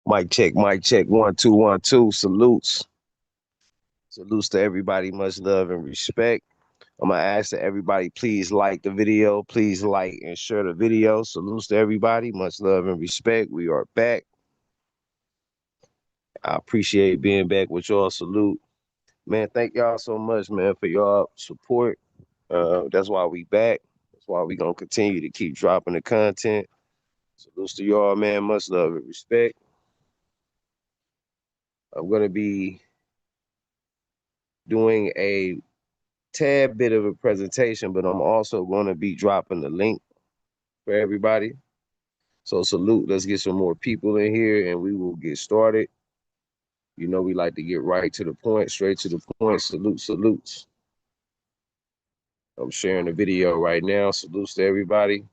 Mic check. 1 2 1 2. Salutes. Salutes to everybody. Much love and respect. I'm gonna ask that everybody please like the video. Please like and share the video. Salutes to everybody. Much love and respect. We are back. I appreciate being back with y'all. Salute. Man, thank y'all so much, man, for y'all support. That's why we back. That's why we gonna continue to keep dropping the content. Salutes to y'all, man. Much love and respect. I'm gonna be doing a tad bit of a presentation, but I'm also going to be dropping the link for everybody. So salute. Let's get some more people in here and we will get started. You know, we like to get right to the point, straight to the point. Salute, salutes. I'm sharing the video right now. Salutes to everybody.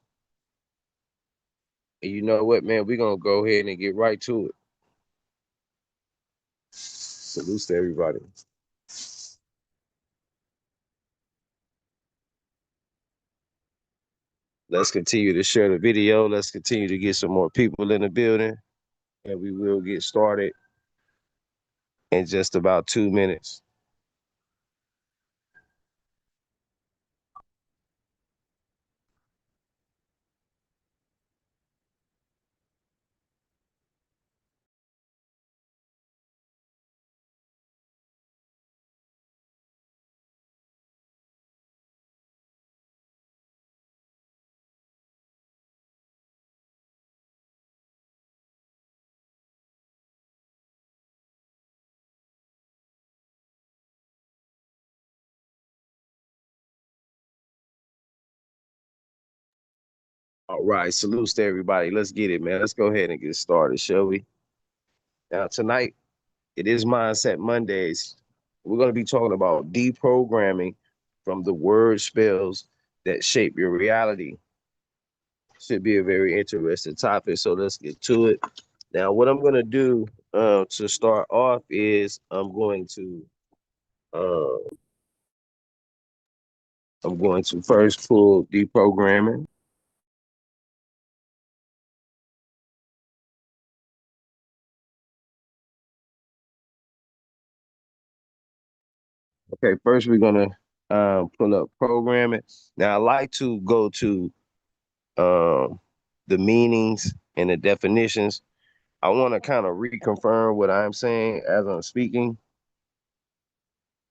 And you know what, man? We're going to go ahead and get right to it. Salutes to everybody. Let's continue to share the video. Let's continue to get some more people in the building. And we will get started in just about 2 minutes. All right, salutes to everybody. Let's get it, man. Let's go ahead and get started, shall we? Now, tonight, it is Mindset Mondays. We're going to be talking about deprogramming from the word spells that shape your reality. Should be a very interesting topic, so let's get to it. Now, what I'm going to do to start off is uh, I'm going to first pull deprogramming. Okay, first we're gonna pull up programming. Now I like to go to um, the meanings and the definitions. I want to kind of reconfirm what I'm saying as I'm speaking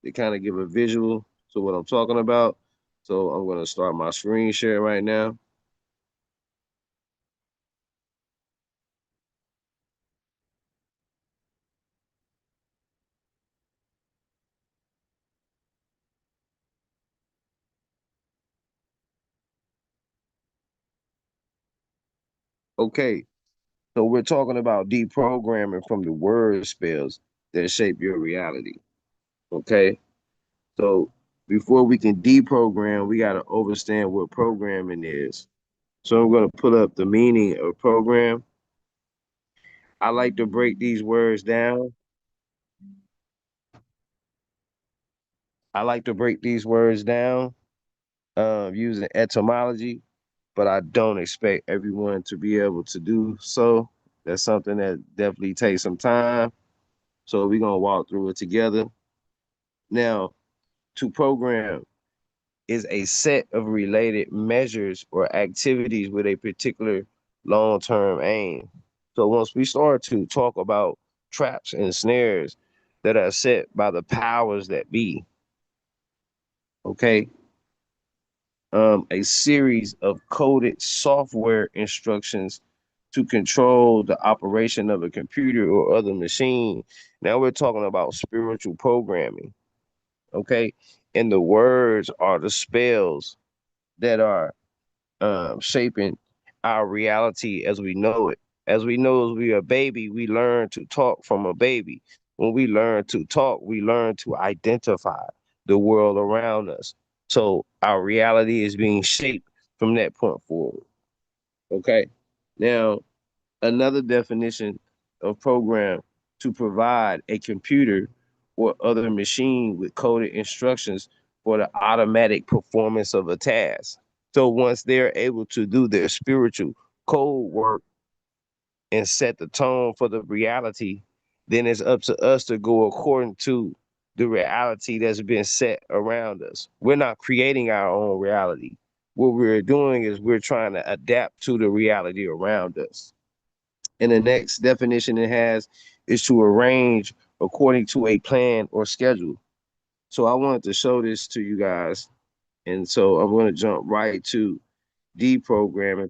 to kind of give a visual to what I'm talking about. So I'm going to start my screen share right now. Okay, so we're talking about deprogramming from the word spells that shape your reality. Okay, so before we can deprogram, we got to understand what programming is. So I'm going to put up the meaning of program. I like to break these words down. I like to break these words down using etymology, but I don't expect everyone to be able to do so. That's something that definitely takes some time. So we're going to walk through it together. Now, to program is a set of related measures or activities with a particular long-term aim. So once we start to talk about traps and snares that are set by the powers that be, okay, a series of coded software instructions to control the operation of a computer or other machine. Now we're talking about spiritual programming, okay? And the words are the spells that are shaping our reality as we know it. As we know, as we are a baby, we learn to talk from a baby. When we learn to talk, we learn to identify the world around us. So our reality is being shaped from that point forward. Okay. Now, another definition of program to provide a computer or other machine with coded instructions for the automatic performance of a task. So once they're able to do their spiritual code work, and set the tone for the reality, then it's up to us to go according to the reality that's been set around us. We're not creating our own reality. What we're doing is we're trying to adapt to the reality around us. And the next definition it has is to arrange according to a plan or schedule. So I wanted to show this to you guys. And so I'm going to jump right to deprogramming.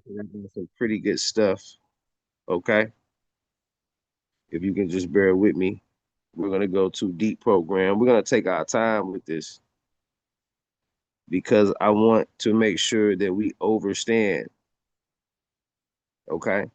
Some pretty good stuff. Okay. If you can just bear with me, we're going to go to deprogram. We're going to take our time with this because I want to make sure that we understand. Okay.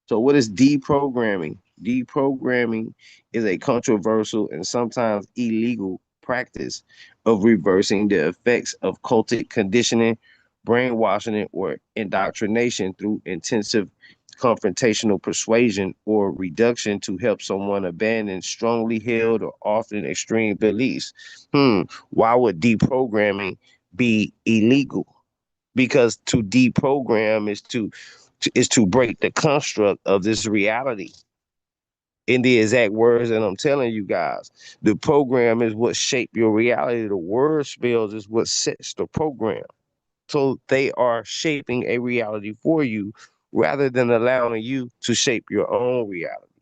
So, what is deprogramming? Deprogramming is a controversial and sometimes illegal practice of reversing the effects of cultic conditioning, brainwashing, or indoctrination through intensive confrontational persuasion or reduction to help someone abandon strongly held or often extreme beliefs. Why would deprogramming be illegal? Because to deprogram is to break the construct of this reality. In the exact words that I'm telling you guys, the program is what shape your reality. The word spells is what sets the program. So they are shaping a reality for you rather than allowing you to shape your own reality.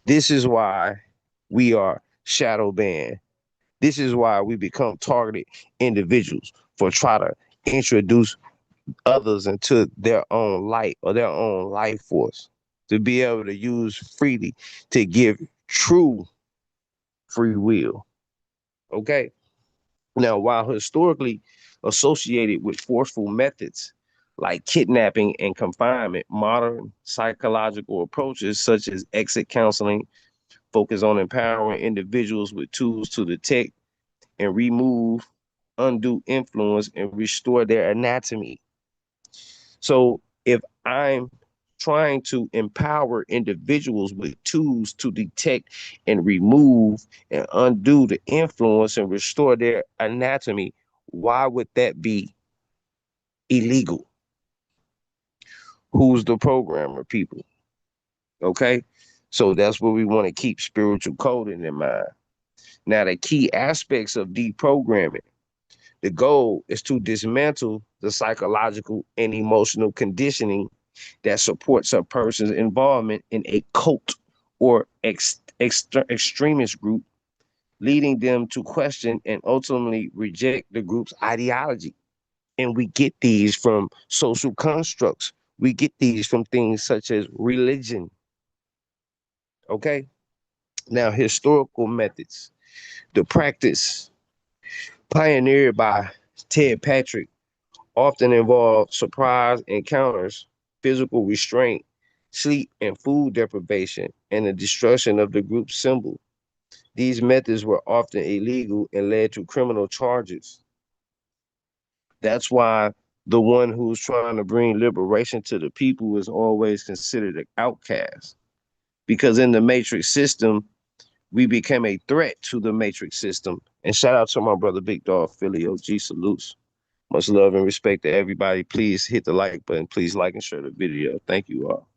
This is why we are shadow banned. This is why we become targeted individuals for trying to introduce others into their own light or their own life force to be able to use freely to give true free will. Okay. Now, while historically associated with forceful methods like kidnapping and confinement, modern psychological approaches such as exit counseling focus on empowering individuals with tools to detect and remove undue influence and restore their anatomy. So if I'm trying to empower individuals with tools to detect and remove and undo the influence and restore their anatomy, why would that be illegal? Who's the programmer, people? Okay. So that's what we want to keep spiritual coding in mind. Now, the key aspects of deprogramming, the goal is to dismantle the psychological and emotional conditioning that supports a person's involvement in a cult or extremist group, leading them to question and ultimately reject the group's ideology. And we get these from social constructs. We get these from things such as religion. Okay. Now, historical methods, the practice pioneered by Ted Patrick often involve surprise encounters, physical restraint, sleep and food deprivation, and the destruction of the group's symbol. These methods were often illegal and led to criminal charges. That's why the one who's trying to bring liberation to the people is always considered an outcast. Because in the matrix system, we became a threat to the matrix system. And shout out to my brother Big Dog Philly, OG salutes. Much love and respect to everybody. Please hit the like button. Please like and share the video. Thank you all.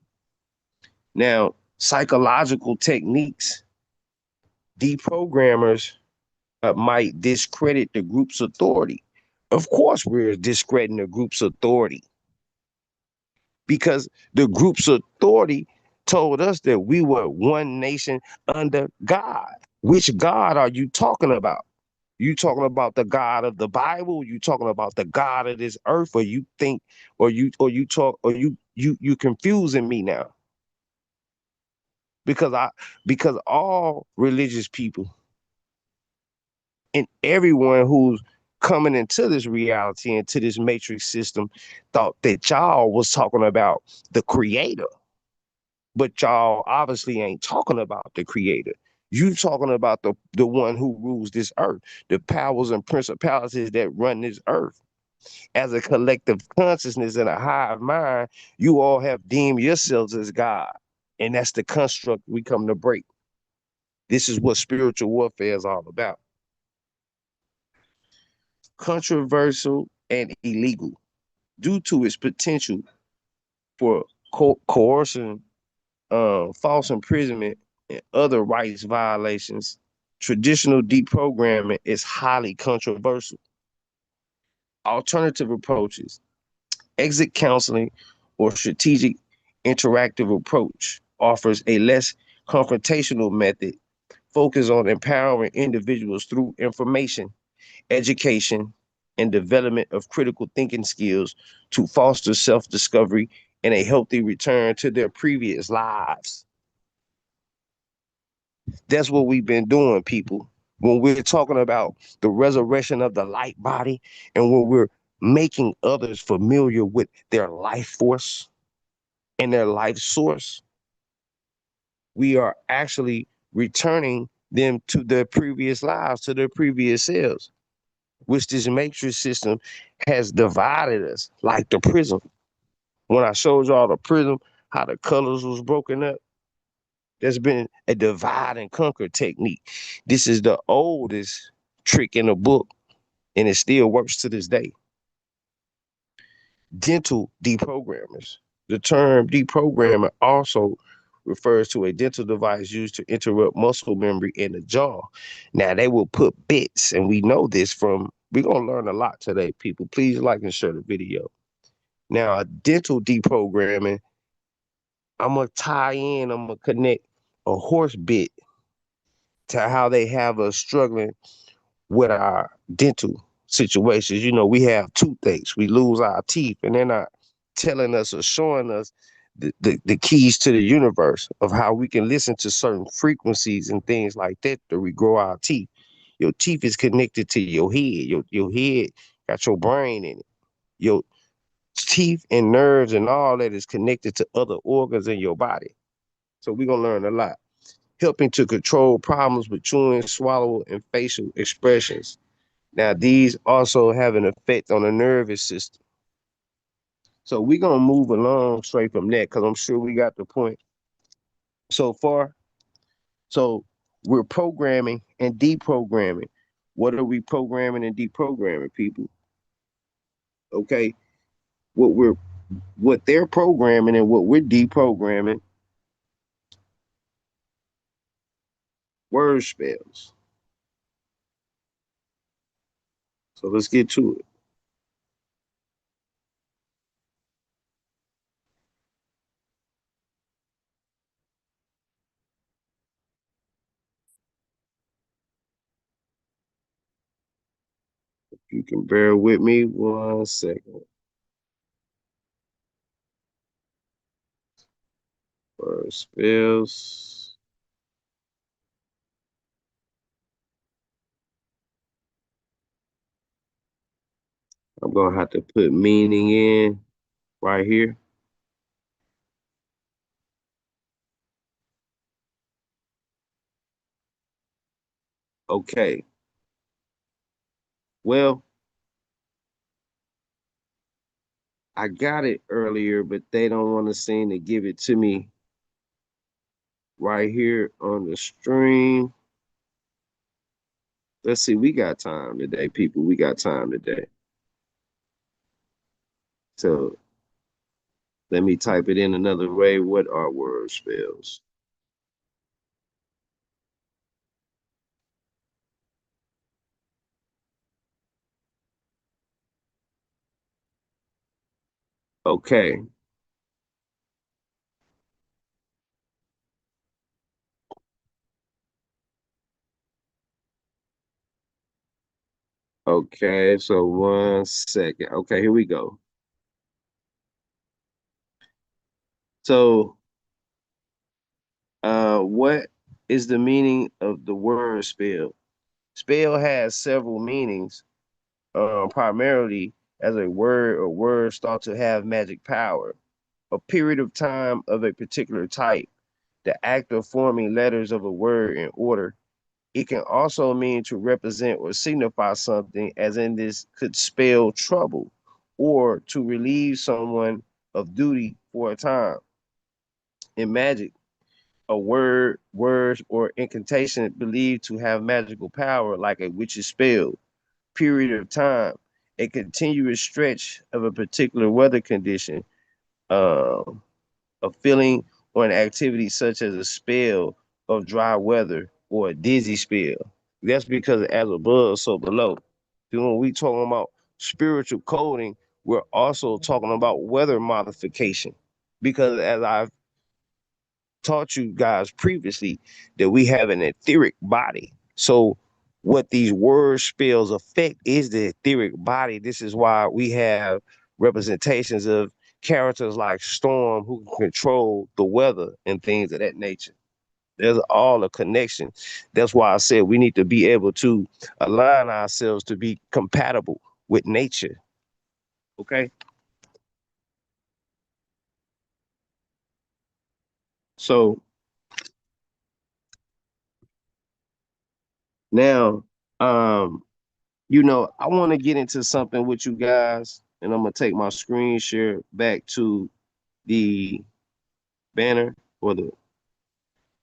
Now, psychological techniques, deprogrammers might discredit the group's authority. Of course, we're discrediting the group's authority because the group's authority told us that we were one nation under God. Which God are you talking about? You talking about the God of the Bible? You talking about the God of this earth? Or you think, or you talk, or you confusing me now? Because because all religious people and everyone who's coming into this reality, into this matrix system, thought that y'all was talking about the creator. But y'all obviously ain't talking about the creator. You talking about the one who rules this earth, the powers and principalities that run this earth. As a collective consciousness and a hive mind, you all have deemed yourselves as God. And that's the construct we come to break. This is what spiritual warfare is all about. Controversial and illegal due to its potential for coercion, false imprisonment, and other rights violations, traditional deprogramming is highly controversial. Alternative approaches, exit counseling or strategic interactive approach, offers a less confrontational method focused on empowering individuals through information, education, and development of critical thinking skills to foster self-discovery and a healthy return to their previous lives. That's what we've been doing, people. When we're talking about the resurrection of the light body and when we're making others familiar with their life force and their life source, we are actually returning them to their previous lives, to their previous selves, which this matrix system has divided us like the prism. When I showed y'all the prism, how the colors was broken up, there's been a divide and conquer technique. This is the oldest trick in the book, and it still works to this day. Dental deprogrammers. The term deprogrammer also refers to a dental device used to interrupt muscle memory in the jaw. Now, they will put bits, and we know this from, we're going to learn a lot today, people. Please like and share the video. Now, a dental deprogramming, I'm going to tie in, I'm going to connect a horse bit to how they have us struggling with our dental situations. You know, we have toothaches, we lose our teeth, and they're not telling us or showing us the keys to the universe of how we can listen to certain frequencies and things like that to regrow our teeth. Your teeth is connected to your head. Your head got your brain in it. Your teeth and nerves and all that is connected to other organs in your body. So we're gonna learn a lot. Helping to control problems with chewing, swallow, and facial expressions. Now, these also have an effect on the nervous system. So we're gonna move along straight from that because I'm sure we got the point so far. So we're programming and deprogramming. What are we programming and deprogramming, people? Okay, what they're programming and what we're deprogramming, word spells. So let's get to it. You can bear with me 1 second. Word spells. I'm gonna have to put meaning in right here. Okay. Well, I got it earlier, but they don't want to seem to give it to me right here on the stream. Let's see, we got time today, people. We got time today. So let me type it in another way. What are word spells? Okay. Okay. So 1 second. Okay, here we go. So, what is the meaning of the word spell? Spell has several meanings, primarily as a word or words thought to have magic power. A period of time of a particular type, the act of forming letters of a word in order. It can also mean to represent or signify something, as in this could spell trouble, or to relieve someone of duty for a time. In magic, a word, words, or incantation believed to have magical power, like a witch's spell, period of time, a continuous stretch of a particular weather condition. Um, a feeling or an activity such as a spell of dry weather or a dizzy spell. That's because as above, so below. Then when we talking about spiritual coding, we're also talking about weather modification. Because as I've taught you guys previously, that we have an etheric body. So what these word spells affect is the etheric body. This is why we have representations of characters like Storm who can control the weather and things of that nature. There's all a connection. That's why I said we need to be able to align ourselves to be compatible with nature. Okay. So now, um, I want to get into something with you guys, and I'm gonna take my screen share back to the banner or the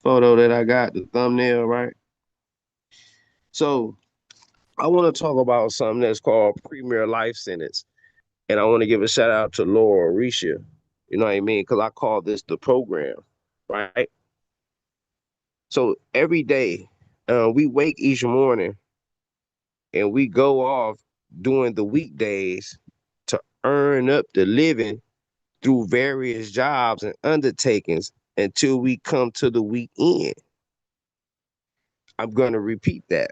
photo that I got, the thumbnail, right? So I want to talk about something that's called Premier Life Sentence. And I want to give a shout out to Laura Risha. You know what I mean? Because I call this the program, right? So every day, we wake each morning and we go off during the weekdays to earn up the living through various jobs and undertakings until we come to the weekend. I'm going to repeat that.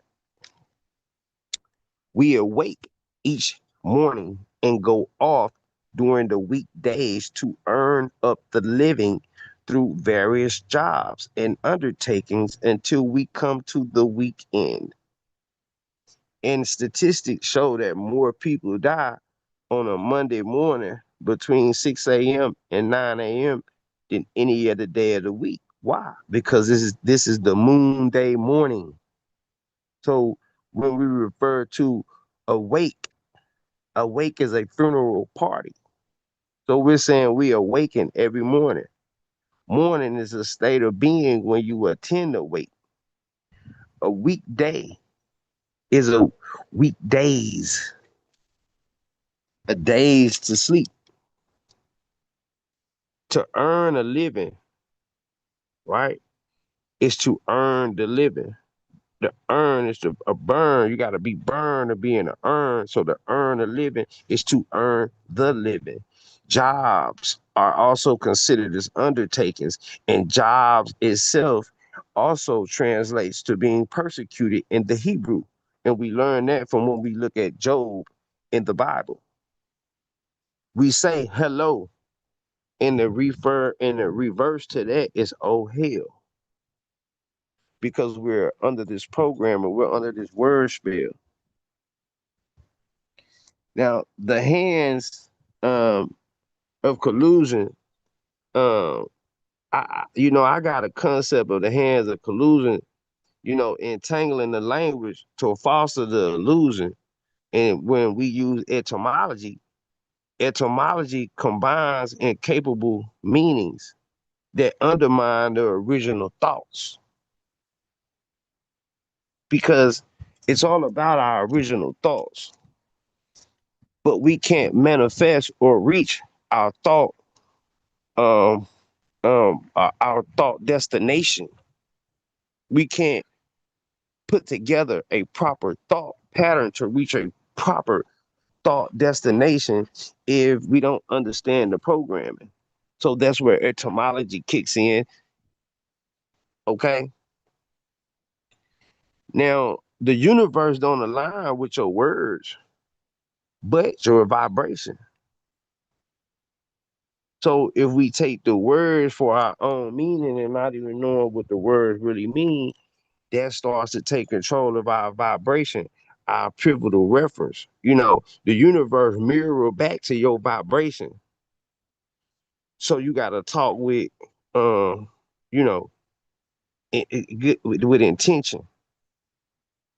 We awake each morning and go off during the weekdays to earn up the living through various jobs and undertakings until we come to the weekend. And statistics show that more people die on a Monday morning between 6 a.m. and 9 a.m. than any other day of the week. Why? Because this is the moon day morning. So when we refer to awake, awake is a funeral party. So we're saying we awaken every morning. Morning is a state of being when you attend awake. A weekday is a weekdays, a days to sleep. To earn a living, right? Is to earn the living. The earn is to a burn. You got to be burned to be in a earn. So to earn a living is to earn the living. Jobs are also considered as undertakings, and jobs itself also translates to being persecuted in the Hebrew. And we learn that from when we look at Job in the Bible. We say hello, and the reverse to that is oh hell, because we're under this program and we're under this word spell. Now, the hands of collusion, um, I got a concept of the hands of collusion, entangling the language to foster the illusion. And when we use etymology, etymology combines incapable meanings that undermine the original thoughts, because it's all about our original thoughts, but we can't manifest or reach our thought um our thought destination. We can't put together a proper thought pattern to reach a proper thought destination if we don't understand the programming. So that's where etymology kicks in. Okay. Now the universe don't align with your words, but your vibration. So if we take the words for our own meaning and not even knowing what the words really mean, that starts to take control of our vibration, our pivotal reference. The universe mirror back to your vibration. So you got to talk with, you know, with intention,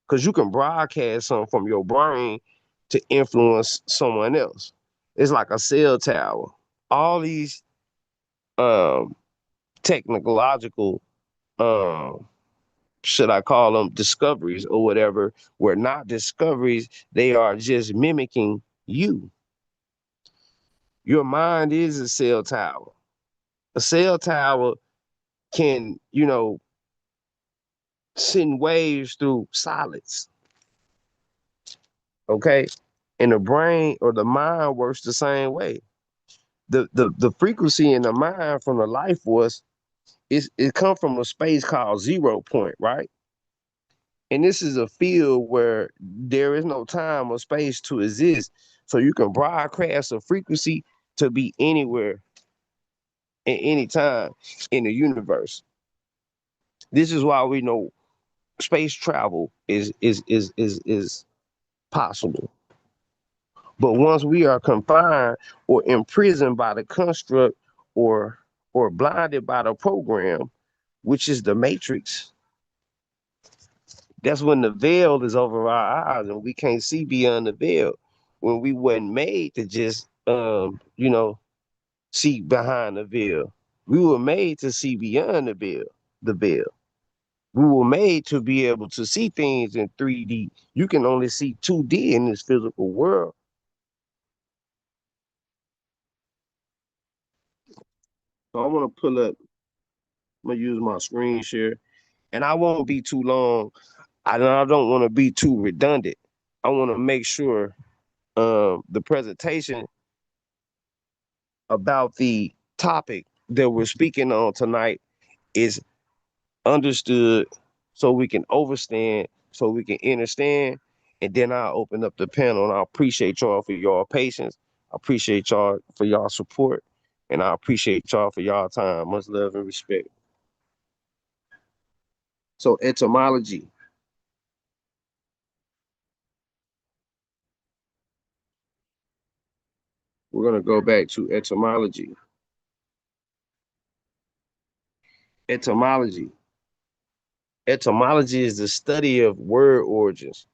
because you can broadcast something from your brain to influence someone else. It's like a cell tower. All these um, technological, um, should I call them discoveries or whatever, were not discoveries. They are just mimicking you. Your mind is a cell tower. A cell tower can, send waves through solids. Okay. And the brain or the mind works the same way. The frequency in the mind from the life force it comes from a space called 0 point, right? And this is a field where there is no time or space to exist. So you can broadcast a frequency to be anywhere at any time in the universe. This is why we know space travel is possible. But once we are confined or imprisoned by the construct or or blinded by the program, which is the matrix, that's when the veil is over our eyes and we can't see beyond the veil. When we wasn't made to just see behind the veil. We were made to see beyond the veil. We were made to be able to see things in 3D. You can only see 2D in this physical world. So I want to pull up, I'm gonna use my screen share, and I won't be too long. I don't want to be too redundant. I want to make sure the presentation about the topic that we're speaking on tonight is understood so we can overstand, so we can understand, and then I'll open up the panel and I appreciate y'all for y'all patience. I appreciate y'all for y'all support, and I appreciate y'all for y'all time. Much love and respect. So etymology, we're gonna go back to etymology. Etymology. Etymology is the study of word origins,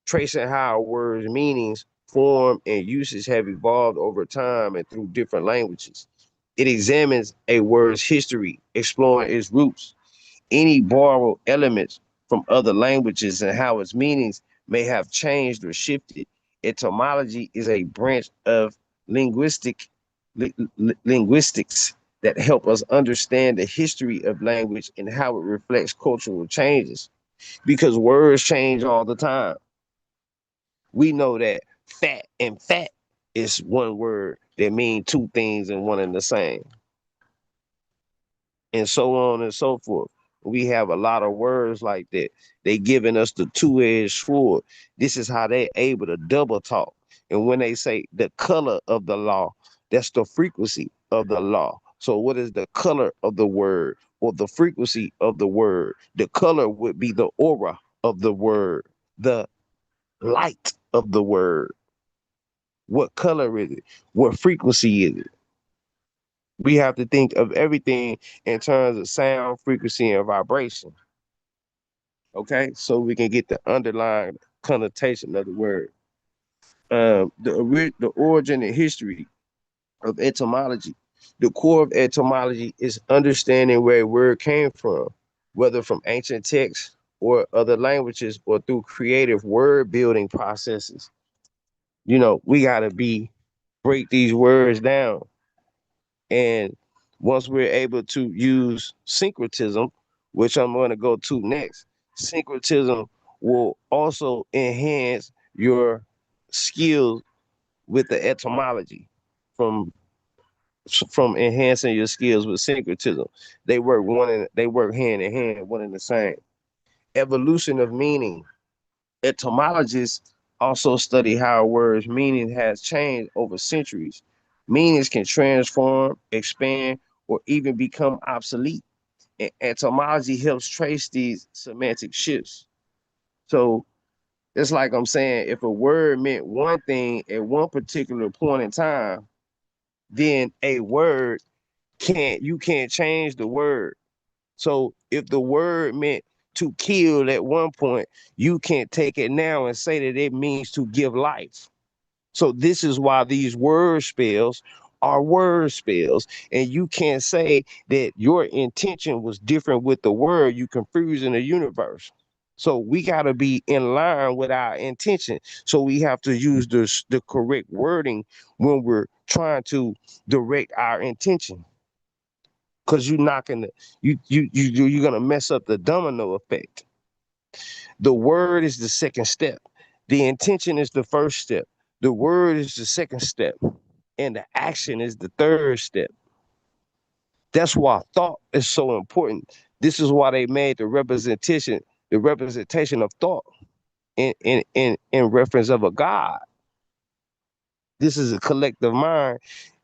tracing how words' meanings, form, and usage have evolved over time and through different languages. It examines a word's history, exploring its roots, any borrowed elements from other languages, and how its meanings may have changed or shifted. Etymology is a branch of linguistics that help us understand the history of language and how it reflects cultural changes because words change all the time. We know that fat and fat is one word that mean two things and one and the same, and so on and so forth. We have a lot of words like that. They giving us the two-edged sword. This is how they able to double talk. And when they say the color of the law, that's the frequency of the law. So what is the color of the word or the frequency of the word? The color would be the aura of the word, the light of the word. What color is it? What frequency is it? We have to think of everything in terms of sound, frequency, and vibration. Okay, so we can get the underlying connotation of the word. The origin and history of etymology. The core of etymology is understanding where a word came from, whether from ancient texts or other languages or through creative word building processes. We gotta break these words down. And once we're able to use syncretism, which I'm going to go to next, syncretism will also enhance your skills with the etymology from from enhancing your skills with syncretism. They work hand in hand, one and the same. Evolution of meaning. Etymologists also study how a word's meaning has changed over centuries. Meanings can transform, expand, or even become obsolete. And etymology helps trace these semantic shifts. So it's like I'm saying, if a word meant one thing at one particular point in time, then a word you can't change the word. So if the word meant to kill at one point, you can't take it now and say that it means to give life. So this is why these word spells are word spells. And you can't say that your intention was different with the word you confusing the universe. So we got to be in line with our intention. So we have to use the correct wording when we're trying to direct our intention. because you're gonna mess up the domino effect. The word is the second step. The intention is the first step. The word is the second step, and the action is the third step. That's why thought is so important. This is why they made the representation of thought in reference of a God. This is a collective mind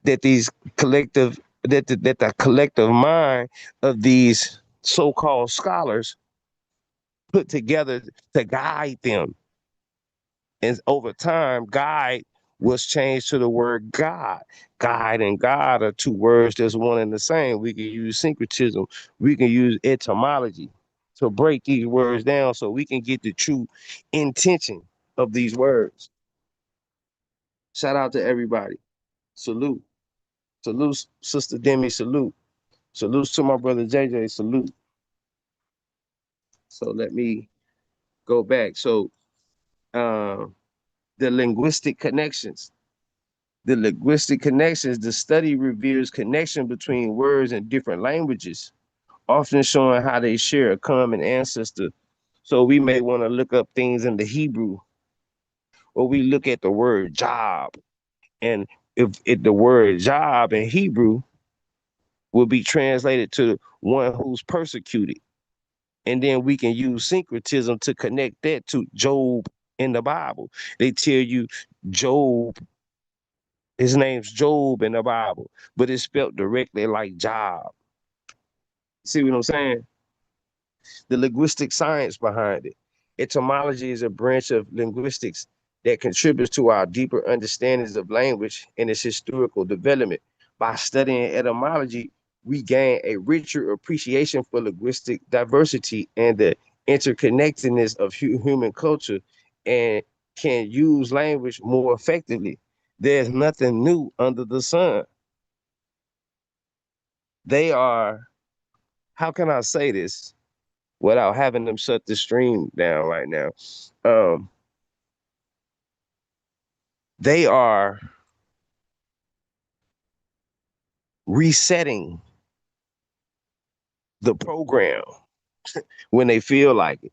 that these collective that the collective mind of these so-called scholars put together to guide them. And over time, guide was changed to the word God. Guide and God are two words that's one and the same. We can use syncretism. We can use etymology to break these words down so we can get the true intention of these words. Shout out to everybody. Salute. Salute, Sister Demi. Salute. Salutes to my brother JJ. Salute. So let me go back. So uh, the linguistic connections. The study reveals connection between words in different languages, often showing how they share a common ancestor. So we may want to look up things in the Hebrew, or we look at the word job. And if the word job in Hebrew will be translated to one who's persecuted. And then we can use syncretism to connect that to Job in the Bible. They tell you Job, his name's Job in the Bible, but it's spelled directly like job. See what I'm saying? The linguistic science behind it. Etymology is a branch of linguistics that contributes to our deeper understandings of language and its historical development. By studying etymology, we gain a richer appreciation for linguistic diversity and the interconnectedness of human culture and can use language more effectively. There's nothing new under the sun. They are, how can I say this without having them shut the stream down right now? Um, they are resetting the program when they feel like it.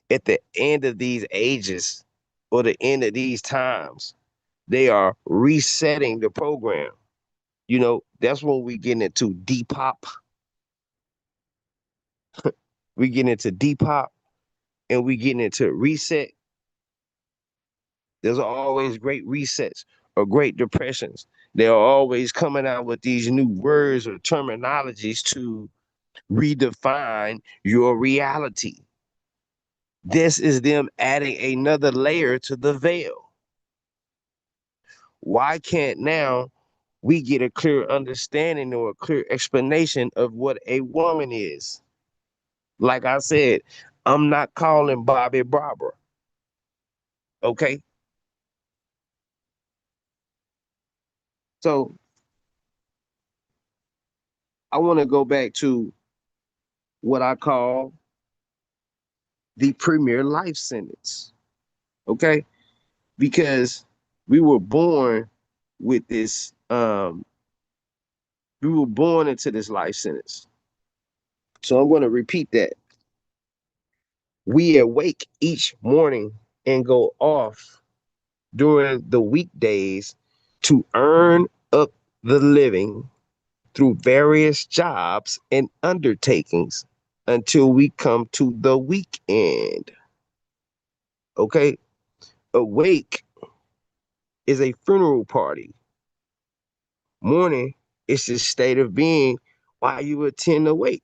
At the end of these ages or the end of these times, they are resetting the program. That's when we get into Depop. We get into Depop and we get into reset. There's always great resets or great depressions. They're always coming out with these new words or terminologies to redefine your reality. This is them adding another layer to the veil. Why can't now we get a clear understanding or a clear explanation of what a woman is? Like I said, I'm not calling Bobby Barbara. Okay. So I want to go back to what I call the premier life sentence. Okay. Because we were born with this, we were born into this life sentence. So I'm going to repeat that. We awake each morning and go off during the weekdays to earn up the living through various jobs and undertakings until we come to the weekend. Okay? Awake is a funeral party. Morning is the state of being while you attend the wake.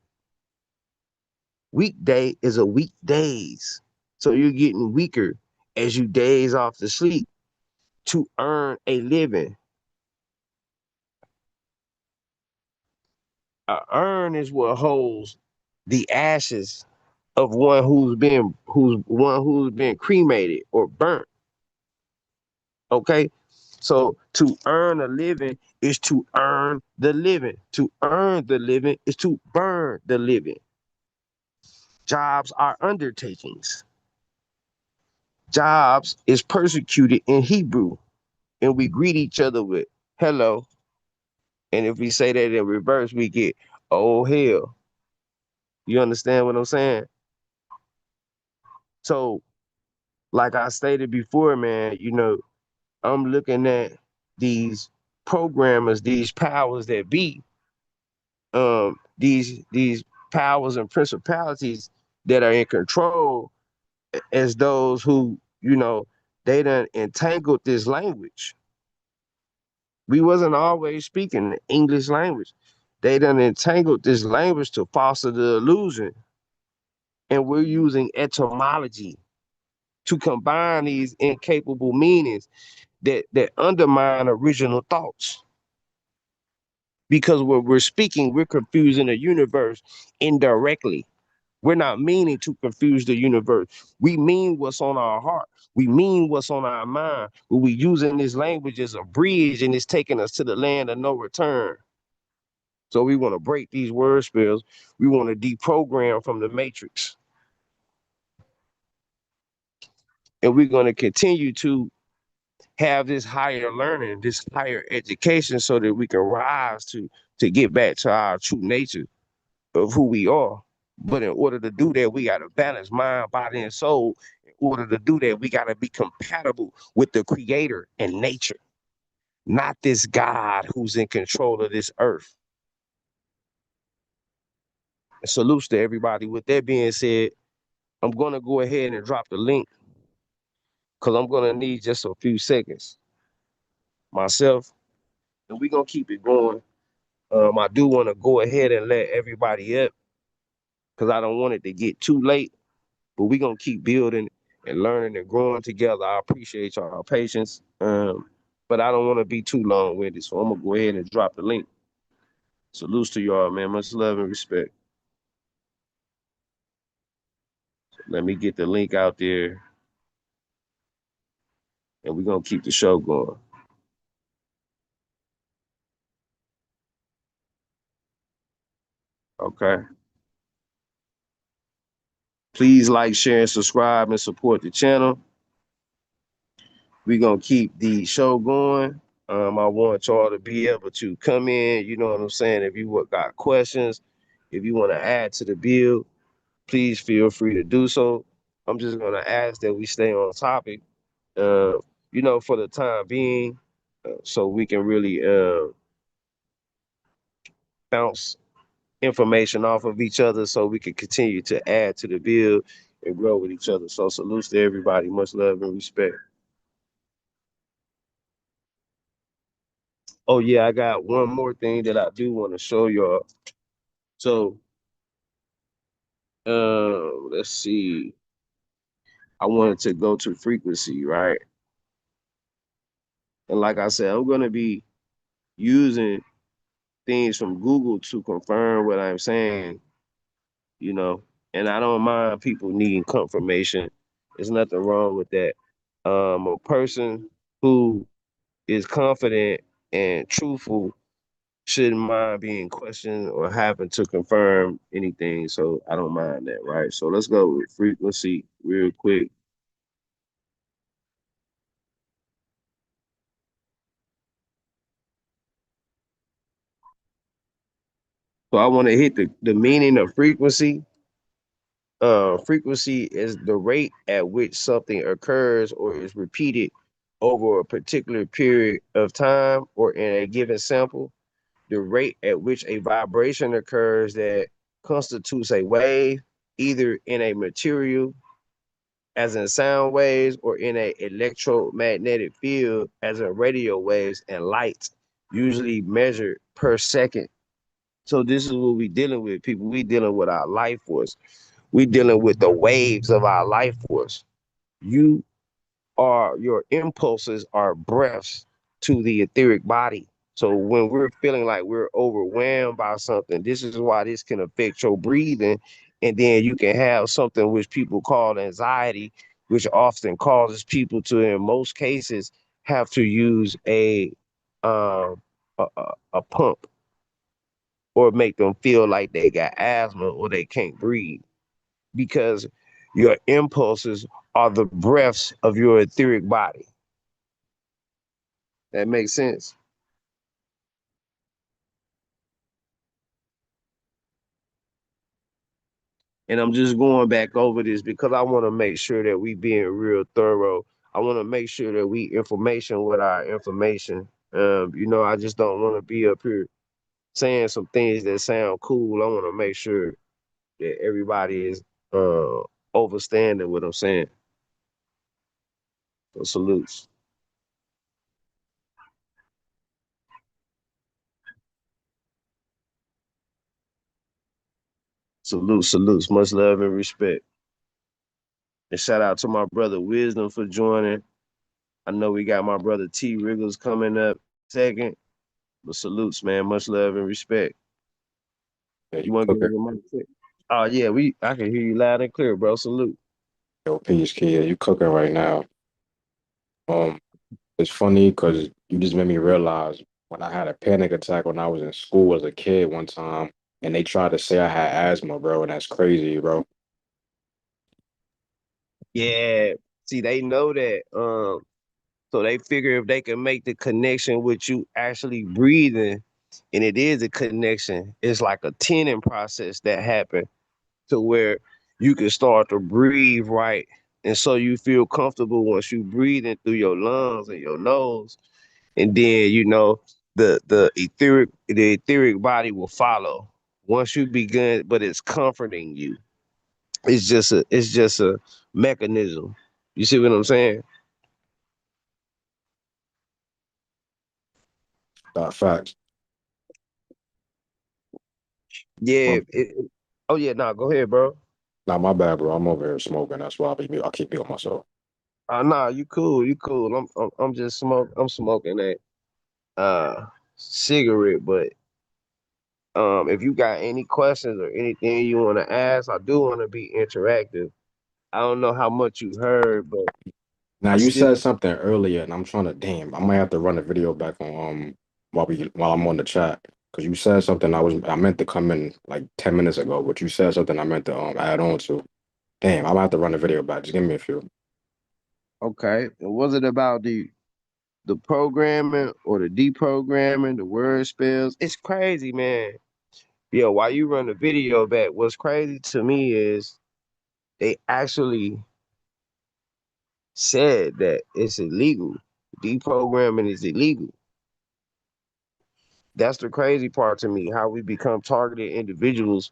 Weekday is a weekdays. So you're getting weaker as you daze off to sleep to earn a living. A urn is what holds the ashes of one who's been cremated or burnt. Okay. So to earn a living is to earn the living. To earn the living is to burn the living. Jobs are undertakings. Jobs is persecuted in Hebrew, and we greet each other with hello. And if we say that in reverse, we get Oh hell. You understand what I'm saying? So, like I stated before, man, I'm looking at these programmers, these powers that be, these powers and principalities that are in control as those who, they done entangled this language. We wasn't always speaking the English language. They done entangled this language to foster the illusion. And we're using etymology to combine these incapable meanings that undermine original thoughts. Because when we're speaking, we're confusing the universe indirectly. We're not meaning to confuse the universe. We mean what's on our heart. We mean what's on our mind. But we using this language as a bridge and it's taking us to the land of no return. So we want to break these word spells. We want to deprogram from the matrix. And we're going to continue to have this higher learning, this higher education so that we can rise to get back to our true nature of who we are. But in order to do that, we got to balance mind, body, and soul. In order to do that, we got to be compatible with the creator and nature, not this God who's in control of this earth. Salutes to everybody. With that being said, I'm going to go ahead and drop the link because I'm going to need just a few seconds myself, and we're going to keep it going. I do want to go ahead and let everybody up because I don't want it to get too late, but we're going to keep building and learning and growing together. I appreciate y'all patience, but I don't want to be too long-winded, so I'm going to go ahead and drop the link. Salutes to y'all, man. Much love and respect. Let me get the link out there, and we're going to keep the show going. Okay? Please like, share, and subscribe and support the channel. We're going to keep the show going. I want y'all to be able to come in, you know what I'm saying? If you got questions, if you want to add to the build, please feel free to do so. I'm just going to ask that we stay on topic, uh, for the time being, so we can really bounce information off of each other so we can continue to add to the build and grow with each other. So salutes to everybody. Much love and respect. Oh yeah, I got one more thing that I do want to show y'all. So let's see. I wanted to go to frequency, right? And like I said, I'm gonna be using things from Google to confirm what I'm saying, you know. And I don't mind people needing confirmation. There's nothing wrong with that. A person who is confident and truthful shouldn't mind being questioned or having to confirm anything. So I don't mind that, right? So let's go with frequency real quick. So I want to hit the meaning of frequency. Frequency is the rate at which something occurs or is repeated over a particular period of time or in a given sample. The rate at which a vibration occurs that constitutes a wave, either in a material, as in sound waves, or in a electromagnetic field, as in radio waves and light, usually measured per second. So this is what we dealing with, people. We dealing with our life force. We dealing with the waves of our life force. You your impulses are breaths to the etheric body. So when we're feeling like we're overwhelmed by something, this is why this can affect your breathing. And then you can have something which people call anxiety, which often causes people to, in most cases, have to use um, a pump or make them feel like they got asthma or they can't breathe because your impulses are the breaths of your etheric body. That makes sense. And I'm just going back over this because I want to make sure that we being real thorough. I want to make sure that we information with our information. I just don't want to be up here saying some things that sound cool. I want to make sure that everybody is uh overstanding what I'm saying. So salutes. Salutes. Much love and respect. And shout out to my brother Wisdom for joining. I know we got my brother T Wriggles coming up second. But salutes, man. Much love and respect. Yeah, you You want to get cooking. over my quick? Oh yeah, I can hear you loud and clear, bro. Salute. Yo, peace, kid. You cooking right now. Um, it's funny because you just made me realize when I had a panic attack when I was in school as a kid one time, and they tried to say I had asthma, bro, and that's crazy, bro. Yeah. See, they know that. So they figure if they can make the connection with you actually breathing, and it is a connection, it's like a tenon process that happened to where you can start to breathe right. And so you feel comfortable once you breathing through your lungs and your nose. And then, the etheric body will follow once you begin, but it's comforting you. It's just a mechanism. You see what I'm saying? Facts. Yeah. Um, Oh yeah, no, go ahead, bro. Not my bad, bro. I'm over here smoking. That's why I keep me on myself. Nah, you cool. I'm just I'm smoking a cigarette, but if you got any questions or anything you want to ask, I do want to be interactive. I don't know how much you heard, but Now I you still said something earlier, and I'm trying to damn. I might have to run the video back on while I'm on the chat because you said something I meant to come in like 10 minutes ago, but you said something I meant to add on to. Damn, I'm gonna have to run the video back. Just give me a few. okay. Was it about the programming or the deprogramming, the word spells? It's crazy, man. Yeah, while you run the video back, what's crazy to me is they actually said that it's illegal. Deprogramming is illegal. That's the crazy part to me, how we become targeted individuals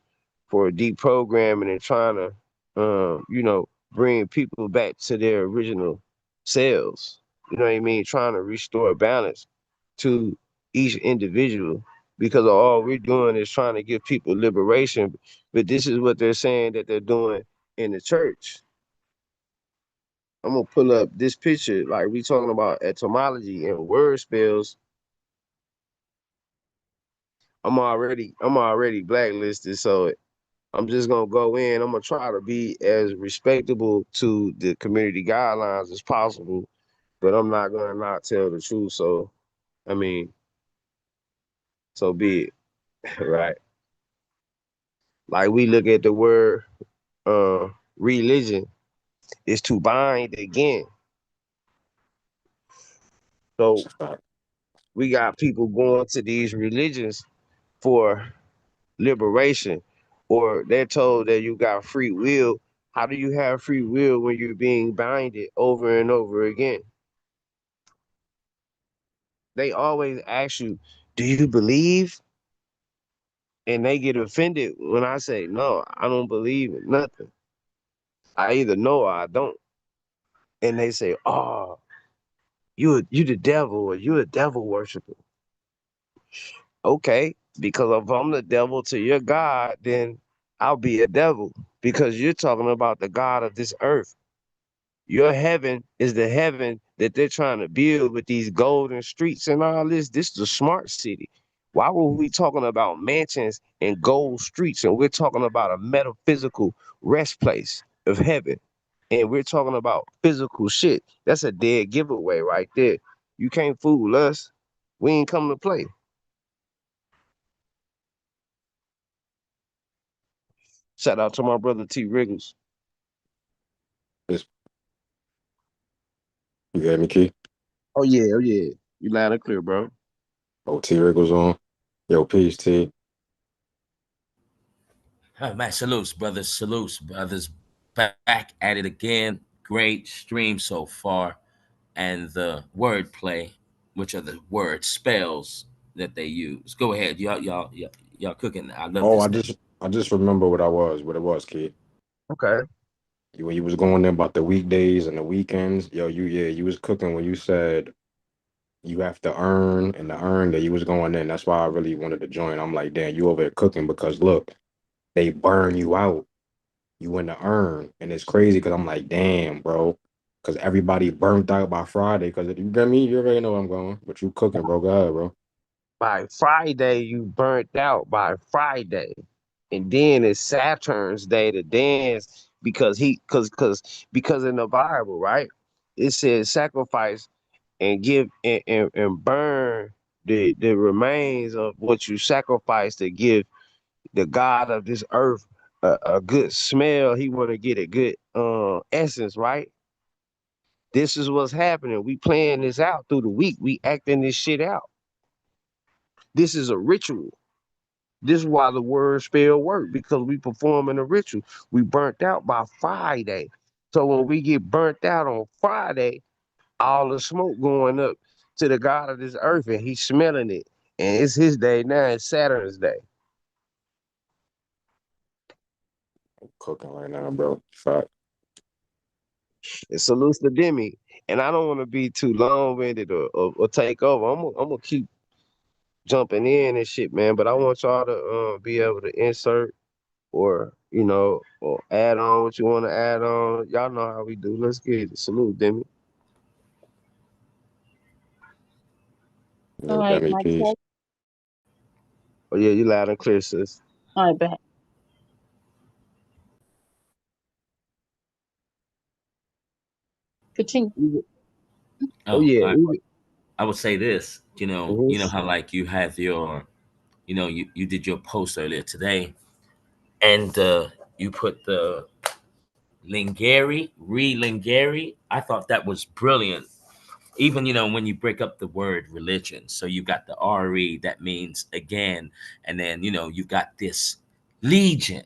for deprogramming and trying to, bring people back to their original selves. You know what I mean? Trying to restore balance to each individual because all we're doing is trying to give people liberation. But this is what they're saying that they're doing in the church. I'm gonna pull up this picture, like we talking about etymology and word spells. I'm already blacklisted, so I'm just gonna go in. I'm gonna try to be as respectable to the community guidelines as possible, but I'm not gonna not tell the truth. So I mean, so be it, right? Like we look at the word uh religion is to bind again. That's So a fact. we got people going to these religions for liberation, or they're told that you got free will. How do you have free will when you're being binded over and over again? They always ask you, do you believe? And they get offended when I say, no, I don't believe in nothing. I either know or I don't. And they say, oh, you the devil or you a devil worshiper. Okay, because if I'm the devil to your God, then I'll be a devil because you're talking about the God of this earth. Your heaven is the heaven that they're trying to build with these golden streets and all this. This is the smart city. Why were we talking about mansions and gold streets and we're talking about a metaphysical rest place of heaven? And we're talking about physical shit. That's a dead giveaway right there. You can't fool us. We ain't come to play. Shout out to my brother T Wriggles. This, you hear me, Key? Oh yeah, oh yeah. You loud and clear, bro. Oh, T Wriggles on. Yo, peace, T. Oh, man, salutes, brothers. Back at it again. Great stream so far, and the wordplay, which are the word spells that they use. Go ahead, y'all cooking. I love Oh, this thing. I just remember what it was, kid. Okay. When you was going there about the weekdays and the weekends, yo, you was cooking when you said you have to earn and the earn that you was going in. That's why I really wanted to join. I'm like, damn, you over there cooking because look, they burn you out. You in the earn, and it's crazy because I'm like, damn, bro, because everybody burnt out by Friday. Because you get me, you already know where I'm going. But you cooking, bro. Go ahead, bro. By Friday, you burnt out by Friday. And then it's Saturn's day to dance because because in the Bible, right? It says sacrifice and give and burn the remains of what you sacrifice to give the God of this earth a good smell. He want to get a good essence, right? This is what's happening. We playing this out through the week. We acting this shit out. This is a ritual. This is why the word spell work because we performing a ritual. We burnt out by Friday. So when we get burnt out on Friday, all the smoke going up to the God of this earth and he's smelling it. And it's his day now, it's Saturn's day. Cooking right now, bro. Fact. It's salutes to Demi. And I don't want to be too long-winded or take over. I'm gonna keep jumping in and shit, man. But I want y'all to be able to insert or or add on what you want to add on. Y'all know how we do. Let's get it. Salute, Demi. Yeah, All right, Demi, my peace. check. Oh yeah, you loud and clear, sis. All right, bet. Continue. Oh Oh, yeah. I would say this. Mhm. How like you have your, you did your post earlier today, and you put the Lingeri. I thought that was brilliant. Even when you break up the word religion, so you got the re that means again, and then you've got this legion.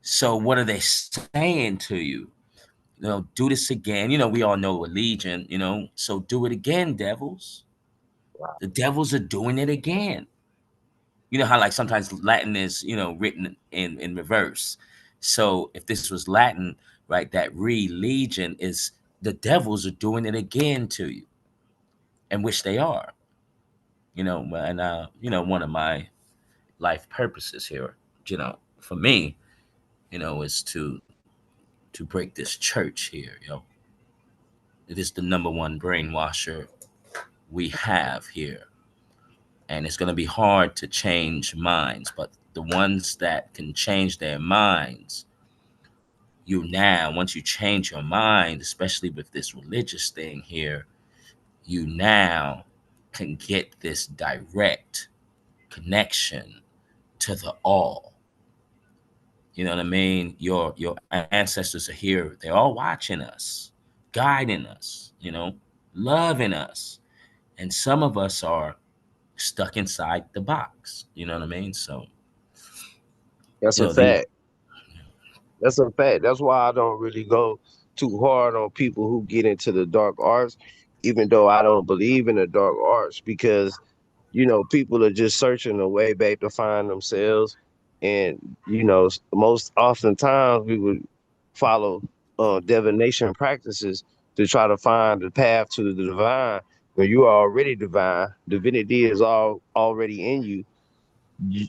So what are they saying to you? Do this again. We all know a legion. So do it again, devils. The devils are doing it again. You know how like sometimes Latin is written in reverse. So if this was Latin, right, that legion is the devils are doing it again to you, and which they are. And one of my life purposes here, for me, is to break this church here. It is the number one brainwasher we have here, and it's going to be hard to change minds, but the ones that can change their minds, you now, once you change your mind, especially with this religious thing here, you now can get this direct connection to the all. You know what I mean? Your ancestors are here. They're all watching us, guiding us, loving us. And some of us are stuck inside the box. You know what I mean? So, That's a these. fact. That's a fact. That's why I don't really go too hard on people who get into the dark arts, even though I don't believe in the dark arts, because people are just searching a way back to find themselves. And, most oftentimes we would follow divination practices to try to find the path to the divine. When you are already divine, divinity is all already in you. You-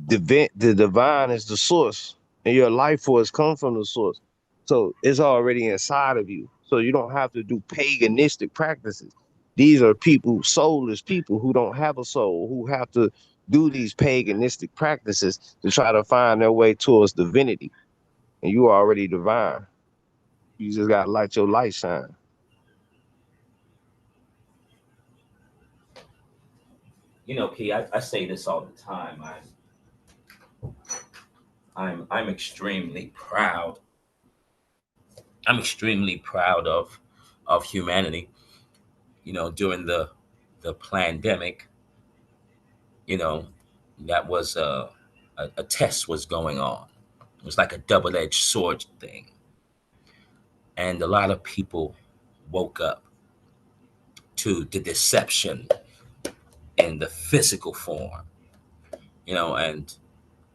the divine is the source, and your life force comes from the source. So it's already inside of you. So you don't have to do paganistic practices. These are people, soulless people who don't have a soul, who have to do these paganistic practices to try to find their way towards divinity. And you are already divine. You just gotta light your light shine. P, I say this all the time. I'm extremely proud. I'm extremely proud of humanity. During the pandemic, you know, that was a test was going on. It was like a double-edged sword thing, and a lot of people woke up to the deception in the physical form, and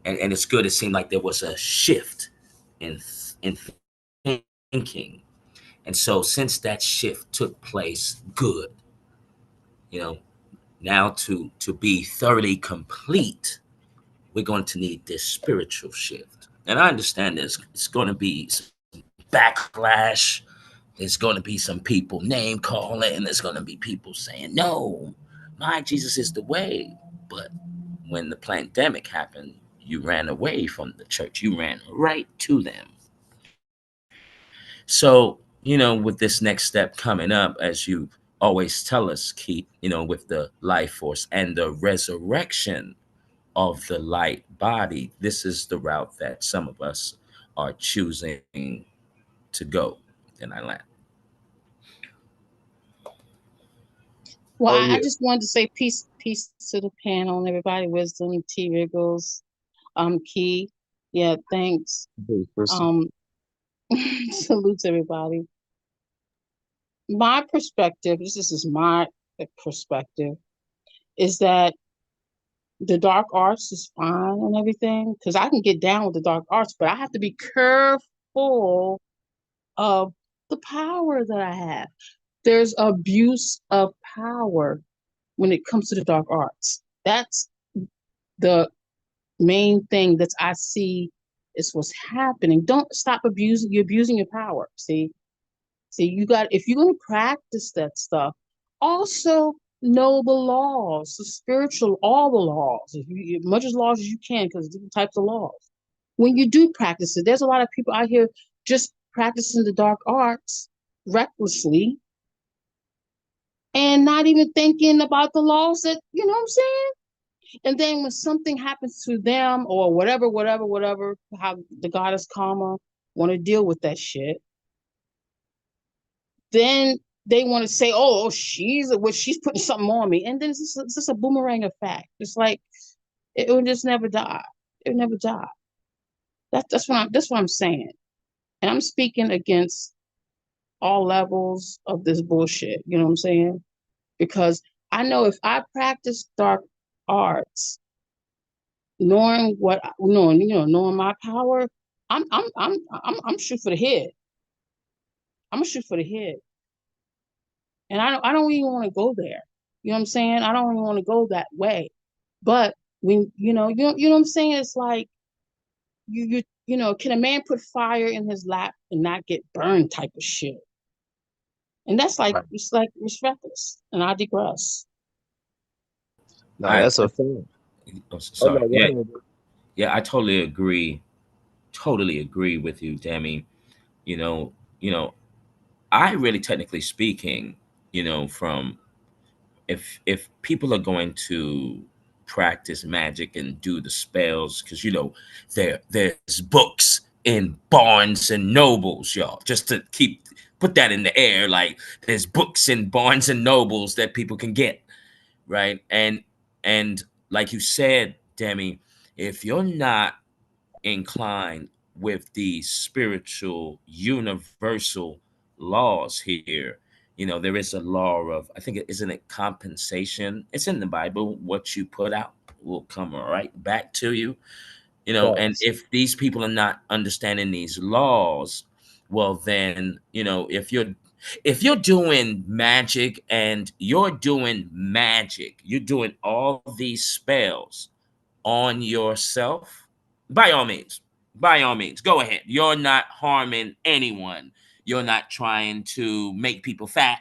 it's good. It seemed like there was a shift in thinking, and so since that shift took place, good, you know, now to be thoroughly complete, we're going to need this spiritual shift. And I understand it's going to be some backlash. There's going to be some people name calling, and there's going to be people saying, no, my Jesus is the way. But when the pandemic happened, you ran away from the church. You ran right to them. So, with this next step coming up, as you always tell us, Keith, with the life force and the resurrection of the light body, this is the route that some of us are choosing to go. Then I land. Well, Oh I yeah. just wanted to say peace to the panel and everybody. Wisdom, T. Wriggles, Key. Yeah, thanks. Hey, sister. Um, salute to everybody. My perspective, this is my perspective, is that the dark arts is fine and everything because I can get down with the dark arts, but I have to be careful of the power that I have. There's abuse of power when it comes to the dark arts. That's the main thing that I see is what's happening. Don't stop abusing. You're abusing your power. See, you got if you're going to practice that stuff, also know the laws, the spiritual, all the laws, if you, as much as laws as you can, because different types of laws. When you do practice it, there's a lot of people out here just practicing the dark arts recklessly and not even thinking about the laws that you know what I'm saying. And then when something happens to them or whatever, how the goddess karma want to deal with that shit, then they want to say, "Oh, she's putting something on me," and then it's just a boomerang effect. It's like it would just never die. It would never die. That's what I'm saying, and I'm speaking against all levels of this bullshit. You know what I'm saying? Because I know if I practice dark arts, knowing knowing my power, I'm shoot for the head. I'm gonna shoot for the head, and I don't even want to go there. You know what I'm saying? I don't even want to go that way. But when you know what I'm saying? It's like can a man put fire in his lap and not get burned? Type of shit. And that's like Right. it's reckless. And I digress. No, I, that's a fact. oh, Oh sorry. no, go Yeah, ahead. yeah, I totally agree. Totally agree with you, Demi. You know, you know, I really, technically speaking, from if people are going to practice magic and do the spells, because there's books in Barnes and Nobles, y'all, just to keep put that in the air, like there's books in Barnes and Nobles that people can get, right? And like you said, Demi, if you're not inclined with the spiritual universal laws here, there is a law of, I think, isn't it compensation? It's in the Bible. What you put out will come right back to you. And Facts. if these people are not understanding these laws, well then, if you're doing magic and you're doing all these spells on yourself, by all means, go ahead. You're not harming anyone. You're not trying to make people fat.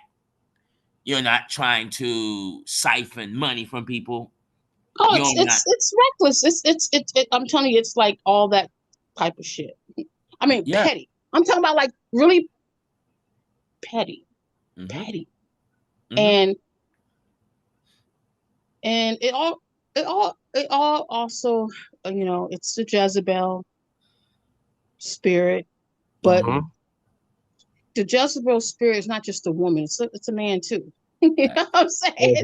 You're not trying to siphon money from people. Oh, You're it's not. it's it's reckless. I'm telling you, it's like all that type of shit. I mean, Yeah. petty. I'm talking about like really petty, Mm-hmm. petty, Mm-hmm. and it all also it's the Jezebel spirit, but Mm-hmm. the Jezebel spirit is not just a woman; it's a man too. You know what I'm saying?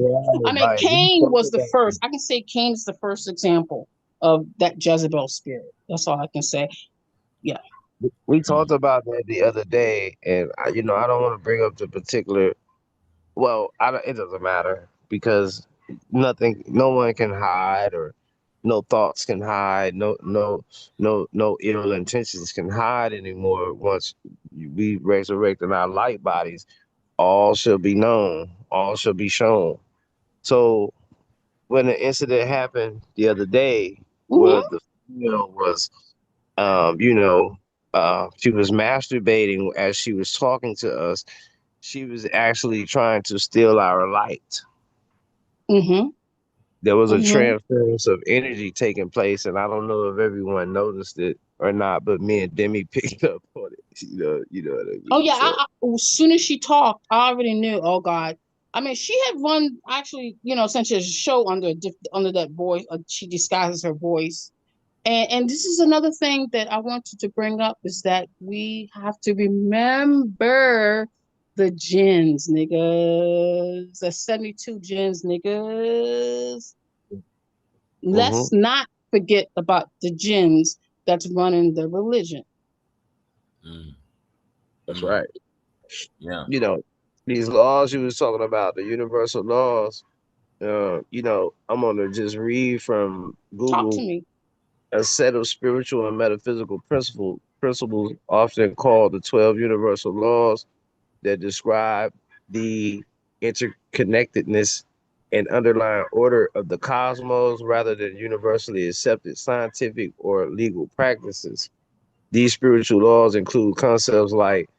I mean, Like we Cain talk was the about this. first. I can say Cain is the first example. of that Jezebel spirit. That's all I can say. Yeah. We talked Mm. about that the other day, and I don't want to bring up the particular. Well, it doesn't matter because no one can hide, or no thoughts can hide, no ill intentions can hide anymore. Once we resurrect in our light bodies, all shall be known, all shall be shown. So when the incident happened the other day, where Hmm. the female was, she was masturbating as she was talking to us. She was actually trying to steal our light. Hmm. There was a Hmm. transference of energy taking place, and I don't know if everyone noticed it or not, but me and Demi picked up on it. You know what I Oh mean. yeah. So, As soon as she talked, I already knew. Oh God. I mean, she had run actually, since a show under that voice. She disguises her voice. And this is another thing that I wanted to bring up is that we have to remember the gens, niggas. The 72 gens, niggas. hmm Let's not forget about the gens that's running the religion. Mm. that's Mm. right. Yeah. You know, these laws you was talking about, the universal laws. I'm gonna just read from Talk to Google me. a set of spiritual and metaphysical principles often called the 12 universal laws that describe the interconnectedness and underlying order of the cosmos rather than universally accepted scientific or legal practices. These spiritual laws include concepts like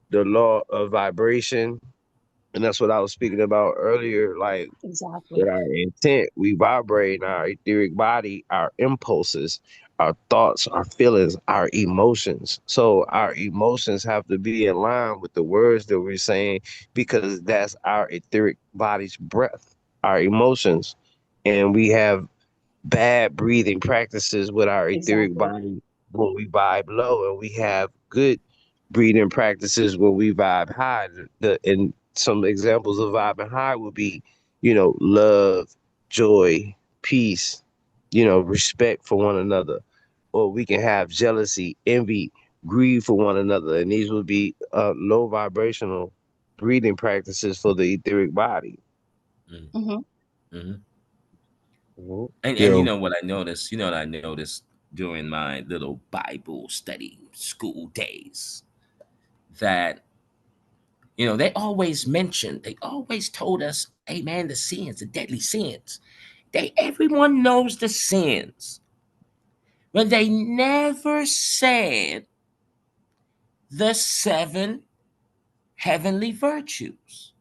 the law of vibration, and that's what I was speaking about earlier, like with Exactly. our intent, we vibrate in our etheric body, our impulses, our thoughts, our feelings, our emotions. So our emotions have to be in line with the words that we're saying because that's our etheric body's breath, our emotions. And we have bad breathing practices with our etheric Exactly. body when we vibe low, and we have good breathing practices when we vibe high. And some examples of vibing high would be, love, joy, peace, respect for one another. Or we can have jealousy, envy, greed for one another. And these would be low vibrational breathing practices for the etheric body. Mm. Hmm. Hmm. Mhm. And Yo, you know what I noticed during my little Bible study school days that they always told us, hey man, the sins, the deadly sins. Everyone knows the sins, but they never said the seven heavenly virtues.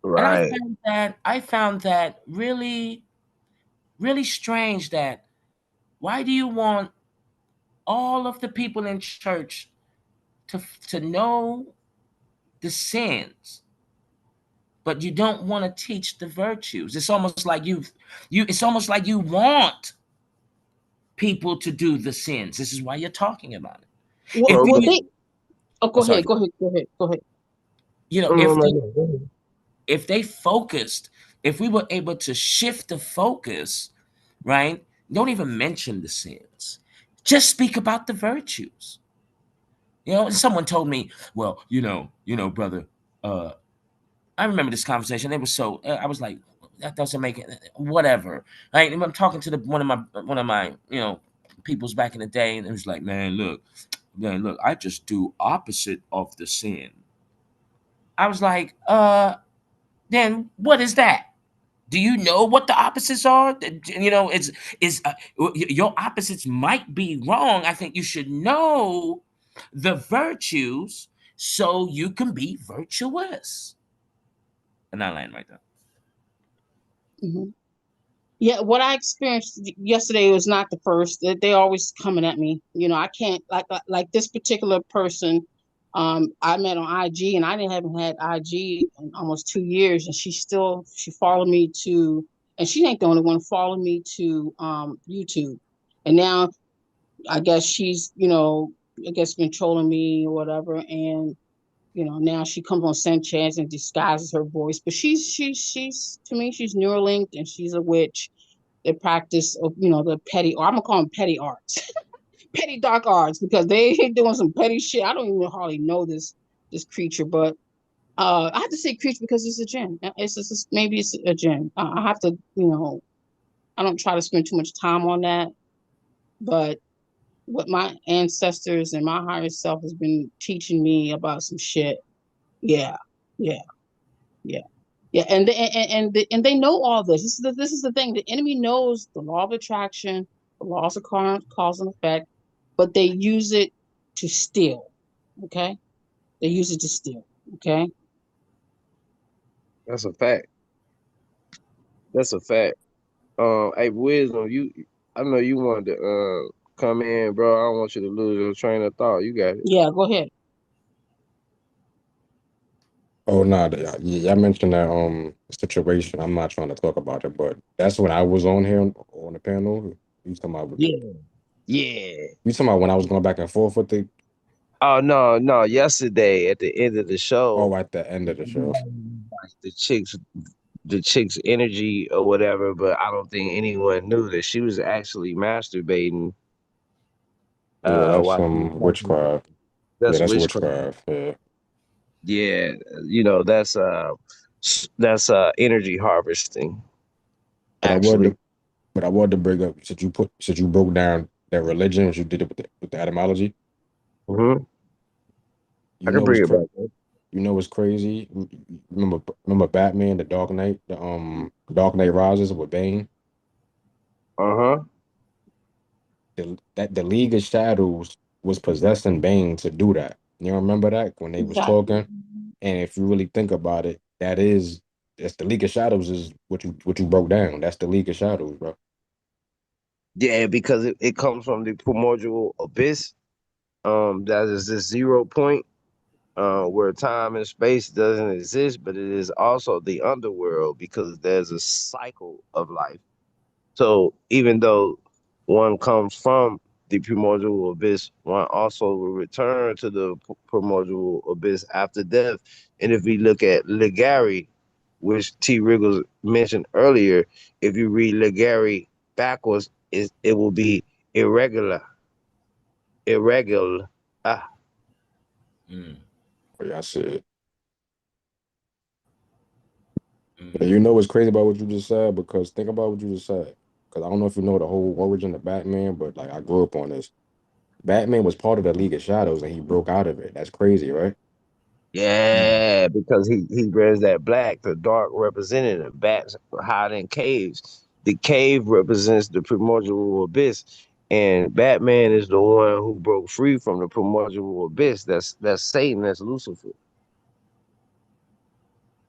And Right. I found that really, really strange that why do you want all of the people in church to to know the sins, but you don't want to teach the virtues? It's almost like it's almost like you want people to do the sins. This is why you're talking about it. If Well, Okay. you they. Oh, oh go sorry, ahead. Go ahead. Go ahead. Go ahead. you know, No, no, no, no. if they focused, if we were able to shift the focus, right? Don't even mention the sins. Just speak about the virtues. And someone told me, well, brother, uh, I remember this conversation. It was so I was like, that doesn't make it. Whatever. Right? I'm talking to one of my peoples back in the day, and it was like, man, look, I just do opposite of the sin. I was like, then what is that? Do you know what the opposites are? It's is your opposites might be wrong. I think you should know the virtues so you can be virtuous. And I land right there. Hmm. Yeah, what I experienced yesterday was not the first. They always coming at me. I can't like this particular person. I met on IG, and I didn't haven't had IG in almost 2 years, and she followed me to, and she ain't the only one followed me to YouTube, and now I guess she's I guess been trolling me or whatever, and now she comes on Sanchez and disguises her voice, but she's to me she's Neuralinked and she's a witch. They practice, the petty, or I'm gonna call them petty arts, petty dark arts, because they doing some petty shit. I don't even hardly know this creature, but I have to say creature because it's a jinn. It's maybe it's a jinn. I have to, I don't try to spend too much time on that, but what my ancestors and my higher self has been teaching me about some shit. Yeah, yeah, yeah. Yeah, and they know all this. This is the thing. The enemy knows the law of attraction, the laws of cause and effect, but they use it to steal. Okay, they use it to steal. Okay. That's a fact. That's a fact. Hey, Wisdom, I know you wanted to come in, bro. I don't want you to lose your train of thought. You got it. Yeah, go ahead. Oh no, y'all mentioned that situation. I'm not trying to talk about it, but that's when I was on here on the panel. You talking about Yeah, yeah. you talking about when I was going back and forth with the Oh no, no. Yesterday at the end of the show, oh at the end of the show. like the chick's energy or whatever, but I don't think anyone knew that she was actually masturbating Yeah, that's while she was some talking about witchcraft. Yeah, that's that's witchcraft. witchcraft. Yeah. Yeah, that's energy harvesting But I wanted actually. to but I wanted to bring up since you broke down that religion as you did it with the etymology. Hmm. I You can know what's bring it cra- back up. you know what's crazy? Remember Batman, the Dark Knight, the Dark Knight Rises with Bane? Uh-huh. The League of Shadows was possessing Bane to do that. You remember that when they was Exactly. talking? And if you really think about it, that's the League of Shadows is what you broke down. That's the League of Shadows, bro. Yeah, because it comes from the primordial abyss. That is this 0 point, where time and space doesn't exist, but it is also the underworld because there's a cycle of life. So even though one comes from the primordial abyss, one also will return to the primordial abyss after death. And if we look at Ligari, which T. Riggles mentioned earlier, if you read Ligari backwards, it will be irregular, irregular. Ah, Mm, Oh, yeah, I said. Yeah, mm. you know what's crazy about what you just said? Because think about what you just said. Because I don't know if you know the whole origin of Batman, but like I grew up on this. Batman was part of the League of Shadows and he broke out of it. That's crazy, right? yeah, because he wears that black, the dark representative. Bats hide in caves. The cave represents the primordial abyss, and Batman is the one who broke free from the primordial abyss. That's Satan. That's Lucifer.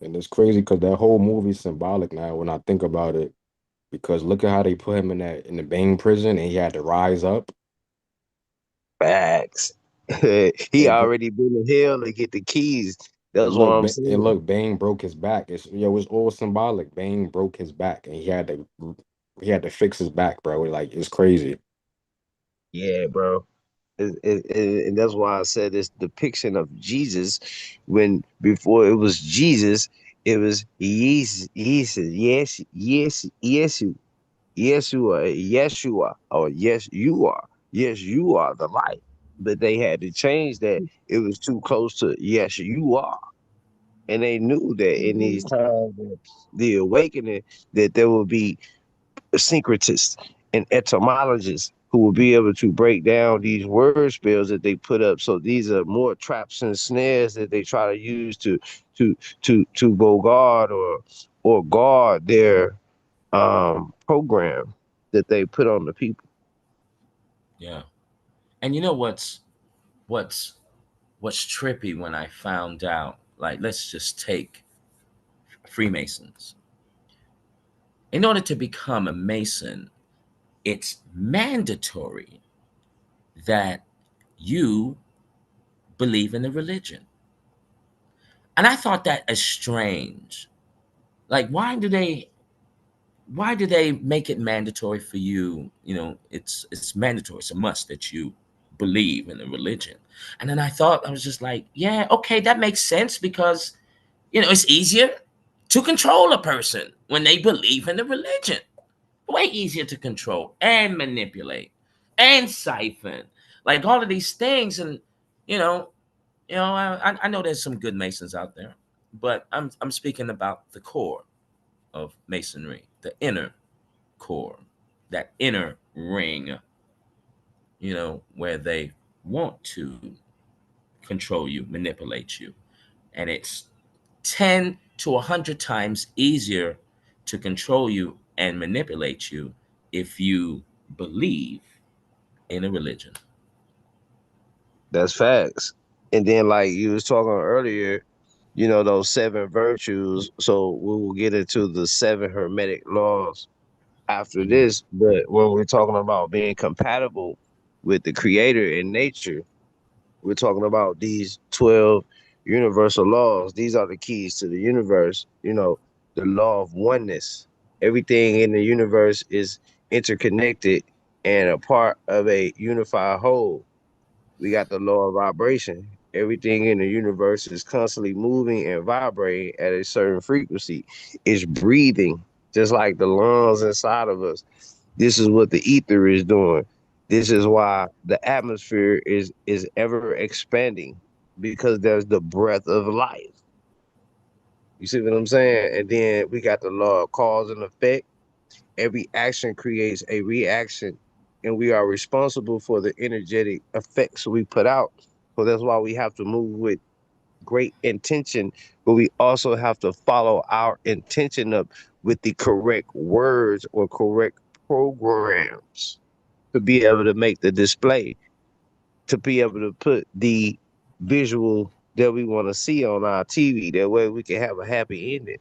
And it's crazy because that whole movie's symbolic now when I think about it. Because look at how they put him in the Bane prison and he had to rise up. Facts. He And go already been to hell to get the keys. That's and what look, I'm and saying. look, Bane broke his back. It's all symbolic. Bane broke his back and he had to fix his back, bro. Like it's crazy. Yeah, bro. And that's why I said this depiction of Jesus, when before it was Jesus, it was Jesus, yes, yes, Yeshua, or yes, you are the light. But they had to change that. It was too close to yes, you are, and they knew that in these Mhm. times, the awakening, that there will be syncretists and etymologists who will be able to break down these word spells that they put up. So these are more traps and snares that they try to use to to bogard or guard their program that they put on the people. Yeah. And you know what's what's trippy when I found out, like let's just take Freemasons. In order to become a Mason, it's mandatory that you believe in the religion. And I thought that as strange. Like why do they make it mandatory for you? It's mandatory, it's a must that you believe in the religion. And then I was just like, yeah, okay, that makes sense because it's easier to control a person when they believe in the religion. way easier to control and manipulate and siphon, like all of these things. And you know, I know there's some good masons out there, but I'm speaking about the core of masonry, the inner core, that inner ring, where they want to control you, manipulate you. And it's 10 to 100 times easier to control you and manipulate you if you believe in a religion. That's facts. And then like you was talking earlier, those seven virtues. So we will get into the seven hermetic laws after Mhm. this. But when we're talking about being compatible with the creator in nature, we're talking about these 12 universal laws. These are the keys to the universe. The law of oneness. Everything in the universe is interconnected and a part of a unified whole. We got the law of vibration. Everything in the universe is constantly moving and vibrating at a certain frequency. It's breathing, just like the lungs inside of us. This is what the ether is doing. This is why the atmosphere is ever expanding because there's the breath of life. You see what I'm saying? And then we got the law of cause and effect. Every action creates a reaction, and we are responsible for the energetic effects we put out. So that's why we have to move with great intention, but we also have to follow our intention up with the correct words or correct programs to be able to make the display, to be able to put the visual that we want to see on our TV. That way we can have a happy ending.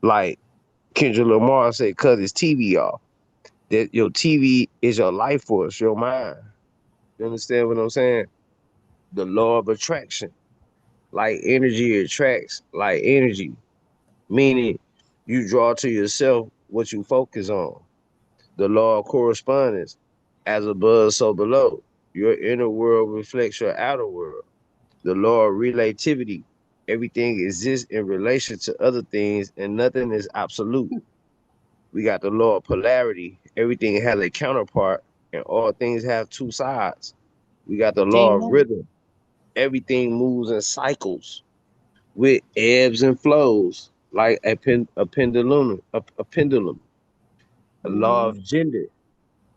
Like Kendrick Lamar said, cut his TV off. That your TV is your life force, your mind. You understand what I'm saying? The law of attraction. Like energy attracts like energy, meaning you draw to yourself what you focus on. The law of correspondence, as above, so below. Your inner world reflects your outer world. The law of relativity, everything exists in relation to other things and nothing is absolute. We got the law of polarity, everything has a counterpart and all things have two sides. We got the law of Amen. rhythm, everything moves in cycles with ebbs and flows, like a pendulum, a pendulum. A law Hmm. of gender,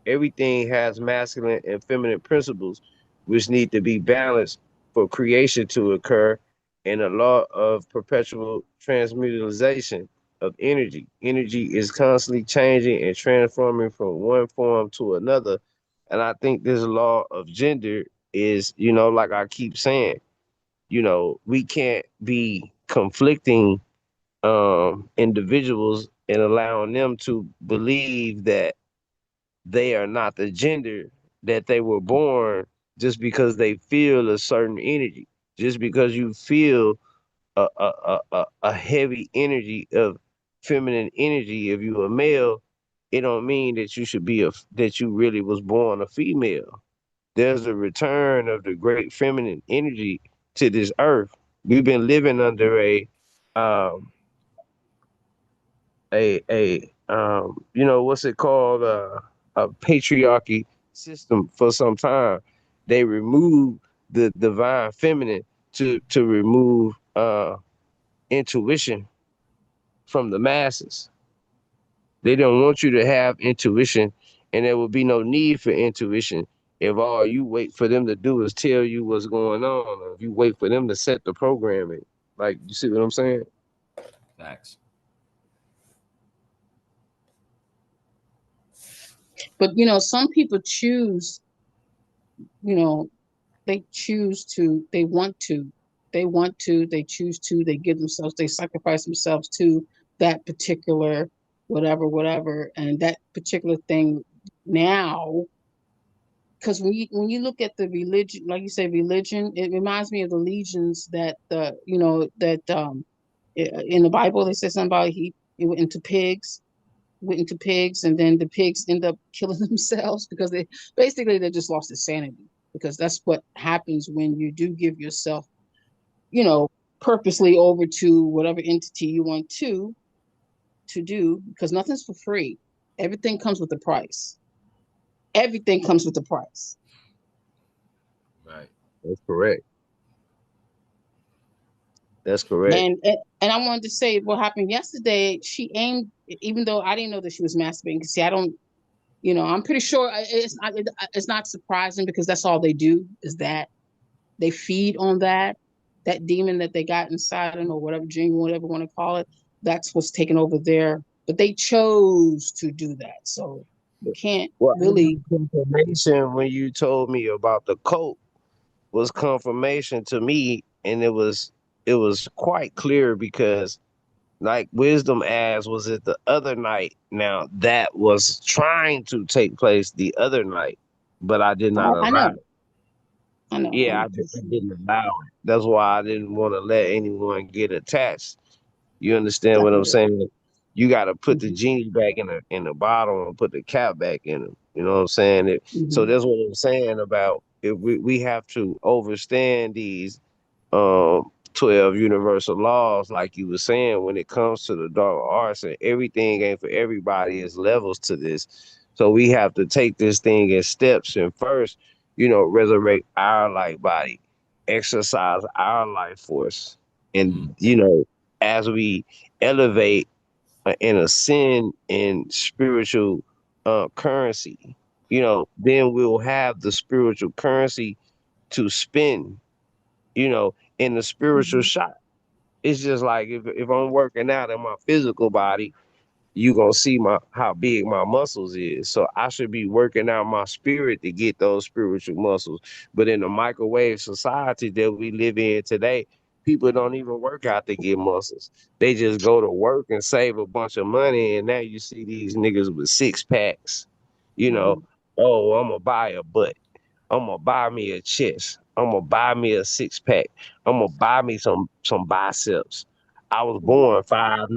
everything has masculine and feminine principles, which need to be balanced for creation to occur, and a law of perpetual transmutation of energy. Energy is constantly changing and transforming from one form to another. And I think this law of gender is, like I keep saying, we can't be conflicting individuals and allowing them to believe that they are not the gender that they were born just because they feel a certain energy. Just because you feel a heavy energy of feminine energy, if you're a male, it don't mean that you should be that you really was born a female. There's a return of the great feminine energy to this earth. We've been living under um what's it called, a patriarchy system for some time. They remove the divine feminine to remove intuition from the masses. They don't want you to have intuition, and there will be no need for intuition if all you wait for them to do is tell you what's going on, or if you wait for them to set the programming. Like, you see what I'm saying? Facts. But some people choose, you know, they choose to, they choose to, they give themselves, they sacrifice themselves to that particular whatever, and that particular thing now. Because when you look at the religion, like you say, religion, it reminds me of the legions that in the Bible they said something about he went into pigs, and then the pigs end up killing themselves because they're just lost their sanity, because that's what happens when you do give yourself, you know, purposely over to whatever entity you want to. to do, because nothing's for free. Everything comes with a price. Everything comes with a price. Right. That's correct. That's correct. And I wanted to say what happened yesterday. She aimed, even though I didn't know that she was masturbating. Cause see, I don't, I'm pretty sure it's not surprising because that's all they do is that they feed on that demon that they got inside them or whatever gene, whatever you want to call it. That's what's taken over there. But they chose to do that, so you can't Well, I got really. confirmation when you told me about the coat was confirmation to me, and it was quite clear because like wisdom as was it the other night. Now that was trying to take place the other night, but I did not I allow know, it. I know. Yeah, I didn't allow it. That's why I didn't want to let anyone get attached. You understand That's what I'm what it saying? You got to put the is. genie back in the bottle and put the cap back in him. You know what I'm saying? So Hmm. that's what I'm saying about if we have to overstand these 12 universal laws, like you were saying, when it comes to the dark arts and everything ain't for everybody, is levels to this. So we have to take this thing in steps and first, resurrect our light body, exercise our life force. Mm. And, as we elevate and ascend in spiritual currency, then we'll have the spiritual currency to spend, in the spiritual Hmm. shot. It's just like if I'm working out in my physical body, you gonna see my how big my muscles is. So I should be working out my spirit to get those spiritual muscles. But in the microwave society that we live in today, people don't even work out to get muscles. They just go to work and save a bunch of money, and now you see these niggas with six packs. You know, Hmm. oh, I'm gonna buy a butt. I'm gonna buy me a chest. I'm gonna buy me a six pack. I'm gonna buy me some biceps. I was born 5'9",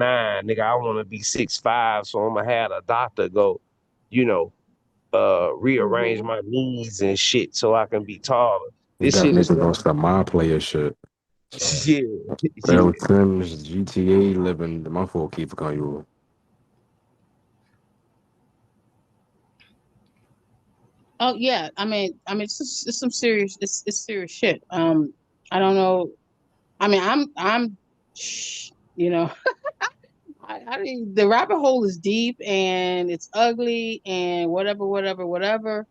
nigga. I want to be 6'5", so I'm gonna have a doctor go, you know, rearrange Hmm. my knees and shit so I can be taller. You This got shit is niggas on not. some my player shit. Yeah, Real yeah. Sims, GTA living. My fault, keep calling you. Oh yeah, I mean, it's some serious, it's serious shit. I don't know. I mean, you know, I mean, the rabbit hole is deep and it's ugly and whatever, whatever, whatever.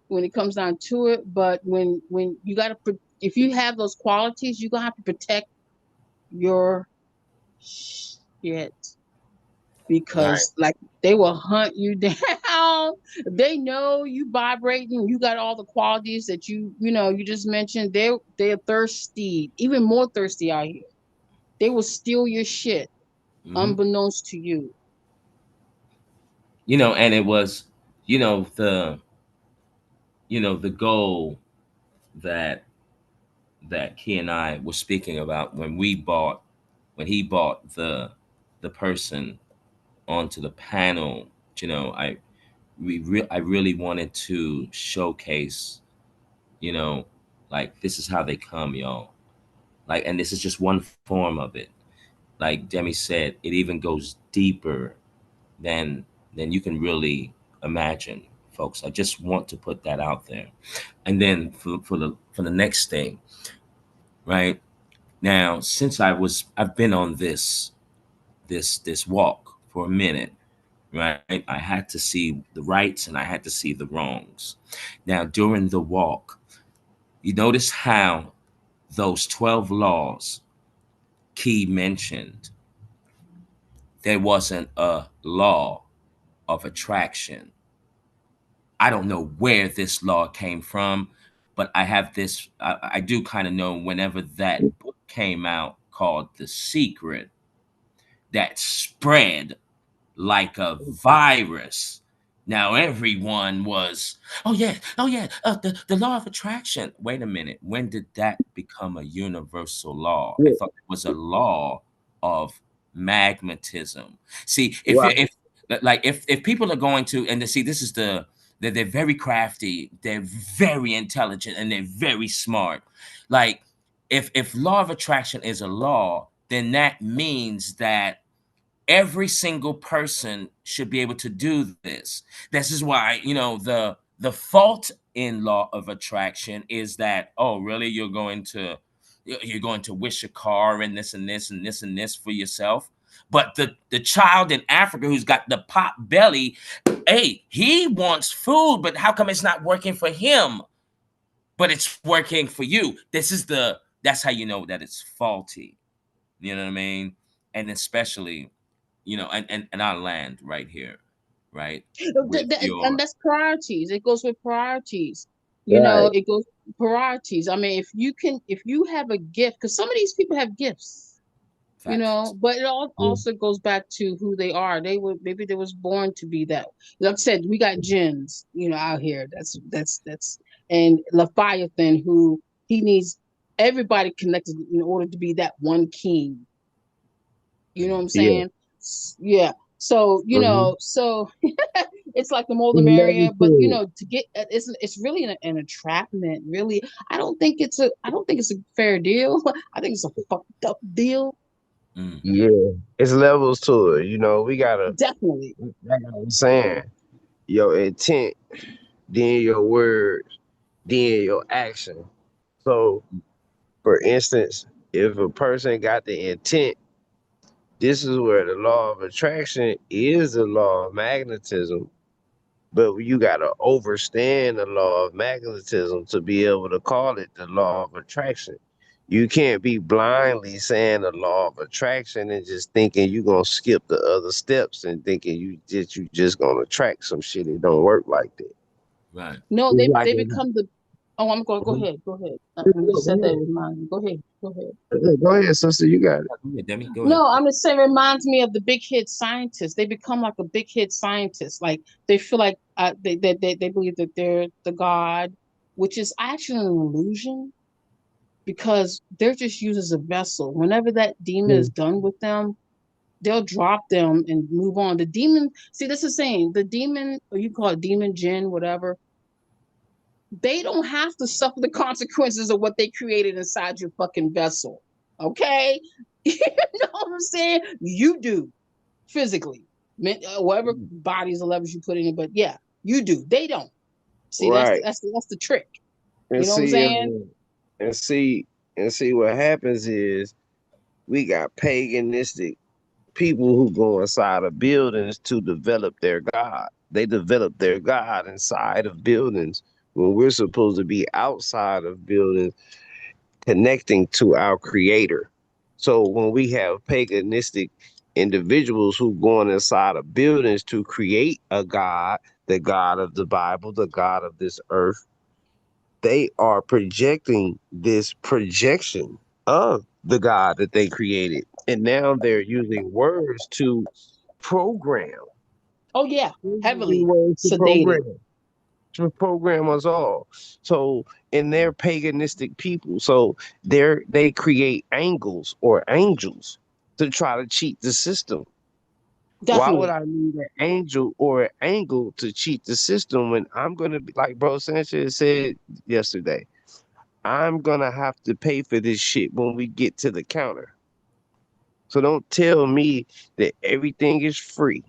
When it comes down to it, but when you gotta, if you have those qualities, you gonna have to protect your shit Right. because like they will hunt you down. They know you vibrating, you got all the qualities that you just mentioned. They're thirsty, even more thirsty out here. They will steal your shit Hmm. unbeknownst to you. And it was, you know, the the goal that Key and I were speaking about when he bought the person onto the panel. I I really wanted to showcase, you know, like this is how they come, y'all. Like, and this is just one form of it. Like Demi said, it even goes deeper than you can really imagine, folks. I just want to put that out there. And then for the next thing, right? Now, since I've been on this walk for a minute, right? I had to see the rights and I had to see the wrongs. Now, during the walk, you notice how those 12 laws Key mentioned, there wasn't a law of attraction. I don't know where this law came from, but I have this. I do kind of know whenever that book came out called The Secret, that spread like a virus. Now everyone was, oh yeah, the law of attraction. Wait a minute, when did that become a universal law? I Yeah. thought it was a law of magnetism. See, if Right. you if like if people are going to, and to see, this is they're very crafty, they're very intelligent, and they're very smart. Like, if law of attraction is a law, then that means that every single person should be able to do this. This is why, the fault in law of attraction is that, oh, really, you're going to wish a car and this and this and this and this for yourself. But the child in Africa who's got the pot belly, hey, he wants food, but how come it's not working for him, but it's working for you? That's how you know that it's faulty. You know what I mean? And especially, and I land right here, right? With And your that's priorities. It goes with priorities. Right. It goes priorities. I mean, if you have a gift, because some of these people have gifts, facts. but it all Yeah. also goes back to who they are. Maybe they was born to be that. Like I said, we got Jins, out here. That's and Leviathan, who he needs everybody connected in order to be that one king. You know what I'm Yeah. saying? Yeah. So, Mm-hmm. it's like the more the merrier, Level but two. to get it's really an entrapment, really. I don't think it's a fair deal. I think it's a fucked up deal. Mm-hmm. Yeah. It's levels to it. We gotta, Definitely. like I was saying, your intent, then your words, then your action. So, for instance, if a person got the intent, this is where the law of attraction is the law of magnetism. But you gotta understand the law of magnetism to be able to call it the law of attraction. You can't be blindly saying the law of attraction and just thinking you're gonna skip the other steps and thinking you just gonna attract some shit. It don't work like that. Right. No, It's like they become the Oh, I'm going go Mhm. ahead. Go ahead. When you Go said that, ahead. it reminded me. Go ahead. Go ahead. Go ahead, sister. You got it. Go ahead, Demi. Go ahead. No, I'm just saying, it reminds me of the big hit scientists. They become like a big hit scientist. Like they feel like they believe that they're the god, which is actually an illusion because they're just used as a vessel. Whenever that demon is done with them, they'll drop them and move on. The demon, see, this is saying the demon, or you call it demon, jinn, whatever, they don't have to suffer the consequences of what they created inside your fucking vessel. Okay? You know what I'm saying? You do physically, whatever bodies or levels you put in it. But yeah, you do. They don't. See, Right. that's the trick. And You know what I'm see, saying? and see, and see what happens is we got paganistic people who go inside of buildings to develop their God. They develop their God inside of buildings when we're supposed to be outside of buildings connecting to our creator. So when we have paganistic individuals who go inside of buildings to create a God, the God of the Bible, the God of this earth, they are projecting this projection of the God that they created. And now they're using words to program. Oh yeah, They're using heavily words sedated. to program us all. So, and they're paganistic people. So they create angles or angels to try to cheat the system. Why would Definitely. I need an angel or an angle to cheat the system when I'm gonna be like Bro Sanchez said yesterday? I'm gonna have to pay for this shit when we get to the counter. So don't tell me that everything is free.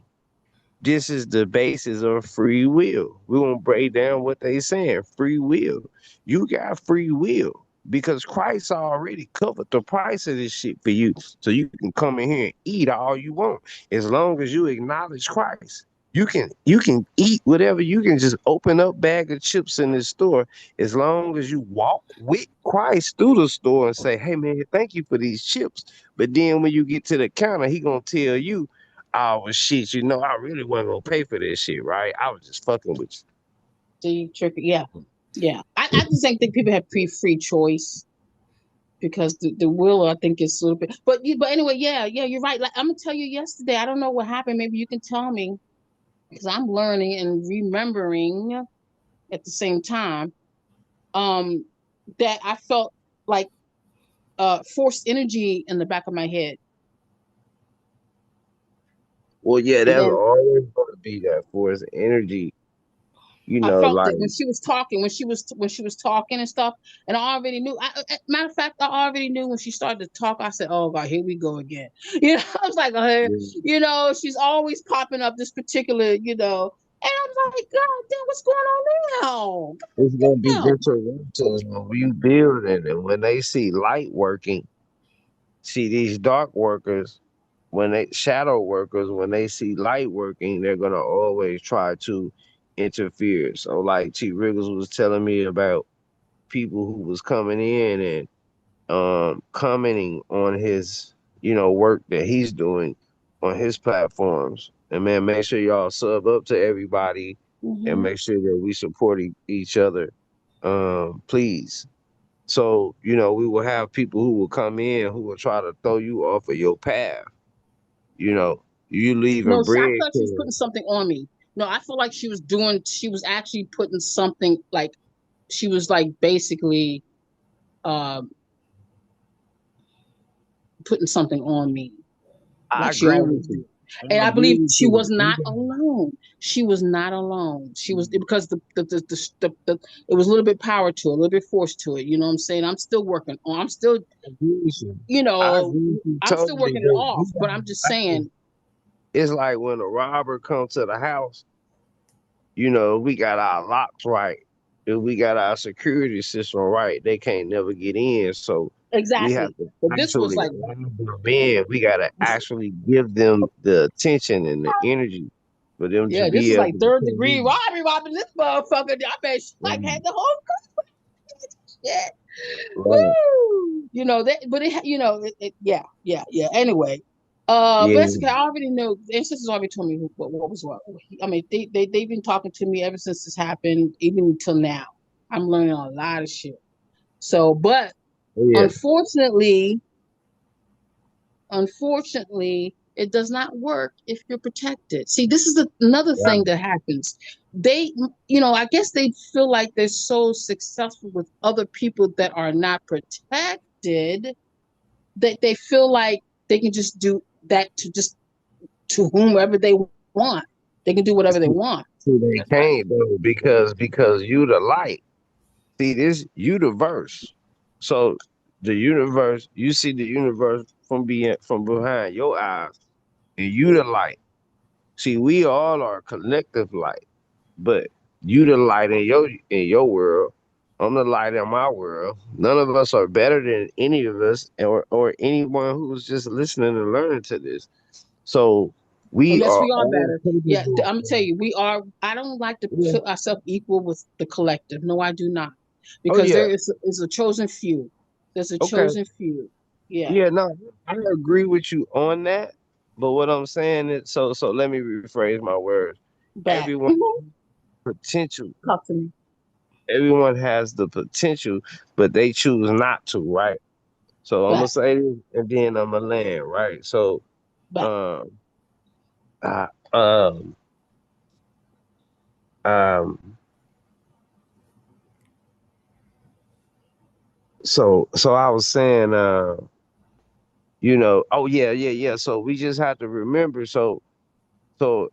This is the basis of free will. We're gonna break down what they saying. Free will. You got free will because Christ already covered the price of this shit for you. So you can come in here and eat all you want. As long as you acknowledge Christ. You can eat whatever. You can just open up bag of chips in this store as long as you walk with Christ through the store and say, "Hey man, thank you for these chips." But then when you get to the counter, he gonna tell you, oh well, shit, I really wasn't gonna pay for this shit, right? I was just fucking with See, tricky. Yeah, yeah. I just think people have free choice because the will I think is a little bit. But anyway, yeah. You're right. Like I'm gonna tell you yesterday. I don't know what happened. Maybe you can tell me because I'm learning and remembering at the same time. Um, that I felt like forced energy in the back of my head. well, yeah, And that's then always gonna be that force energy I felt like it when she was talking, when she was talking and stuff, and I already knew. Matter of fact, I already knew when she started to talk. I said, "Oh God, here we go again." You know, I was like, yeah, you know, she's always popping up this particular, you know, and I'm like, God damn, what's going on now? it's gonna be God detrimental when you build it, and when they see light working, see these dark workers, when they shadow workers, when they see light working, they're gonna always try to interfere. So like T Riggles was telling me about people who was coming in and commenting on his, work that he's doing on his platforms. And man, make sure y'all sub up to everybody and damn. make sure that we support each other. Please. So, we will have people who will come in who will try to throw you off of your path. You know, you No, leaving I feel like she was putting breadcrumbs. something on me. No, I feel like she was actually putting something like she was like basically um putting something on me, I like she agree always with you. do. I And I agree believe with she was not you. alone. She was not alone. She was because the it was a little bit power to it, a little bit force to it. You know what I'm saying? I'm still working on. I'm still, I agree with you. you I know, agree with you I'm still totally, working it but off. you But I'm just gotta, saying it's like when a robber comes to the house, we got our locks right. If we got our security system right, they can't never get in. So we have exactly. to But this was actually like, let them in. We got to actually give them the attention and the energy for them to yeah, this be is able like to third come degree in. robbery, robbing this motherfucker. I bet she like Right. had the whole shit. Right. Woo! You know that, but yeah, yeah, yeah. Anyway, Yeah. basically, I already know. Ancestors already told me what was what. I mean, they've been talking to me ever since this happened, even until now. I'm learning a lot of shit. So, but Yeah. unfortunately, unfortunately, it does not work if you're protected. See, this is another Yeah. thing that happens. They, I guess they feel like they're so successful with other people that are not protected that they feel like they can just do that to just to whomever they want. They can do whatever they want. See, they can't though because you the light. See this universe. So the universe, you see the universe from behind your eyes, and you the light. See, we all are collective light, but you the light in your world. I'm the light in my world. None of us are better than any of us, or anyone who's just listening and learning to this. So Oh, we yes, are we are all better. Yeah, capable. I'm gonna tell you, we are. I don't like to Yeah. put ourselves equal with the collective. No, I do not, Oh because yeah. is a chosen few. There's a Okay. chosen few. Yeah, Yeah. No, I agree with you on that. But what I'm saying is, so let me rephrase my words. back. Everyone potential. Talk to me. Everyone has the potential, but they choose not to, right? So I'm gonna Back, say this, and then I'm gonna land, right? So, back. um, uh, um, um, so I was saying, oh yeah, yeah, yeah. So we just have to remember. So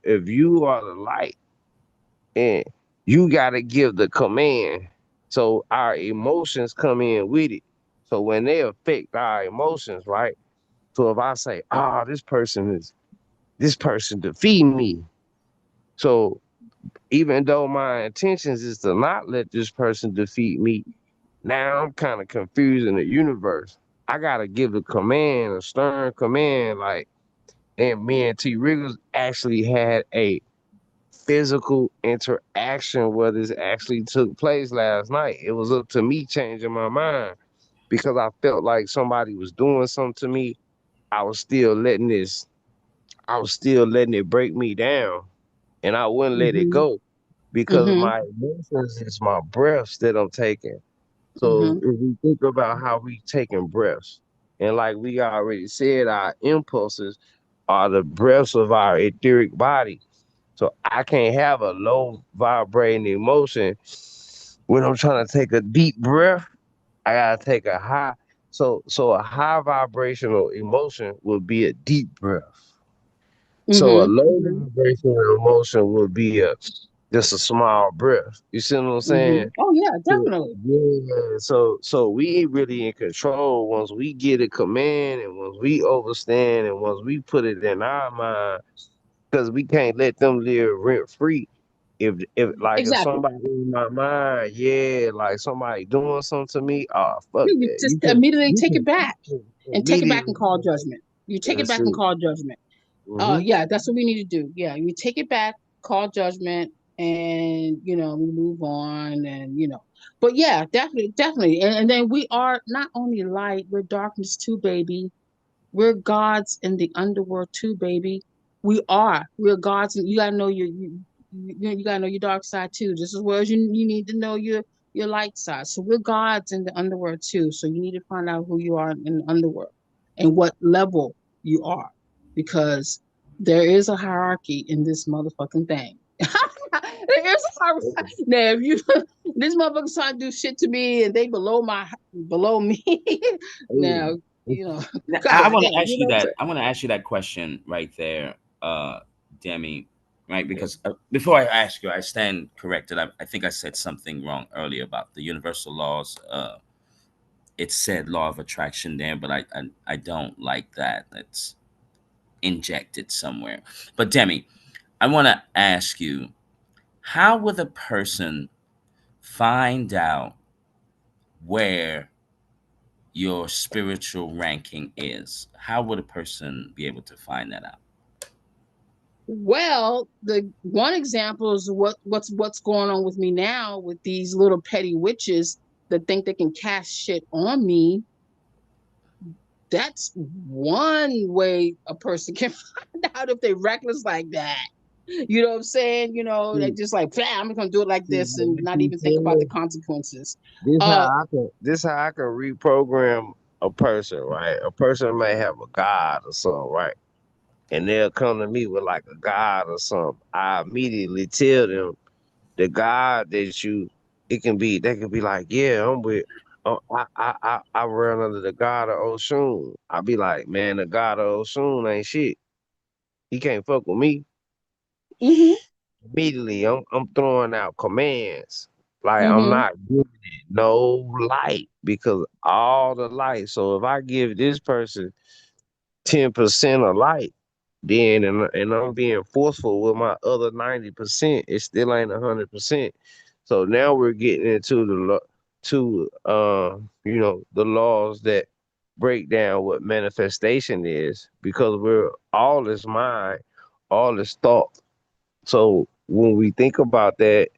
if you are the light, and you gotta give the command, so our emotions come in with it. So when they affect our emotions, right? So if I say, "Ah, this person defeat me," so even though my intentions is to not let this person defeat me, now I'm kind of confusing the universe. I gotta give a command, a stern command, like, and me and T Riggles actually had a physical interaction where this actually took place last night. It was up to me changing my mind because I felt like somebody was doing something to me. I was still letting this, I was still letting it break me down, and I wouldn't let it Mhm. go because Mhm. my emotions is my breaths that I'm taking. So Mhm. if we think about how we taking breaths, and like we already said, our impulses are the breaths of our etheric body. So I can't have a low vibrating emotion when I'm trying to take a deep breath. I gotta take a high. So a high vibrational emotion would be a deep breath. So a Mhm. low Mhm. vibrational emotion would be a just a small breath. You see what I'm saying? Oh yeah, So, definitely. yeah, so we really in control once we get a command and once we overstand and once we put it in our mind, because we can't let them live rent free. If Exactly. somebody in my mind, yeah, like somebody doing something to me, oh fuck You that. just immediately You take it can back and take it back and immediately call judgment. You take it that's back and it. call judgment. Mm-hmm. Yeah, that's what we need to do. Yeah, you take it back, call judgment, and we move on, and But yeah, definitely, definitely, and then we are not only light, we're darkness too, baby. We're gods in the underworld too, baby. We are. We're gods, and you gotta know you gotta know your dark side too, just as well as you need to know your light side. So we're gods in the underworld too. So you need to find out who you are in the underworld and what level you are, because there is a hierarchy in this motherfucking thing. There is a hierarchy. Now, if you this motherfucker's trying to do shit to me and they below me, now Now, I God want damn, to ask you you know what I'm that. saying? I want to ask you that question right there, Demi. Right, because before I ask you, I stand corrected. I think I said something wrong earlier about the universal laws. It said law of attraction there, but I don't like that. It's injected somewhere. But Demi, I want to ask you, how would a person find out where your spiritual ranking is? How would a person be able to find that out? Well, the one example is what's going on with me now with these little petty witches that think they can cast shit on me. That's one way a person can find out if they're reckless like that. You know what I'm saying? They See, just like, I'm gonna do it like see, this man, and what not you even think about the saying? consequences. This Uh, how I can reprogram a person, right? A person may have a god or something, right? And they'll come to me with like a god or something. I immediately tell them the God that it can be, they can be like, yeah, I'm with, I run under the God of Oshun. I be like, man, the God of Oshun ain't shit. He can't fuck with me. mhm, Immediately, I'm throwing out commands. Like I'm mhm, not giving it no light because all the light. So if I give this person 10% of light, then and I'm being forceful with my other 90%, it still ain't 100%. So now we're getting into the laws that break down what manifestation is because we're all is mind, all is thought. So when we think about that,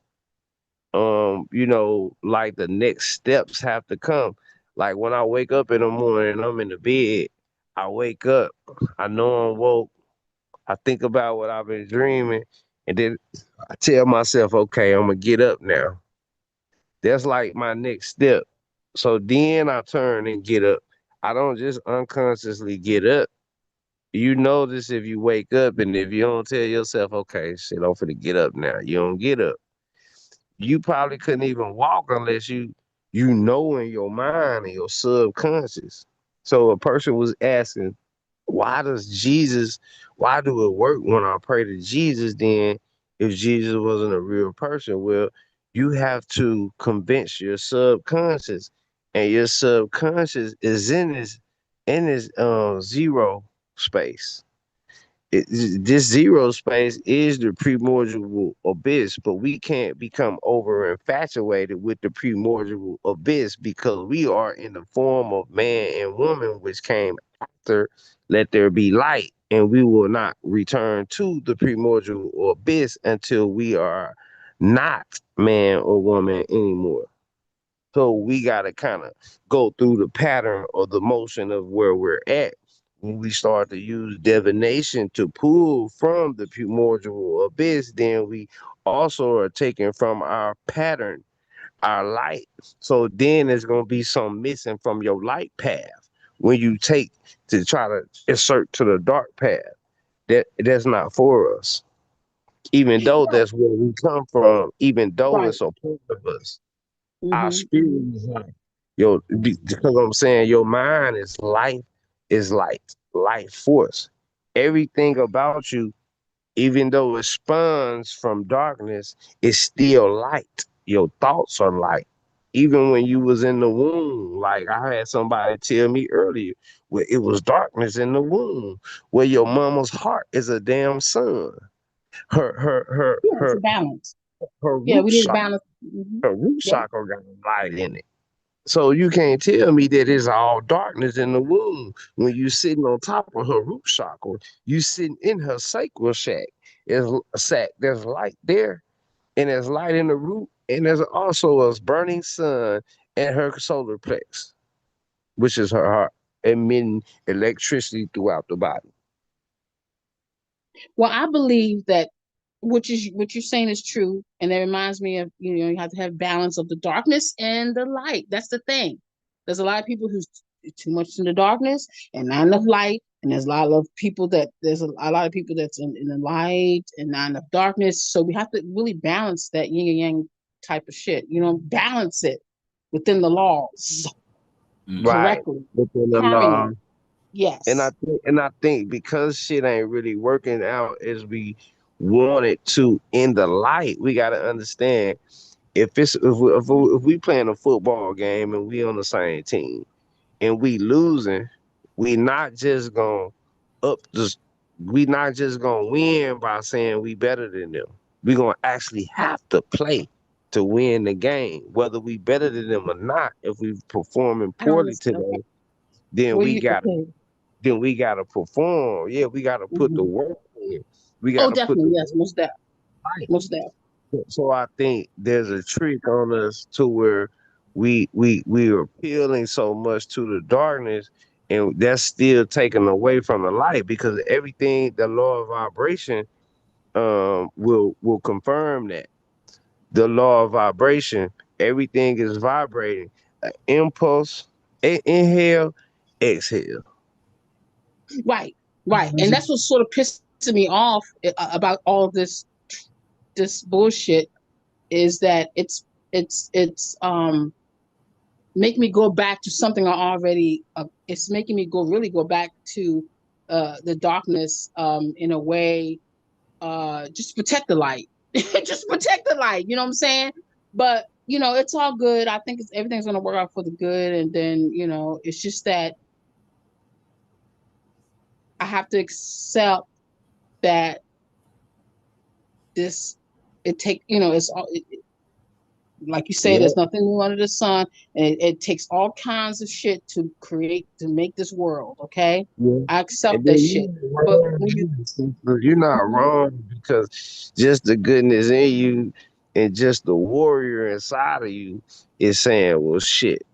like the next steps have to come. Like when I wake up in the morning, I'm in the bed, I wake up, I know I'm woke. I think about what I've been dreaming, and then I tell myself, okay, I'm gonna get up now. That's like my next step. So then I turn and get up. I don't just unconsciously get up. You notice if you wake up and if you don't tell yourself, okay, shit, I'm finna get up now. You don't get up. You probably couldn't even walk unless you know in your mind and your subconscious. So a person was asking, why does Jesus, why do it work when I pray to Jesus then if Jesus wasn't a real person? Well, you have to convince your subconscious, and your subconscious is in this zero space. This zero space is the primordial abyss, but we can't become over infatuated with the primordial abyss because we are in the form of man and woman, which came after let there be light, and we will not return to the primordial abyss until we are not man or woman anymore. So we got to kind of go through the pattern or the motion of where we're at. When we start to use divination to pull from the primordial abyss, then we also are taking from our pattern, our light. So then there's going to be some missing from your light path when you take to try to insert to the dark path. That's not for us. Even though right, that's where we come from, even though right, it's a part of us, our mhm, spirit is like, because I'm saying your mind is life, is like life force. Everything about you Even though it spawns from darkness, it's still light. Your thoughts are light. Even when you was in the womb, like I had somebody tell me earlier, where it was darkness in the womb, where your mama's heart is a damn sun. Her her her Yeah, it's a her balance. her Yeah, root we need to chakra, balance. her root Yep. chakra got light in it. So you can't tell me that it's all darkness in the womb when you sitting on top of her root chakra. You sitting in her sacral shack. There's a sack. There's light there, and there's light in the root, and there's also a burning sun at her solar plex, which is her heart, emitting electricity throughout the body. Well, I believe that what you're saying is true, and that reminds me of, you have to have balance of the darkness and the light. That's the thing. There's a lot of people who's too much in the darkness and not enough light, and there's a lot of people that there's a lot of people that's in the light and not enough darkness. So we have to really balance that yin and yang type of shit. Balance it within the laws Mm-hmm. Right. correctly, Within the law. harmony. And I Yes. think and I think because shit ain't really working out as we want it to in the light, we gotta understand if we playing a football game and we on the same team and we losing, we not just gonna up the we not just gonna win by saying we better than them. We gonna actually have to play to win the game, whether we better than them or not. If we performing I don't poorly understand. Okay. today, then What do we you gotta okay? then we gotta perform. Yeah, we gotta put the Hmm. work in. We Oh, gotta put the definitely. Yes, work most that. in. Most that. So I think there's a trick on us to where we are appealing so much to the darkness, and that's still taken away from the light because everything the law of vibration will confirm that the law of vibration, everything is vibrating. Impulse, inhale, exhale. Right, right. And that's what's sort of pissing me off about all this bullshit is that it's make me go back to something I already. It's making me really go back to the darkness in a way. Just protect the light. Just protect the light. You know what I'm saying? But it's all good. I think everything's gonna work out for the good. And then it's just that I have to accept that this it take it's all like you say, Yeah, there's nothing new under the sun, and it takes all kinds of shit to make this world. Okay, yeah. I accept And that then shit. But when you you're not wrong because just the goodness in you and just the warrior inside of you is saying, well, shit,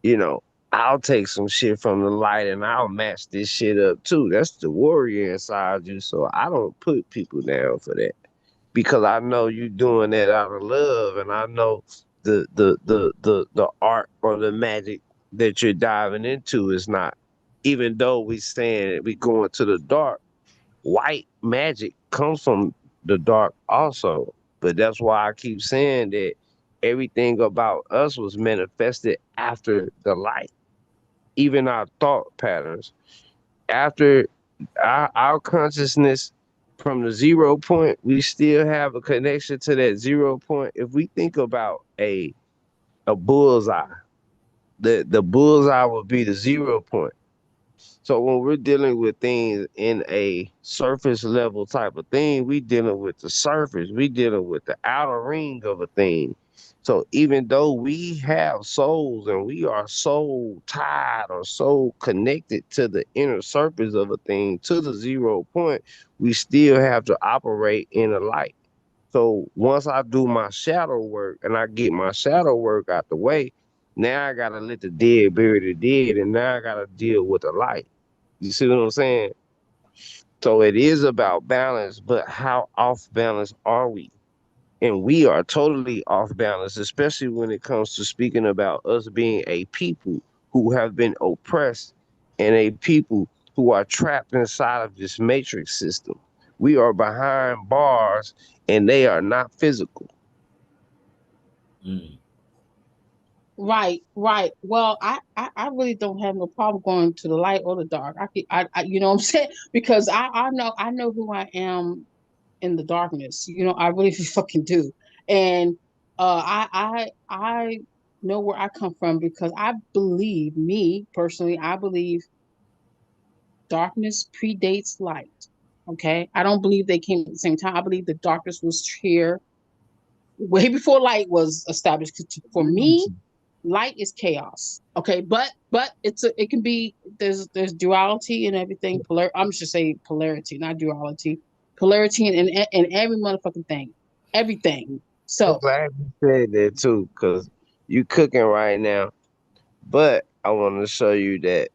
you know, I'll take some shit from the light and I'll match this shit up too. That's the warrior inside you. So I don't put people down for that because I know you doing that out of love, and I know the art or the magic that you're diving into is not. Even though we saying we going to the dark, white magic comes from the dark also. But that's why I keep saying that everything about us was manifested after the light, even our thought patterns after our consciousness from the 0 point, we still have a connection to that 0 point. If we think about a bullseye, the bullseye would be the 0 point. So when we're dealing with things in a surface level type of thing, we dealing with the surface. We dealing with the outer ring of a thing. So even though we have souls and we are so tied or so connected to the inner surface of a thing, to the 0 point, we still have to operate in a light. So once I do my shadow work and I get my shadow work out the way, now I gotta let the dead bury the dead, and now I gotta deal with the light. You see what I'm saying? So it is about balance, but how off balance are we? And we are totally off balance, especially when it comes to speaking about us being a people who have been oppressed and a people who are trapped inside of this matrix system. We are behind bars and they are not physical. Mm. right, right. Well, I really don't have no problem going to the light or the dark. I you know what I'm saying, because I know who I am in the darkness. I really fucking do. And I know where I come from because I believe, me personally, I believe darkness predates light. Okay, I don't believe they came at the same time. I believe the darkness was here way before light was established. 'Cause for me, light is chaos. Okay, but it can be, there's duality and everything. I'm just say polarity, not duality. Polarity in every motherfucking thing, everything. I'm So glad you said that too, cause you cooking right now. But I want to show you that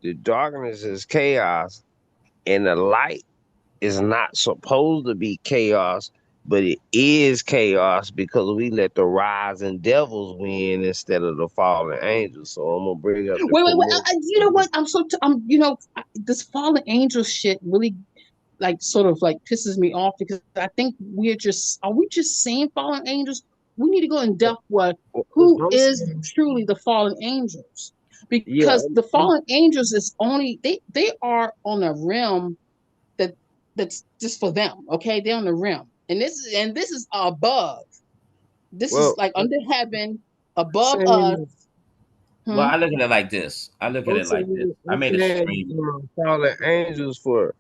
the darkness is chaos, and the light is not supposed to be chaos, but it is chaos because we let the rising devils win instead of the fallen angels. So I'm gonna bring up the wait. promotion. You know what? This fallen angel shit really like sort of like pisses me off because I think are we just saying fallen angels? We need to go in depth what who I'm is saying, truly the fallen angels, yeah, because the fallen angels is only they are on a realm that that's just for them. Okay, they're on the realm, and this is above. This is well, like under heaven, I'm above us. saying, Well, Hmm? I look at it like this. I look at I'm it like this. saying, I I'm made a saying, stream. fallen angels for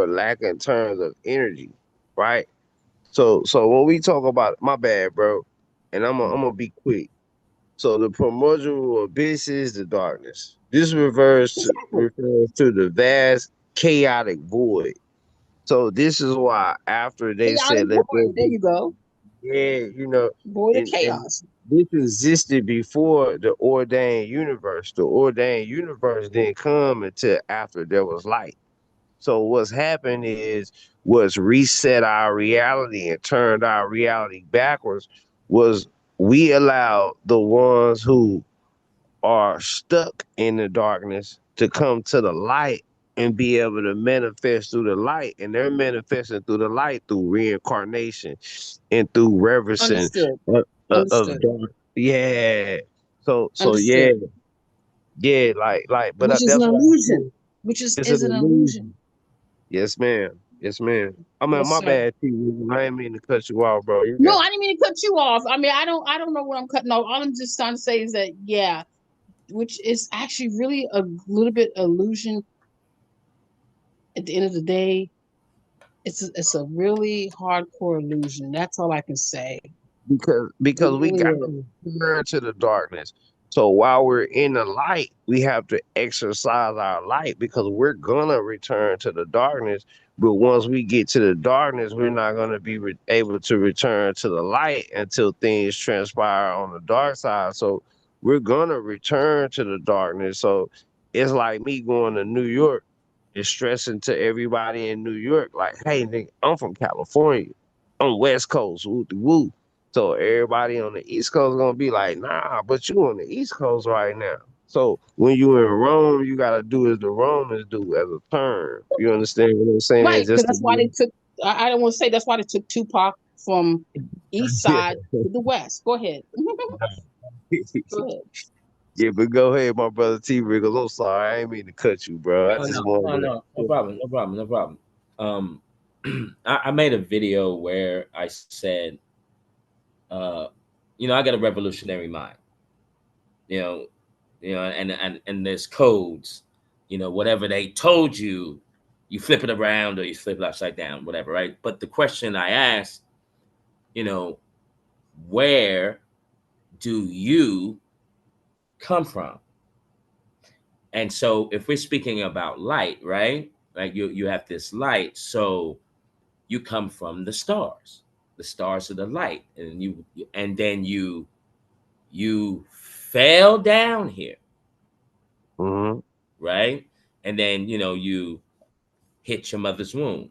lack in terms of energy, right? So when we talk about, my bad, bro, and I'm gonna be quick. So the primordial abyss is the darkness. This Exactly. refers to the vast chaotic void. So this is why after they Chaotic said let there void. There be, you go. yeah, Void of and chaos. this existed before the ordained universe. The ordained universe didn't come until after there was light. So what's happened is what's reset our reality and turned our reality backwards was we allowed the ones who are stuck in the darkness to come to the light and be able to manifest through the light. And they're manifesting through the light through reincarnation and through reversing Understood. of Understood. dark. Yeah. So yeah, Understood. yeah, but Which is an that's why I illusion. say Which is it's an is an illusion. illusion. Yes, ma'am. Yes, ma'am. I mean, Yes, my sir. bad, T. I ain't mean to cut you off, bro. You No, got I didn't mean to cut you off. I mean, I don't know what I'm cutting off. All I'm just trying to say is that yeah, which is actually really a little bit illusion. At the end of the day, it's a really hardcore illusion. That's all I can say. It because we really got is. to return to the darkness. So while we're in the light, we have to exercise our light because we're gonna return to the darkness. But once we get to the darkness, we're not gonna be able to return to the light until things transpire on the dark side. So we're gonna return to the darkness. So it's like me going to New York and stressing to everybody in New York, like, "Hey, nigga, I'm from California. I'm West Coast. Woo woo." So everybody on the East Coast gonna be like, nah, but you on the East Coast right now. So when you in Rome, you gotta do as the Romans do as a term. You understand what I'm saying? Right, because Just to that's why they be took. I don't want to say that's why they took Tupac from East yeah. Side to the West. Go ahead. Go ahead. Yeah, but go ahead, my brother T Wriggles. I'm sorry, I ain't mean to cut you, bro. I Oh just no, no, wanted no, no to. problem, no problem, no problem. Um, I made a video where I said, uh, I got a revolutionary mind. You know, and there's codes. Whatever they told you, you flip it around or you flip it upside down, whatever, right? But the question I asked, you know, where do you come from? And so if we're speaking about light, right? Like you have this light, so you come from the stars. The stars are the light, and then you fell down here, Mhm. right? And then you hit your mother's womb.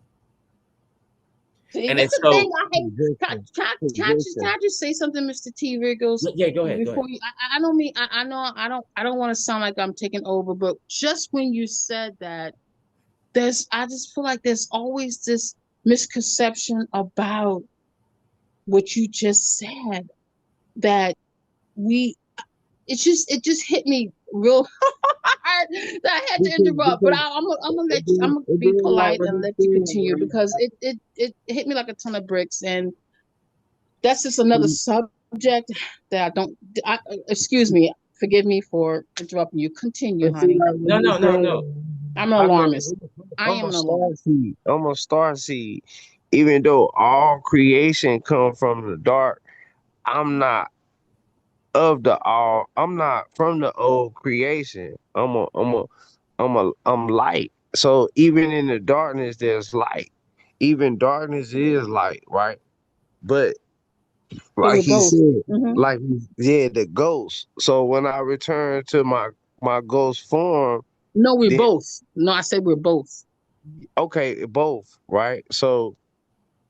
See, And then that's the thing so I hate. Conviction. Can Conviction. I just say something, Mr. T. Wriggles? yeah, go ahead, go Before ahead. you, I don't mean, I know, I don't want to sound like I'm taking over, but just when you said that, I just feel like there's always this misconception about what you just said that we, it just hit me real I had to because interrupt, but because I'm gonna and let you. I'm then, gonna and be then like polite what and he let you said, continue because it hit me like a ton of bricks, and that's just another subject that I don't. I, excuse me, forgive me for interrupting you. Continue, and see honey. like what No, he no, no, no. said. I'm an I know alarmist. I I'm am a an star alarmist. seed. I'm a star seed. Even though all creation come from the dark, I'm not of the all. I'm not from the old creation. I'm light. So even in the darkness, there's light. Even darkness is light, right? But So like we're he both. said, Hmm. yeah, the ghost. So when I return to my ghost form, No, we're then both. No, I said we're both. okay, both, right? So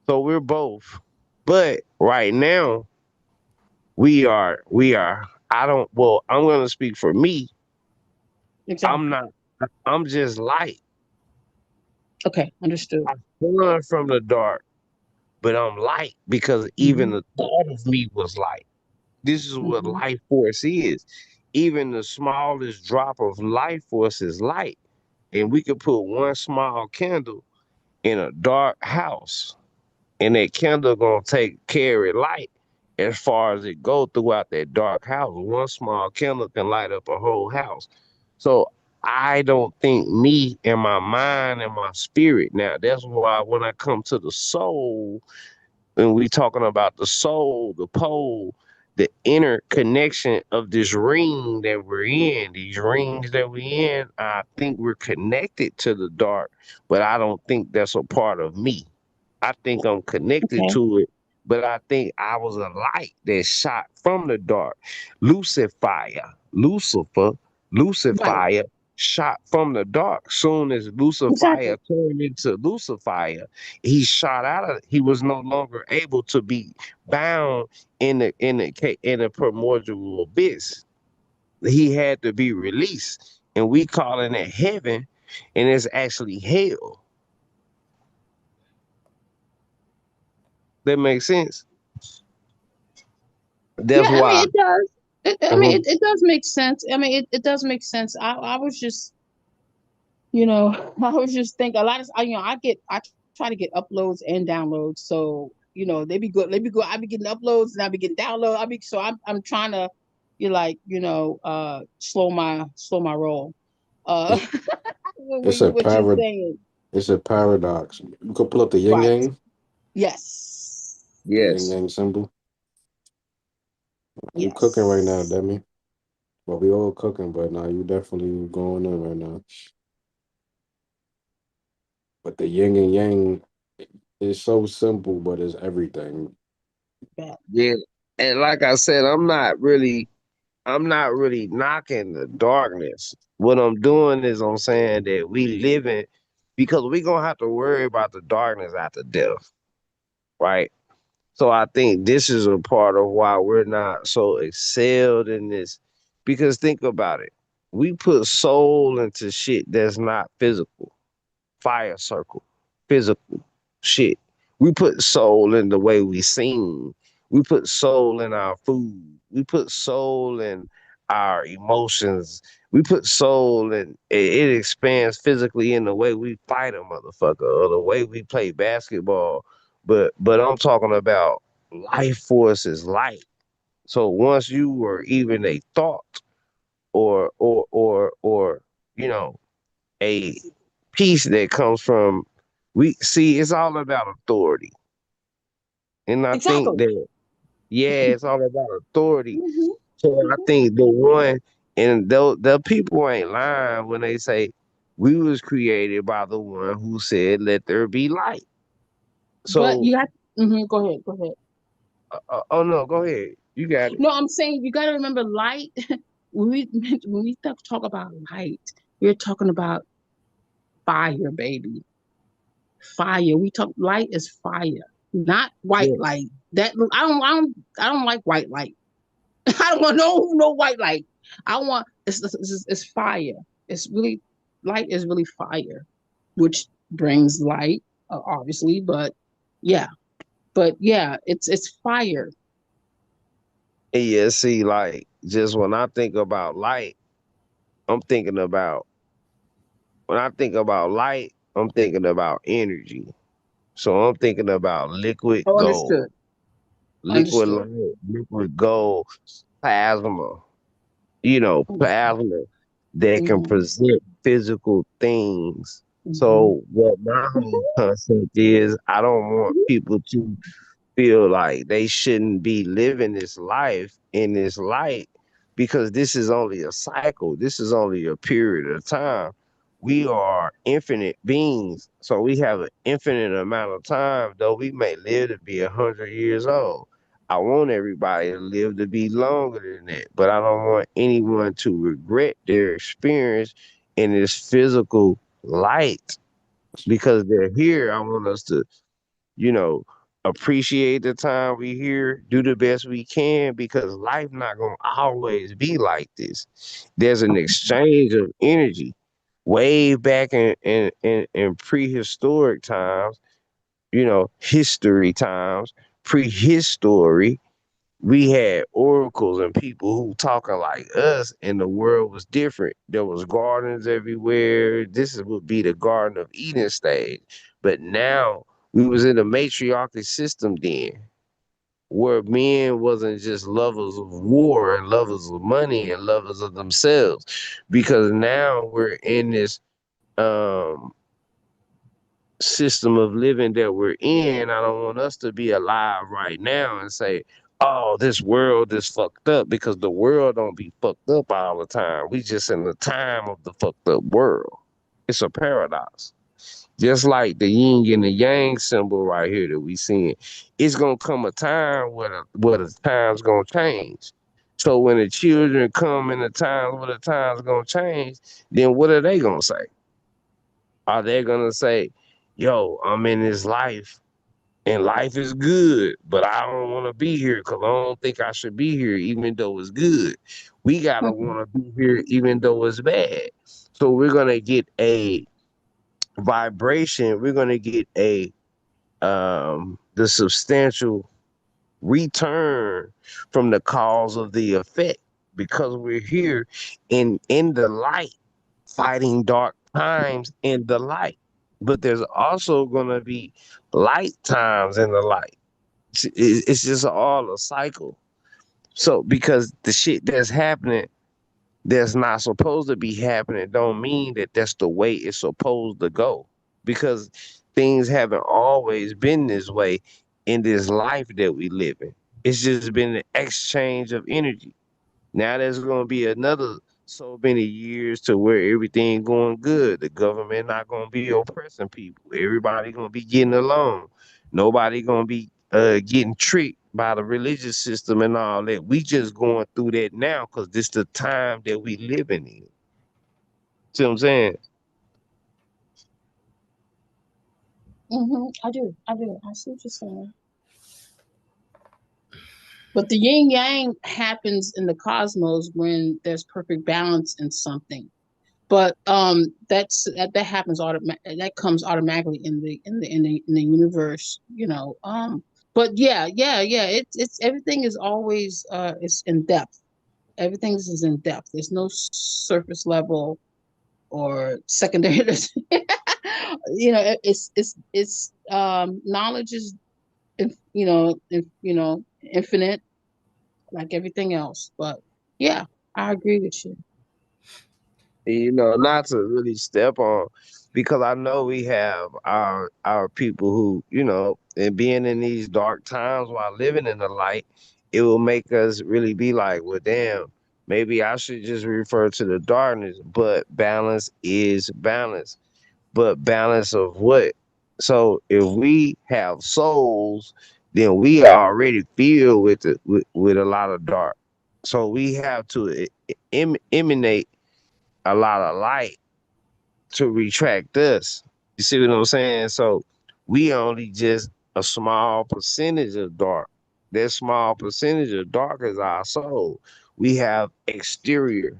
we're both. But right now, we are. I don't. Well, I'm gonna speak for me. I'm Exactly. not. I'm just light. Okay, understood. I run from the dark, but I'm light because even Hmm. the thought of me was light. This is what Hmm. life force is. Even the smallest drop of life force is light. And we could put one small candle in a dark house, and that candle gonna take carry light as far as it go throughout that dark house. One small candle can light up a whole house. So I don't think me and my mind and my spirit. Now that's why when I come to the soul, and we talking about the soul, the pole, the inner connection of this ring that we're in, these rings that we in, I think we're connected to the dark, but I don't think that's a part of me. I think I'm connected Okay. to it, but I think I was a light that shot from the dark. Lucifer, Right. Lucifer shot from the dark. Soon as Lucifer Exactly. turned into Lucifer, he shot out of. He was no longer able to be bound in the primordial abyss. He had to be released, and we calling it heaven, and it's actually hell. That makes sense. Yeah, That's I mean why. it does. I mean Mhm. it does make sense. I mean it does make sense. I was just I was just thinking a lot of I try to get uploads and downloads. So they be good. They be good. I be getting uploads and I be getting downloads. I'm trying to slow my roll. Uh, It's what it's a what you're parad saying? it's a paradox. You could pull up the yin Right. yang, Yes. the yin Yes. yang symbol. You cooking right now, Yes. Demi? Well, we all cooking, but now you definitely going in right now. But the yin and yang is so simple, but it's everything. Bet. Yeah. And like I said, I'm not really knocking the darkness. What I'm doing is I'm saying that we live in because we gonna have to worry about the darkness after death, right? So I think this is a part of why we're not so excelled in this. Because think about it. We put soul into shit that's not physical. Fire circle, physical shit. We put soul in the way we sing. We put soul in our food. We put soul in our emotions. We put soul in it expands physically in the way we fight a motherfucker or the way we play basketball. But I'm talking about life force is light. So once you were even a thought or you know a peace that comes from we see it's all about authority. And I think Exactly. that yeah, it's all about authority. Hmm. So I Hmm. think the one and the people ain't lying when they say we was created by the one who said let there be light. But So you have. Go ahead. Go ahead. oh no, go ahead. You got it. No, I'm saying you got to remember light. When we talk about light, we're talking about fire, baby. Fire. We talk light is fire, not white Yeah. light. That I don't like white light. I don't want no white light. I want it's fire. It's really light is really fire, which brings light, obviously. But yeah, it's fire. Yeah, see, like just when I think about light, I'm thinking about when I think about light, I'm thinking about energy. So I'm thinking about liquid Oh, gold, understood. liquid Understood. light, liquid gold, plasma, plasma that can Mm-hmm. present physical things. Mm-hmm. So what my whole concept is, I don't want people to feel like they shouldn't be living this life in this light because this is only a cycle. This is only a period of time. We are infinite beings, so we have an infinite amount of time. Though we may live to be 100 years old, I want everybody to live to be longer than that. But I don't want anyone to regret their experience in this physical light because they're here. I want us to you know, appreciate the time we here, do the best we can because life not gonna always be like this. There's an exchange of energy. Way back in prehistoric times, history times, prehistory, we had oracles and people who talking like us and the world was different. There was gardens everywhere. Would be the Garden of Eden stage. But now we was in a matriarchal system then where men wasn't just lovers of war and lovers of money and lovers of themselves. Because now we're in this um system of living that we're in, I don't want us to be alive right now and say, "Oh, this world is fucked up," because the world don't be fucked up all the time. We just in the time of the fucked up world. It's a paradox. Just like the yin and the yang symbol right here that we seeing, it's gonna come a time where the time's gonna change. So when the children come in the times where the time's gonna change, then what are they gonna say? Are they gonna say, "Yo, I'm in this life and life is good, but I don't want to be here because I don't think I should be here, even though it's good." We gotta want to be here, even though it's bad. So we're gonna get a vibration. We're gonna get a the substantial return from the cause of the effect because we're here in the light fighting dark times in the light. But there's also going to be light times in the light. It's just all a cycle. So because the shit that's happening that's not supposed to be happening don't mean that that's the way it's supposed to go. Because things haven't always been this way in this life that we live in. It's just been an exchange of energy. Now there's gonna be another so many years to where everything going good. The government not gonna be oppressing people. Everybody gonna be getting along. Nobody gonna be getting tricked by the religious system and all that. We just going through that now because this the time that we living in. See what I'm saying? Mm-hmm. I do. I do. I see what you're saying. But the yin yang happens in the cosmos when there's perfect balance in something. But that happens that comes automatically in the universe, But yeah. It's everything is always it's in depth. Everything is in depth. There's no surface level or secondary. It's knowledge is infinite like everything else. But yeah, I agree with you. Not to really step on because I know we have our people who, and being in these dark times while living in the light, it will make us really be like, well, damn, maybe I should just refer to the darkness, but balance is balance. But balance of what? So if we have souls, then we are already filled with a lot of dark. So we have to emanate a lot of light to retract us. You see what I'm saying? So we only just a small percentage of dark. That small percentage of dark is our soul. We have exterior,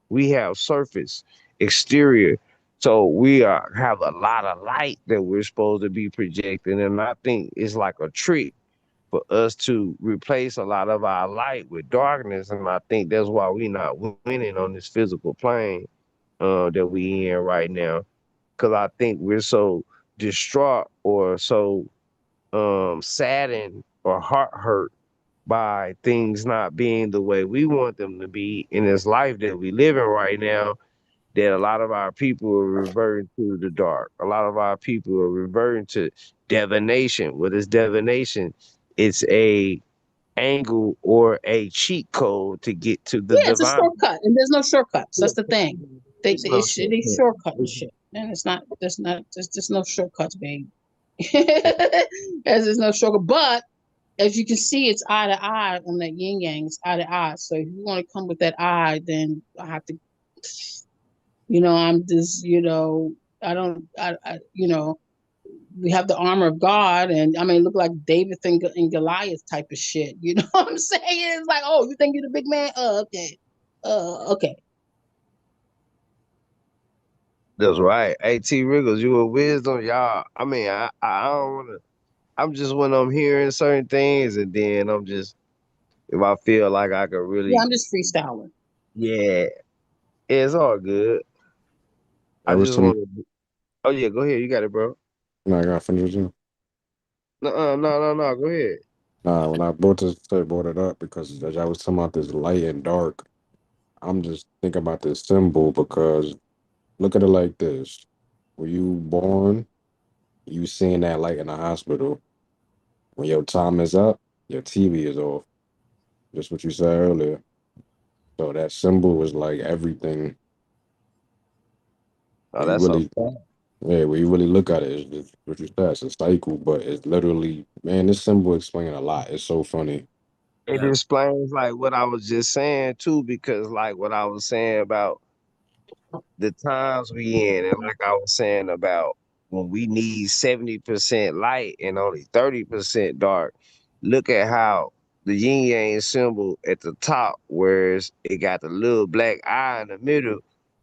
we have surface, exterior. So we have a lot of light that we're supposed to be projecting, and I think it's like a trick for us to replace a lot of our light with darkness, and I think that's why we not winning on this physical plane that we in right now. Because I think we're so distraught or so saddened or heart hurt by things not being the way we want them to be in this life that we live in right now, that a lot of our people are reverting to the dark. A lot of our people are reverting to divination. What is divination? It's a angle or a cheat code to get to the Yeah, it's a divine. shortcut, and there's no shortcuts. That's the thing. It's no They shortcut. shortcut and shit, and it's not. There's just no shortcuts, babe. As there's no shortcut, but as you can see, it's eye to eye on that yin yang. It's eye to eye. So if you want to come with that eye, then I have to. I'm just. I don't. We have the armor of God, and I mean, look like David and Goliath type of shit. You know what I'm saying? It's like, oh, you think you're the big man? Okay. Okay. That's right. Hey, T. Riggles, you a wisdom, y'all. I mean, I don't wanna. I'm just when I'm hearing certain things, and then I'm just if I feel like I could Yeah, really, I'm just freestyling. yeah, it's all good. I There was just some. want to. Oh yeah, go ahead. You got it, bro. No, I got finished with you. No, no, no, no. Go ahead. Nah, when I brought it up because as I was talking about this light and dark, I'm just thinking about this symbol because look at it like this: when you born, you seeing that light in the hospital. When your time is up, your TV is off. Just what you said earlier. So that symbol was like everything. Oh, When you that's a really, fact. yeah, when you really look at it, it's just what you said. It's a cycle, but it's literally, man, this symbol explains a lot. It's so funny. It Yeah. explains like what I was just saying too, because like what I was saying about the times we in, and like I was saying about when we need 70% light and only 30% dark. Look at how the yin yang symbol at the top, whereas it got the little black eye in the middle,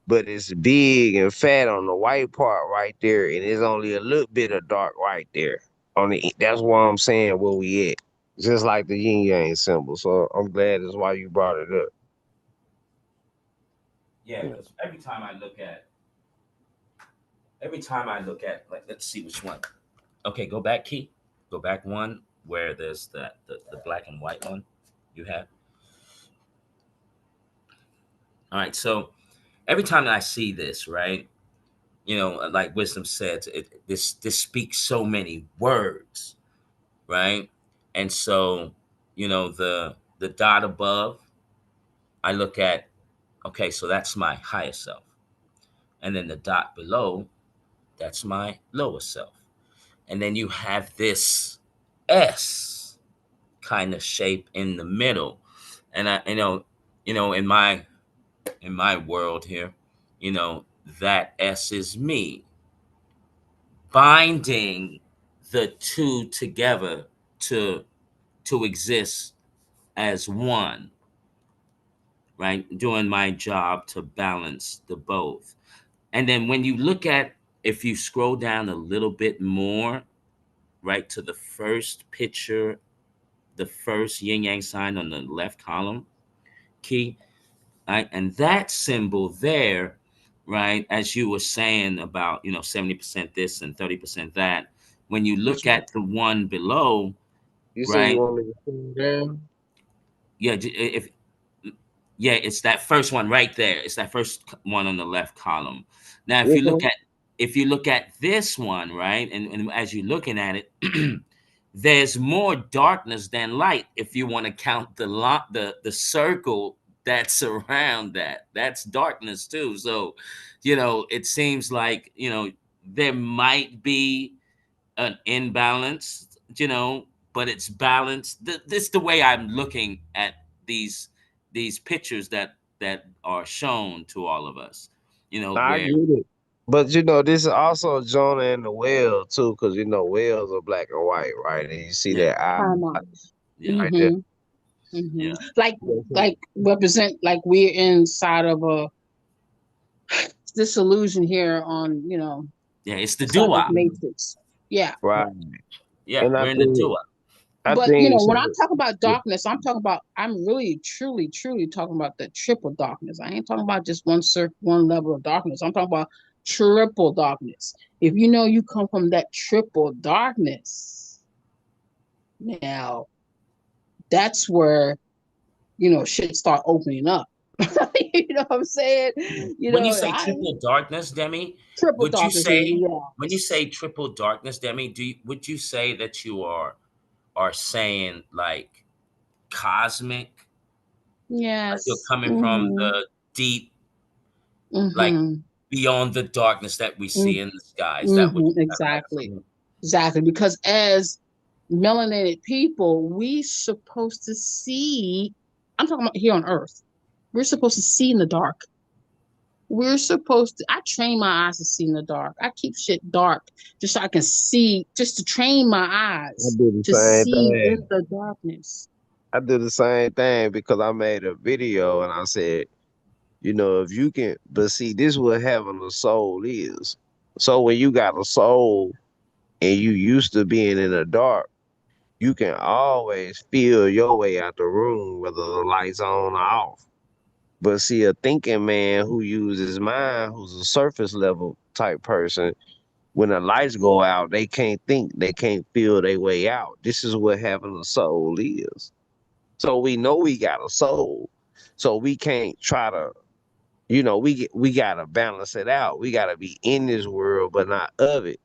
but it's big and fat on the white part right there, and it's only a little bit of dark right there. That's why I'm saying where we at. Just like the yin yang symbol. So I'm glad that's why you brought it up. Yeah, because every time I look at, like, let's see which one. Okay, go back, Key. Go back one where there's the black and white one you have. All right, so every time that I see this, right, like wisdom said, this speaks so many words, right? And so, the dot above, I look at, okay, so that's my higher self. And then the dot below, that's my lower self. And then you have this S kind of shape in the middle. And in my world here, that S is me binding the two together to to exist as one, right? Doing my job to balance the both. And then when you look at, if you scroll down a little bit more, right to the first picture, the first yin yang sign on the left column, Key, right? And that symbol there, right, as you were saying about, 70% this and 30% that, when you Which look one? at the one below, You say you right? want me to pull it down? Yeah, if yeah, it's that first one right there. It's that first one on the left column. Now, if Which you look one? at if you look at this one, right, and as you're looking at it, there's more darkness than light. If you want to count the circle that's around that, that's darkness too. So, it seems like there might be an imbalance, but it's balanced. This the way I'm looking at these pictures that are shown to all of us. I Where get it. But this is also Jonah and the whale too, because whales are black and white, right? And you see yeah, that eye Time out. yeah, right there. Mm-hmm. yeah, Mm-hmm. Like Mhm. like represent like we're inside of a this illusion here on yeah. It's the inside this dua. matrix. Yeah. Right. Yeah, And I we're in the think dua. I But think when I so. talk about darkness, I'm really, truly, truly talking about the triple darkness. I ain't talking about just one level of darkness. I'm talking about triple darkness. If you know you come from that triple darkness, now that's where shit start opening up. You know what I'm saying? When you say I triple darkness, Demi, triple would you darkness, baby. say when you Yes, say triple darkness, Demi, would you say that you are saying like cosmic, like you're yes. coming from the deep, like Mm-hmm. beyond the darkness that we see in the skies? That what Mm-hmm. you kind of like Exactly. saying? Exactly. Because as melanated people, we supposed to see. I'm talking about here on Earth. We're supposed to see in the dark. We're supposed to. I train my eyes to see in the dark. I keep shit dark just so I can see, just to train my I eyes do the to same see in thing. the darkness. I do the same thing because I made a video and I said, if you can, but see, this is what having a soul is. So when you got a soul and you used to being in the dark, you can always feel your way out the room, whether the lights on or off. But see, a thinking man who uses mind, who's a surface level type person, when the lights go out, they can't think, they can't feel their way out. This is what having a soul is. So we know we got a soul. So we can't try to, we gotta balance it out. We gotta be in this world, but not of it.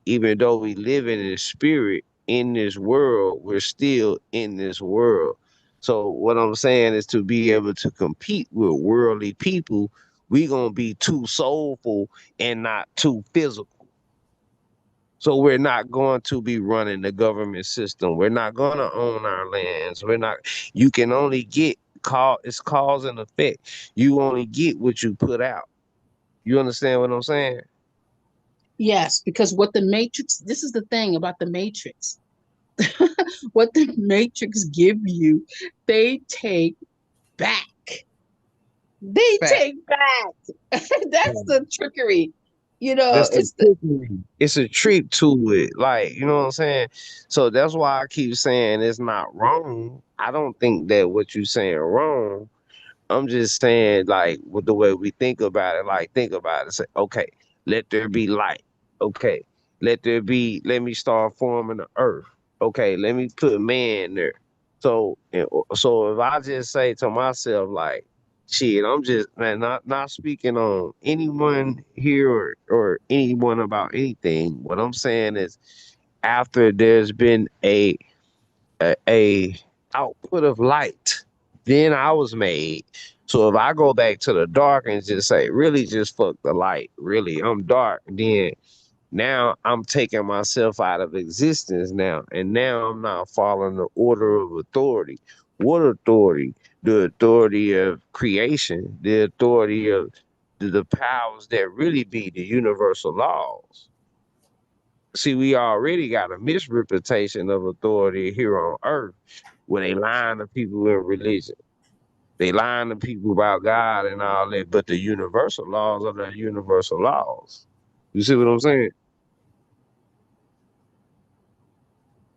Even though we live in the spirit in this world, we're still in this world. So what I'm saying is to be able to compete with worldly people, we gonna be too soulful and not too physical. So we're not going to be running the government system. We're not going to own our lands. We're not. You can only get call. It's cause and effect. You only get what you put out. You understand what I'm saying? Yes, because what the Matrix. This is the thing about the Matrix. What the Matrix give you, they take back. They Fact. take back. That's the trickery. That's the It's the trickery. It's a trick to it. Like, you know what I'm saying? So that's why I keep saying it's not wrong. I don't think that what you're saying wrong. I'm just saying, like, with the way we think about it, like, think about it. Say, okay, let there be light. Okay, let me start forming the earth. Okay, let me put man there. So if I just say to myself, like, shit, I'm just, man, not speaking on anyone here or anyone about anything. What I'm saying is, after there's been a output of light. Then I was made. So if I go back to the dark and just say, really just fuck the light, really, I'm dark, then now I'm taking myself out of existence now. And now I'm not following the order of authority. What authority? The authority of creation, the authority of the powers that really be the universal laws. See, we already got a misrepresentation of authority here on earth where they lying to people in religion. They lying to people about God and all that, but the universal laws are the universal laws. You see what I'm saying?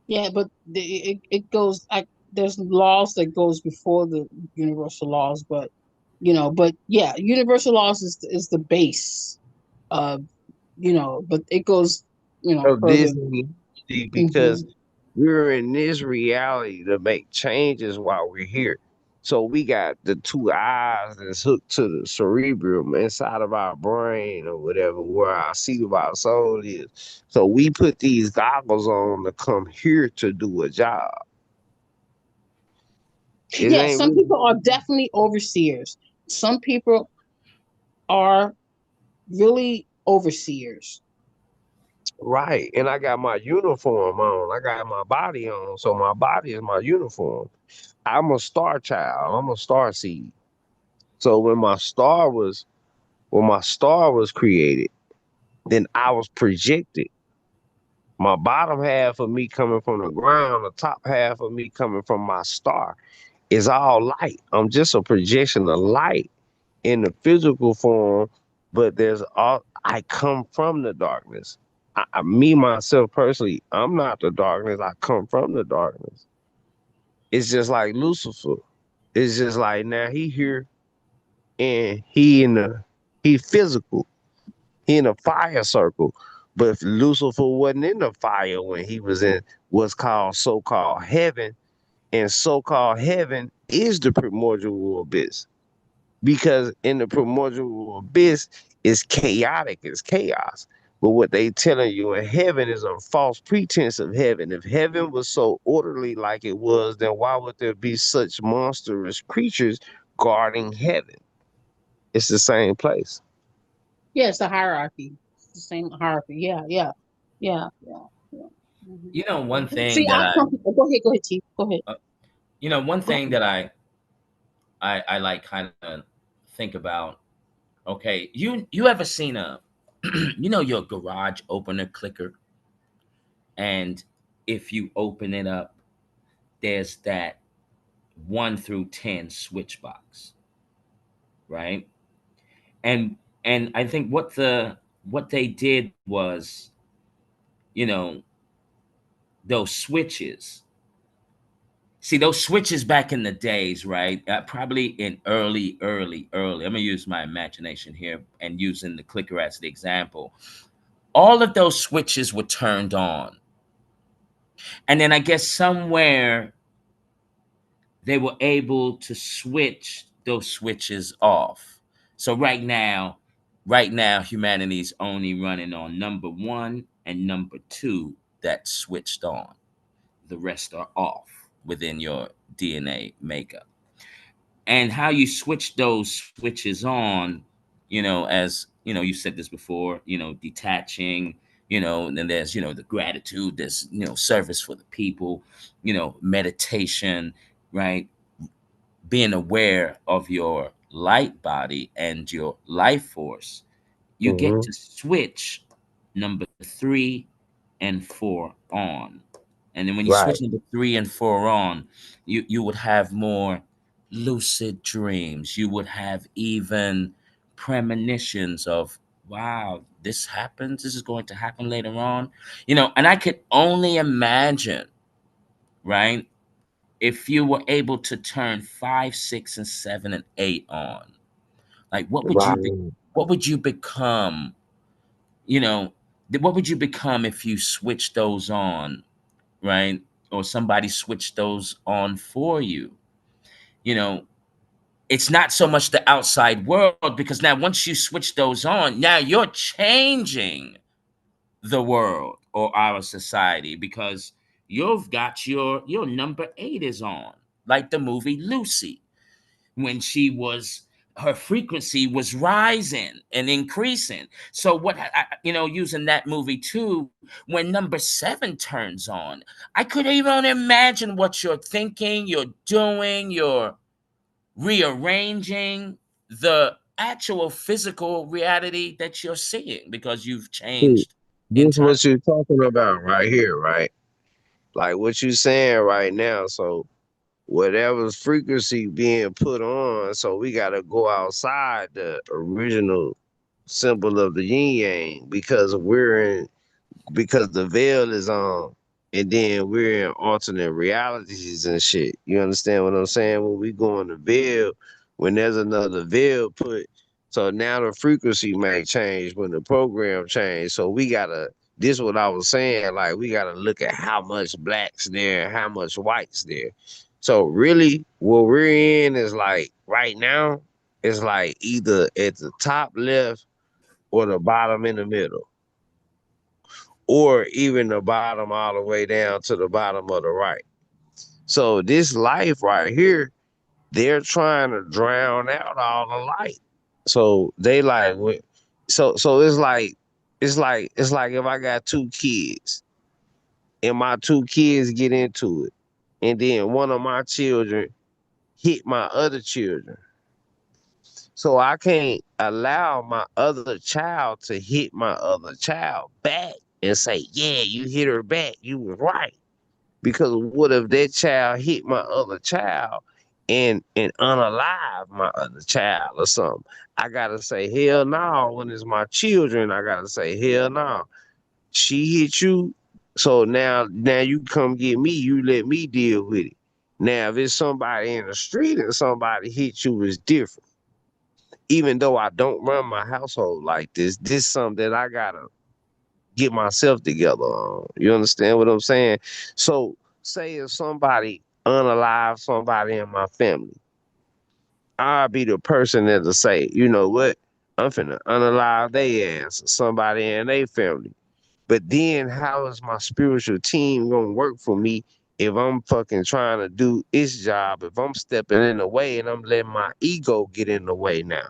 Yeah, but it goes. There's laws that goes before the universal laws, but yeah, universal laws is the base of but it goes Of further. this reality because Hmm. we're in this reality to make changes while we're here. So we got the two eyes that's hooked to the cerebrum inside of our brain or whatever, where our seat of our soul is. So we put these goggles on to come here to do a job. It Yeah, ain't some really people are definitely overseers. Some people are really overseers. right. And I got my uniform on. I got my body on. So my body is my uniform. I'm a star child. I'm a star seed. So when my star was created, then I was projected. My bottom half of me coming from the ground, the top half of me coming from my star is all light. I'm just a projection of light in the physical form, but I come from the darkness. Me myself personally, I'm not the darkness. I come from the darkness. It's just like Lucifer. It's just like now he here and he physical. He in a fire circle. But if Lucifer wasn't in the fire when he was in what's called so-called heaven, and so-called heaven is the primordial abyss. Because in the primordial abyss is chaotic, it's chaos. But what they telling you in heaven is a false pretense of heaven. If heaven was so orderly like it was, then why would there be such monstrous creatures guarding heaven? It's the same place. Yeah, it's the hierarchy. It's the same hierarchy. Yeah, yeah, yeah, yeah, yeah. You know, one See, thing I that I, come. Go ahead, Chief. Go ahead. uh, you know, one Go thing ahead. that I like kind of think about. Okay, you ever seen a, you know, your garage opener clicker, and if you open it up, there's that 1 through 10 switch box, right? And I think what they did was, you know, those switches. See, those switches back in the days, right? Probably in early. I'm gonna use my imagination here and using the clicker as the example. All of those switches were turned on, and then I guess somewhere they were able to switch those switches off. So right now, humanity's only running on number one and number two that switched on. The rest are off within your DNA makeup. And how you switch those switches on, as you said this before, detaching, and then there's, the gratitude, there's, service for the people, meditation, right? Being aware of your light body and your life force, you get Hmm. to switch number three and four on. And then when you Right. switch number three and four on, you would have more lucid dreams. You would have even premonitions of, wow, this happens. This is going to happen later on. And I could only imagine, right? If you were able to turn five, six, and seven and eight on, like Right. what would you become? You know, what would you become if you switched those on, right? Or somebody switched those on for you. You know, it's not so much the outside world, because now once you switch those on, now you're changing the world or our society, because you've got your number eight is on, like the movie Lucy, when her frequency was rising and increasing. So using that movie too, when number seven turns on, I could even imagine what you're thinking, you're doing, you're rearranging the actual physical reality that you're seeing, because you've See, changed this internally. what you're talking about right here, right? Like what you saying right now. So whatever's frequency being put on, so we gotta go outside the original symbol of the yin yang because the veil is on, and then we're in alternate realities and shit. You understand what I'm saying? When we go in the veil, when there's another veil put, so now the frequency may change when the program change. So we gotta. This what I was saying. Like we gotta look at how much blacks there, and how much whites there. So really, what we're in is like right now. It's like either at the top left or the bottom in the middle, or even the bottom all the way down to the bottom of the right. So this life right here, they're trying to drown out all the light. So they like so it's like if I got two kids and my two kids get into it, and then one of my children hit my other children. So I can't allow my other child to hit my other child back and say, yeah, you hit her back. You was right. Because what if that child hit my other child and unalive my other child or something? I gotta say hell no. When it's my children, I gotta say hell no. She hit you, so now you come get me. You let me deal with it. Now, if it's somebody in the street and somebody hit you, it's different. Even though I don't run my household like this something that I gotta get myself together on. You understand what I'm saying? So, say if somebody unalive somebody in my family, I'll be the person that'll say, you know what? I'm finna unalive they ass or somebody in their family. But then how is my spiritual team gonna work for me if I'm fucking trying to do its job, if I'm stepping in the way and I'm letting my ego get in the way now?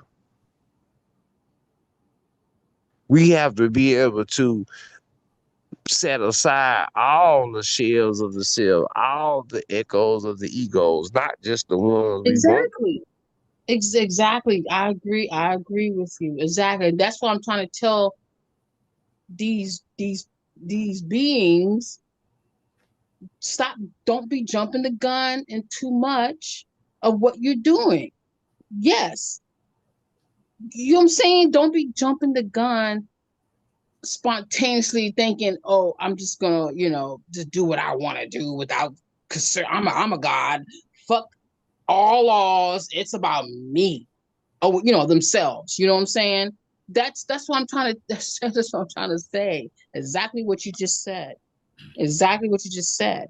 We have to be able to set aside all the shells of the self, all the echoes of the egos, not just the ones we want. Exactly. Exactly. I agree. I agree with you. Exactly. That's what I'm trying to tell these these these beings. Stop. Don't be jumping the gun and too much of what you're doing. Yes. You know what I'm saying? Don't be jumping the gun spontaneously thinking, oh, I'm just gonna, just do what I want to do without concern. I'm a god. Fuck all laws. It's about me. Oh, themselves. You know what I'm saying? That's what I'm trying to that's what I'm trying to say. Exactly what you just said. Exactly what you just said.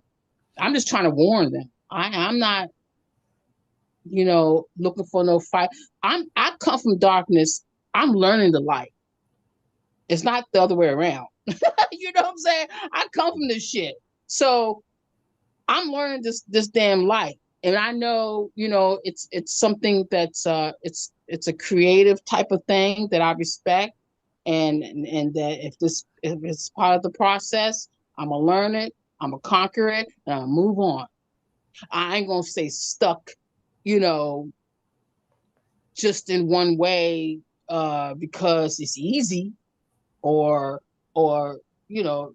I'm just trying to warn them. I'm not, looking for no fight. I come from darkness. I'm learning the light. It's not the other way around. You know what I'm saying? I come from this shit. So I'm learning this damn light. And I know, it's something that's it's a creative type of thing that I respect, and that if it's part of the process, I'm gonna learn it, I'm gonna conquer it, and I'll move on. I ain't gonna stay stuck, you know, just in one way because it's easy, or or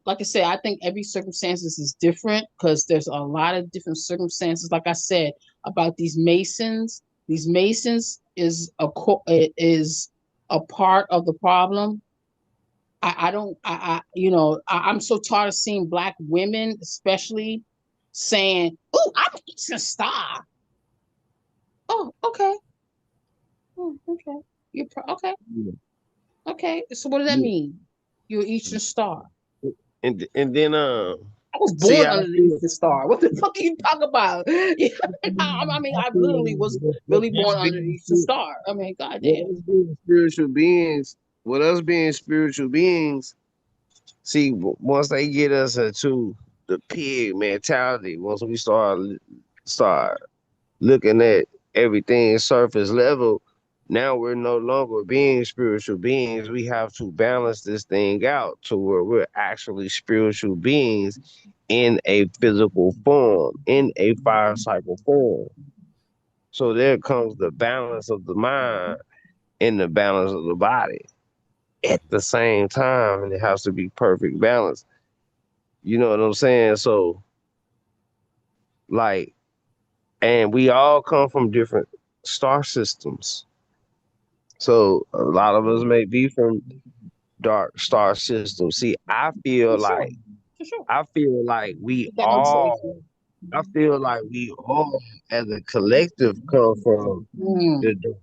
like I said, I think every circumstances is different because there's a lot of different circumstances. Like I said about these masons is a part of the problem. I don't I'm so tired of seeing black women especially saying, oh, I'm an Eastern Star. Oh, okay. Oh, okay. Okay. Yeah. Okay, so what does that Yeah. mean? You're an Eastern Star. And then I was see born I under the feel Eastern Star. What the fuck are you talking about? Yeah, I mean, I I literally was feel really with us born under the being Eastern Star. I mean, with goddamn. us being spiritual beings, with us being spiritual beings, see, once they get us into the pig mentality, once we start looking at everything surface level, now we're no longer being spiritual beings. We have to balance this thing out to where we're actually spiritual beings in a physical form, in a fire cycle form. So there comes the balance of the mind and the balance of the body at the same time, and it has to be perfect balance. You know what I'm saying? So, like, and we all come from different star systems. So a lot of us may be from dark star systems. See, For sure. For sure. I feel like we You got no choice. all, I feel like we all as a collective come from Mm, the dark,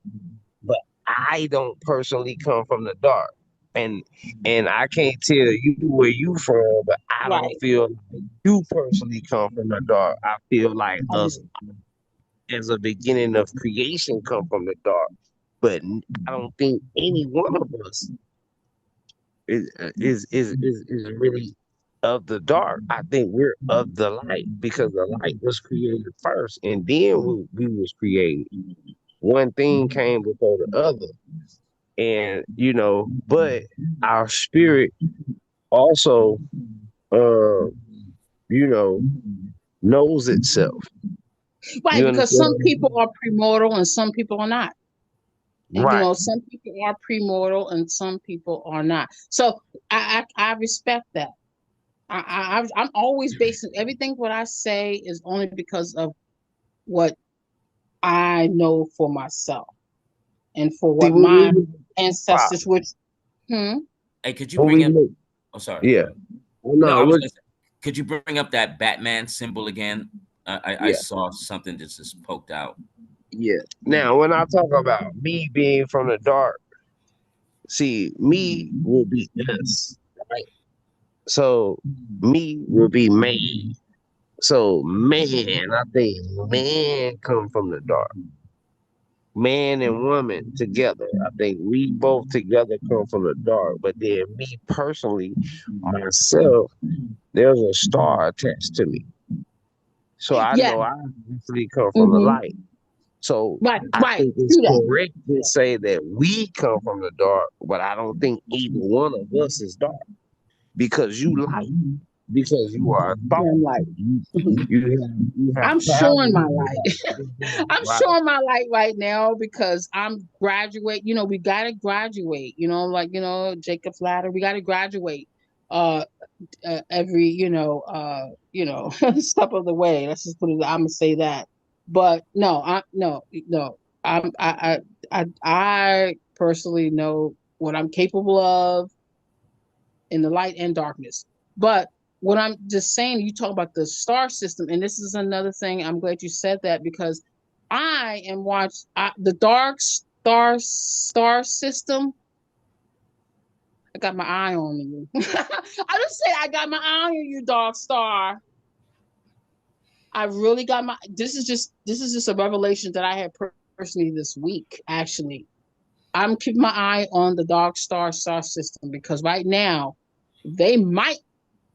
but I don't personally come from the dark. And and I can't tell you where you from, but I don't right. feel like you personally come from the dark. I feel like I us do. as a beginning of creation come from the dark. But I don't think any one of us is really of the dark. I think we're of the light because the light was created first, and then we was created. One thing came before the other, and but our spirit also, uh, you know, knows itself. Right, You because understand some what I'm people saying? are premortal and some people are not. And Right. some people are premortal and some people are not. So I respect that. I'm always basing everything what I say is only because of what I know for myself and for See, what my pop, ancestors would. Hmm. Hey, could you when bring we up? look, Oh, sorry. Go yeah. ahead. Oh, No, no, I was what gonna say, could you bring up that Batman symbol again? I Yeah, saw something that just poked out. yeah. Now, when I talk about me being from the dark, see, me will be us, right? So me will be man. So man, I think man come from the dark. Man and woman together. I think we both together come from the dark. But then me personally, myself, there's a star attached to me. So I Yeah. know I actually come from the Mm-hmm. light. So Right. I Right. think it's Do that. correct to say that we come from the dark, but I don't think either one of us is dark because you light, because you are a Yeah, thought. I'm like, You you have I'm showing my calories, light. I'm right? showing my light right now because I'm graduate. You know, we gotta graduate. You know, like Jacob's ladder. We gotta graduate. Uh, every step of the way. Let's just put it. I'm gonna say that. But no, I no no. I personally know what I'm capable of in the light and darkness. But what I'm just saying, you talk about the star system, and this is another thing. I'm glad you said that because I am the dark star system. I got my eye on you. I just say I got my eye on you, dark star. I really got my. This is just a revelation that I had personally this week. Actually, I'm keeping my eye on the dark star system because right now they might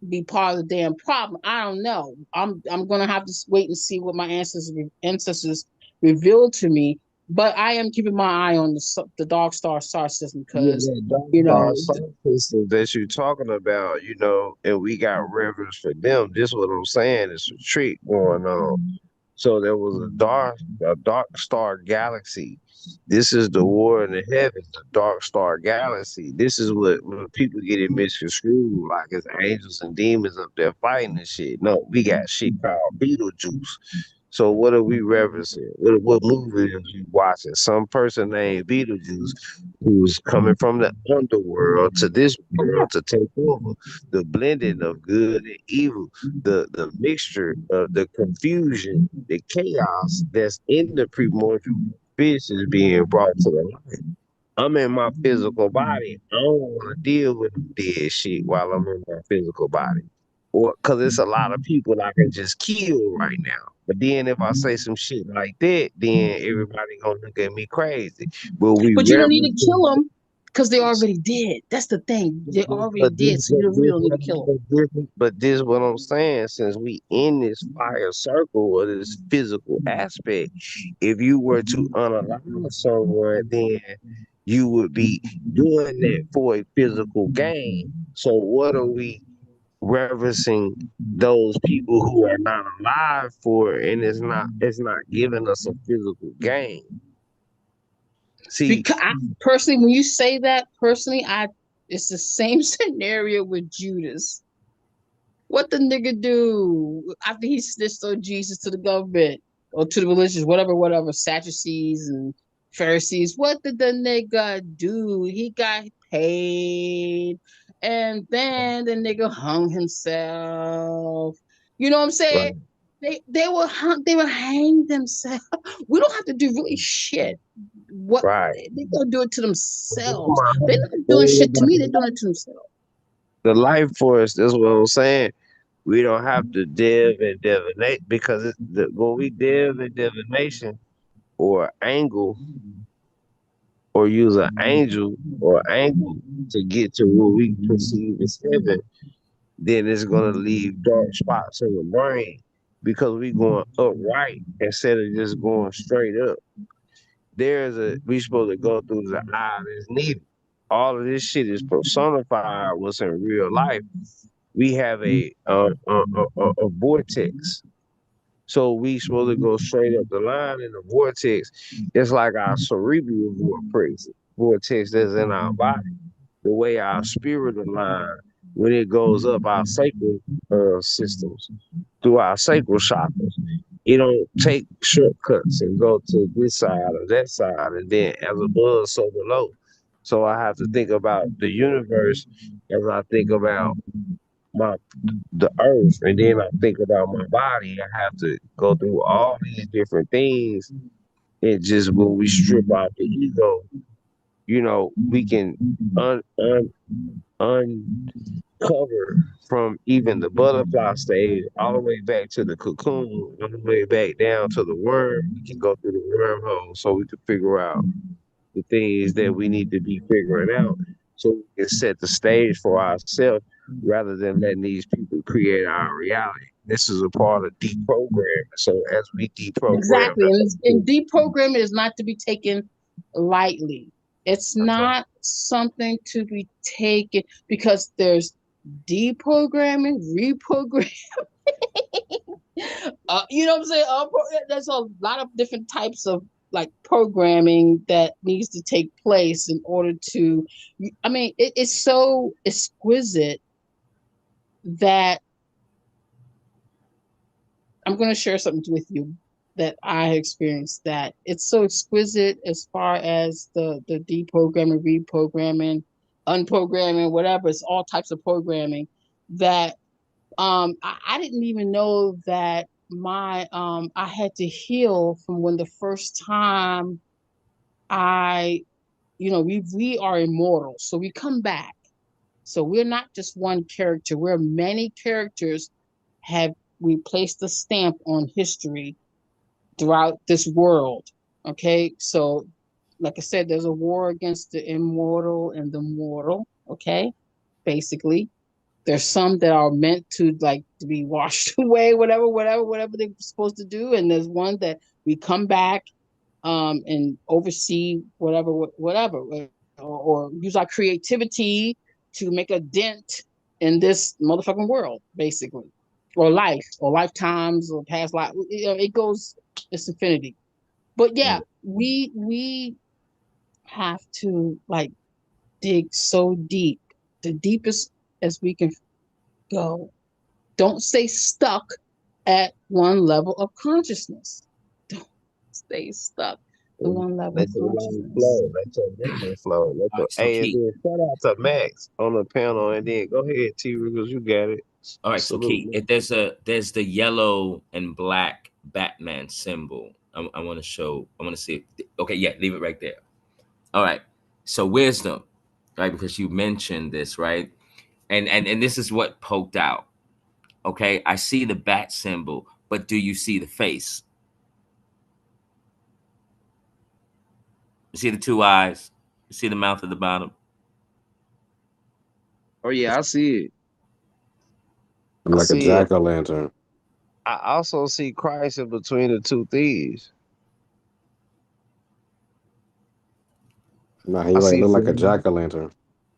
be part of the damn problem. I don't know. I'm gonna have to wait and see what my ancestors revealed to me. But I am keeping my eye on the Dark Star system Yeah, because that dark you star know sun system that you're talking about, and we got reverence for them. This what I'm saying. It's a trick going on. So there was a dark star galaxy. This is the war in the heavens, the dark star galaxy. This is what when people get it misconstrued, like it's angels and demons up there fighting and shit. No, we got shit called Beetlejuice. So what are we referencing? What movie are we watching? Some person named Beetlejuice who's coming from the underworld to this world to take over. The blending of good and evil, the mixture of the confusion, the chaos that's in the primordial fish is being brought to the light. I'm in my physical body. I don't want to deal with dead shit while I'm in my physical body. Or because it's a lot of people I can just kill right now. But then if I say some shit like that, then everybody gonna look at me crazy. But we but you don't need to reverence kill them because they already dead. That's the thing. They already but dead, so you really don't need to kill them. this what I'm saying. Since we in this fire circle or this physical aspect, if you were to unalive someone, then you would be doing that for a physical gain. So what are we reverencing those people who are not alive for, and it's not giving us a physical gain. See, Because personally, when you say that, personally, it's the same scenario with Judas. What the nigga do after he snitched on Jesus to the government or to the religious, whatever, Sadducees and Pharisees? What did the nigga do? He got paid, and then the nigga hung himself. You know what I'm saying? right, They will hang themselves. We don't have to do really shit. What right. they gonna do it to That's themselves? my They're whole not doing thing shit to about me. They're doing it to themselves. the life force. That's what I'm saying. We don't have to delve and divinate because when we delve in divination or angle or use an angel or angle to get to what we perceive as heaven, then it's gonna leave dark spots in the brain because we going upright instead of just going straight up. We supposed to go through the eye that's needed. All of this shit is personified what's in real life. We have a vortex. So we supposed to go straight up the line in the vortex. It's like our cerebral vortex that's in our body. The way our spirit align when it goes up our sacral systems through our sacral chakras. You don't take shortcuts and go to this side or that side, and then as above, so below. So I have to think about the universe as I think about my the earth, and then I think about my body. I have to go through all these different things. It just when we strip out the ego, we can un uncover from even the butterfly stage all the way back to the cocoon, all the way back down to the worm. We can go through the wormhole so we can figure out the things that we need to be figuring out so we can set the stage for ourselves rather than letting these people create our reality. This is a part of deprogramming. So as we deprogram Exactly. And the deprogramming is not to be taken lightly. It's that's right. not something to be taken because there's deprogramming, reprogramming. You know what I'm saying? There's a lot of different types of like programming that needs to take place in order to. I mean, it's so exquisite that I'm going to share something with you that I experienced. That it's so exquisite as far as the deprogramming, reprogramming, unprogramming, whatever. It's all types of programming that I didn't even know that my I had to heal from when the first time I we are immortal, so we come back. So we're not just one character, we're many characters. Have we placed a stamp on history throughout this world? Okay, so like I said, there's a war against the immortal and the mortal. Okay, basically there's some that are meant to like to be washed away, whatever they're supposed to do, and there's one that we come back and oversee whatever, or use our creativity to make a dent in this motherfucking world, basically, or life, or lifetimes, or past life. It goes, it's infinity. But yeah, we have to like dig so deep, the deepest as we can go. Don't stay stuck at one level of consciousness. Don't stay stuck in one level Let of your life consciousness. flow. Let your vision flow. All right, so Hey, and Key. then shout out to Max on the panel, and then go ahead, T. Because you got it. All right, so Salute, Key. man. If there's the yellow and black Batman symbol. I want to show. I want to see. Okay, yeah, leave it right there. All right. So wisdom, right? Because you mentioned this, right? And this is what poked out. Okay, I see the bat symbol, but do you see the face? You see the two eyes? You see the mouth at the bottom? Oh yeah, I see it. I Like a see it. jack o' lantern. I also see Christ in between the two thieves. Nah, I he like see look like a Flames. jack o' lantern. I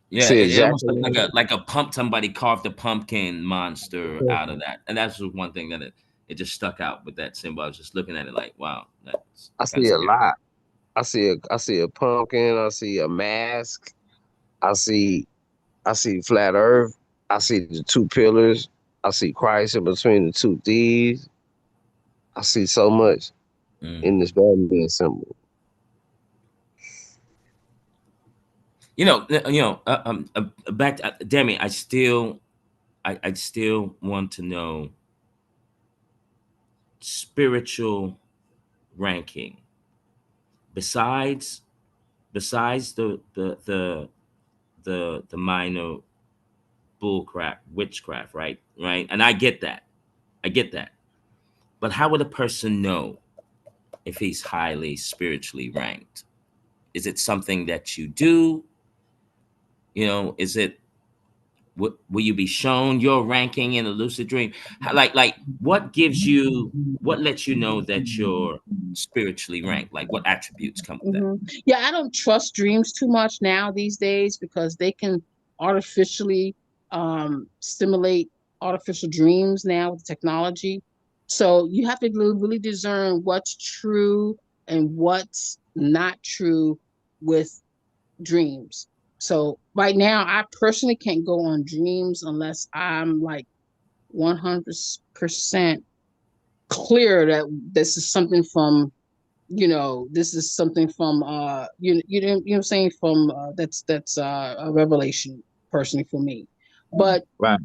Yeah, see a it jack almost o' looked lantern. like a pump. Somebody carved a pumpkin monster out of that, and that's just one thing that it just stuck out with that symbol. I was just looking at it like, wow, that's I kind of see a scary. lot. I see a pumpkin. I see a mask. I see I see flat Earth. I see the two pillars. I see Christ in between the two thieves. I see so much Mm. in this Batman symbol. Back to, Demi, I still want to know spiritual ranking besides the minor bullcrap witchcraft, right, and I get that, but how would a person know if he's highly spiritually ranked? Is it something that you do? Is it will you be shown your ranking in a lucid dream? Like what gives you, what lets you know that you're spiritually ranked? Like what attributes come with that? Yeah, I don't trust dreams too much now these days because they can artificially stimulate artificial dreams now with technology. So you have to really discern what's true and what's not true with dreams. So right now, I personally can't go on dreams unless I'm like 100% clear that this is something from this is something from you know what I'm saying, from that's a revelation personally for me. But Right.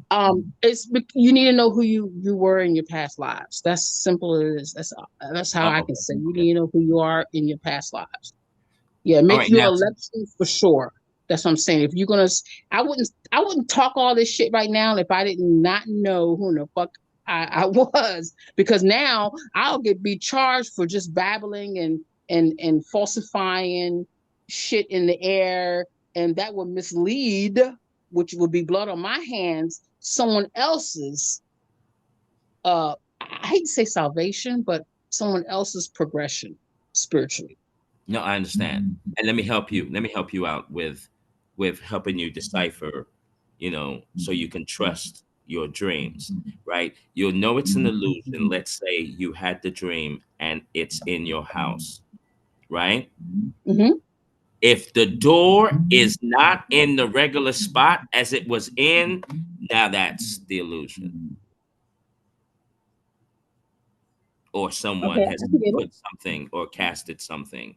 you need to know who you were in your past lives. That's simple as it is. That's how I Oh, can say you okay. need to know who you are in your past lives. Yeah, All make right. your Now, election for sure. That's what I'm saying. If you're gonna, I wouldn't talk all this shit right now if I did not know who the fuck I was, because now I'll be charged for just babbling and falsifying shit in the air, and that would mislead, which would be blood on my hands, someone else's. I hate to say salvation, but someone else's progression spiritually. no, I understand. And let me help you. Let me help you out with helping you decipher, so you can trust your dreams, right? You'll know it's an illusion. Let's say you had the dream and it's in your house, right? Hmm. If the door is not in the regular spot as it was in, now that's the illusion. Or someone Okay, has I can get it. put something or casted something,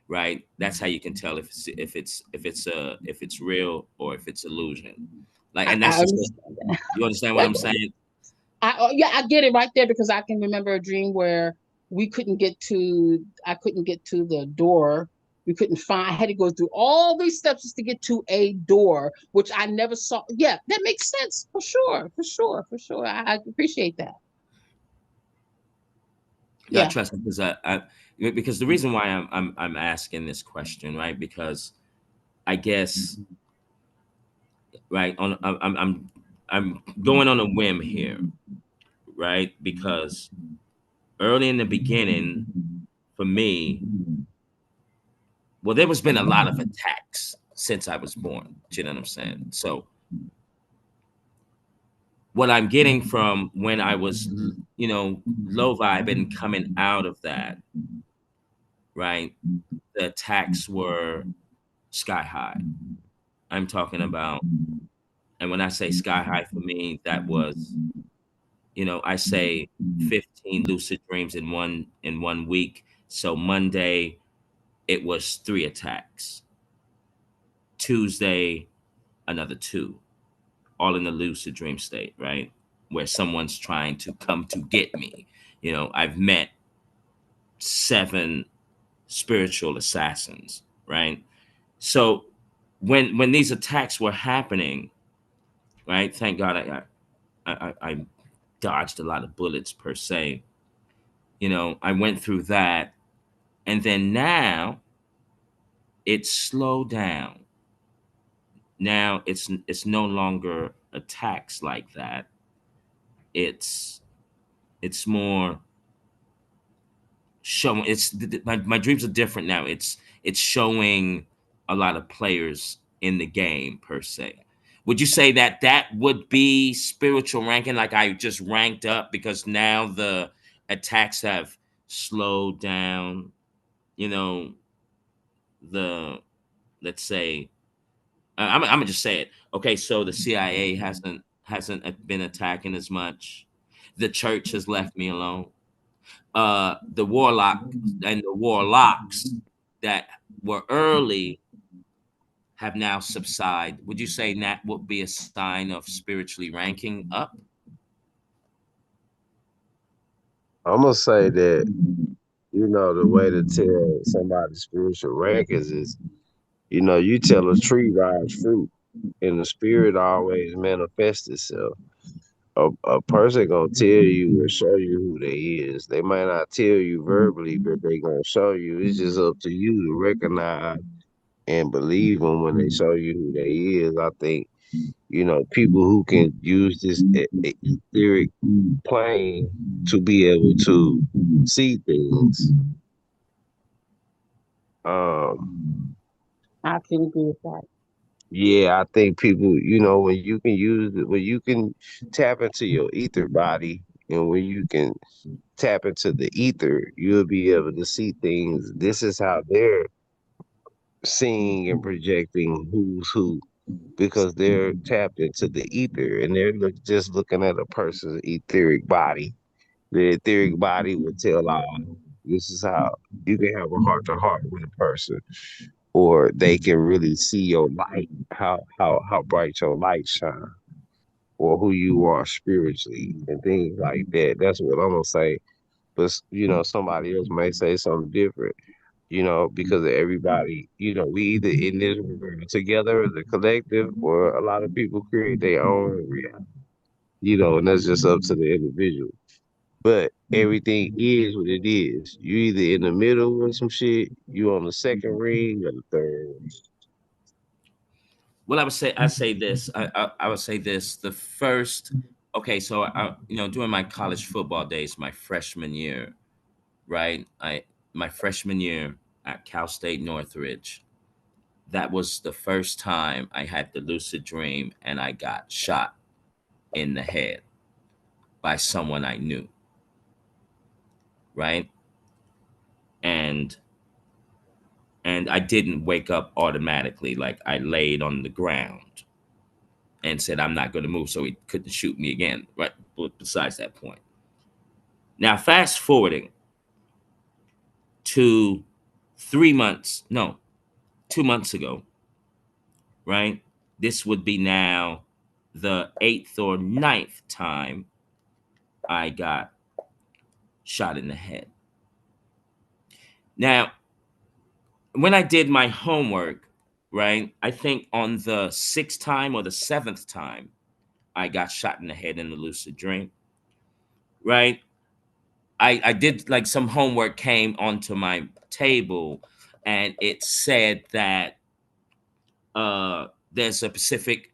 right? That's how you can tell if it's real or if it's illusion. Like, and I that's just understand that. you understand what I'm saying? Yeah, I get it right there because I can remember a dream where I couldn't get to the door. We couldn't find. I had to go through all these steps just to get to a door, which I never saw. Yeah, that makes sense for sure, for sure, for sure. I appreciate that. Yeah, Yeah. trust me, because the reason why I'm asking this question, right? Because I guess, right, I'm going on a whim here, right? Because early in the beginning, for me, well, there was been a lot of attacks since I was born. Do you know what I'm saying? So what I'm getting from when I was, low vibe and coming out of that, right? The attacks were sky high. I'm talking about, and when I say sky high for me, that was, I say 15 lucid dreams in one week. So Monday it was 3 attacks. Tuesday another two, all in the lucid dream state, right? Where someone's trying to come to get me. I've met 7 spiritual assassins, right? So when these attacks were happening, right? Thank God I dodged a lot of bullets per se. I went through that, and then now it's slowed down. Now it's no longer attacks like that. It's it's more showing. My dreams are different now. It's showing a lot of players in the game per se. Would you say that would be spiritual ranking? Like I just ranked up because now the attacks have slowed down. You know the let's say I'm gonna just say it. Okay, so the CIA hasn't been attacking as much. The church has left me alone. The warlock and the warlocks that were early have now subsided. Would you say that would be a sign of spiritually ranking up? I'm gonna say that the way to tell somebody's spiritual rank is you tell a tree rides fruit, and the spirit always manifests itself. A person gonna tell you or show you who they is. They might not tell you verbally, but they gonna show you. It's just up to you to recognize and believe them when they show you who they is. I think people who can use this etheric plane to be able to see things. Um, I can agree with that. yeah, I think people, when you can use it, when you can tap into your ether body, and when you can tap into the ether, you'll be able to see things. This is how they're seeing and projecting who's who because they're tapped into the ether and they're just looking at a person's etheric body. The etheric body will tell all. This is how you can have a heart to heart with a person, or they can really see your light, how bright your light shine. or who you are spiritually and things like that. That's what I'm gonna say. But somebody else may say something different. Because of everybody, we either in this world together as a collective, or a lot of people create their own reality. And that's just up to the individual. But everything is what it is. You either in the middle of some shit, you on the second ring or the third ring. Well, I say this. I would say this. The first, okay, so during my college football days, my freshman year, right? My freshman year at Cal State Northridge, that was the first time I had the lucid dream and I got shot in the head by someone I knew, right? And I didn't wake up automatically. Like I laid on the ground and said I'm not going to move, so he couldn't shoot me again. Right. But besides that point, now fast forwarding to 3 months, no, 2 months ago, right? This would be now the eighth or ninth time I got shot in the head. Now, when I did my homework, right, I think on the sixth time or the seventh time I got shot in the head in the lucid dream, right? I did like some homework came onto my table and it said that there's a Pacific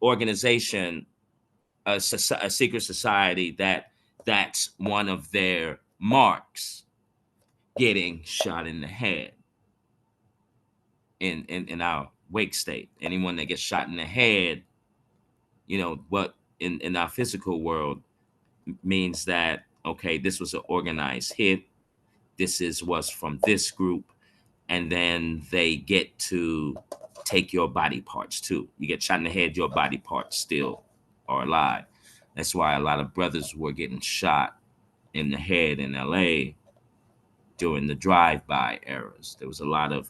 organization, a secret society that's one of their marks, getting shot in the head in our wake state. Anyone that gets shot in the head, what in our physical world means that okay, this was an organized hit. This is was from this group, and then they get to take your body parts too. You get shot in the head, your body parts still are alive. That's why a lot of brothers were getting shot in the head in LA during the drive-by eras. There was a lot of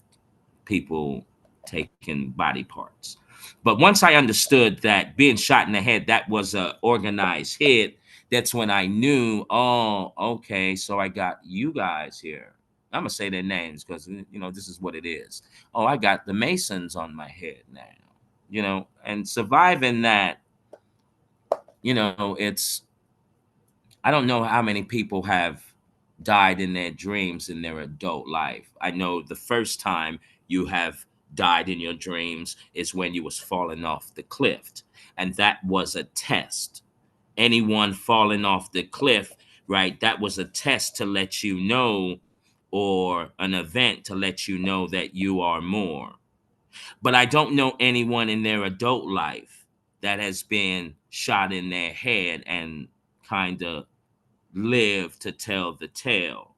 people taking body parts. But once I understood that being shot in the head, that was a organized hit, that's when I knew, oh, okay, so I got you guys here. I'm gonna say their names because this is what it is. Oh, I got the Masons on my head now. And surviving that, it's I don't know how many people have died in their dreams in their adult life. I know the first time you have died in your dreams is when you was falling off the cliff, and that was a test. Anyone falling off the cliff, right? That was a test to let you know, or an event to let you know that you are more. But I don't know anyone in their adult life that has been shot in their head and kind of live to tell the tale.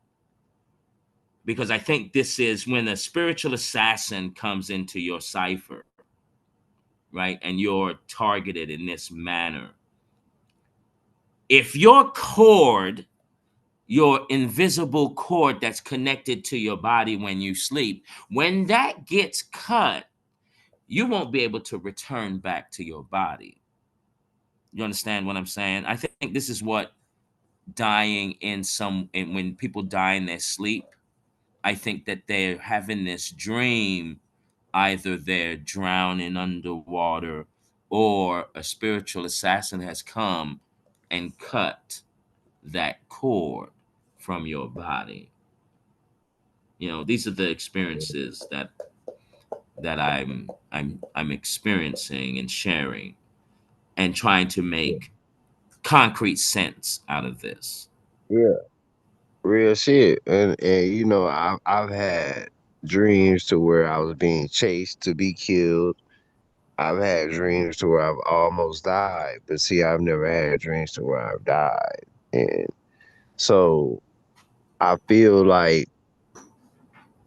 Because I think this is when a spiritual assassin comes into your cipher, right? And you're targeted in this manner. If your cord, your invisible cord that's connected to your body when you sleep, when that gets cut, you won't be able to return back to your body. You understand what I'm saying? I think this is what dying when people die in their sleep, I think that they're having this dream. Either they're drowning underwater or a spiritual assassin has come and cut that cord from your body. These are the experiences that I'm experiencing and sharing and trying to make concrete sense out of this. Yeah, real shit. And I've had dreams to where I was being chased to be killed. I've had dreams to where I've almost died, but see, I've never had dreams to where I've died. And so I feel like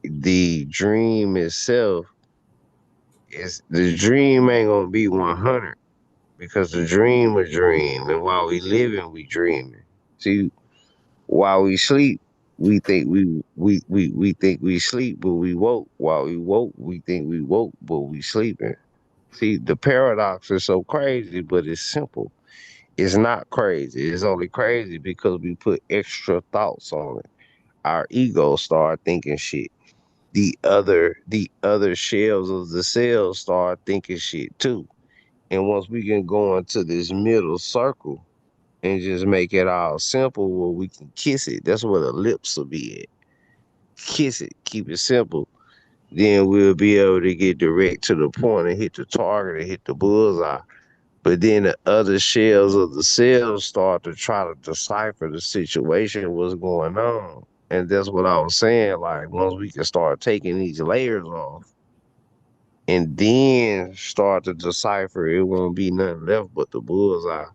the dream itself is the dream ain't gonna be 100, because the dream a dream, and while we living, we dreaming. See, while we sleep, we think we sleep, but we woke. While we woke, we think we woke, but we sleeping. See, the paradox is so crazy, but it's simple. It's not crazy. It's only crazy because we put extra thoughts on it. Our ego start thinking shit. The other shells of the cells start thinking shit too. And once we can go into this middle circle and just make it all simple where we can kiss it, that's where the lips will be at. Kiss it, keep it simple. Then we'll be able to get direct to the point and hit the target and hit the bullseye. But then the other shells of the cells start to try to decipher the situation, what's going on. And that's what I was saying. Like, once we can start taking these layers off and then start to decipher, it won't be nothing left but the bullseye.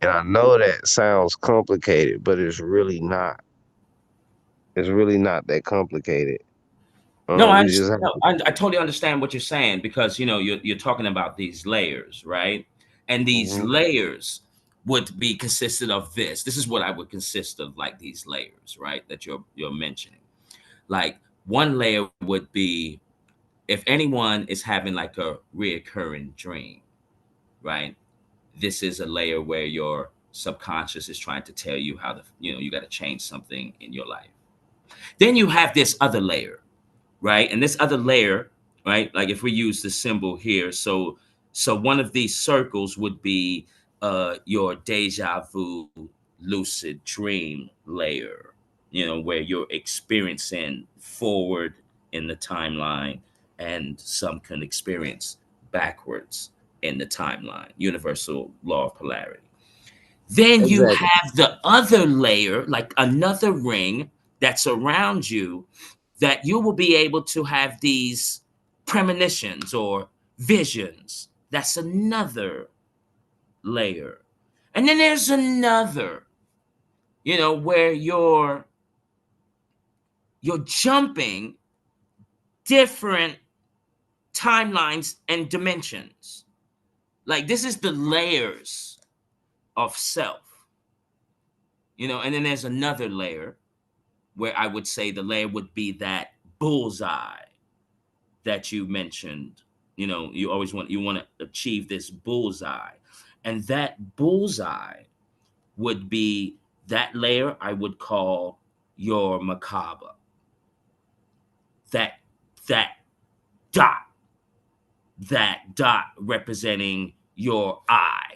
And I know that sounds complicated, but it's really not. It's really not that complicated. No, We just have no, to. I totally understand what you're saying because you're talking about these layers, right? And these Mhm. layers would be consisted of this. This is what I would consist of, like these layers, right? That you're mentioning. Like one layer would be if anyone is having like a reoccurring dream, right? This is a layer where your subconscious is trying to tell you how to, you got to change something in your life. Then you have this other layer, right? And this other layer, right? Like if we use the symbol here, so one of these circles would be your deja vu lucid dream layer, where you're experiencing forward in the timeline, and some can experience backwards in the timeline, universal law of polarity. Then you Exactly. have the other layer, like another ring that's around you, that you will be able to have these premonitions or visions. That's another layer. And then there's another, where you're jumping different timelines and dimensions. Like this is the layers of self, and then there's another layer where I would say the layer would be that bullseye that you mentioned. You always want to achieve this bullseye. And that bullseye would be that layer I would call your macabre. That that dot, that dot representing your eye.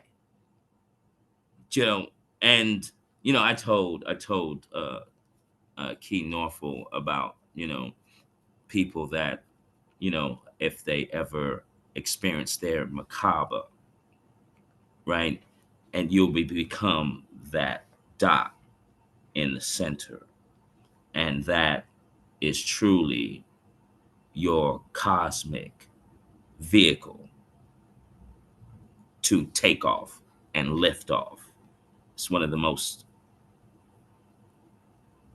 You know, and I told Key Norful about, people that, if they ever experience their macabre, right? And you'll become that dot in the center. And that is truly your cosmic vehicle to take off and lift off. It's one of the most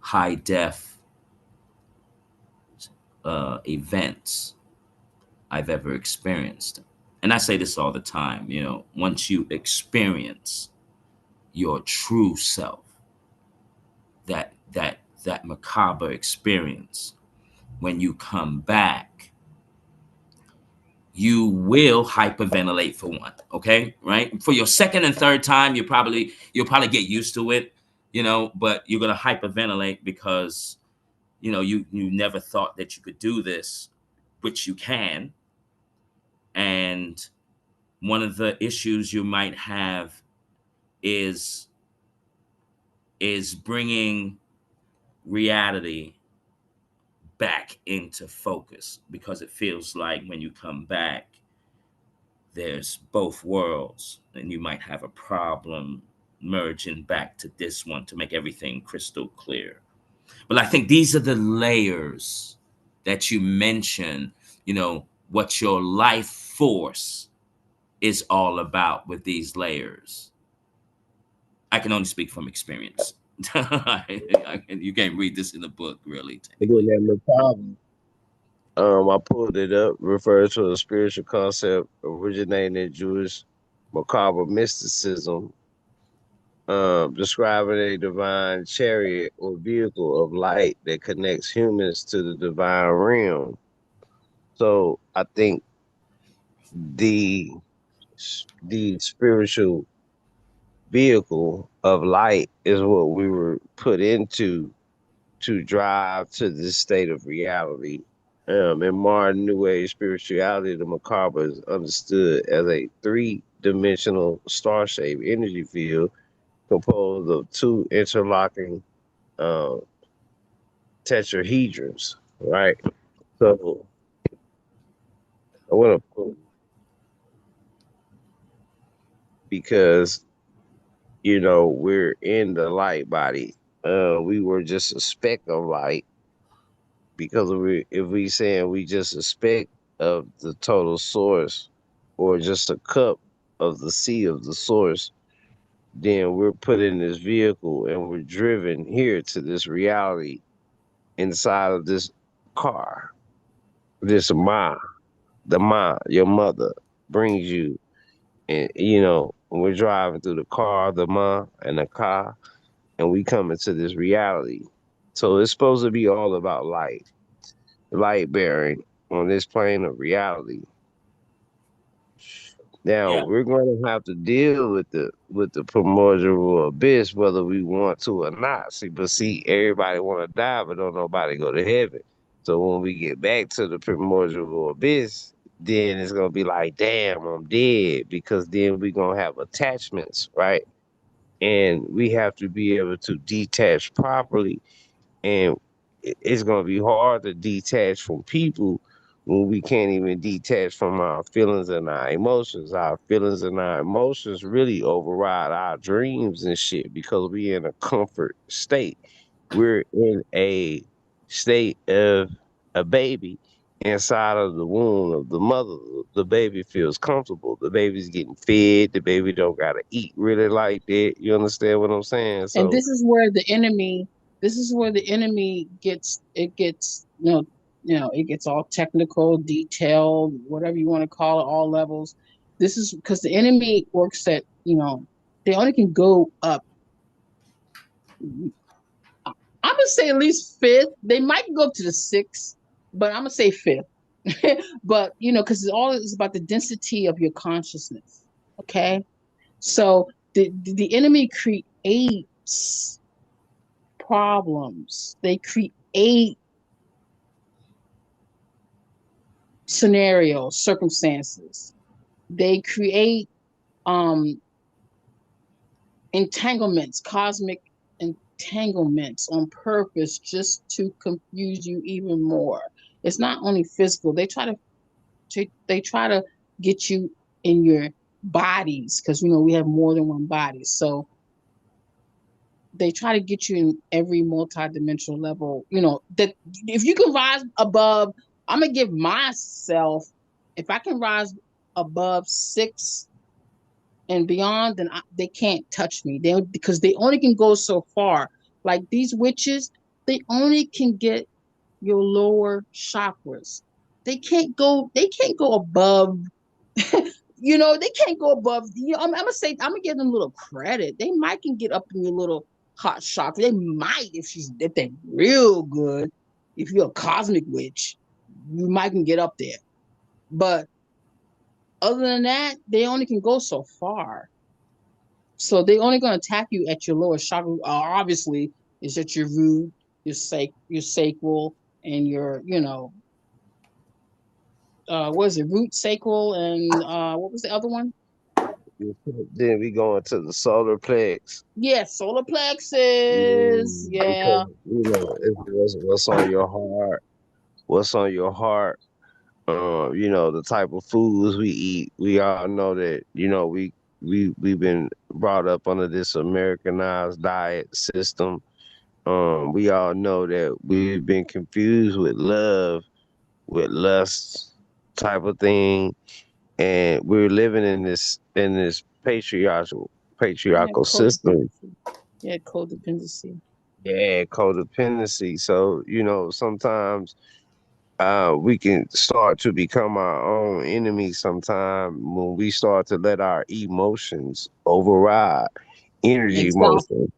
high def events I've ever experienced. And I say this all the time, once you experience your true self, that macabre experience, when you come back, you will hyperventilate for one, okay? Right? For your second and third time, you'll probably get used to it, but you're gonna hyperventilate because you never thought that you could do this, which you can. And one of the issues you might have is bringing reality back into focus, because it feels like when you come back, there's both worlds, and you might have a problem merging back to this one to make everything crystal clear. But I think these are the layers that you mention, what your life force is all about with these layers. I can only speak from experience. You can't read this in the book, really, And then technically. that macabre, I pulled it up, refers to a spiritual concept originating in Jewish macabre mysticism, describing a divine chariot or vehicle of light that connects humans to the divine realm. So I think the the spiritual vehicle of light is what we were put into to drive to this state of reality. In modern New Age spirituality, the macabre is understood as a three-dimensional star-shaped energy field composed of two interlocking uh, tetrahedrons. Right. So I want to put because we're in the light body. We were just a speck of light because if we saying we just a speck of the total source or just a cup of the sea of the source, then we're put in this vehicle and we're driven here to this reality inside of this car. This your mother brings you, and when we're driving through the car, the ma and the car, and we come into this reality. So it's supposed to be all about light bearing on this plane of reality. Now Yeah. we're going to have to deal with the primordial abyss, whether we want to or not. See, everybody want to die, but don't nobody go to heaven. So when we get back to the primordial abyss, then it's gonna be like, damn, I'm dead, because then we're gonna have attachments, right? And we have to be able to detach properly, and it's going to be hard to detach from people when we can't even detach from our feelings and our emotions. Our feelings and our emotions really override our dreams and shit because we in a comfort state. We're in a state of a baby inside of the womb of the mother. The baby feels comfortable. The baby's getting fed. The baby don't gotta eat really like that. You understand what I'm saying? And So this is where the enemy gets it gets all technical, detailed, whatever you want to call it, all levels. This is because the enemy works at, they only can go up. I'm gonna say at least fifth. They might go up to the sixth, but I'm gonna say fifth. But because it's all is about the density of your consciousness. Okay, so the enemy creates problems. They create scenarios, circumstances. They create um entanglements, cosmic entanglements on purpose just to confuse you even more. It's not only physical. They try to get you in your bodies because we have more than one body. So they try to get you in every multi-dimensional level. That if you can rise above, I'm gonna give myself, if I can rise above six and beyond, then they can't touch me. Because they only can go so far. Like these witches, they only can get your lower chakras. They can't go above. They can't go above. I'm gonna say, I'm gonna give them a little credit. They might can get up in your little hot chakra. They might, if they're real good. If you're a cosmic witch, you might can get up there. But other than that, they only can go so far. So they only gonna attack you at your lower chakra. Obviously, is at your root, your sacral, and your what is it, root, sacral, and what was the other one? then we go into the solar plex. Yeah, solar plexus. Because Yeah, what's on your heart, what's on your heart. The type of foods we eat. We all know that we've been brought up under this Americanized diet system. We all know that we've been confused with love, with lust type of thing, and we're living in this yeah, patriarchal system. codependency. Yeah, codependency. Yeah, codependency. So, sometimes we can start to become our own enemy sometime when we start to let our emotions override energy Exactly. motion.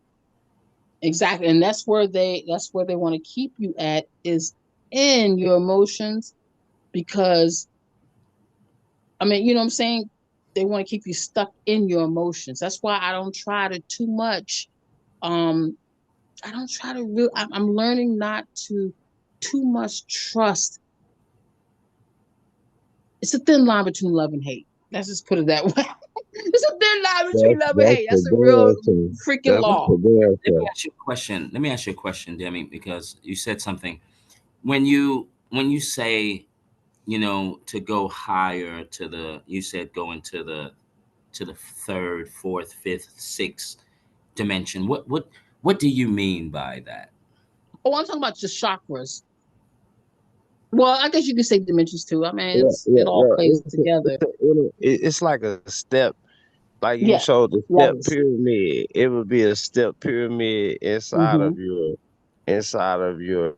Exactly. And that's where they want to keep you at, is in your emotions, because I mean, you know what I'm saying? They want to keep you stuck in your emotions. That's why I don't try to too much. Um, I don't try to real. I'm learning not to too much trust. It's a thin line between love and hate. Let's just put it that way. It's a thin line between love and That's hate. the That's a real very thing. freaking That's Well, law. the very let me thing. ask you a question. Let me ask you a question, Demi, because you said something when you say, to go higher to the, you said go into the third, fourth, fifth, sixth dimension. What do you mean by that? Oh, I'm talking about just chakras. Well, I guess you could say dimensions too. I mean, Yeah, it yeah, all yeah. plays together. It's like a step. Like you Yes, showed the step levels. pyramid. It would be a step pyramid Mm-hmm. inside of your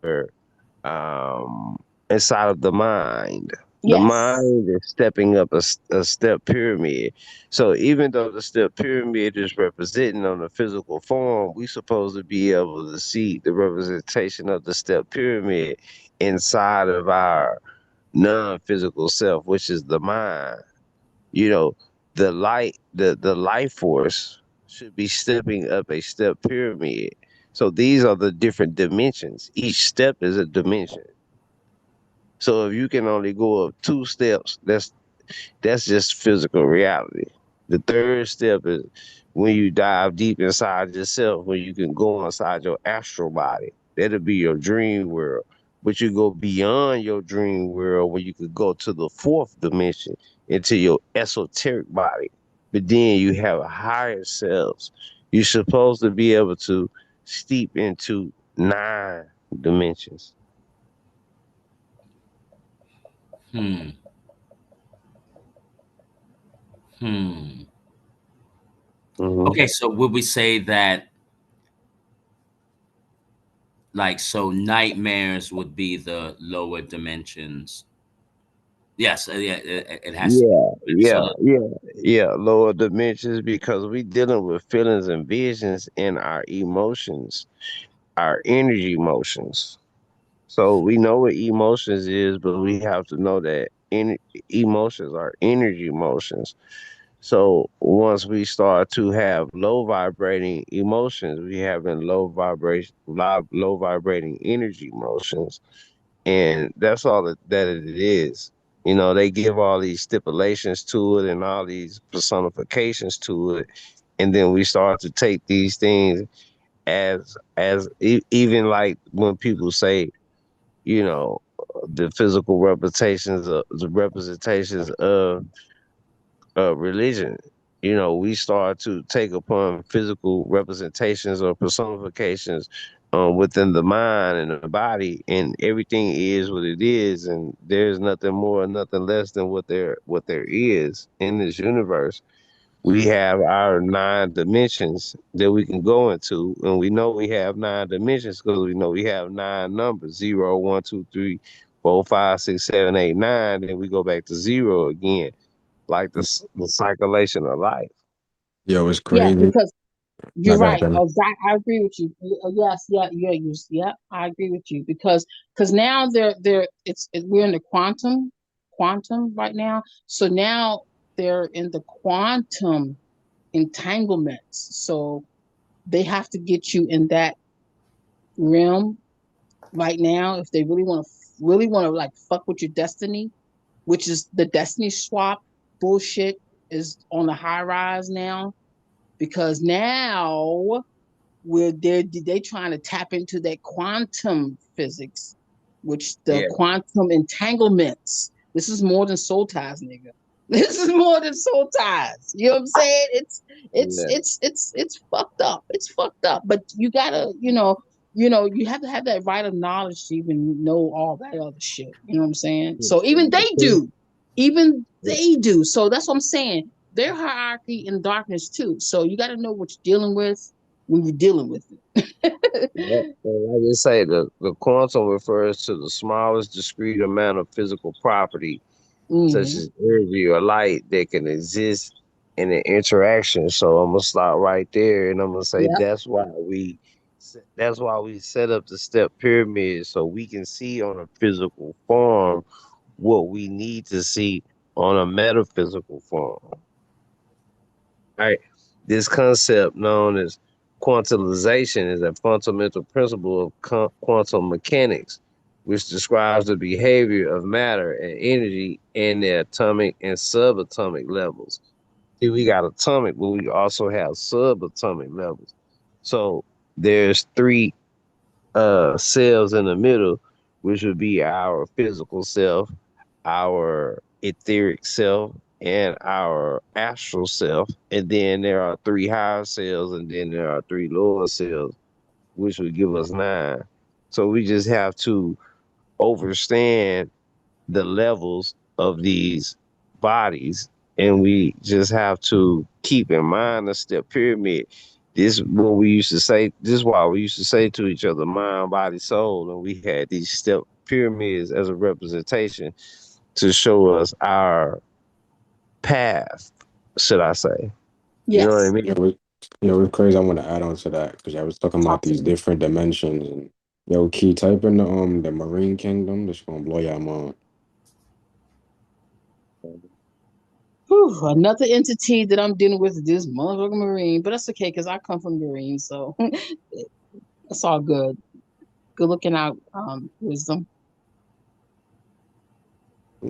um inside of the mind. The Yes. mind is stepping up a step pyramid. So even though the step pyramid is representing on the physical form, we supposed to be able to see the representation of the step pyramid inside of our non-physical self, which is the mind. You know, the life force should be stepping up a step pyramid. So these are the different dimensions. Each step is a dimension. So if you can only go up two steps, that's just physical reality. The third step is when you dive deep inside yourself, when you can go inside your astral body. That'll be your dream world. But you go beyond your dream world when you could go to the fourth dimension into your esoteric body. But then you have higher selves. You're supposed to be able to steep into nine dimensions. Hmm. Hmm. Hmm. Okay, so would we say that, like, so nightmares would be the lower dimensions? Yes, yeah, it has to be. Yeah, So yeah, the yeah, yeah. Lower dimensions because we dealing with feelings and visions and our emotions, our energy emotions. So we know what emotions is, but we have to know that emotions are energy emotions. So once we start to have low vibrating emotions, we having low vibrating energy emotions, and that's all that it is. They give all these stipulations to it and all these personifications to it, and then we start to take these things even like when people say, you know, the representations of religion. We start to take upon physical representations or personifications within the mind and the body, and everything is what it is, and there's nothing more, nothing less than what there is in this universe. We have our nine dimensions that we can go into, and we know we have nine dimensions because we know we have nine numbers: zero, one, two, three, four, five, six, seven, eight, nine. Then we go back to zero again, like the circulation of life. Yo, it's Yes, crazy. because you're Not right. that. Exactly. I agree with you. Yes, yeah, yeah, yeah. I agree with you because now we're in the quantum right now. So now they're in the quantum entanglements. So they have to get you in that realm right now if they really want to like fuck with your destiny, which is the destiny swap bullshit is on the high rise now because now where they trying to tap into that quantum physics, which the Yeah, quantum entanglements. This is more than soul ties, nigga. This is more than soul ties. You know what I'm saying? It's yeah. it's it's it's fucked up. It's fucked up. But you gotta, you have to have that right of knowledge to even know all that other shit. You know what I'm saying? So even And they the thing- do. Even they do. So that's what I'm saying. Their hierarchy in darkness too. So you got to know what you're dealing with when you're dealing with it. yeah, and like I say, the quantum refers to the smallest discrete amount of physical property, such Hmm. as energy or light, that can exist in an interaction. So I'm gonna stop right there, and I'm gonna say Yep. that's why we set up the step pyramid so we can see on a physical form what we need to see on a metaphysical form. Right. This concept known as quantization is a fundamental principle of quantum mechanics, which describes the behavior of matter and energy in their atomic and subatomic levels. See, we got atomic, but we also have subatomic levels. So there's three cells in the middle, which would be our physical self, our etheric self, and our astral self. And then there are three higher cells, and then there are three lower cells, which would give us nine. So we just have to understand the levels of these bodies, and we just have to keep in mind the step pyramid. This is what we used to say. This is why we used to say to each other, mind, body, soul, and we had these step pyramids as a representation to show us our path. Should I say? You know what I Yes. Yeah, mean? it's crazy. I want to add on to that because I was talking about Talk to these me. different dimensions and yo, key type in the Marine Kingdom. That's gonna blow your mind. Whew, another entity that I'm dealing with is this motherfucking Marine, but that's okay because I come from Marine, so it's all good. Good looking out, wisdom.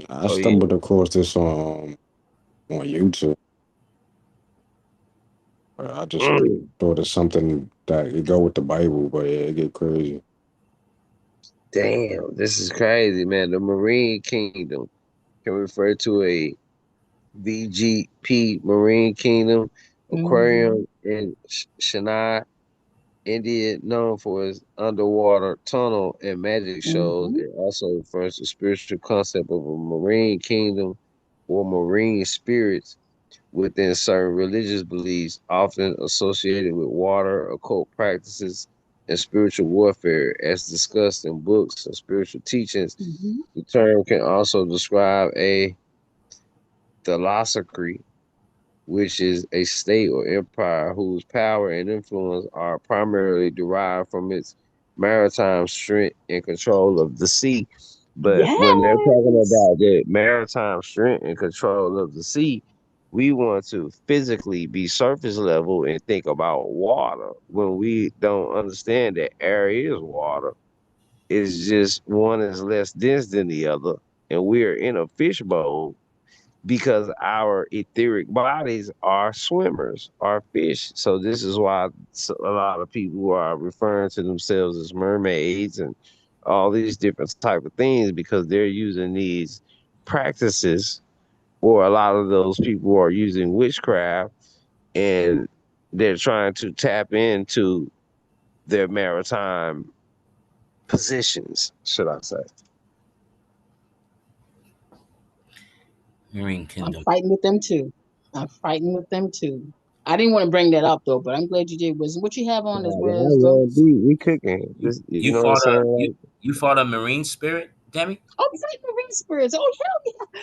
I Oh yeah. stumbled across this on YouTube. I just Mm. thought it's something that it go with the Bible, but yeah, it get crazy. Damn, this is crazy, man. The Marine Kingdom can refer to a VGP Marine Kingdom, Hmm. aquarium in Chennai, India, known for its underwater tunnel and magic shows. Hmm. It also refers to spiritual concept of a marine kingdom or marine spirits within certain religious beliefs, often associated with water, occult practices, and spiritual warfare, as discussed in books and spiritual teachings. Hmm. The term can also describe a thalassocracy, which is a state or empire whose power and influence are primarily derived from its maritime strength and control of the sea. But when they're talking Yes. about the maritime strength and control of the sea, we want to physically be surface level and think about water when we don't understand that air is water. It's just one is less dense than the other, and we're in a fishbowl because our etheric bodies are swimmers, are fish. So this is why a lot of people are referring to themselves as mermaids and all these different type of things because they're using these practices, or a lot of those people are using witchcraft and they're trying to tap into their maritime positions, should I say. Marine I'm Kingdom. fighting with them too. I'm fighting with them too. I didn't want to bring that up though, but I'm glad you did, wisdom. What you have on is wisdom. We cooking. You This, you you know what I'm fought a saying? you you fought a marine spirit, Demi? Oh, fight marine spirits. Oh hell yeah,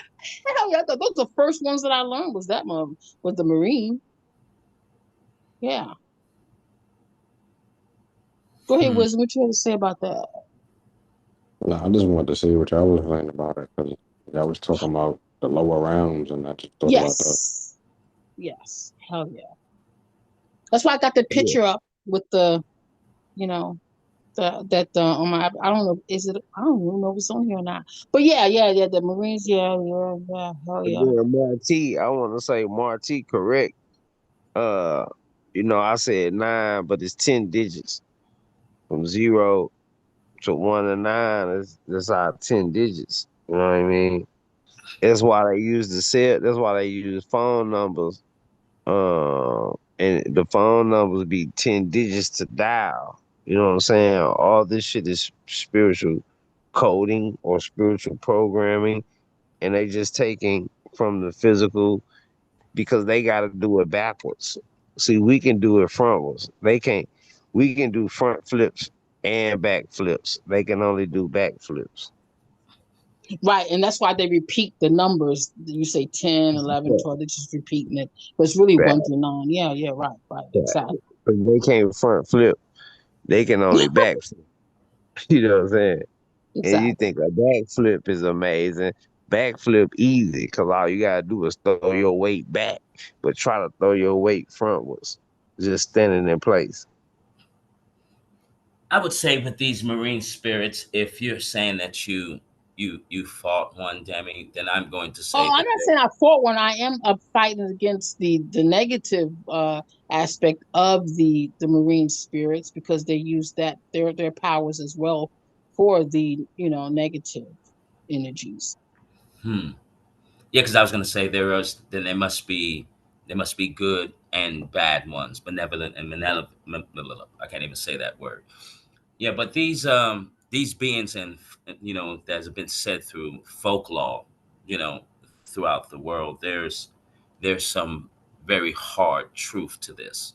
hell yeah! I thought those the first ones that I learned was that one was the marine. Yeah. Go ahead, Hmm. wisdom. What you had to say about that? Nah, I just wanted to see what y'all was saying about it because y'all was talking about the lower rounds, and I just thought about that. Yes. Yes. Hell yeah. That's why I got the Like, picture up with the, you know, that on my I don't know, is it I don't even know if it's on here or not. But yeah, yeah, yeah, the Marines, yeah, yeah, yeah, hell and yeah. then Marty, I want to say Marty, correct. Uh, I said nine, but it's 10 digits from 0 to 1 to 9. That's our 10 digits. You know what I mean? That's why they use the set. That's why they use phone numbers. And the phone numbers be 10 digits to dial. You know what I'm saying? All this shit is spiritual coding or spiritual programming, and they just taking from the physical because they got to do it backwards. See, we can do it frontwards. They can't. We can do front flips and back flips. They can only do back flips. Right, and that's why they repeat the numbers. You say 10, 11, 12. They're just repeating it. But it's really Back, 1 through 9. Yeah, yeah, right, right, back. exactly. But they can't front flip. They can only back flip. You know what I'm saying? And you Exactly. think a back flip is amazing. backflip easy because all you gotta do is throw your weight back, but try to throw your weight frontwards, just standing in place. I would say with these marine spirits, if you're saying that you fought one, Demi, then I'm going to Oh, say I'm that not saying I fought one. I am fighting against the negative aspect of the marine spirits because they use that their powers as well for the negative energies. hmm. Yeah, because I was going to say there must be good and bad ones, benevolent and malevolent. I can't even say that word. Yeah, but these beings and that have been said through folklore, you know, throughout the world. There's some very hard truth to this.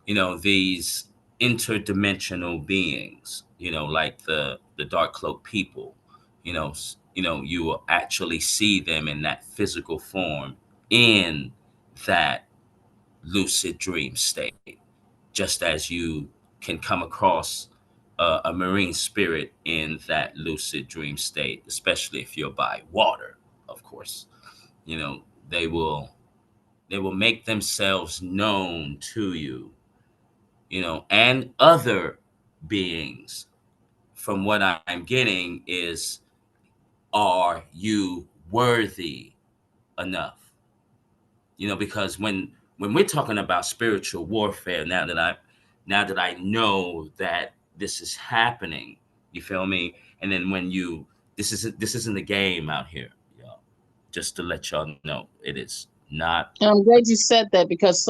These interdimensional beings, like the dark cloak people, you will actually see them in that physical form in that lucid dream state, just as you can come across a marine spirit in that lucid dream state, especially if you're by water, of course. You know, they will they will make themselves known to you, and other beings. From what I'm getting is, are you worthy enough? Because when we're talking about spiritual warfare, now that I know that this is happening, you feel me? And then when you this isn't a game out here, y'all. Just to let y'all know, it is not. And I'm glad you said that because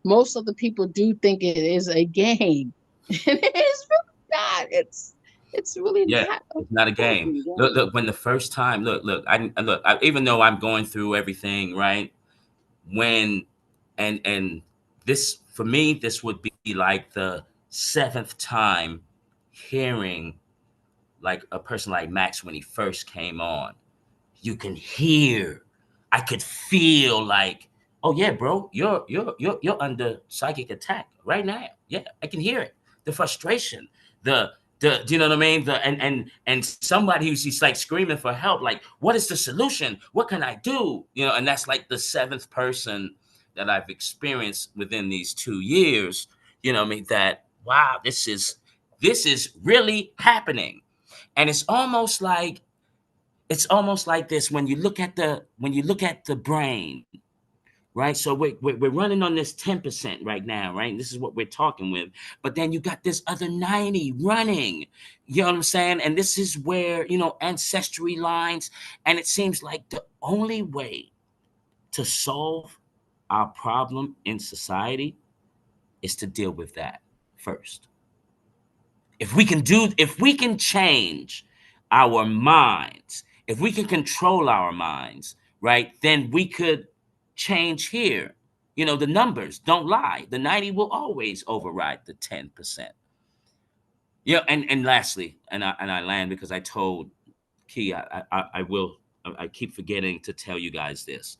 most of the people do think it is a game, and it is really not. It's really Yeah, not a it's not a game. fucking Look, game. when the first time, even though I'm going through everything, right? When and this, for me, this would be like the seventh time hearing, like, a person like Max when he first came on. You can hear, I could feel like, oh yeah, bro, you're under psychic attack right now. Yeah, I can hear it. The frustration, the do you know what I mean? And somebody who's just like screaming for help, like, what is the solution? What can I do? And that's like the seventh person that I've experienced within these 2 years. I mean, that, wow, this is really happening. And it's almost like this when you look at the brain, right? So we're running on this 10% right now, right? This is what we're talking with. But then you got this other 90 running. You know what I'm saying? And this is where, ancestry lines. And it seems like the only way to solve our problem in society is to deal with that first. If we can change our minds, if we can control our minds, right, then we could change here. The numbers don't lie. The 90 will always override the 10%. And lastly, and I land because I told Key, I keep forgetting to tell you guys this.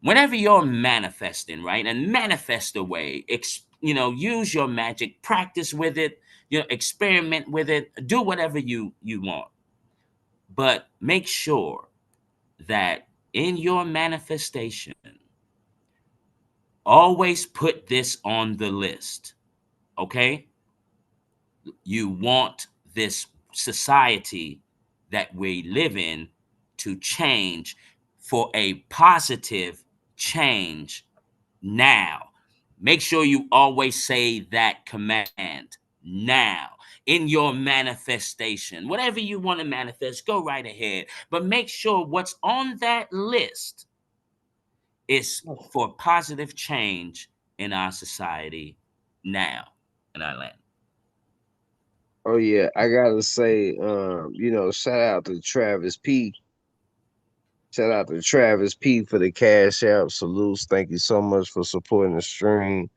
Whenever you're manifesting, right, and manifest away, use your magic, practice with it, experiment with it, do whatever you want, but make sure that in your manifestation, always put this on the list. Okay, you want this society that we live in to change for a positive change now. Make sure you always say that command now in your manifestation. Whatever you want to manifest, go right ahead. But make sure what's on that list is for positive change in our society now. And I land. Oh yeah, I gotta say, shout out to Travis P. Shout out to Travis P for the cash out salutes. Thank you so much for supporting the stream.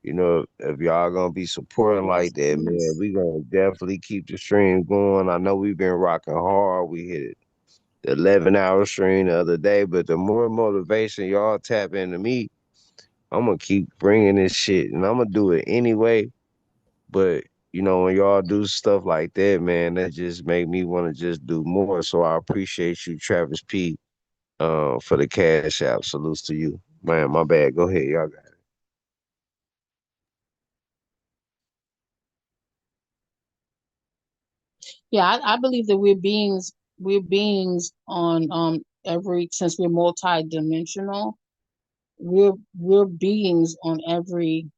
If y'all gonna be supporting Yes, like that, man, please. we gonna definitely keep the stream going. I know we've been rocking hard. We hit it the 11-hour stream the other day, but the more motivation y'all tap into me, I'm gonna keep bringing this shit, and I'm gonna do it anyway. But When y'all do stuff like that, man, that just make me want to just do more. So I appreciate you, Travis P, for the cash app. Salutes to you. Man, my bad. Go ahead. Y'all got it. Yeah, I believe that we're beings on every, since we're multi-dimensional, we're beings on every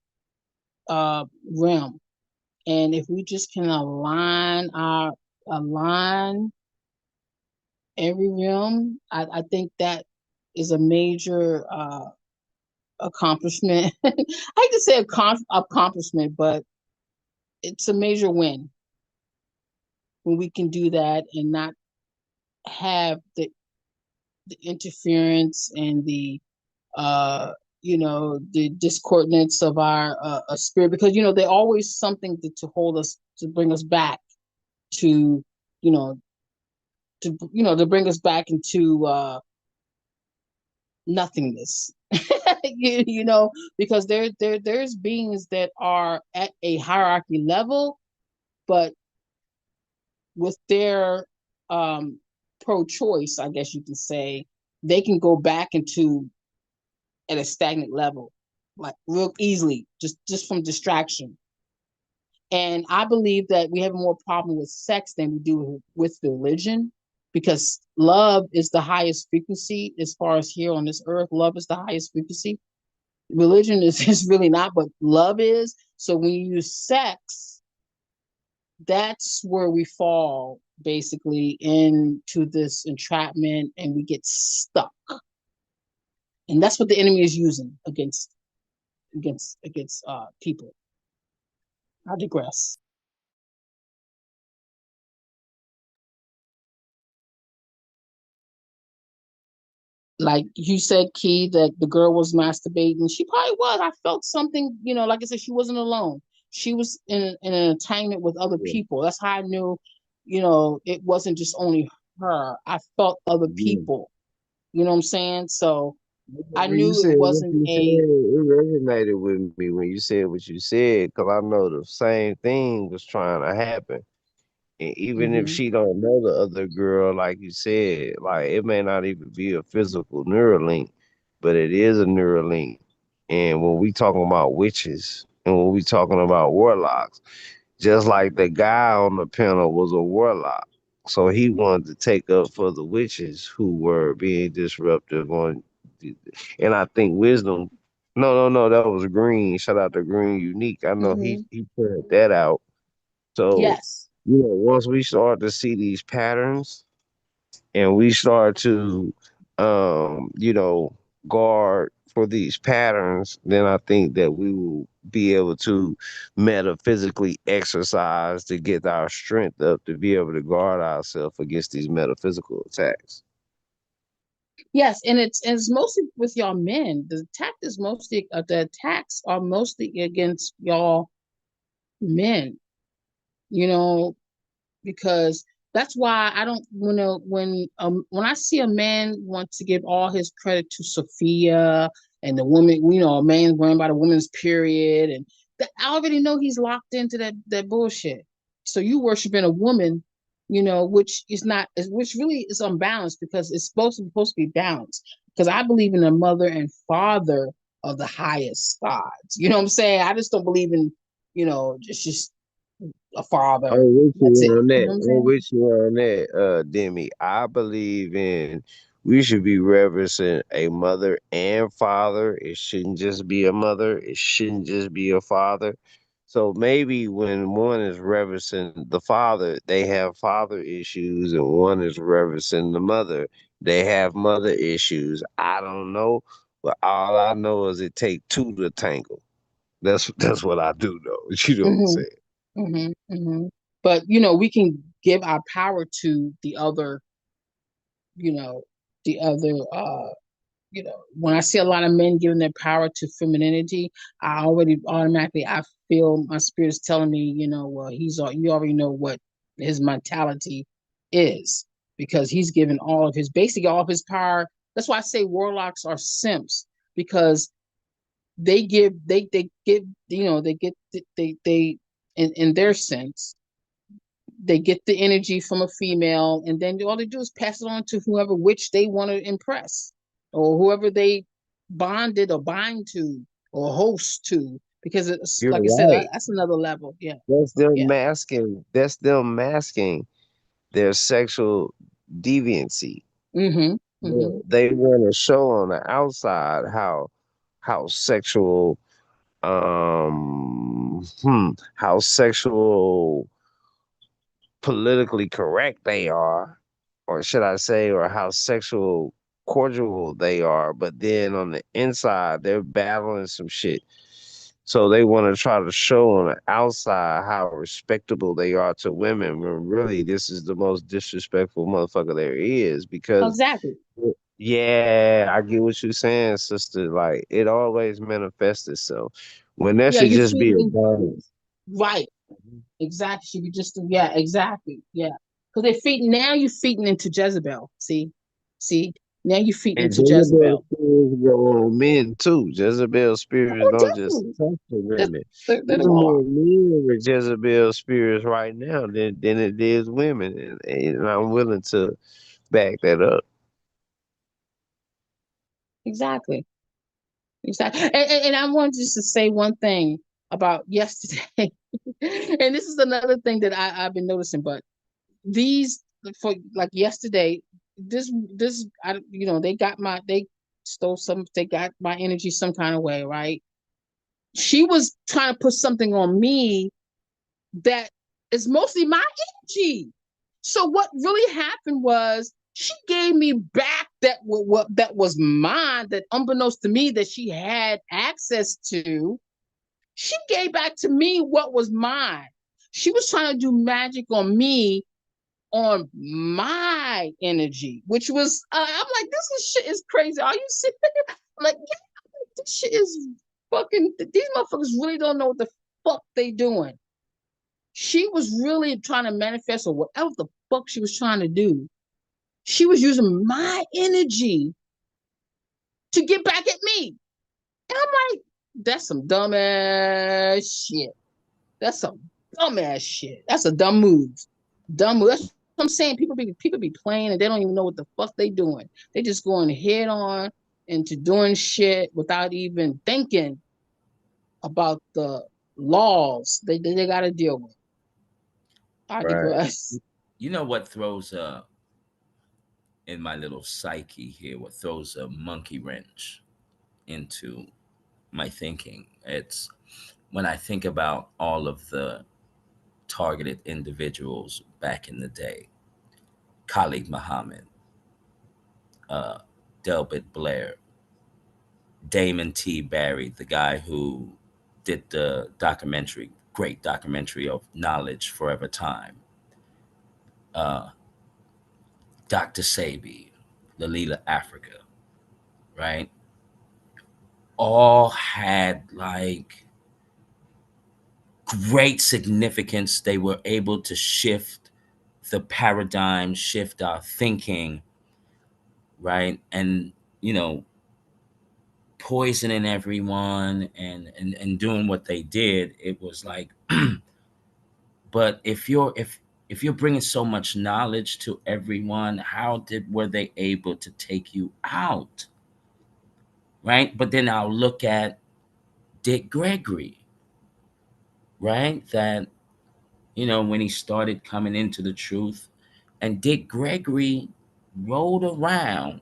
realm. And if we just can align every realm, I think that is a major accomplishment. I hate to say accomplishment, but it's a major win when we can do that and not have the interference and the discordance of our spirit, because they're always something to hold us, to bring us back to, you know to bring us back into nothingness. Because there's beings that are at a hierarchy level, but with their pro-choice, I guess you can say, they can go back into at a stagnant level, like real easily, just from distraction. And I believe that we have more problem with sex than we do with religion, because love is the highest frequency as far as here on this earth. Love is the highest frequency. Religion is really not, but love is. So when you use sex, that's where we fall basically into this entrapment, and we get stuck. And that's what the enemy is using against people. I digress. Like you said, Key, that the girl was masturbating. She probably was. I felt something, like I said, she wasn't alone. She was in an entanglement with other Yeah. people. That's how I knew, it wasn't just only her. I felt other Yeah. people. You know what I'm saying? So I When you knew it said what wasn't you said, a. it resonated with me when you said what you said, because I know the same thing was trying to happen. And even if Mm-hmm, she don't know the other girl, like you said, like it may not even be a physical neural link, but it is a neural link. And when we talking about witches and when we talking about warlocks, just like the guy on the panel was a warlock. So he wanted to take up for the witches who were being disruptive on, and I think wisdom. No, no, no, that was Green. Shout out to Green Unique. I know he mm-hmm. he put that out. So, Yes. once we start to see these patterns and we start to, guard for these patterns, then I think that we will be able to metaphysically exercise to get our strength up to be able to guard ourselves against these metaphysical attacks. Yes, and it's mostly with y'all men. The attacks are mostly against y'all men. You know, because that's why I don't, when I see a man want to give all his credit to Sophia and the woman, a man worrying about a woman's period, and that, I already know he's locked into that bullshit. So you worshiping a woman, which really is unbalanced, because it's supposed to be balanced. Because I believe in the mother and father of the highest gods. You know what I'm saying? I just don't believe in, just a father. I'm with That's you it. on You that. know what I'm I'm saying? with you on that, Demi. I believe in we should be reverencing a mother and father. It shouldn't just be a mother. It shouldn't just be a father. So maybe when one is reverencing the father, they have father issues, and one is reverencing the mother, they have mother issues. I don't know, but all I know is it take two to tangle. That's what I do know. You know what I'm Hmm. saying? Hmm. But we can give our power to the other, you know, the other. When I see a lot of men giving their power to femininity, I already automatically I feel my spirit's telling me, well, you already know what his mentality is, because he's given basically all of his power. That's why I say warlocks are simps, because they give they give they get in their sense. They get the energy from a female, and then all they do is pass it on to whoever which they want to impress, or whoever they bonded or bind to or host to. Because it's You're like I said, right. that's another level. Yeah, That's them yeah. masking. That's them masking their sexual deviancy. Mm-hmm. Mm-hmm. They want to show on the outside how sexual how sexual politically correct they are, or should I say, or how sexual cordial they are, but then on the inside they're battling some shit. So they want to try to show on the outside how respectable they are to women when really this is the most disrespectful motherfucker there is because Exactly. yeah, I get what you're saying, sister. Like it always manifests itself. When that Yeah, should you just be a feeding bonus. right. Exactly. Should be just yeah, exactly. Yeah. Because they're feeding now you're feeding into Jezebel. See? Now you're feeding And into Jezebel Jezebel. spirits go on men too. Jezebel spirits Oh, don't just definitely. touch the There, women. there There's they are. more men with Jezebel spirits right now than it is women, and I'm willing to back that up. Exactly. Exactly. And I wanted just to say one thing about yesterday. And this is another thing that I've been noticing, but these for like yesterday, this they got they stole some, they got my energy some kind of way, right? She was trying to put something on me that is mostly my energy. So what really happened was she gave me back what that was mine, that unbeknownst to me that she had access to. She gave back to me what was mine. She was trying to do magic on me, on my energy, which was I'm like, shit is crazy. Are you serious? I'm like, yeah, this shit is fucking. These motherfuckers really don't know what the fuck they doing. She was really trying to manifest or whatever the fuck she was trying to do. She was using my energy to get back at me. And I'm like, that's some dumbass shit. That's some dumbass shit. That's a dumb move. Dumb move. That's what I'm saying. People be playing and they don't even know what the fuck they doing. They just going head on into doing shit without even thinking about the laws they got to deal with. I Right. digress. You know what throws in my little psyche here, what throws a monkey wrench into my thinking? It's when I think about all of the targeted individuals back in the day. Khalid Muhammad, uh, Delbert Blair, Damon T. Barry, the guy who did the documentary, great documentary of Knowledge Forever Time, uh, Dr. Sabi, Lalila Africa, right? All had like great significance. They were able to shift the paradigm, shift our thinking, right? And, you know, poisoning everyone and doing what they did, it was like, but if you're bringing so much knowledge to everyone, how did were they able to take you out, right? But then I'll look at Dick Gregory, right? That, you know, when he started coming into the truth, and Dick Gregory rode around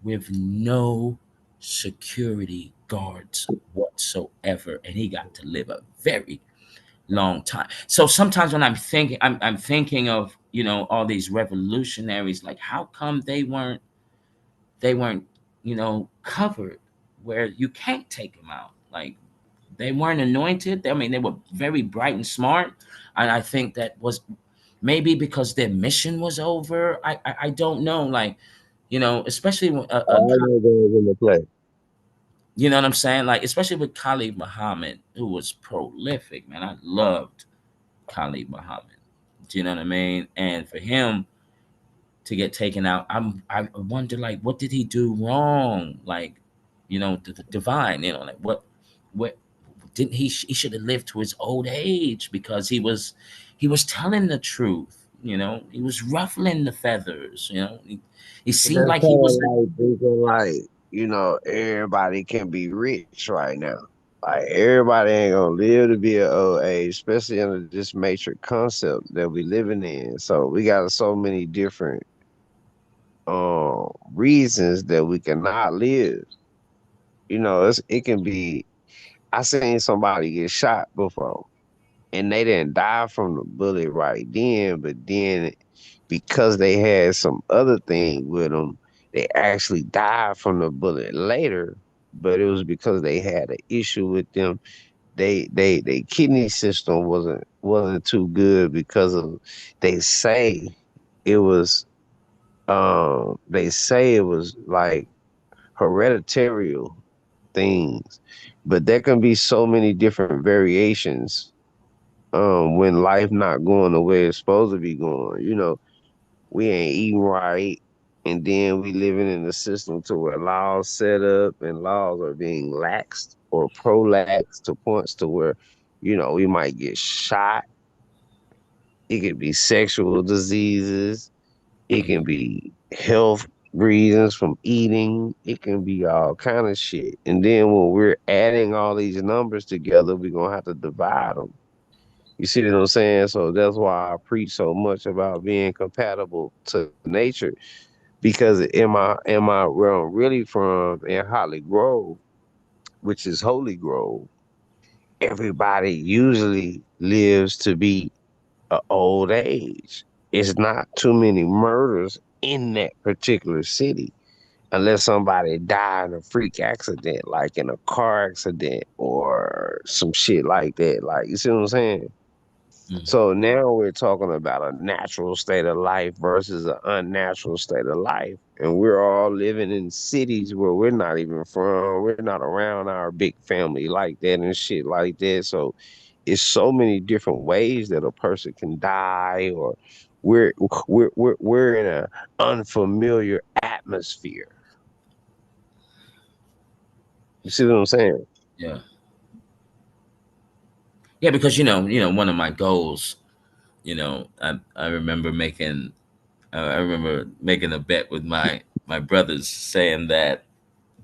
with no security guards whatsoever, and he got to live a very long time. So sometimes when I'm thinking of, you know, all these revolutionaries, like how come they weren't, you know, covered where you can't take them out? Like they weren't anointed. I mean, they were very bright and smart, and I think that was maybe because their mission was over. I don't know. Like, you know, especially All of those in the play. you know what I'm saying? Like, especially with Khalid Muhammad, who was prolific, man. I loved Khalid Muhammad. Do you know what I mean? And for him to get taken out, I wonder like what did he do wrong? Like, you know, the divine, you know, like what didn't he should have lived to his old age because he was telling the truth. He was ruffling the feathers. He But seemed that's like he kind of was. like thinking like, everybody can be rich right now. Like everybody ain't gonna live to be an old age, especially under this matrix concept that we living in. So we got so many different reasons that we cannot live. It can be. I seen somebody get shot before, and they didn't die from the bullet right then, but then because they had some other thing with them, they actually died from the bullet later. But it was because they had an issue with them. They kidney system wasn't too good because of they say it was like hereditary things, but there can be so many different variations when life not going the way it's supposed to be going. We ain't eating right, and then we living in a system to where laws set up and laws are being laxed or prolaxed to points to where, we might get shot. It could be sexual diseases. It can be health reasons from eating. It can be all kind of shit. And then when we're adding all these numbers together, we're gonna have to divide them. You see what I'm saying? So that's why I preach so much about being compatible to nature. Because in my where I'm really from in Holly Grove, which is Holy Grove, everybody usually lives to be an old age. It's not too many murders in that particular city unless somebody died in a freak accident, like in a car accident or some shit like that. Like, you see what I'm saying? Mhm. So now we're talking about a natural state of life versus an unnatural state of life. And we're all living in cities where we're not even from. We're not around our big family like that and shit like that. So it's so many different ways that a person can die, or we're in an unfamiliar atmosphere. You see what I'm saying? Yeah, yeah, because one of my goals. I remember making a bet with my brothers, saying that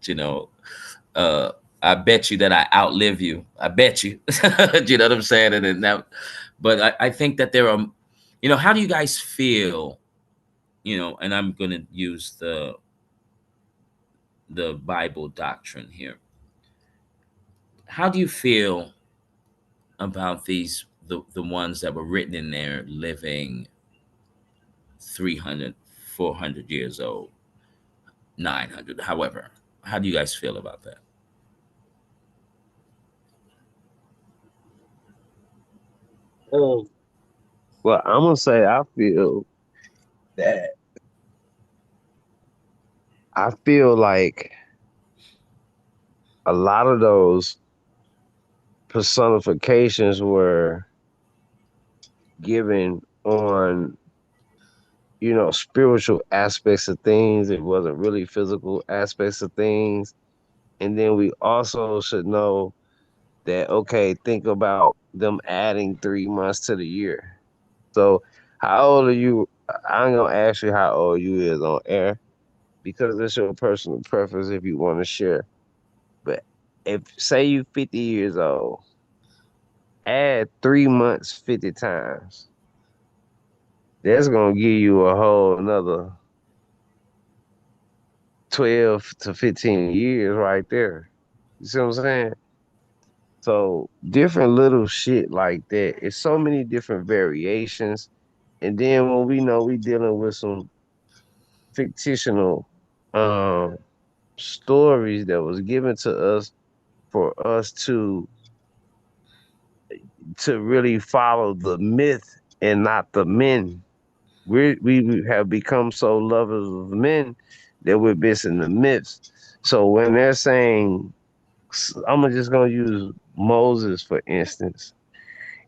you know uh I bet you that I outlive you. I bet you. You know what I'm saying? And then now, but I think that there are, how do you guys feel? And I'm gonna use the Bible doctrine here. How do you feel about the ones that were written in there living 300, 400 years old, 900, however? How do you guys feel about that? Um, well, I'm gonna say I feel that I feel like a lot of those personifications were given on, spiritual aspects of things. It wasn't really physical aspects of things. And then we also should know that, okay, think about them adding 3 months to the year. So, how old are you? I ain't gonna ask you how old you is on air because it's your personal preference if you want to share. But if say you 50 years old, add 3 months 50 times. That's gonna give you a whole another 12 to 15 years right there. You see what I'm saying? So different little shit like that. It's so many different variations. And then when we know we dealing with some fictional um stories that was given to us for us to really follow the myth and not the men. We have become so lovers of men that we're missing the myths. So when they're saying, I'm just gonna use Moses for instance.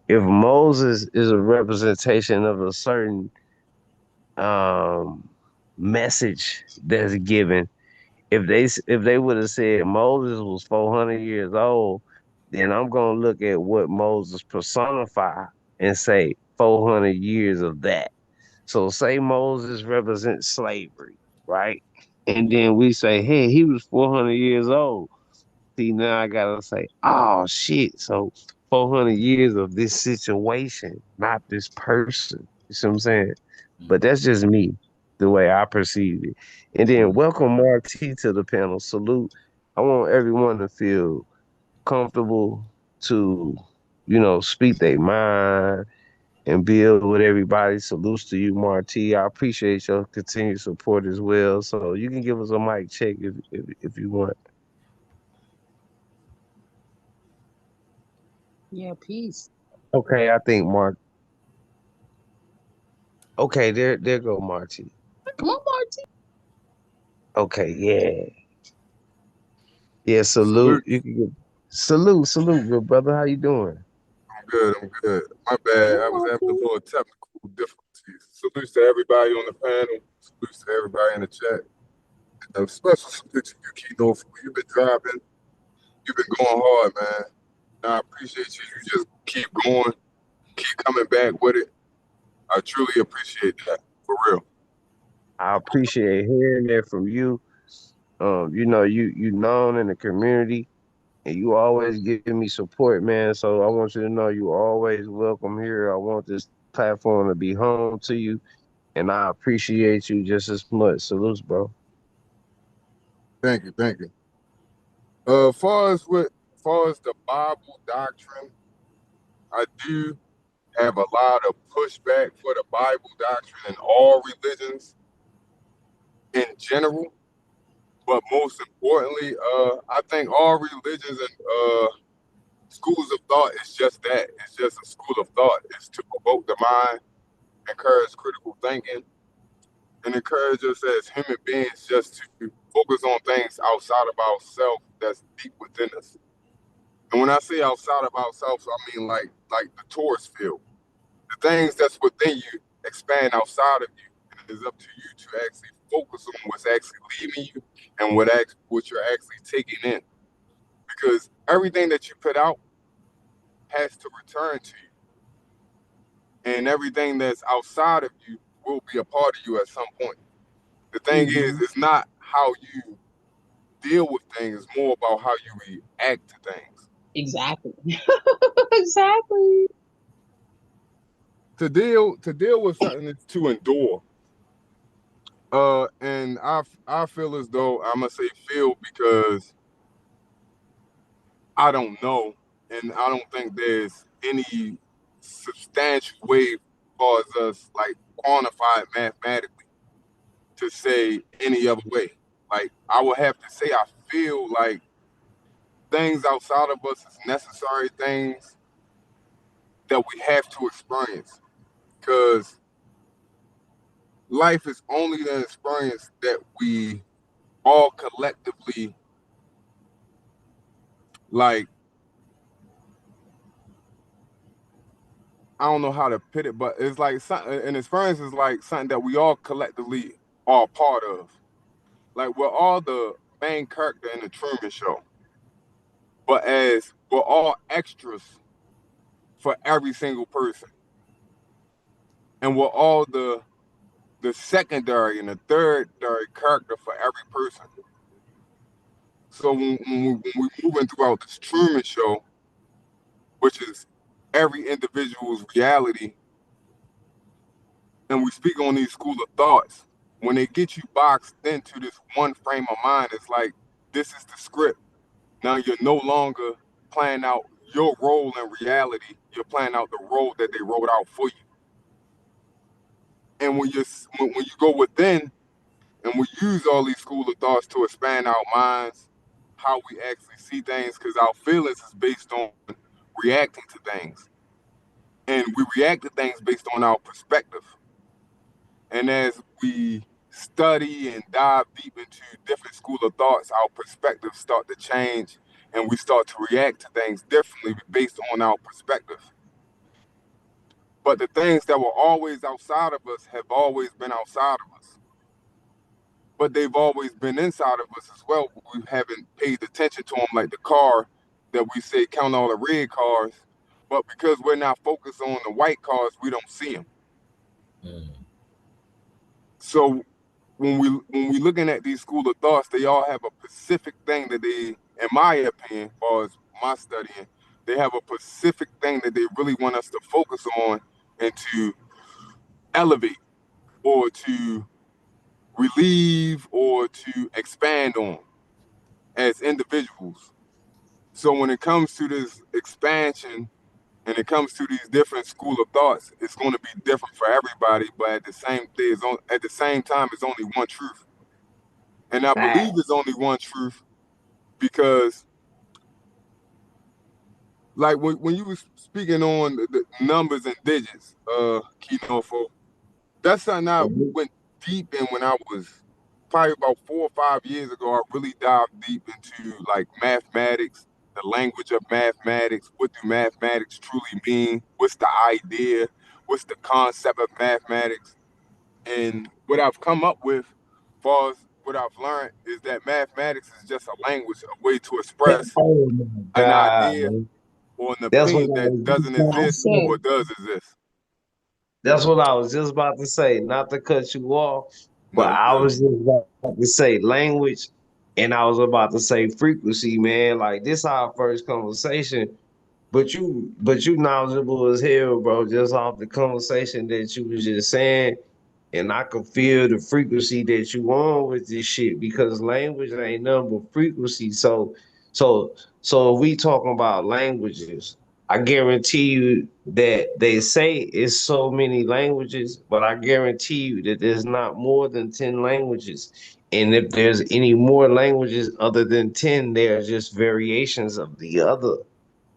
If Moses is a representation of a certain um, message that's given, if they would have said Moses was 400 years old, then I'm gonna look at what Moses personified and say 400 years of that. So say Moses represents slavery, right? And then we say, hey, he was 400 years old. See, now I gotta say, oh shit. So 400 years of this situation, not this person. You see what I'm saying? But that's just me, the way I perceive it. And then Mhm. welcome Marty to the panel. Salute. I want everyone to feel comfortable to, speak their mind and build with everybody. Salutes to you, Marty. I appreciate your continued support as well. So you can give us a mic check if you want. Yeah, peace. Okay, I think Mark. Okay, there go Marty. Come on, Marty. Okay, yeah, yeah. Salute. Salute. You can get salute, good brother. How you doing? I'm good. I'm good. My Hey, bad. I was having a Marty. little technical difficulties. Salutes to everybody on the panel. Salutes to everybody in the chat. And a special salute to you, Key Norful. You've been driving. You've been going hard, man. And I appreciate you. You just keep going. Keep coming back with it. I truly appreciate that. For real. I appreciate hearing that from you. You known in the community, and you always give me support, man. So I want you to know you always welcome here. I want this platform to be home to you, and I appreciate you just as much. Salutes, bro. Thank you. Thank you. Far as the Bible doctrine, I do have a lot of pushback for the Bible doctrine in all religions in general. But most importantly, I think all religions and schools of thought is just that. It's just a school of thought. It's to provoke the mind, encourage critical thinking, and encourage us as human beings just to focus on things outside of ourselves that's deep within us. And when I say outside of ourselves, I mean like the Taurus field. The things that's within you expand outside of you. And it is up to you to actually focus on what's actually leaving you and what you're actually taking in. Because everything that you put out has to return to you, and everything that's outside of you will be a part of you at some point. The thing is, Mm-hmm. it's not how you deal with things; it's more about how you react to things. Exactly. Exactly. To deal with something is to endure. And I feel as though I'm gonna say feel because I don't know, and I don't think there's any substantial way for us like quantify it mathematically to say any other way. Like I would have to say I feel like things outside of us is necessary things that we have to experience because life is only the experience that we all collectively like. I don't know how to put it, but it's like something. An experience is like something that we all collectively are a part of. Like we're all the main character in the Truman Show, but as we're all extras for every single person, and we're all the secondary and the thirdary character for every person. So when we moving throughout this Truman Show, which is every individual's reality, and we speak on these school of thoughts, when they get you boxed into this one frame of mind, it's like this is the script. Now you're no longer playing out your role in reality. You're playing out the role that they wrote out for you. And when you go within and we use all these school of thoughts to expand our minds, how we actually see things, because our feelings is based on reacting to things. And we react to things based on our perspective. And as we study and dive deep into different school of thoughts, our perspectives start to change and we start to react to things differently based on our perspective. But the things that were always outside of us have always been outside of us. But they've always been inside of us as well. We haven't paid attention to them like the car. that we say count all the red cars, but because we're not focused on the white cars, we don't see them. Mm. So when we looking at these school of thoughts, they all have a specific thing that they, in my opinion, as far as my studying, they have a specific thing that they really want us to focus on and to elevate or to relieve or to expand on as individuals. So when it comes to this expansion and it comes to these different school of thoughts, it's going to be different for everybody, but at the same time, it's only one truth. And I believe Facts. it's only one truth because, like when you was speaking on the numbers and digits, Key Norful, that's something I Mhm. went deep in when I was probably about 4 or 5 years ago. I really dived deep into like mathematics, the language of mathematics. What do mathematics truly mean? What's the idea? What's the concept of mathematics? And what I've come up with, as far as what I've learned, is that mathematics is just a language, a way to express Oh my an God, idea man. or an That's what opinion I that was just doesn't about I to exist say. say. or does exist. That's what I was just about to say. Not to cut you off, but No, I good. was just about to say language, and I was about to say frequency, man. Like this our first conversation, but you knowledgeable as hell, bro. Just off the conversation that you was just saying, and I can feel the frequency that you on with this shit because language ain't nothing but frequency. So, so if we talking about languages, I guarantee you that they say it's so many languages, but I guarantee you that there's not more than 10 languages. And if there's any more languages other than 10, they're just variations of the other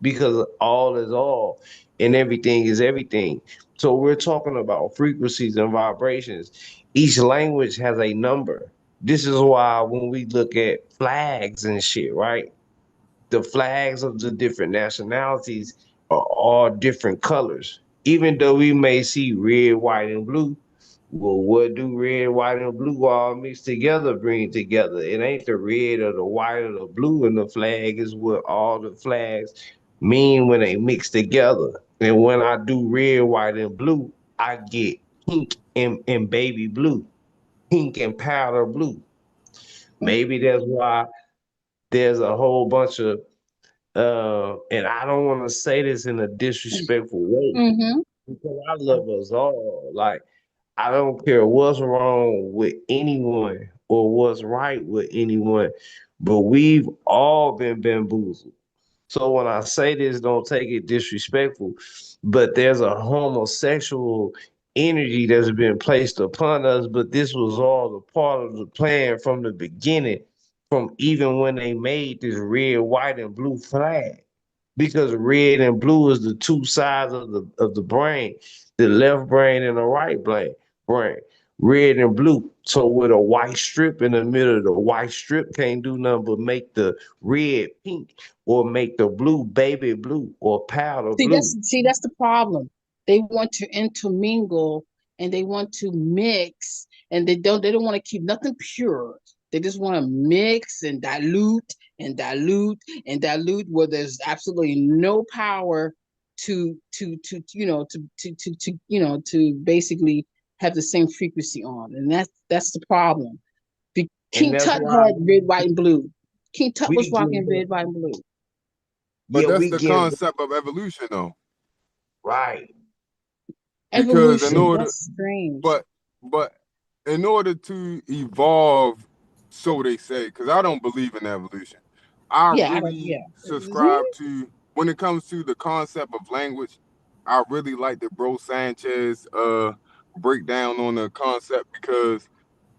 because all is all and everything is everything. So we're talking about frequencies and vibrations. Each language has a number. This is why when we look at flags and shit, right? The flags of the different nationalities are all different colors. Even though we may see red, white, and blue, well, what do red, white, and blue all mixed together bring together? It ain't the red or the white or the blue in the flag, is what all the flags mean when they mix together. And when I do red, white, and blue, I get pink and baby blue, pink and powder blue. Maybe that's why there's a whole bunch of and I don't want to say this in a disrespectful way Mm-hmm. because I love us all. Like, I don't care what's wrong with anyone or what's right with anyone, but we've all been bamboozled. So when I say this, don't take it disrespectful, but there's a homosexual energy that's been placed upon us, but this was all a part of the plan from the beginning, from even when they made this red, white, and blue flag. Because red and blue is the two sides of the brain, the left brain and the right brain. Red and blue. So with a white strip in the middle, the white strip can't do nothing but make the red pink or make the blue baby blue or powder blue. See, that's the problem. They want to intermingle and they want to mix and they don't want to keep nothing pure. They just want to mix and dilute and dilute and dilute where there's absolutely no power to basically have the same frequency on. And that's the problem. And King that's Tut why had red, white, and blue. King Tut was we rocking give red, white, and blue. But yeah, that's we the give concept of evolution, though, right. because Evolution, that's strange. but, but in order to evolve, so they say, because I don't believe in evolution. I Yeah, I don't. really Yeah. subscribe to when it comes to the concept of language. I really like the Bro Sanchez breakdown on the concept because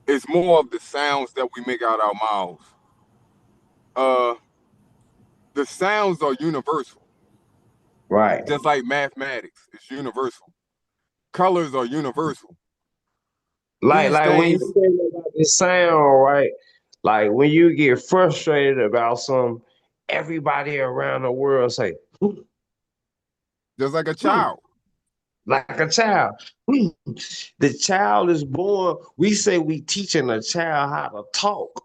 it's more of the sounds that we make out our mouths. Uh, the sounds are universal, Right. just like mathematics is universal. Colors are universal. These Like when you things, say about the sound, right? Like when you get frustrated about some, everybody around the world say, "Hmm, just like a hmm," child. like a child. "Hmm." The child is born. We say we teaching a child how to talk.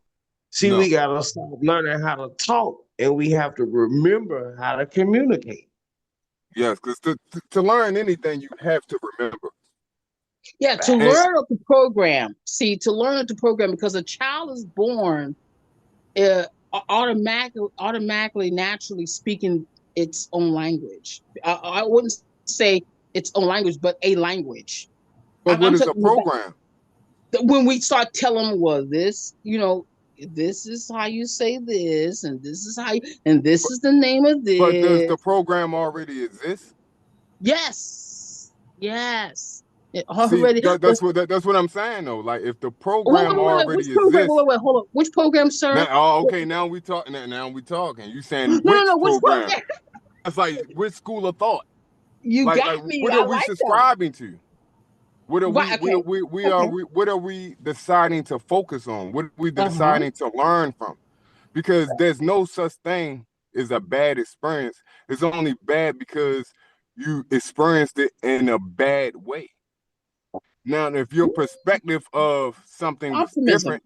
See, we No, gotta stop learning how to talk and we have to remember how to communicate. Yes, because to learn anything, you have to remember. Yeah, to And Facts. learn of the program. See, to learn of the program, because a child is born automatically, naturally speaking its own language. I wouldn't say its own language, but a language. I'm but what is a talking about program? when we start telling them, well, this, this is how you say this, and this is how, and this But, is the name of but does this. the program already exist? Yes, yes. It See, already. that's what I'm saying though. Like if the Wait, program wait, wait, wait. Which already program? Wait, exists, wait, wait. Hold on. Which program, now sir? okay, now we talk. Now we talking. You saying No, no, which no. Which program? program? It's like which school of thought? You got Like me. what I are we like that. subscribing to? What are Right. Okay. Okay. what are we deciding to focus on? What are we Uh huh. deciding to learn from? Because there's no such thing as a bad experience. It's only bad because you experienced it in a bad way. Now, if your perspective of something was Optimism. different,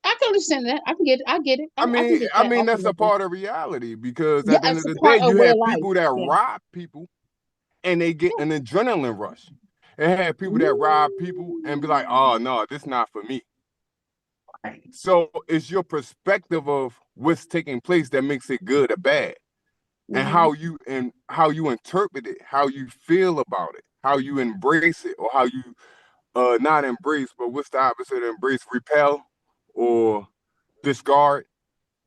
I can understand that. I can get it. I get it. I can get I that mean that's a optimism. part of reality because Yeah, at the end it's of a the day, part of you way of have life. people that Yeah. rob people and they get Yeah. an adrenaline rush. And have people that rob people and be like, oh no, this not for me. So it's your perspective of what's taking place that makes it good or bad, and Mm-hmm. how you interpret it, how you feel about it, how you embrace it, or how you not embrace, but what's the opposite of embrace? Repel or discard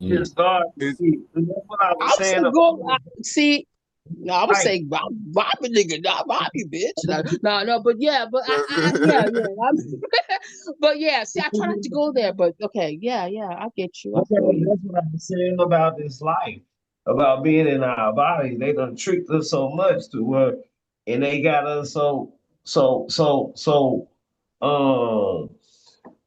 Mm. Just God, is that's what I I was would saying say about go. See, no, I would life. say rob a nigga, not rob you, bitch. No, no, no, but yeah, but yeah, yeah. But yeah, see, I try not to go there, but okay, yeah, yeah, I get you. I feel you. That's what I was saying about this life, about being in our bodies. They done tricked us so much to where, and they got us so um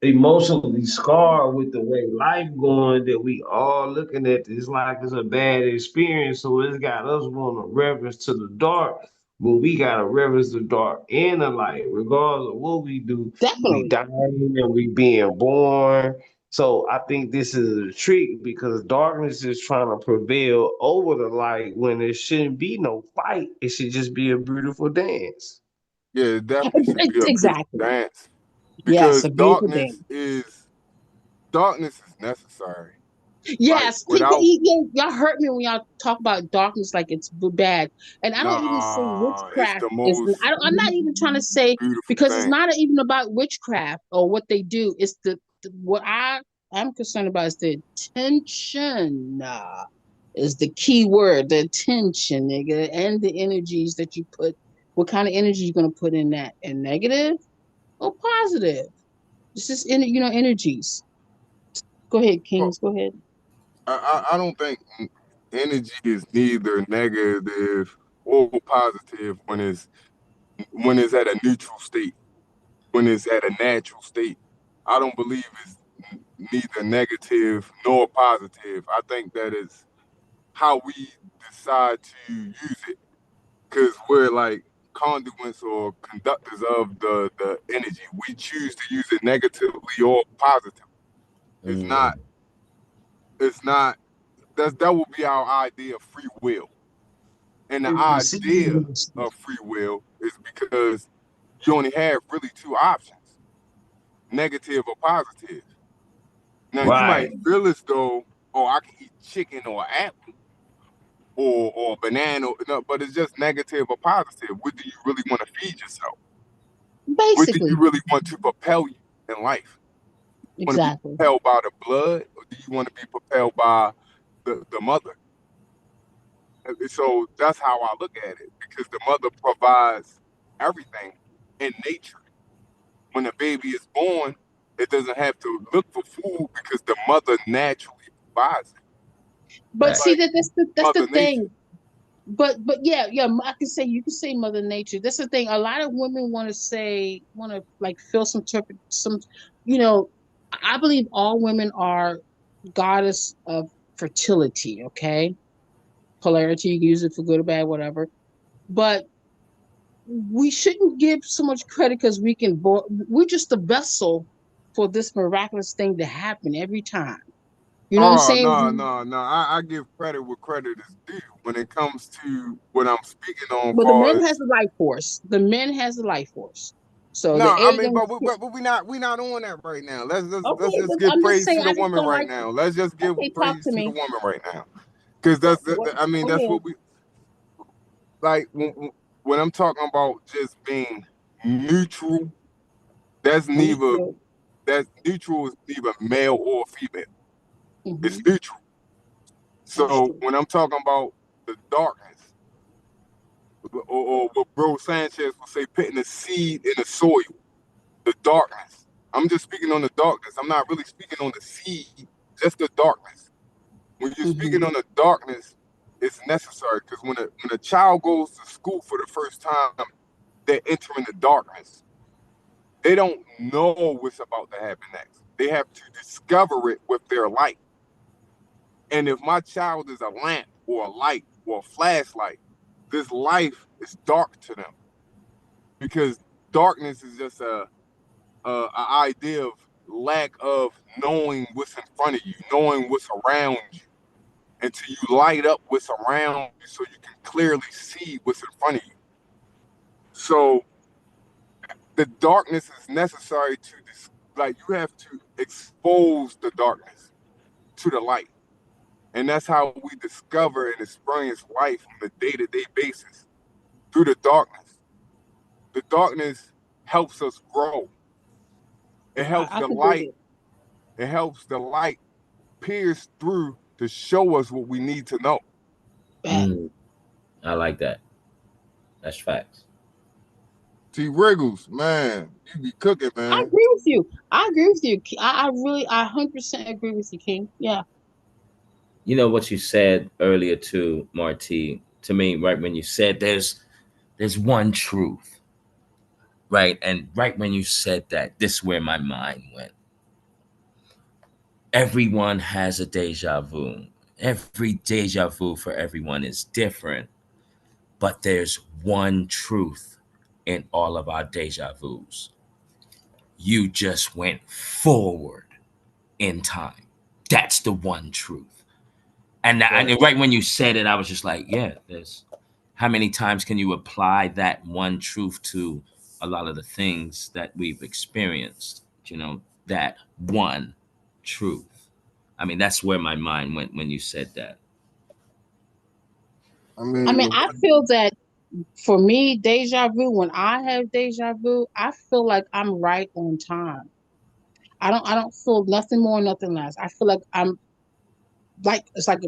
emotionally scarred with the way life going that we all looking at this like it's a bad experience. So it's got us wanting a reverence to the dark, but we got to reverence the dark and the light, regardless of what we do. We Definitely. dying and we being born. So I think this is a trick because darkness is trying to prevail over the light when there shouldn't be no fight. It should just be a beautiful dance. yeah, it definitely should be a beautiful Exactly. dance Yes, because a beautiful dance. darkness is necessary. Like Yes, without y'all hurt me when y'all talk about darkness like it's bad, and I don't even say it's witchcraft the is. most I'm not even trying to say beautiful because it's thing. not even about witchcraft or what they do. It's what I'm concerned about is the attention. Is the key word, the attention, nigga, and the energies that you put. What kind of energy you gonna put in that? And negative or positive? This is energies. Go ahead, Well, Kings. Go ahead. I don't think energy is neither negative or positive when it's at a neutral state, when it's at a natural state. I don't believe it's neither negative nor positive. I think that is how we decide to use it because we're like conduits or conductors of the energy. We choose to use it negatively or positively. It's Mm. not it's not that will be our idea of free will. And the It's idea receiving. of free will is because you only have really two options, negative or positive. Now you might Right. feel as though, oh, I can eat chicken or apple or banana, no, but it's just negative or positive. What do you really want to feed yourself? What do you Basically, really want to propel you in life? Want to be exactly. propelled by the blood, or do you want to be propelled by the mother? And so that's how I look at it because the mother provides everything in nature. When a baby is born, it doesn't have to look for food because the mother naturally provides it. But It's see like that that's the Mother Nature. thing. But yeah, yeah, I can say you can say Mother Nature. That's the thing. A lot of women want to like feel some. You know, I believe all women are goddess of fertility. Okay, polarity. You can use it for good or bad, whatever. But we shouldn't give so much credit because we're just the vessel for this miraculous thing to happen every time. You know what I'm Oh saying? no, no, no. I give credit where credit is due when it comes to what I'm speaking on. Well, the Far men as has the life force. The men has the life force. So no, the I mean, agent. but we not on that right now. Let's Okay, just but give I'm just praise saying. to the I just woman don't right like. now. Let's just give Okay, talk praise to to the me. woman right now, because What? I mean Go that's ahead. what we like when I'm talking about just being neutral. That's neither Understood. that neutral is neither male or female. It's Mm-hmm. neutral. So Understood. when I'm talking about the darkness, or what Bro Sanchez will say, putting a seed in the soil, the darkness. I'm just speaking on the darkness. I'm not really speaking on the seed, just the darkness. When you're speaking Mm-hmm. on the darkness, it's necessary because when a child goes to school for the first time, they're entering the darkness. They don't know what's about to happen next. They have to discover it with their light. And if my child is a lamp or a light or a flashlight, this life is dark to them because darkness is just a idea of lack of knowing what's in front of you, knowing what's around you, until you light up what's around you so you can clearly see what's in front of you. So the darkness is necessary to like you have to expose the darkness to the light. And that's how we discover and experience life on a day-to-day basis through the darkness. The darkness helps us grow. It helps I the could dig light, it. it helps the light pierce through to show us what we need to know. Bad. Mm, I like that. That's facts. T Wriggles, man, you be cooking, I man. agree with you. I agree with you. I really, I 100% agree with you, King. Yeah. You know what you said earlier too, Marty, to me, right when you said there's one truth, right? And right when you said that, this is where my mind went. Everyone has a deja vu. Every deja vu for everyone is different, but there's one truth in all of our deja vus. You just went forward in time. That's the one truth. And Facts. right when you said it, I was just like, yeah, there's how many times can you apply that one truth to a lot of the things that we've experienced? That one truth. I mean, that's where my mind went when you said that. I I mean, mean, I feel that for me, deja vu, when I have deja vu, I feel like I'm right on time. I don't feel nothing more, nothing less. I feel like I'm like it's like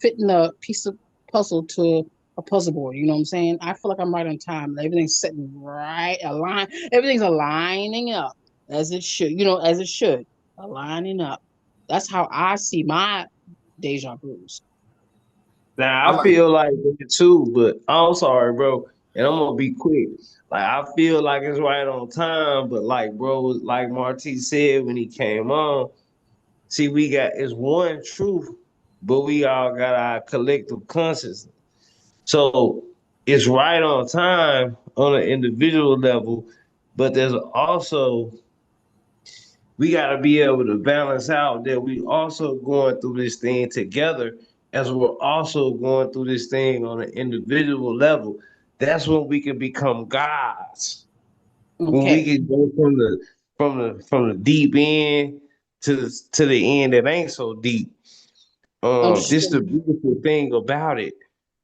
fitting a piece of puzzle to a puzzle board. You know what I'm saying? I feel like I'm right on time. Everything's sitting right, everything's aligning up as it should. As it should, aligning up. That's how I see my deja vu's. I Now I like. feel like that too, but I'm sorry, bro, and I'm gonna be quick. Like I feel like it's right on time, but like bro, like Marty said when he came on, see we got it's one truth, but we all got our collective consciousness. So it's right on time on an individual level, but there's also we got to be able to balance out that we also going through this thing together as we're also going through this thing on an individual level. That's when we can become gods. When we Okay, can go from the deep end to the end that ain't so deep. This is the understood. beautiful thing about it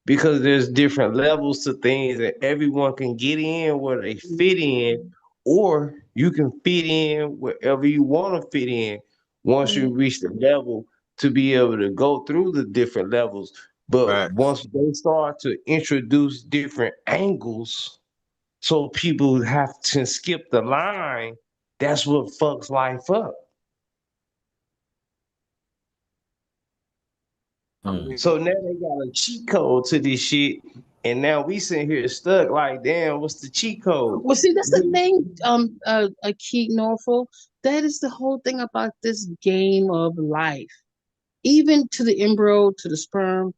because there's different levels to things that everyone can get in where they fit in, or you can fit in wherever you want to fit in once you reach the level to be able to go through the different levels. But Facts. once they start to introduce different angles, so people have to skip the line, that's what fucks life up. I Hmm. mean, So now they got a cheat code to this shit, and now we sitting here stuck like, damn, what's the cheat code? Well, see, that's the thing, a key Norful. That is the whole thing about this game of life. Even to the embryo, to the sperm,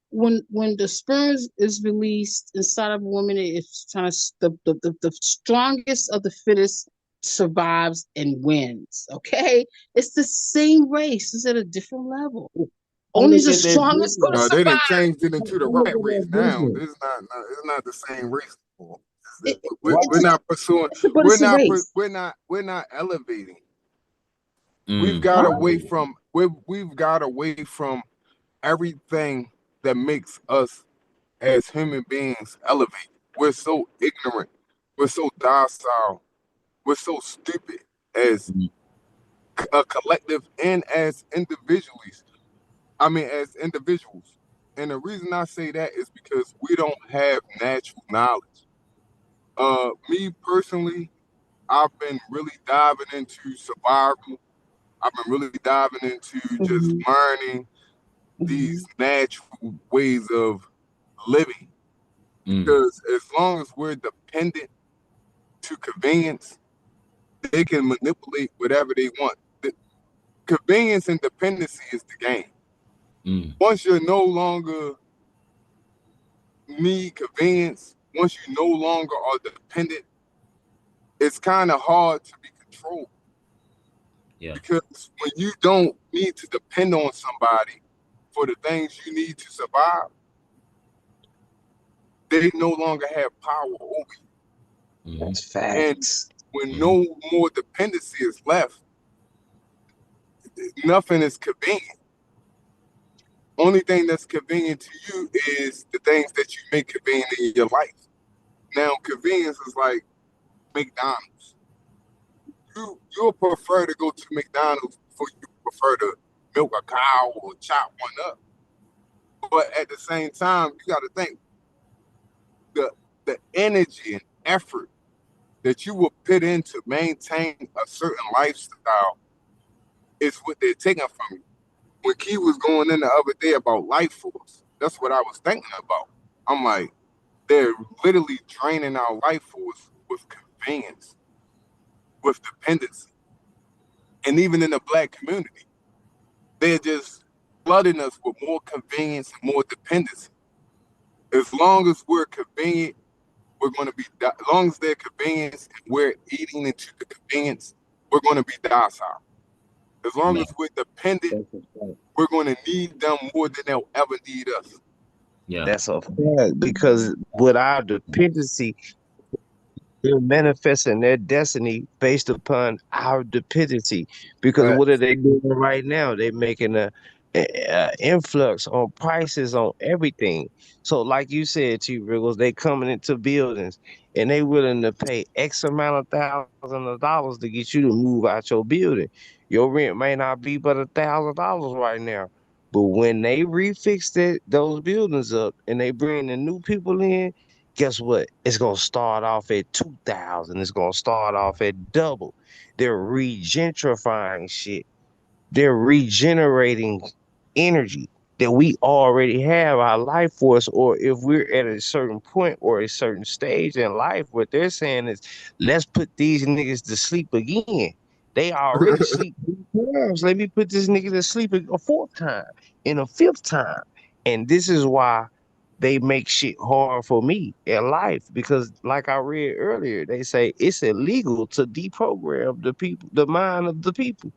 when the sperm is released inside of a woman, it's trying to the strongest of the fittest survives and wins. Okay, it's the same race. It's at a different level. I Only look the at that strongest gonna business. They didn't survive. change it into the I look right at race that now. business. This is it's not the same race anymore. It, it, We're it's, not pursuing. but it's a race. We're not elevating. We've Mm. got Huh? away from we've got away from everything that makes us as human beings elevate. We're so ignorant. We're so docile. We're so stupid as Mm. a collective and as individuals. I mean, as individuals. And the reason I say that is because we don't have natural knowledge. Me personally, I've been really diving into survival. I've been really diving into just Hmm. learning these Hmm. natural ways of living. Mm. Because as long as we're dependent to convenience, they can manipulate whatever they want. The convenience and dependency is the game. Mm. Once you're no longer need convenience, once you no longer are dependent, it's kind of hard to be controlled Yeah. because when you don't need to depend on somebody for the things you need to survive, they no longer have power over Mm-hmm. That's you. And facts. when Mm-hmm. no more dependency is left, nothing is convenient. Only thing that's convenient to you is the things that you make convenient in your life. Now, convenience is like McDonald's. You'll prefer to go to McDonald's before you prefer to milk a cow or chop one up. But at the same time, you got to think the the energy and effort that you will put in to maintain a certain lifestyle is what they're taking from you. When Key was going in the other day about life force, that's what I was thinking about. I'm like, they're literally draining our life force with convenience, with dependency. And even in the black community, they're just flooding us with more convenience and more dependency. As long as we're convenient, we're going to be, as long as they're convenience and we're eating into the convenience, we're going to be docile. As long Yeah. as we're dependent, That's a fact. we're going to need them more than they'll ever need us. Yeah. That's a fact because with our dependency, they're manifesting their destiny based upon our dependency. Because what are Facts. they doing right now? They're making a influx on prices on everything. So, like you said, T. Riggles, they coming into buildings and they willing to pay X amount of $1,000 to get you to move out your building. Your rent may not be but $1,000 right now. But when they refix those buildings up and they bring the new people in, guess what? It's gonna start off at 2,000. It's gonna start off at double. They're regentrifying shit. They're regenerating energy that we already have our life force, or if we're at a certain point or a certain stage in life, what they're saying is, let's put these niggas to sleep again. They already sleep 3 times. Let me put this nigga to sleep a fourth time and a fifth time. And this is why they make shit hard for me in life because, like I read earlier, they say it's illegal to deprogram the people, the mind of the people.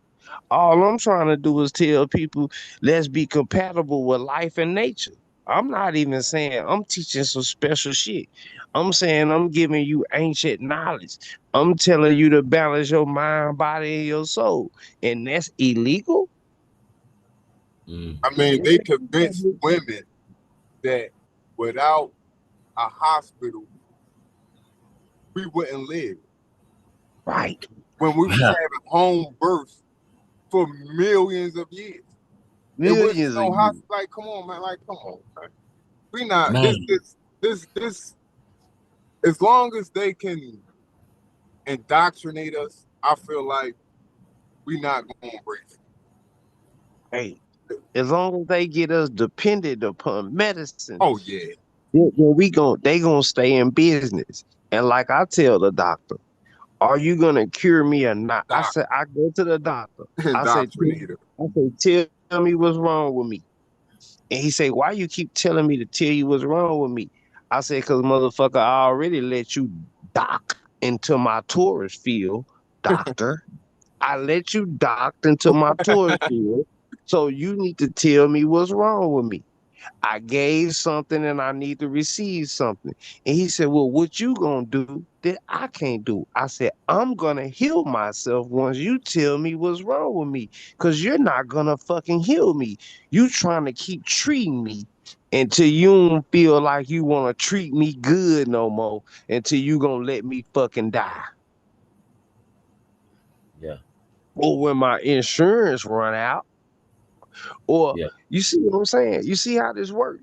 All I'm trying to do is tell people, let's be compatible with life and nature. I'm not even saying I'm teaching some special shit. I'm saying I'm giving you ancient knowledge. I'm telling you to balance your mind, body, and your soul. And that's illegal? Mm. I mean, they convinced women that without a hospital, we wouldn't live. Right. When we was Yeah. having home births for millions of years. It was Millions of no you. hospital. Like, come on, man. Like, come on, man. We not Man. this. As long as they can indoctrinate us, I feel like we not going to break Hey, as long as they get us dependent upon medicine, Oh yeah, then they gonna stay in business. And like I tell the doctor, are you gonna cure me or not? I doc, said I go to the doctor. I say, indoctrinator. tell me what's wrong with me. And he say, why you keep telling me to tell you what's wrong with me? I said, cause motherfucker, I already let you dock into my tourist field. doctor. I let you dock into my toy field. So you need to tell me what's wrong with me. I gave something and I need to receive something. And he said, well, what you gonna do that I can't do? I said, I'm gonna heal myself once you tell me what's wrong with me. Cause you're not gonna fucking heal me. You trying to keep treating me until you don't feel like you wanna treat me good no more, until you gonna let me fucking die. Yeah. Or when my insurance run out, or Yeah. you see what I'm saying? You see how this works?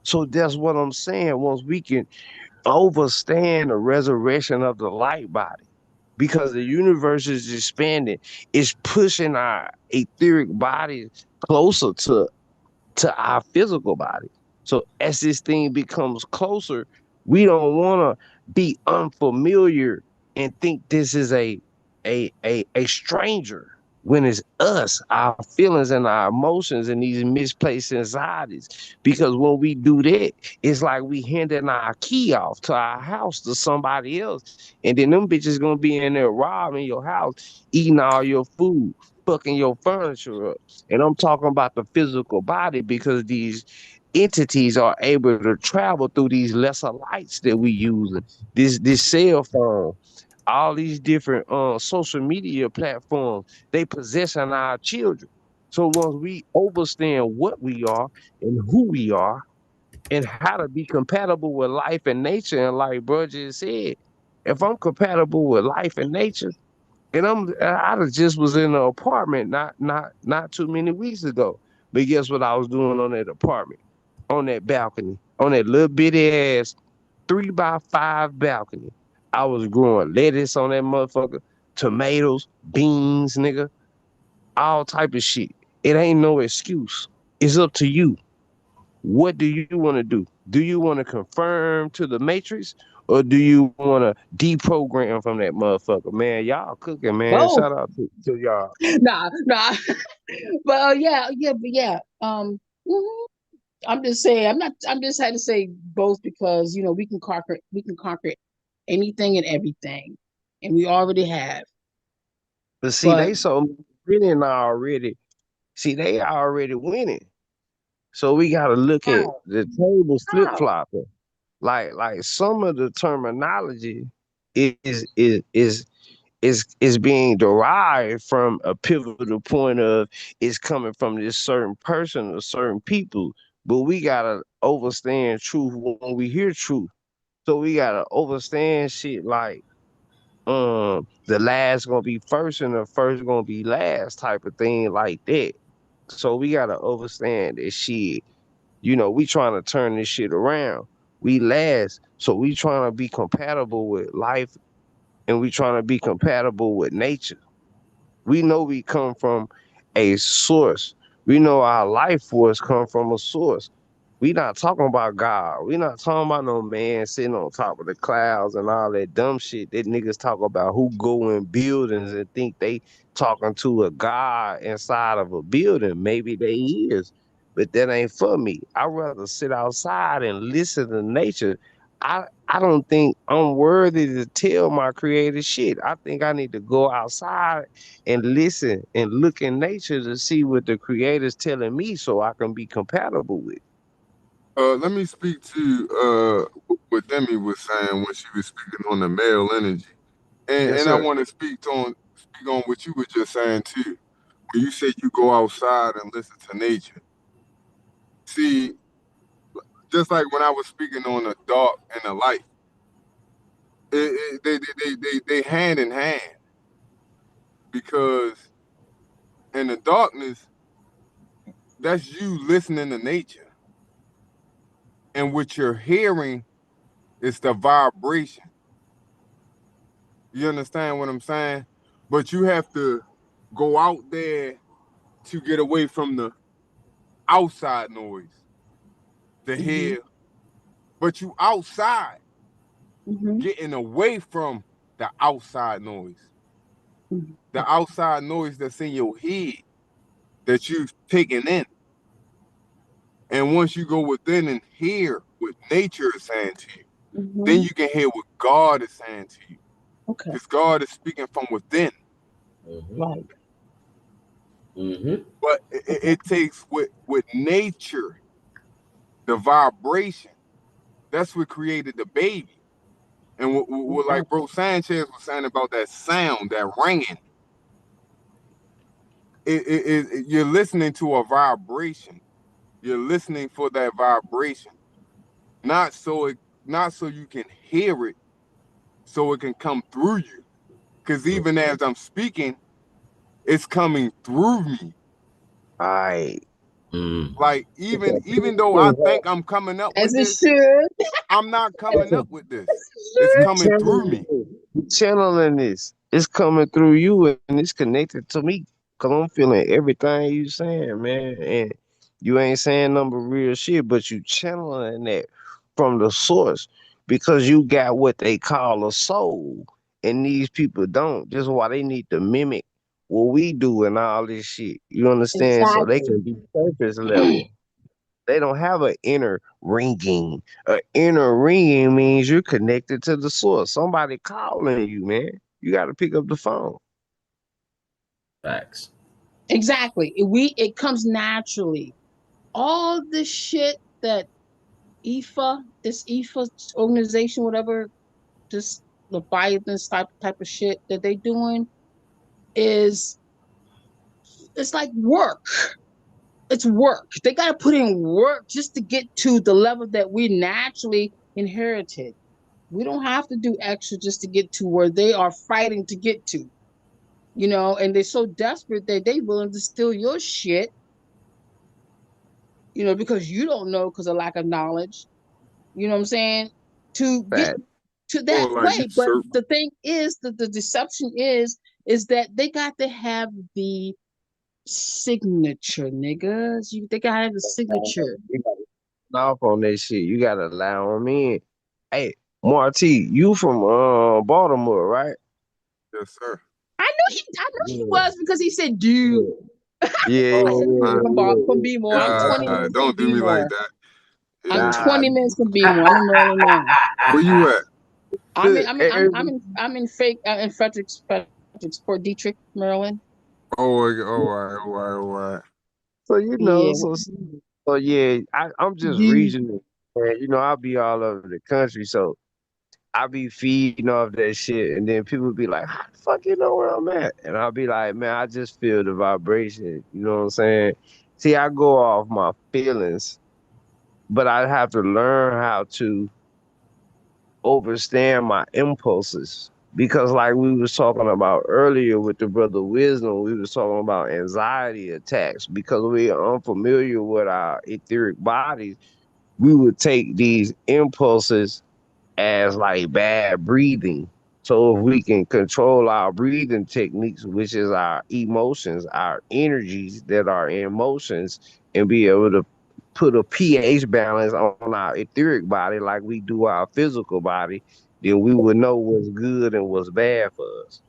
So that's what I'm saying. Once we can overstand the resurrection of the light body, because the universe is expanding, it's pushing our etheric bodies closer to our physical body. So as this thing becomes closer, we don't want to be unfamiliar and think this is a stranger when it's us, our feelings and our emotions and these misplaced anxieties. Because when we do that, it's like we handing our key off to our house to somebody else. And then them bitches gonna be in there robbing your house, eating all your food, fucking your furniture up. And I'm talking about the physical body because these entities are able to travel through these lesser lights that we use. This cell phone, all these different social media platforms, they possession our children. So once we understand what we are and who we are and how to be compatible with life and nature, and like bro just said, if I'm compatible with life and nature, and just was in an apartment not too many weeks ago. But guess what I was doing on that apartment, on that balcony, on that little bitty ass 3x5 balcony. I was growing lettuce on that motherfucker, tomatoes, beans, nigga, all type of shit. It ain't no excuse. It's up to you. What do you want to do? Do you want to confirm to the matrix, or do you want to deprogram from that motherfucker? Man, y'all cooking, man. Both. Shout out to y'all. Nah. But but yeah. Mhm. I'm just saying. I'm not. I'm just had to say both because we can conquer. We can conquer anything and everything, and we already have. But see, But they so winning already. See, they already winning. So we got to look at how? the table flip How? flopping. Like some of the terminology is being derived from a pivotal point of it's coming from this certain person or certain people. But we gotta understand truth when we hear truth. So we gotta understand shit like the last gonna be first and the first gonna be last type of thing like that. So we gotta understand that shit. We trying to turn this shit around. We last, so we trying to be compatible with life and we trying to be compatible with nature. We know we come from a source. We know our life force come from a source. We not talking about God. We not talking about no man sitting on top of the clouds and all that dumb shit that niggas talk about who go in buildings and think they talking to a God inside of a building. Maybe they is, but that ain't for me. I'd rather sit outside and listen to nature. I don't think I'm worthy to tell my creative shit. I think I need to go outside and listen and look in nature to see what the creator's telling me so I can be compatible with. Let me speak to what Demi was saying when she was speaking on the male energy, and Yes, I sir. want to speak on what you were just saying too. When you said you go outside and listen to nature, see, just like when I was speaking on the dark and the light, they hand in hand because in the darkness, that's you listening to nature, and what you're hearing is the vibration. You understand what I'm saying? But you have to go out there to get away from the outside noise to Mhm. hear. But you outside Mhm. getting away from the outside noise. Mhm. The outside noise that's in your head that you've taken in. And once you go within and hear what nature is saying to you, then Mhm. you can hear what God is saying to you. Okay. Because God is speaking from within. Mm-hmm. Right. Mm-hmm. But it takes with nature, the vibration. That's what created the baby. And what like Exactly. Bro Sanchez was saying about that sound, that ringing, you're listening to a vibration. You're listening for that vibration, not so it, not so you can hear it, so it can come through you. Because even as I'm speaking, it's coming through me. I Mm. Like even though I think I'm coming up As with it this, should. I'm not coming up with As this. It's it you coming through channeling me. you channeling this. It's coming through you and it's connected to me. Cause I'm feeling everything you saying, man. And you ain't saying number real shit, but you channeling that from the source because you got what they call a soul. And these people don't. This is why they need to mimic what we do and all this shit. You should. understand? So they Exactly. can be surface level. They don't have an inner ringing. An inner ringing means you're connected to the source. Somebody calling you, man. You got to pick up the phone. Facts. Exactly. It comes naturally. All the shit that this IFA organization, whatever, this Leviathan type of shit that they doing is it's like work. It's work. They gotta put in work just to get to the level that we naturally inherited. We don't have to do extra just to get to where they are fighting to get to. And they're so desperate that they willing to steal your shit, because you don't know because of lack of knowledge. You know what I'm saying? To get Fact. to Or that like way. But usurp. the thing is that the deception is that they got to have the signature, niggas. They gotta have the signature. You got to off on that shit. You got to allow them in. Hey, Marty, you from Baltimore, right? Yes, sir. I know he Yeah. was because he said, dude. Yeah, I said, Oh from, yeah, from Bmore. I'm 20 God, minutes from don't do me like Bmore. that. I'm Yeah. yeah. 20 minutes from Bmore. I'm in Maryland now. Where you at? I'm in Look, I'm in I'm, I'm every, in I'm in fake in Fredericksburg, Dietrich, Maryland. Oh, all right, all right, all right. so you know, Yeah. so yeah, I'm just Dude. regional, man. I'll be all over the country, so I be feeding off that shit, and then people be like, "How the fuck you know where I'm at?" And I'll be like, "Man, I just feel the vibration." You know what I'm saying? See, I go off my feelings, but I have to learn how to overstand my impulses because, like we was talking about earlier with the brother Wisdom, we was talking about anxiety attacks because we are unfamiliar with our etheric bodies. We would take these impulses as like bad breathing. So if we can control our breathing techniques, which is our emotions, our energies that are in motions, and be able to put a pH balance on our etheric body like we do our physical body, then we would know what's good and what's bad for us.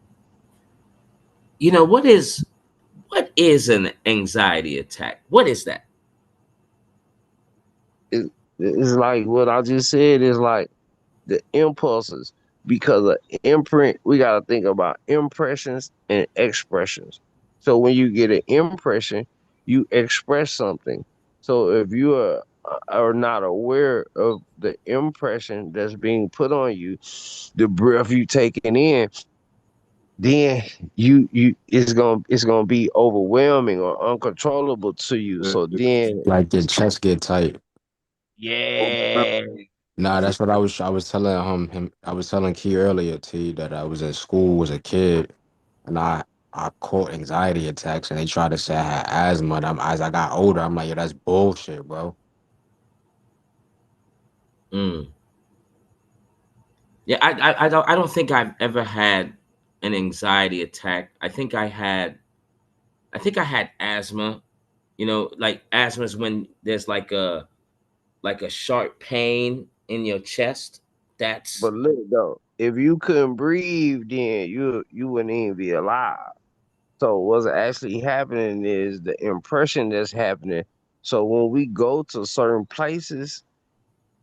You know what is an anxiety attack? What is that? It, it's like what I just said is like the impulses because of imprint we got to think about impressions and expressions. So when you get an impression you express something. So if you are not aware of the impression that's being put on you, the breath you taking in, then you it's gonna be overwhelming or uncontrollable to you. So then Like your chest get tight. yeah. Nah, that's what I was telling him I was telling Key earlier T that I was in school as a kid and I caught anxiety attacks and they tried to say I had asthma and as I got older I'm like, yo, that's bullshit, bro. Mm. Yeah, I don't think I've ever had an anxiety attack. I think I had asthma. Like asthma is when there's like a sharp pain in your chest. That's But look though, if you couldn't breathe, then you wouldn't even be alive. So what's actually happening is the impression that's happening. So when we go to certain places,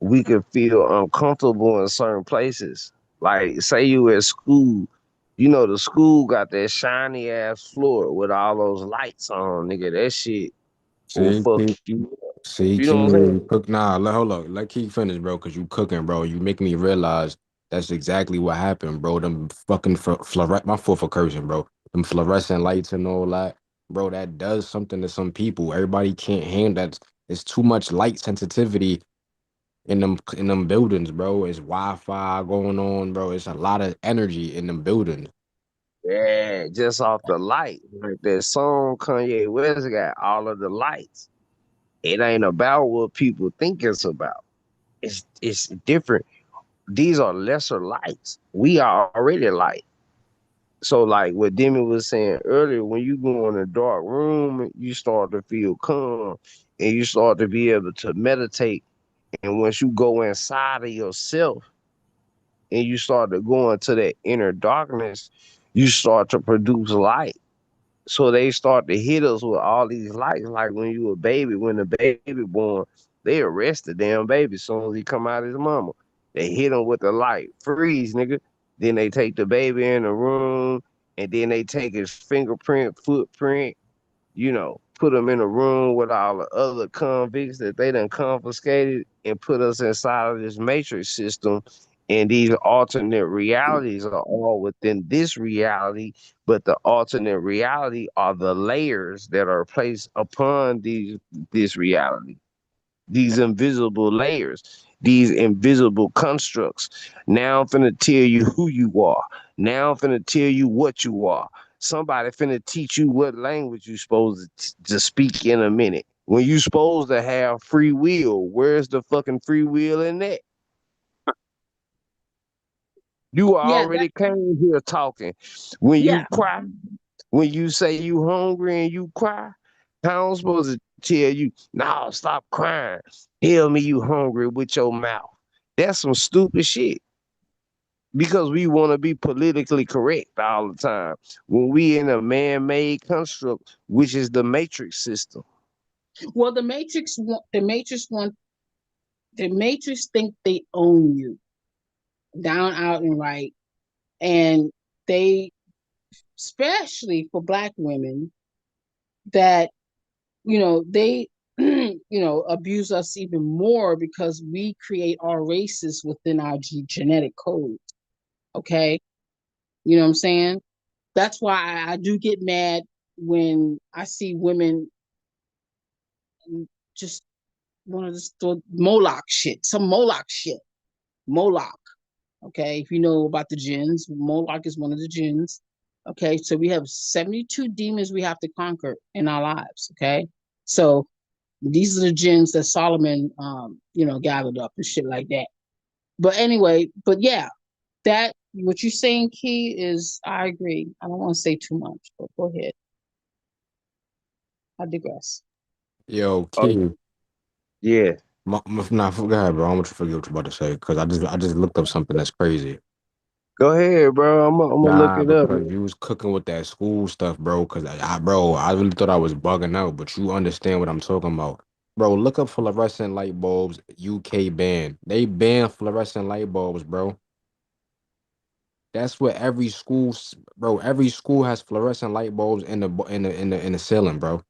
we can feel uncomfortable in certain places. Like say you at school You know, the school got that shiny ass floor with all those lights on, nigga. That shit will See, fuck Keith, you up. see, You know what I'm King, saying? you cook. Nah, hold up. Let Keith finish, bro, because you cooking, bro. You make me realize that's exactly what happened, bro. Them fucking my fault for cursing, bro. Them fluorescent lights and all that, bro. That does something to some people. Everybody can't handle that. It's too much light sensitivity in them buildings, bro. It's Wi-Fi going on, bro. It's a lot of energy in them buildings. Yeah, just off the light. Like that song Kanye West got all of the lights. It ain't about what people think it's about. It's different. These are lesser lights. We are already light. So like what Demi was saying earlier, when you go in a dark room, you start to feel calm and you start to be able to meditate. And once you go inside of yourself and you start to go into that inner darkness, you start to produce light. So they start to hit us with all these lights. Like when you a baby, when the baby born, they arrest the damn baby as soon as he come out of his mama. They hit him with the light, freeze, nigga. Then they take the baby in the room, and then they take his fingerprint, footprint, put him in a room with all the other convicts that they done confiscated and put us inside of this matrix system. And these alternate realities are all within this reality, but the alternate reality are the layers that are placed upon this reality, these invisible layers, these invisible constructs. Now I'm finna tell you who you are. Now I'm finna tell you what you are. Somebody finna teach you what language you supposed to speak in a minute. When you supposed to have free will, where's the fucking free will in that? You Yeah, that, already came here talking. When you yeah. cry, when you say you hungry and you cry, how I'm supposed to tell you, no, stop crying. Tell me you hungry with your mouth. That's some stupid shit because we want to be politically correct all the time when we in a man-made construct, which is the matrix system. Well, the Matrix think they own you down, out, and right, and they, especially for Black women, that they abuse us even more because we create our races within our genetic code. Okay, you know what I'm saying? That's why I do get mad when I see women just want to just throw Moloch shit, some Moloch shit. Moloch. Okay, if you know about the jinns, Moloch is one of the jinns. Okay, so we have 72 demons we have to conquer in our lives. Okay, so these are the jinns that Solomon, gathered up and shit like that. But anyway, but yeah, that what you're saying, Key, is I agree. I don't want to say too much, but go ahead. I digress. Yo, Oh King. yeah, Nah, go ahead, bro. I'm gonna forget what you're about to say because I just looked up something that's crazy. go ahead, bro. I'm gonna look Nah, it up. because you was cooking with that school stuff, bro. Because bro, I really thought I was bugging out, but you understand what I'm talking about, bro. Look up fluorescent light bulbs. UK ban. They ban fluorescent light bulbs, bro. That's what every bro. Every school has fluorescent light bulbs in the ceiling, bro.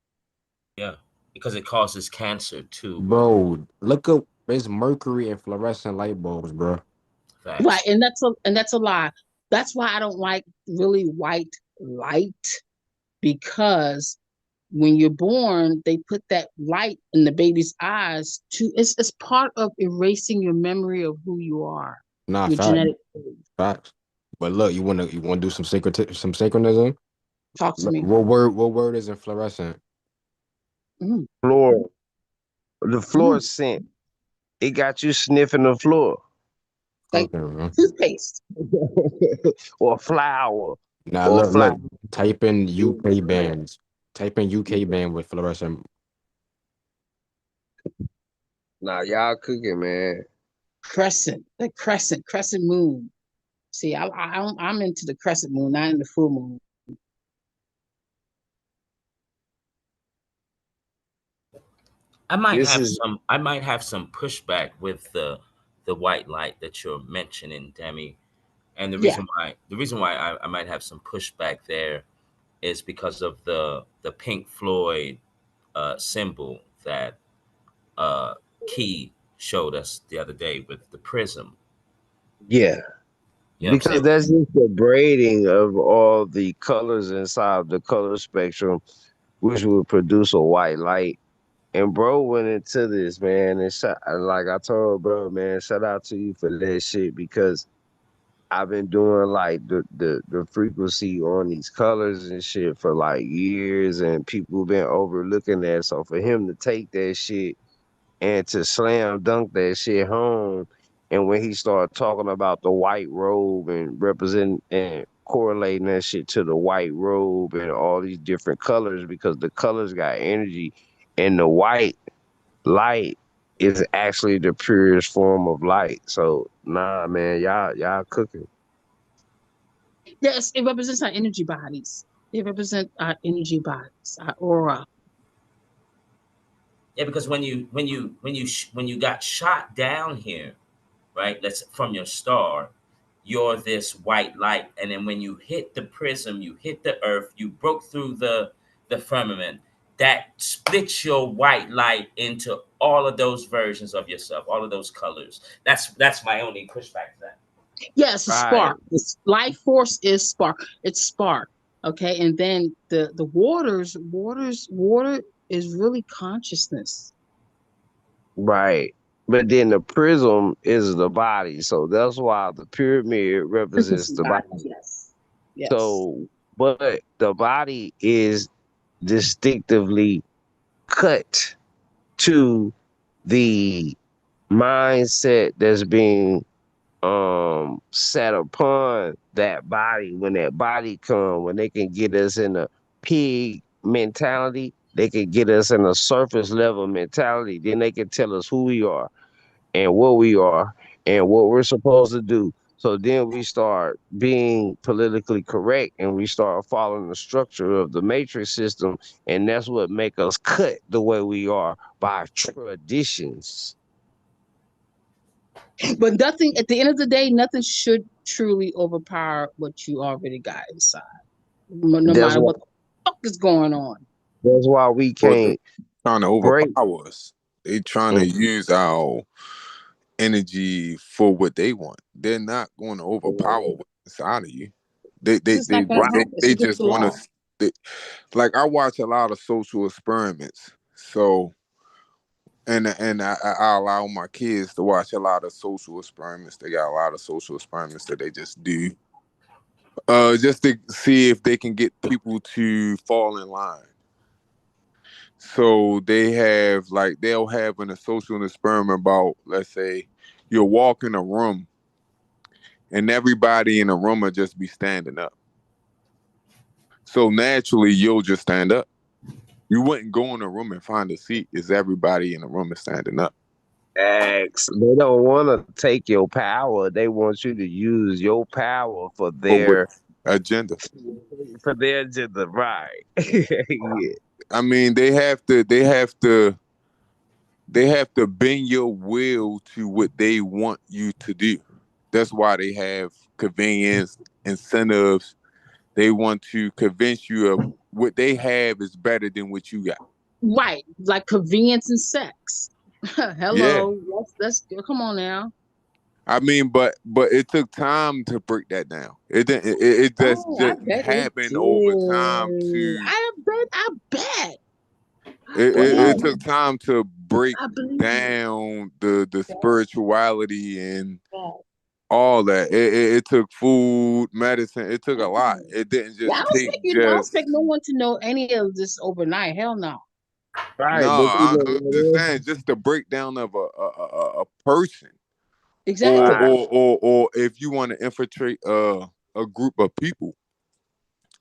Yeah, because it causes cancer too, bro. Bro, look up. There's mercury in fluorescent light bulbs, bro. Right, Facts. and that's a lie. That's why I don't like really white light, because when you're born, they put that light in the baby's eyes to it's part of erasing your memory of who you are, Nah, your genetic facts. code. Facts. But look, you wanna do some synchronism? Talk to Look, me. what word is in fluorescent? Mm, Floor, the floor mm. scent. It got you sniffing the floor. Like Cooking, bro. toothpaste. or flour, Now or look, flour. type in UK bands. Type in UK band with fluorescent. Nah, y'all cooking, man. Crescent moon. See, I'm into the crescent moon, not in the full moon. This is I might have some pushback with the white light that you're mentioning, Demi. And Yeah. the reason why I might have some pushback there is because of the Pink Floyd symbol that uh, Key showed us the other day with the prism. Yeah, You know what I'm because saying? that's just the braiding of all the colors inside the color spectrum, which would produce a white light. And bro went into this, man, and like I told bro, man, shout out to you for that shit because I've been doing like the frequency on these colors and shit for like years, and people been overlooking that. So for him to take that shit and to slam dunk that shit home, and when he started talking about the white robe and representing and correlating that shit to the white robe and all these different colors because the colors got energy, and the white light is actually the purest form of light. So nah, man, y'all cooking. Yes, it represents our energy bodies. It represents our energy bodies, our aura. Yeah, because when you got shot down here, right? That's from your star. You're this white light, and then when you hit the prism, you hit the earth, you broke through the firmament. That splits your white light into all of those versions of yourself, all of those colors. That's my only pushback to that. Yes, a Right, spark. This life force is spark. It's spark. Okay, and then the water is really consciousness. right. But then the prism is the body, so that's why the pyramid represents Frequency the body. body. Yes. Yes. So, but the body is distinctively cut to the mindset that's being set upon that body. When that body come, when they can get us in a pig mentality, they can get us in a surface level mentality, then they can tell us who we are and what we are and what we're supposed to do. So then we start being politically correct and we start following the structure of the matrix system, and that's what make us cut the way we are by traditions. But nothing at the end of the day, nothing should truly overpower what you already got inside. No That's matter why what the fuck is going on. that's why we But they can't trying to break. overpower us. They trying to Mm. use our energy for what they want. They're not going to overpower what's inside of you. They This they is they not gonna they, they, happen. It's they against just the want law. to. They, like I watch a lot of social experiments, so I allow my kids to watch a lot of social experiments. They got a lot of social experiments that they just do, just to see if they can get people to fall in line. So they have like they'll have a social experiment about, let's say, you'll walk in a room and everybody in the room will just be standing up. So naturally you'll just stand up. You wouldn't go in a room and find a seat. Is everybody in the room is standing up? X. They don't want to take your power. They want you to use your power For what agenda? for their agenda. Right. Yeah. I mean, they have to bend your will to what they want you to do. That's why they have convenience, incentives. They want to convince you of what they have is better than what you got. Right. Like convenience and sex. Yeah. Hello. Let's come on now. I mean, but it took time to break that down. It didn't. It just Oh, I didn't bet it happen over time. did. To I it, it, bet. it Right. took time to break I believe you. down the Yeah, spirituality and yeah. all that. It took food, medicine. It took a lot. It didn't Yeah, I just don't take expect you. I don't expect just. no one to know any of this overnight. Hell no. No, Right. But you know I'm just what saying, just the breakdown of a person, Exactly. or if you want to infiltrate a group of people,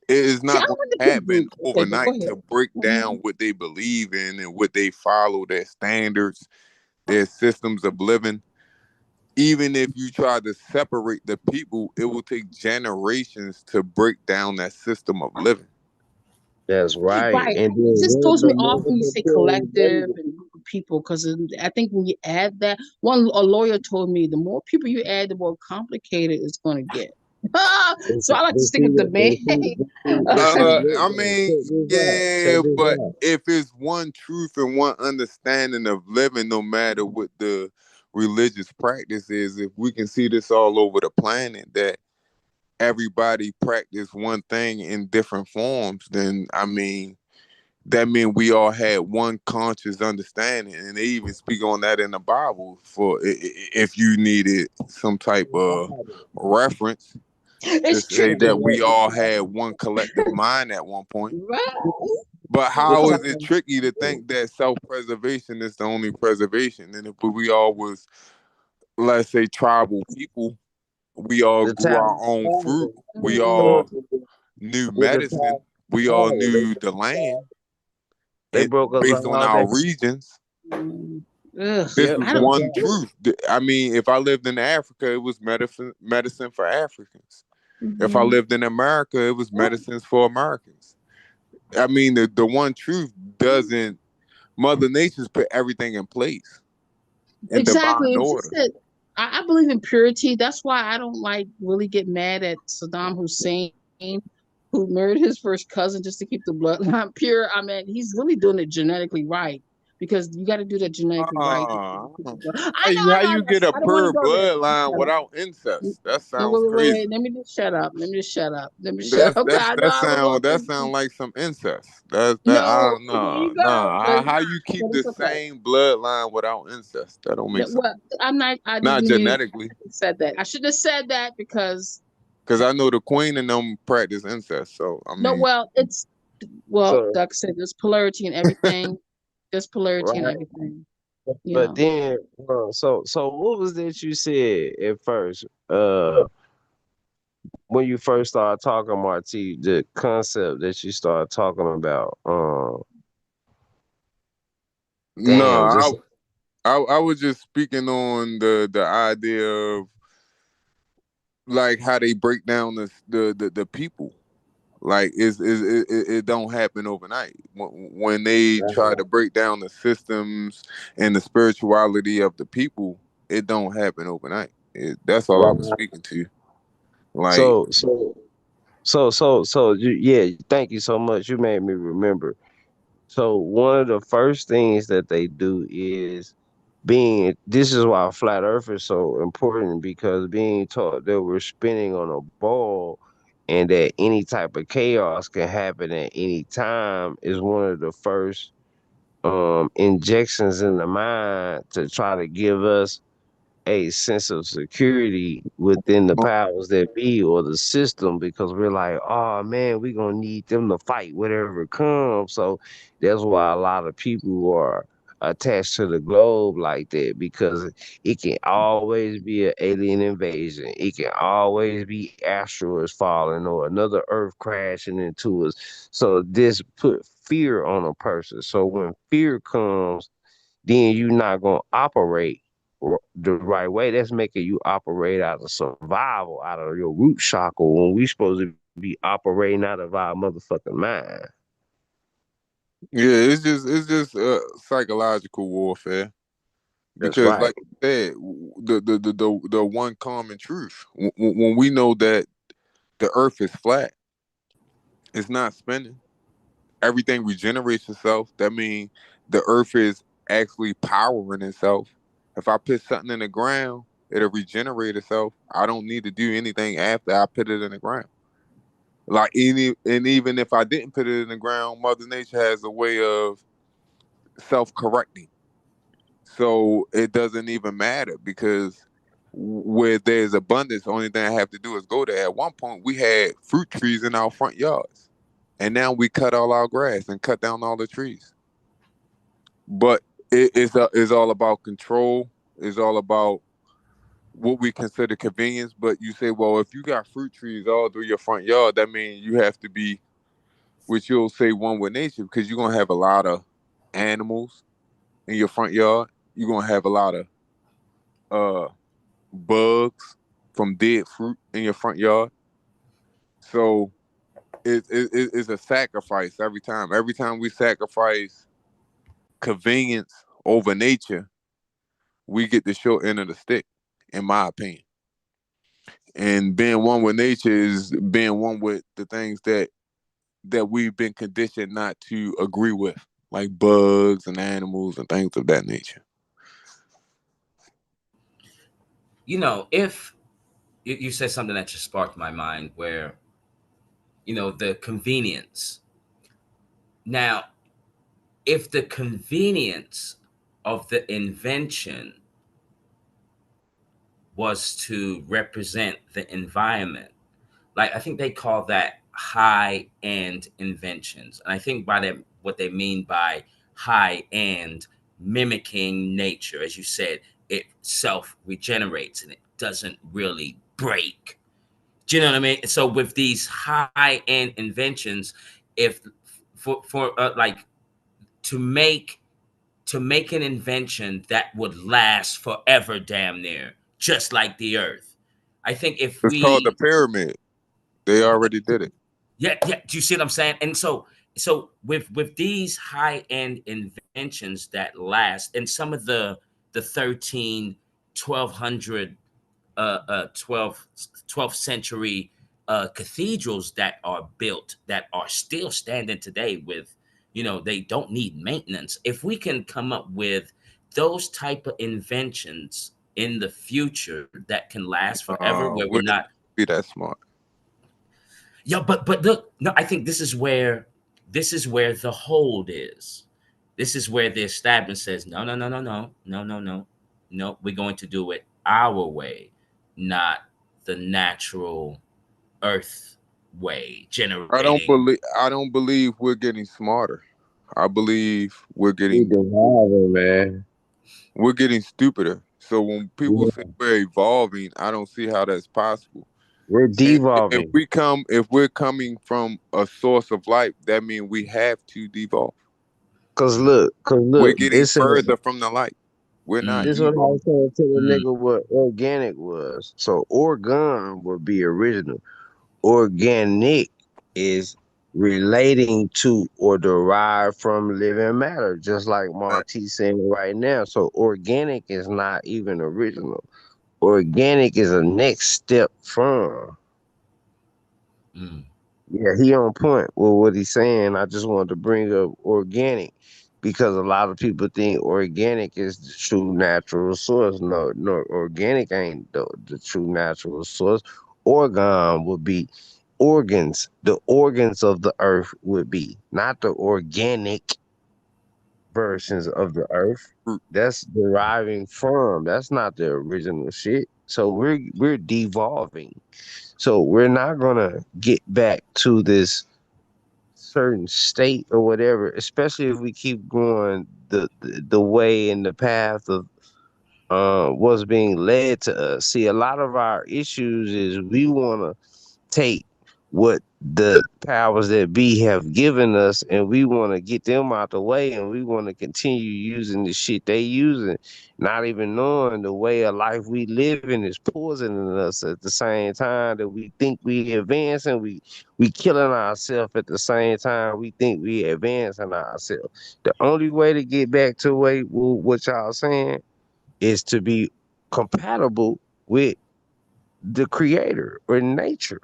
it is See, I not going don't want to the big happen group. Okay, but go overnight ahead. to break Mhm. down what they believe in and what they follow, their standards, their systems of living. Even if you try to separate the people, it will take generations to break down that system of living. that's right. Right. And It then just with throws me the off when you say multiple collective and group of people, because I think when you add that, a lawyer told me the more people you add, the more complicated it's going to get. So I like to But stick see, with the but main. see, but see, but see, look, I though, mean, check this out. Check yeah, this but out. if it's one truth and one understanding of living, no matter what the religious practice is, if we can see this all over the planet, that everybody practice one thing in different forms, then I mean, that means we all had one conscious understanding, and they even speak on that in the Bible for if you needed some type of reference to It's say But tricky. that we look, all had one collective mind at one point. Right? But the how is it time, tricky to think that self-preservation is the only preservation? And if we all was, let's say, tribal people, we all the grew time our own fruit, we Mm, all with knew the medicine, we all power, knew the land, they and broke us based on all down. our regions, mm. Ugh, this Yeah, is I but don't. one truth. I mean, if I lived in Africa, it was medicine for Africans. If I Mhm. lived in America, it was medicines for Americans. I mean, the one truth doesn't. Mother Nature's put everything in place in Exactly. divine It's just order. that I believe in purity. That's why I don't like really get mad at Saddam Hussein, who married his first cousin just to keep the bloodline pure. I mean, he's really doing it genetically right because you got to do that genetically right. Uh, I how know. you get a I don't want to pure go there. bloodline Shut up. without incest? That No, sounds crazy. wait. Let me just shut up. Let me just shut up. Let me shut up. Okay, I know I was That going sound to. like some incest. That I No, don't there know. you go. But Nah, it's how not. you But keep the it's okay. same bloodline without incest? That don't make No, sense. well, I'm not. I Not didn't mean genetically, to said that. I shouldn't have said that because because I know the queen and them practice incest. So I no. mean, Well, it's well, so like I said, there's polarity in everything. There's polarity in right, everything. You but know. then so what was that you said at first? When you first started talking, Marty, the concept that you started talking about. no, Damn, just I was just speaking on the idea of like how they break down the people. Like it don't happen overnight. When they try to break down the systems and the spirituality of the people, it don't happen overnight. That's all I was right. speaking to. Like, So yeah, thank you so much. You made me remember. So one of the first things that they do is being this is why flat earth is so important because being taught that we're spinning on a ball and that any type of chaos can happen at any time is one of the first injections in the mind to try to give us a sense of security within the powers that be or the system because we're like, oh man, we're gonna need them to fight whatever comes. So that's why a lot of people are attached to the globe like that because it can always be an alien invasion. It can always be asteroids falling or another Earth crashing into us. So this put fear on a person. So when fear comes, then you're not gonna operate the right way. That's making you operate out of survival, out of your root chakra when we supposed to be operating out of our motherfucking mind. yeah, it's just psychological warfare That's because, right. like you said, the one common truth when we know that the Earth is flat, it's not spinning. Everything regenerates itself. That means the earth is actually powering itself. If I put something in the ground, it'll regenerate itself. I don't need to do anything after I put it in the ground. Like and even if I didn't put it in the ground, Mother Nature has a way of self-correcting. So it doesn't even matter because where there's abundance, the only thing I have to do is go there. At one point, we had fruit trees in our front yards, and now we cut all our grass and cut down all the trees. But it's all about control. It's all about what we consider convenience. But you say, well, if you got fruit trees all through your front yard, that means you have to be, which you'll say, one with nature because you're gonna have a lot of animals in your front yard. You're gonna have a lot of uh bugs from dead fruit in your front yard. So it's a sacrifice every time. Every time we sacrifice convenience over nature, we get the short end of the stick, in my opinion. And being one with nature is being one with the things that we've been conditioned not to agree with, like bugs and animals and things of that nature. If you said something that just sparked my mind, where the convenience. Now, if the convenience of the invention was to represent the environment, like I think they call that high end inventions. And I think by that, what they mean by high end, mimicking nature, as you said, it self regenerates and it doesn't really break. Do you know what I mean? So with these high end inventions, if for like to make to make an invention that would last forever, damn near, just like the Earth. I think if It's called the we, pyramid. They already did it. yeah, yeah. Do you see what I'm saying? And so with these high end inventions that last, and some of the 13, 1200, 12th century cathedrals that are built that are still standing today with, they don't need maintenance. If we can come up with those type of inventions in the future that can last forever, where we're Wouldn't not. be that smart. Yeah, but look, no, I think this is where the hold is. This is where the establishment says, no, no, no, no, no, no, no, no, no. We're going to do it our way, not the natural Earth way, generating. I don't believe we're getting smarter. I believe We evolving, man. we're getting stupider. So when people say Yeah. we're evolving, I don't see how that's possible. We're And devolving. if we're coming from a source of life, that means we have to devolve. Cause We're look, getting further from the light. We're not this what I Mm, evolving. was trying to tell the mm, nigga what organic was. So organ would be original. Organic is relating to or derived from living matter, just like Marty saying right now. So organic is not even original. Organic is a next step from. mm. Yeah, he on point with what he's saying. I just wanted to bring up organic because a lot of people think organic is the true natural source. No, no, organic ain't the true natural source. Organ would be organs. The organs of the earth would be not the organic versions of the earth. Fruit. That's deriving from. That's not the original shit. So we're devolving. So we're not gonna get back to this certain state or whatever, especially if we keep going the way and the path of what's being led to us. See, a lot of our issues is we want to take what the powers that be have given us and we want to get them out the way and we want to continue using the shit they using, not even knowing the way of life we live in is poisoning us at the same time that we think we advancing, we killing ourselves at the same time we think we advancing ourselves. The only way to get back to what y'all saying is to be compatible with the creator or nature.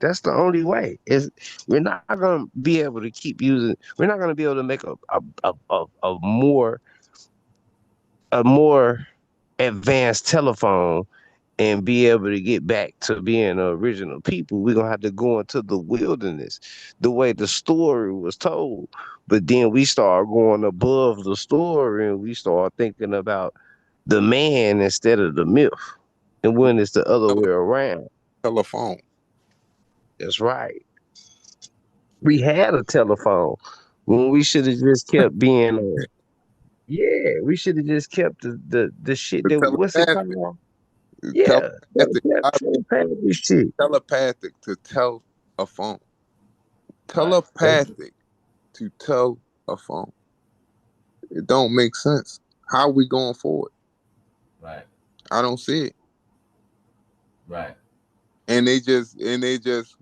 That's the only way. Is we're not gonna be able to keep using. We're not gonna be able to make a more advanced telephone and be able to get back to being the original people. We're gonna have to go into the wilderness, the way the story was told. But then we start going above the story and we start thinking about the man instead of the myth. And when it's the other Tele- way around. Telephone. That's right. We had a telephone when we should have just kept being yeah, we should have just kept the shit The that what's it telepathic. called? Yeah, Telepathic. that How do telepathic shit. telepathic to tell a phone? Right, Telepathic to tell a phone. It don't make sense. How we going forward? right, I don't see it. right. And they just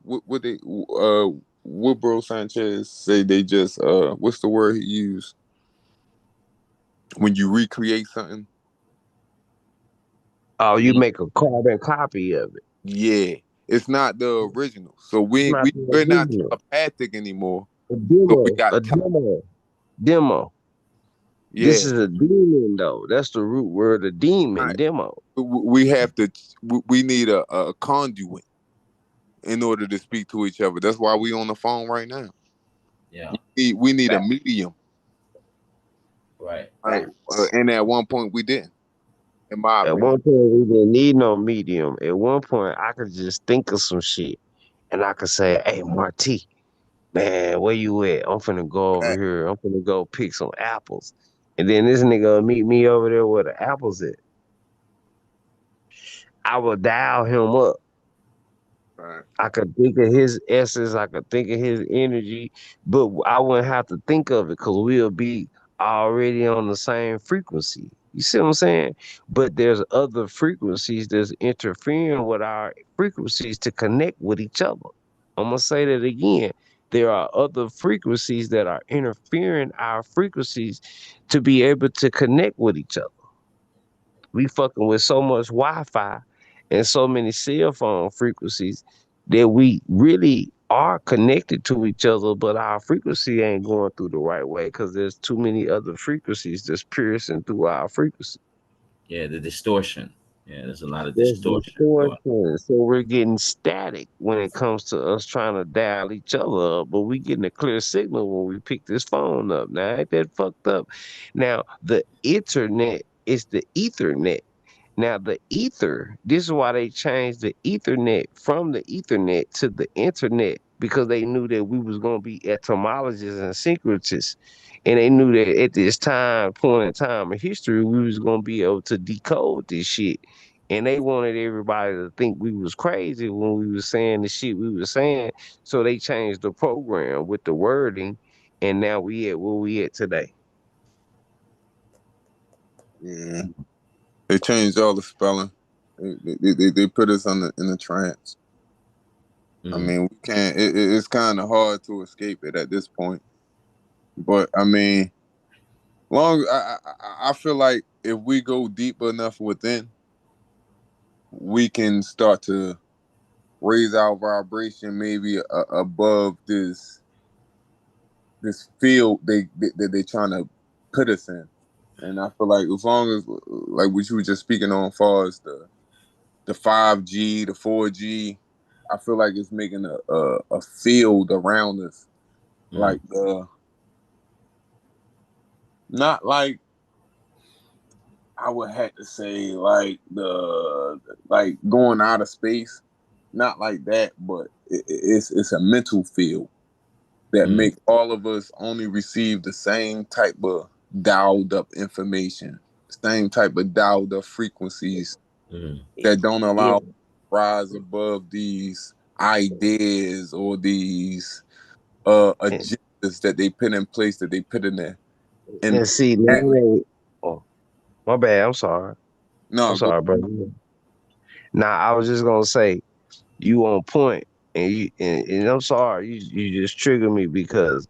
what they Woodrow Sanchez say they just what's the word he used when you recreate something? Oh, you Mm, make a carbon copy of it. Yeah, it's not the original. So It's not the we're not original. telepathic anymore. A But we demo, got a demo, demo. This yeah. is a demon though. That's the root word of demon, Right. demo. We have to. We need a conduit in order to speak to each other. That's why we on the phone right now. Yeah. We need a medium. Right. Right. And at one point we didn't, in my At opinion. one point, we didn't need no medium. At one point, I could just think of some shit, and I could say, "Hey, Marty, man, where you at? I'm finna go over Right. here. I'm finna go pick some apples." And then this nigga will meet me over there where the apples at. I will dial him up. Right. I could think of his essence, I could think of his energy, but I wouldn't have to think of it because we'll be already on the same frequency. You see what I'm saying? But there's other frequencies that's interfering with our frequencies to connect with each other. I'm gonna say that again. There are other frequencies that are interfering our frequencies to be able to connect with each other. We fucking with so much Wi-Fi and so many cell phone frequencies that we really are connected to each other, but our frequency ain't going through the right way because there's too many other frequencies that's piercing through our frequency. Yeah, the distortion. Yeah, there's a lot of There's distortion going. distortion. So we're getting static when it comes to us trying to dial each other up, but we getting a clear signal when we pick this phone up. Now, ain't that fucked up? Now, the internet is the ethernet. Now, the ether, this is why they changed the ethernet from the ethernet to the internet because they knew that we was going to be etymologists and syncretists. And they knew that at this point in time of history, we was going to be able to decode this shit. And they wanted everybody to think we was crazy when we was saying the shit we was saying. So they changed the program with the wording. And now we at where we at today. Yeah. They changed all the spelling. They put us in the trance. I Mm. mean, we can't. It's kind of hard to escape it at this point. But I mean, long. I feel like if we go deep enough within, we can start to raise our vibration maybe above this field that they trying to put us in. And I feel like as long as like what you were just speaking on, far as the 5G, the 4G, I feel like it's making a field around us, Mm. like not like I would have to say like the like going out of space, not like that, but it's a mental field that Mm. make all of us only receive the same type of dialed up information, same type of dialed up frequencies Mm. that don't Yeah. allow rise above these ideas or these And, agendas that they put in place that they put in there. And and see, now oh, my bad. I'm sorry. I'm no, go sorry, brother. Now, I was just gonna say you on point, and I'm sorry, you just triggered me because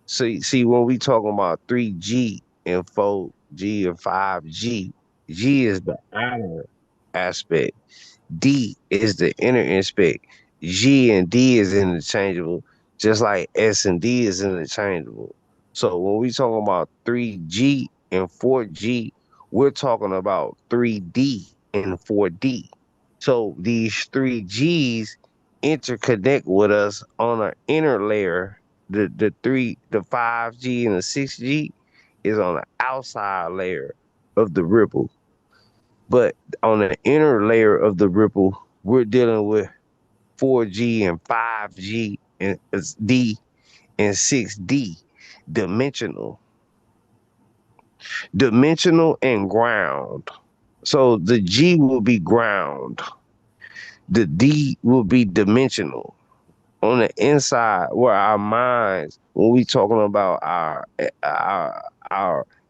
see when we talking about 3G and 4G and 5G, G is the outer aspect. D is the inner aspect. G and D is interchangeable, just like S and D is interchangeable. So when we talking about 3G and 4G, we're talking about 3D and 4D. So these three G's interconnect with us on an inner layer. The 5G and the 6G is on the outside layer of the ripple. But on the inner layer of the ripple, we're dealing with 4G and 5G and D and 6D, dimensional, dimensional and ground. So the G will be ground. The D will be dimensional. On the inside where our minds, when we talking about our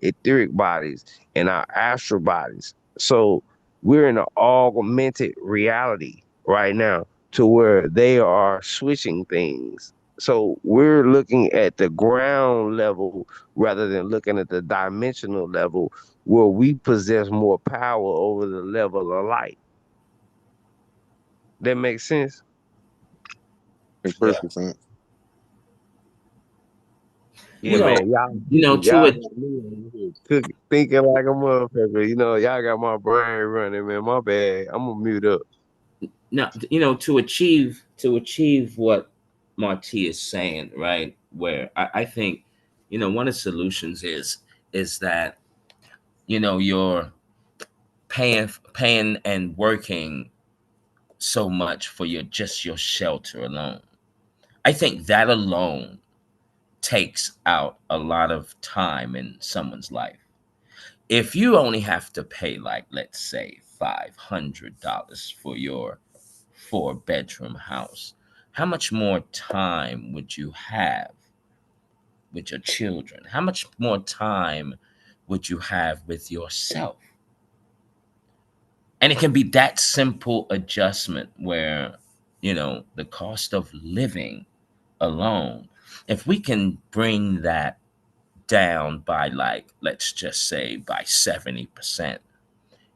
etheric bodies and our astral bodies. So we're in an augmented reality right now to where they are switching things. So we're looking at the ground level rather than looking at the dimensional level where we possess more power over the level of light. That makes sense. Makes Yeah. perfect sense. You Yeah, know, man. Y'all, to y'all it, got me over here thinking like a motherfucker. Y'all got my brain running, man. My bad. I'm gonna mute up. now, to achieve what Marty is saying, right? Where I think, one of the solutions is that you're paying and working so much for your shelter alone. I think that alone takes out a lot of time in someone's life. If you only have to pay, like, let's say $500 for your 4-bedroom house, how much more time would you have with your children? How much more time would you have with yourself? And it can be that simple adjustment where, the cost of living alone, if we can bring that down by, like, let's just say by 70%,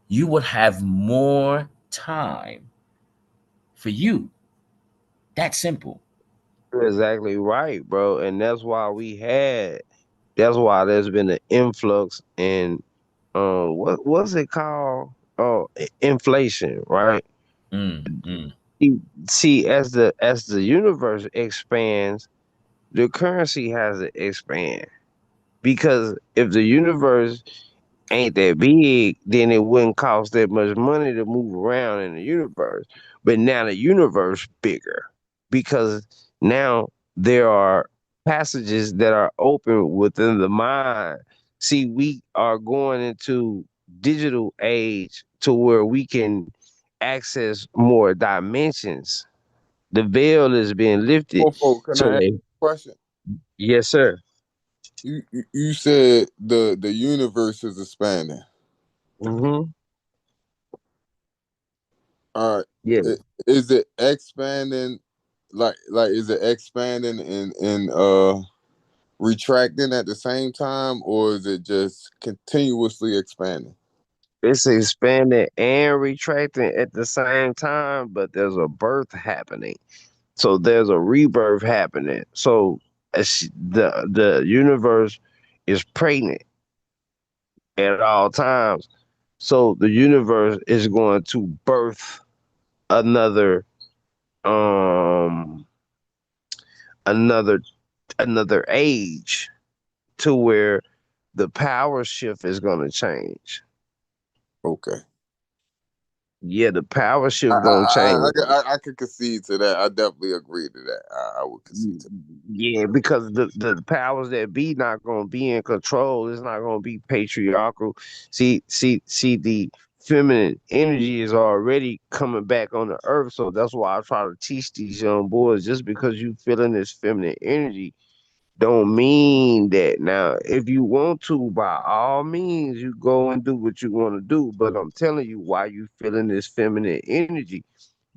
you would have more time for you. That simple. You're exactly right, bro. And that's why there's been an influx in what's it called? Oh, inflation, right? Mm. See, as the universe expands, the currency has to expand. Because if the universe ain't that big, then it wouldn't cost that much money to move around in the universe. But now the universe bigger because now there are passages that are open within the mind. See, we are going into digital age to where we can access more dimensions. The veil is being lifted. Norfolk, can So I ask you a question? yes, sir. You said the universe is expanding. Hmm. All right. Yeah. Is it expanding like is it expanding and retracting at the same time, or is it just continuously expanding? It's expanding and retracting at the same time, but there's a birth happening. So there's a rebirth happening. So the universe is pregnant at all times. So the universe is going to birth another um another another age to where the power shift is going to change. Okay. Yeah, the power I shift going to I, change. I I could concede to that. I definitely agree to that. I would concede to Yeah, because the powers that be not gonna be in control. It's not gonna be patriarchal. See, the feminine energy is already coming back on the earth. So that's why I try to teach these young boys. Just because you feeling this feminine energy, don't mean that. Now, if you want to, by all means, you go and do what you want to do. But I'm telling you why you feeling this feminine energy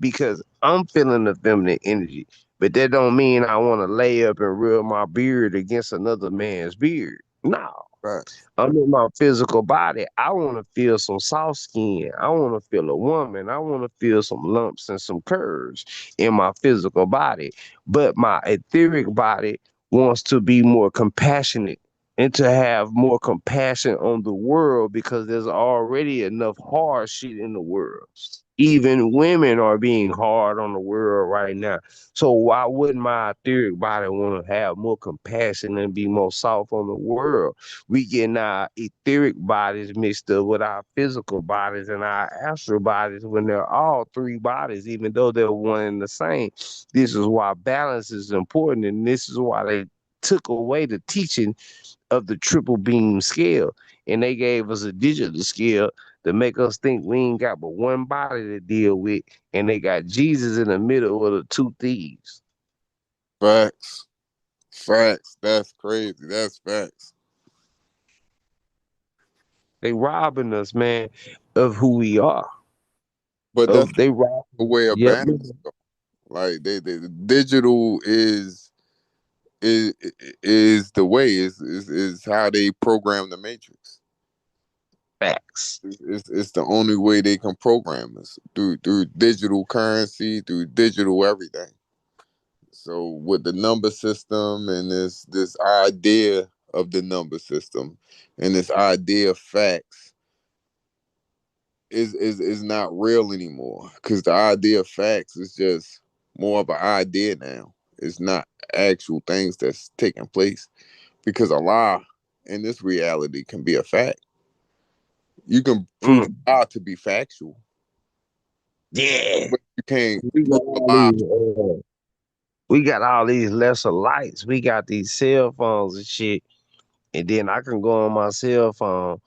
because I'm feeling the feminine energy. But that don't mean I want to lay up and rub my beard against another man's beard. No. that. I'm in my physical body. I want to feel some soft skin. I want to feel a woman. I want to feel some lumps and some curves in my physical body. But my etheric body wants to be more compassionate and to have more compassion on the world because there's already enough hard shit in the world. Even women are being hard on the world right now. So why wouldn't my etheric body want to have more compassion and be more soft on the world? We getting our etheric bodies mixed up with our physical bodies and our astral bodies when they're all three bodies, even though they're one and the same. This is why balance is important, and this is why they took away the teaching of the triple beam scale, and they gave us a digital scale to make us think we ain't got but one body to deal with, and they got Jesus in the middle of the two thieves. Facts. Facts. That's crazy. That's facts. They robbing us, man, of who we are. But that's Of they rob. a way of Yep. balance. Like they the digital is the way is how they program the matrix. Facts. It's the only way they can program us through digital currency, through digital everything. So with the number system and this idea of the number system and this idea of facts is not real anymore, because the idea of facts is just more of an idea now. It's not actual things that's taking place, because a lie in this reality can be a fact. You can prove Mm. a lie to be factual, Yeah. but you can't We got prove a all lie. these we got all these lesser lights. We got these cell phones and shit. And then I can go on my cell phone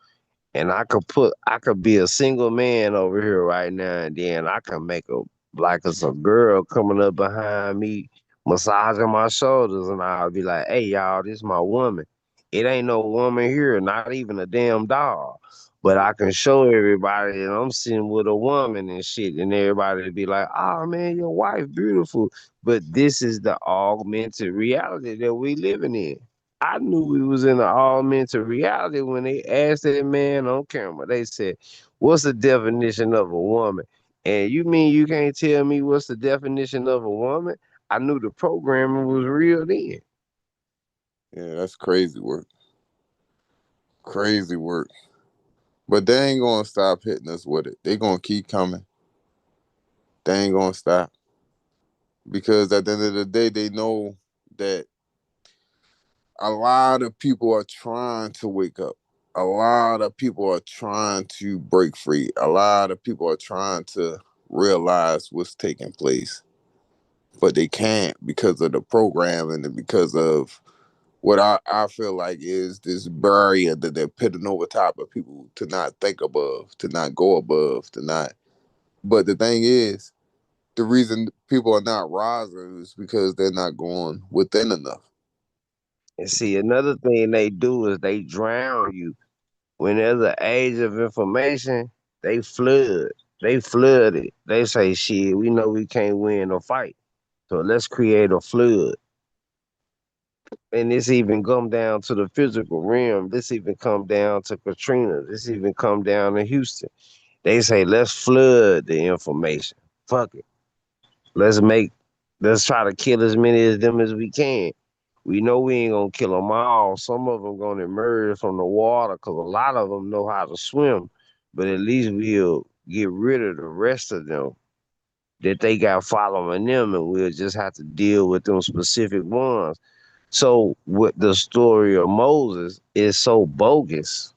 and I could be a single man over here right now, and then I can make a like it's a girl coming up behind me, massaging my shoulders, and I'll be like, "Hey, y'all, this is my woman." It ain't no woman here, not even a damn dog. But I can show everybody that I'm sitting with a woman and shit, and everybody will be like, "Oh man, your wife beautiful." But this is the augmented reality that we living in. I knew we was in an augmented reality when they asked that man on camera. They said, "What's the definition of a woman?" And you mean you can't tell me what's the definition of a woman? I knew the programming was real then. Yeah, that's crazy work. Crazy work. But they ain't gonna stop hitting us with it. They gonna keep coming. They ain't gonna stop, because at the end of the day, they know that a lot of people are trying to wake up. A lot of people are trying to break free. A lot of people are trying to realize what's taking place, but they can't, because of the programming and because of what I feel like is this barrier that they're putting over top of people to not think above, to not go above, to not. But the thing is, the reason people are not rising is because they're not going within enough. And see, another thing they do is they drown you. When there's an age of information, they flood. They flood it. They say, "Shit, we know we can't win a fight, so let's create a flood." And this even come down to the physical realm. This even come down to Katrina. This even come down to Houston. They say, "Let's flood the information. Fuck it. Let's make. Let's try to kill as many of them as we can. We know we ain't gonna kill them all. Some of them gonna emerge from the water because a lot of them know how to swim. But at least we'll get rid of the rest of them that they got following them, and we'll just have to deal with them specific ones." So with the story of Moses is so bogus.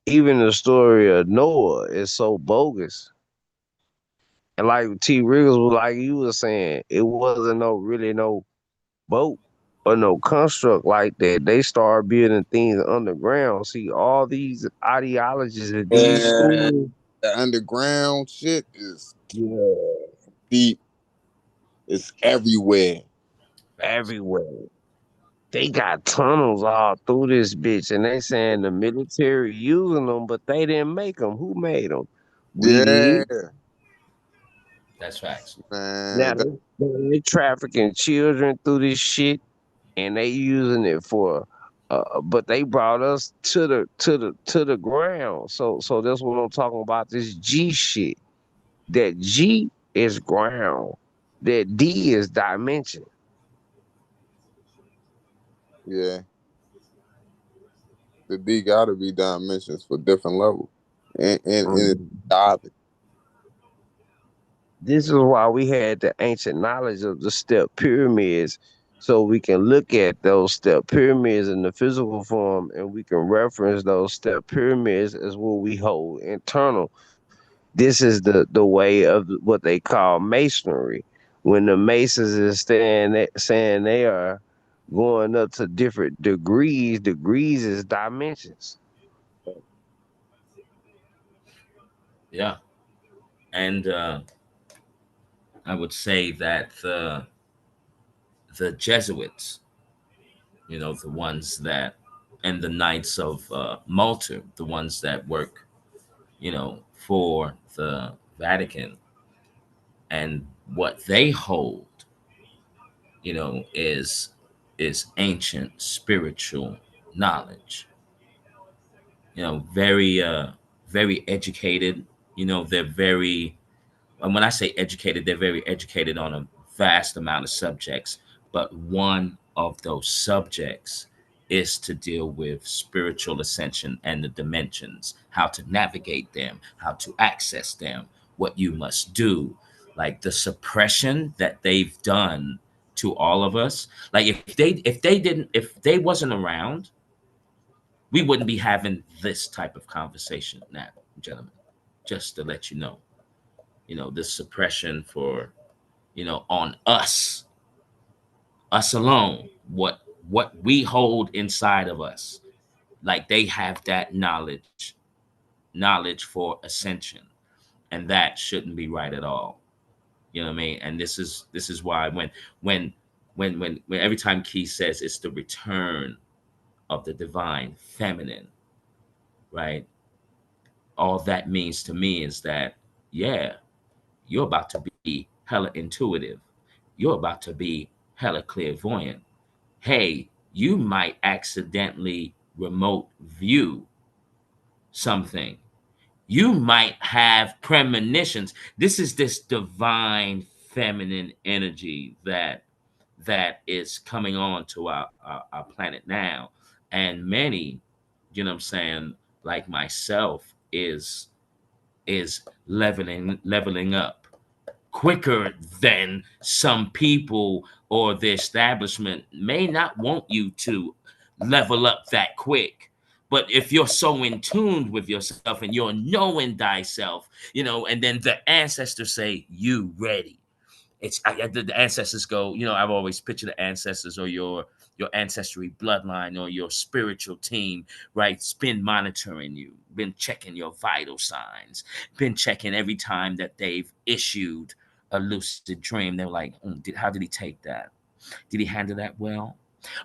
Even the story of Noah is so bogus. And like T. Riggles was like you was saying, it wasn't no really no boat or no construct like that. They started building things underground. See, all these ideologies that these And schools, the underground shit is yeah, deep. It's everywhere. everywhere. They got tunnels all through this bitch, and they saying the military using them, but they didn't make them. Who made them? We Yeah, did. That's facts. Now man. they trafficking children through this shit, and they using it for. But they brought us to the ground. So that's what I'm talking about. This G shit. That G is ground. That D is dimension. Yeah, the D gotta be dimensions for different levels, and it's Mhm. diving. This is why we had the ancient knowledge of the step pyramids, so we can look at those step pyramids in the physical form, and we can reference those step pyramids as what we hold internal. This is the way of what they call masonry. When the masons is saying they are going up to different degrees, degrees is dimensions. Yeah. And I would say that the Jesuits, the ones that, and the Knights of Malta, the ones that work, for the Vatican, and what they hold, is ancient spiritual knowledge. very educated. They're very, and when I say educated, they're very educated on a vast amount of subjects. But one of those subjects is to deal with spiritual ascension and the dimensions, how to navigate them, how to access them, what you must do. Like the suppression that they've done to all of us. Like if they wasn't around, we wouldn't be having this type of conversation now, gentlemen. Just to let you know, this suppression for, on us alone, what we hold inside of us. Like they have that knowledge for ascension, and that shouldn't be right at all. You know what I mean? And this is why when every time Keith says it's the return of the divine feminine, right? All that means to me is that, yeah, you're about to be hella intuitive. You're about to be hella clairvoyant. Hey, you might accidentally remote view something. You might have premonitions. This is this divine feminine energy that is coming on to our planet now. And many, what I'm saying, like myself, is leveling up quicker than some people, or the establishment may not want you to level up that quick. But if you're so in tune with yourself and you're knowing thyself, and then the ancestors say, you ready. The ancestors go, I've always pictured the ancestors, or your ancestry bloodline, or your spiritual team, right? It's been monitoring you, been checking your vital signs, been checking every time that they've issued a lucid dream. They're like, how did he take that? Did he handle that well?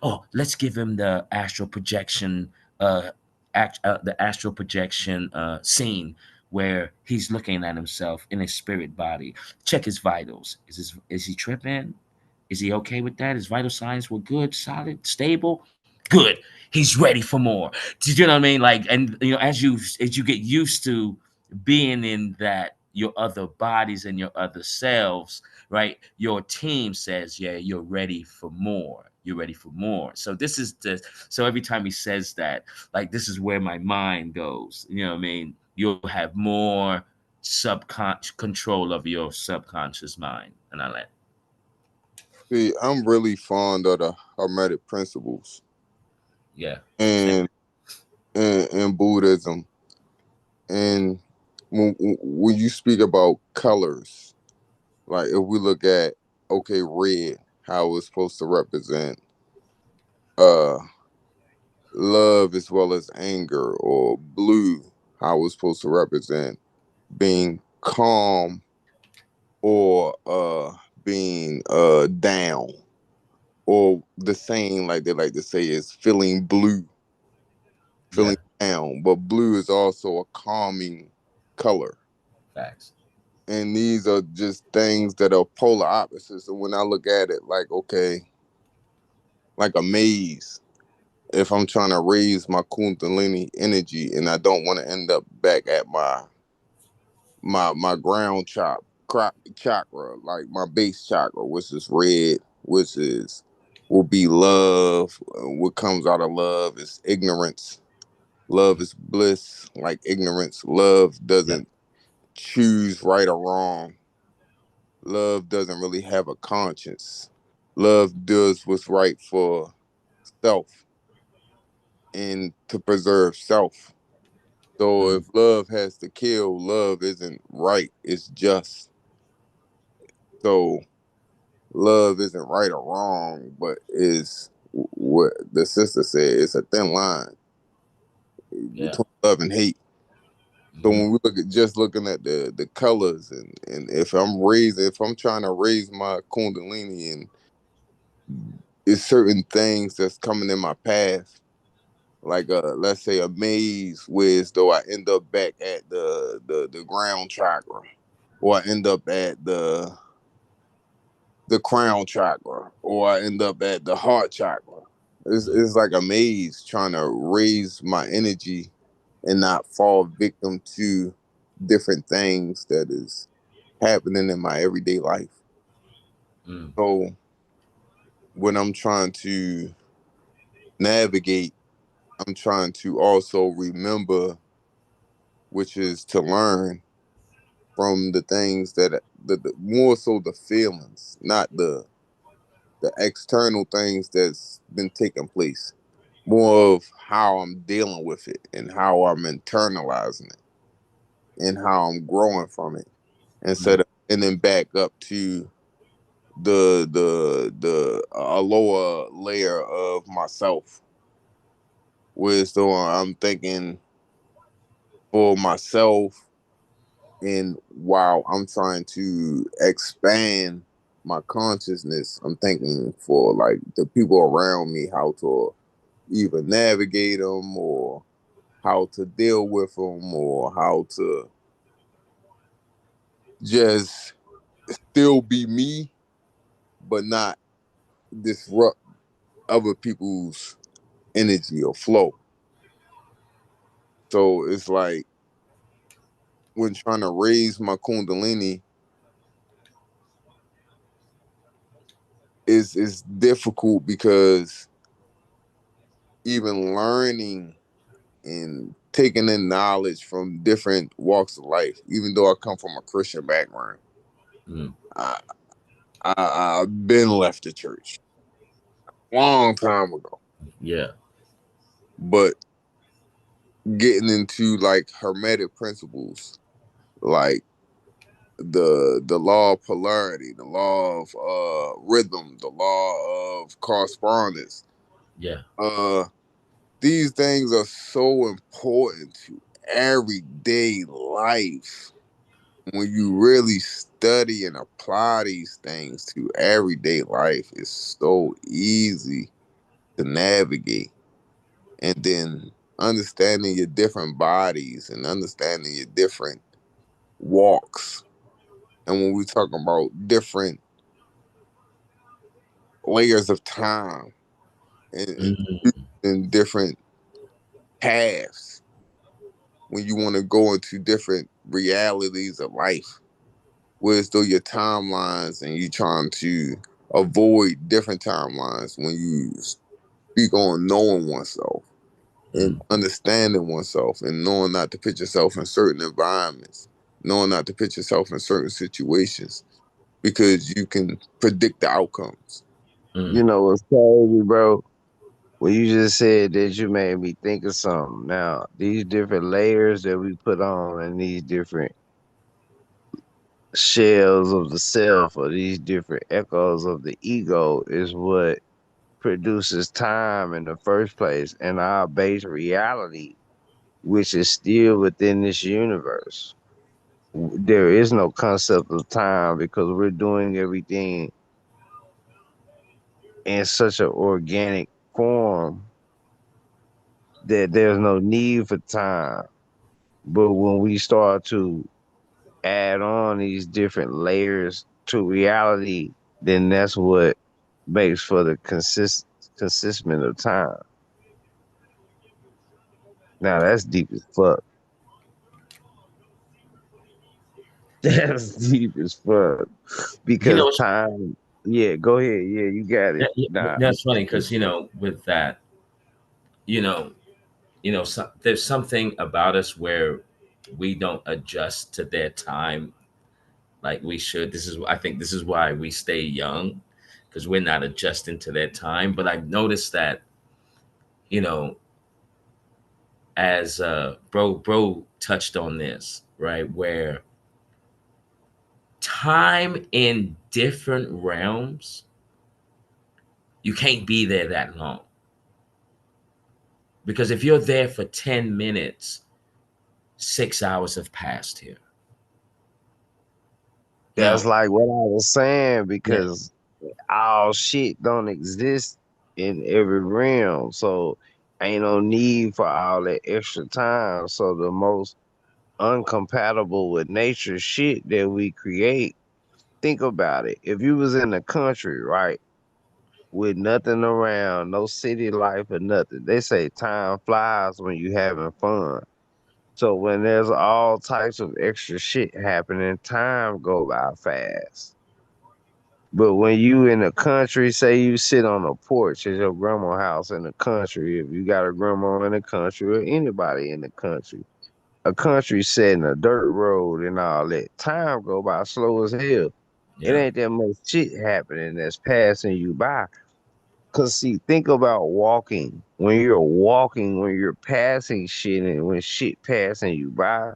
Oh, let's give him the astral projection, the astral projection scene where he's looking at himself in his spirit body. Check his vitals. Is he tripping? Is he okay with that? His vital signs were good, solid, stable. Good. He's ready for more. Do you know what I mean? Like, and as you get used to being in that your other bodies and your other selves, right? Your team says, yeah, you're ready for more. You're ready for more. So every time he says that, like, this is where my mind goes. You know what I mean? You'll have more subconscious control of your subconscious mind. And I let, See, I'm really fond of the Hermetic principles yeah, same. and and Buddhism. And when you speak about colors, like if we look at, okay, red, how it's supposed to represent uh love as well as anger, or blue, how it's supposed to represent being calm, or being down, or the saying like they like to say is feeling blue, Yeah, feeling down. But blue is also a calming color. facts. And these are just things that are polar opposites. And when I look at it, like, okay, like a maze, if I'm trying to raise my Kundalini energy and I don't want to end up back at my ground chakra, like my base chakra, which is red, which is will be love. What comes out of love is ignorance. Love is bliss, like ignorance. Love Yep, doesn't choose right or wrong. Love doesn't really have a conscience. Love does what's right for self and to preserve self. So mm, if love has to kill, love isn't right. It's just. So love isn't right or wrong, but is what the sister said. It's a thin line yeah, between love and hate. So hmm, when we look at just looking at the colors, and if I'm trying to raise my Kundalini, and it's certain things that's coming in my path, like let's say a maze, where as though I end up back at the ground chakra, or I end up at the crown chakra, or I end up at the heart chakra. It's like a maze trying to raise my energy and not fall victim to different things that is happening in my everyday life. Mm, So when I'm trying to navigate, I'm trying to also remember, which is to learn from the things that the more so the feelings, not the external things that's been taking place. More of how I'm dealing with it and how I'm internalizing it and how I'm growing from it instead mm, of and then back up to the a lower layer of myself. Where so I'm thinking for myself, and while I'm trying to expand my consciousness, I'm thinking for like the people around me how to either navigate them or how to deal with them or how to just still be me but not disrupt other people's energy or flow. So it's like when trying to raise my kundalini, is difficult because even learning and taking in knowledge from different walks of life, even though I come from a Christian background, mm. I, I've been left the church long time ago. Yeah. But getting into like hermetic principles, like the law of polarity, the law of rhythm, the law of correspondence. Yeah. Uh, these things are so important to everyday life. When you really study and apply these things to everyday life, it's so easy to navigate. And then understanding your different bodies and understanding your different walks. And when we talk about different layers of time and, Mm, and different paths, when you want to go into different realities of life, whereas though your timelines and you trying to avoid different timelines when you speak on knowing oneself and mm, understanding oneself and knowing not to put yourself in certain environments, knowing not to put yourself in certain situations because you can predict the outcomes. mm, You know what's crazy, bro? When you just said that, you made me think of something. Now, these different layers that we put on and these different shells of the self or these different echoes of the ego is what produces time in the first place and our base reality, which is still within this universe. There is no concept of time because we're doing everything in such an organic form that there's no need for time. But when we start to add on these different layers to reality, then that's what makes for the consistent of time. Now that's deep as fuck. That's deep as fuck. you Because know, time, yeah, go ahead. Yeah, you got it. Nah, that's funny because with that, you know, there's something about us where we don't adjust to their time like we should. I think this is why we stay young because we're not adjusting to their time. But I've noticed that, you know, as bro touched on this, right, where time in different realms, you can't be there that long because if you're there for 10 minutes, 6 hours have passed here. that's Now, like what I was saying yeah. because all shit don't exist in every realm. So ain't no need for all that extra time. So the most uncompatible with nature shit that we create, think about it. If you was in the country, right, with nothing around, no city life or nothing, they say time flies when you having fun. So when there's all types of extra shit happening, time go by fast. But when you in the country, say you sit on a porch at your grandma house in the country, if you got a grandma in the country or anybody in the country, a country setting a dirt road and all that, time go by slow as hell. It Yeah. ain't that much shit happening that's passing you by. Cause see, think about walking. When you're walking, when you're passing shit and when shit passing you by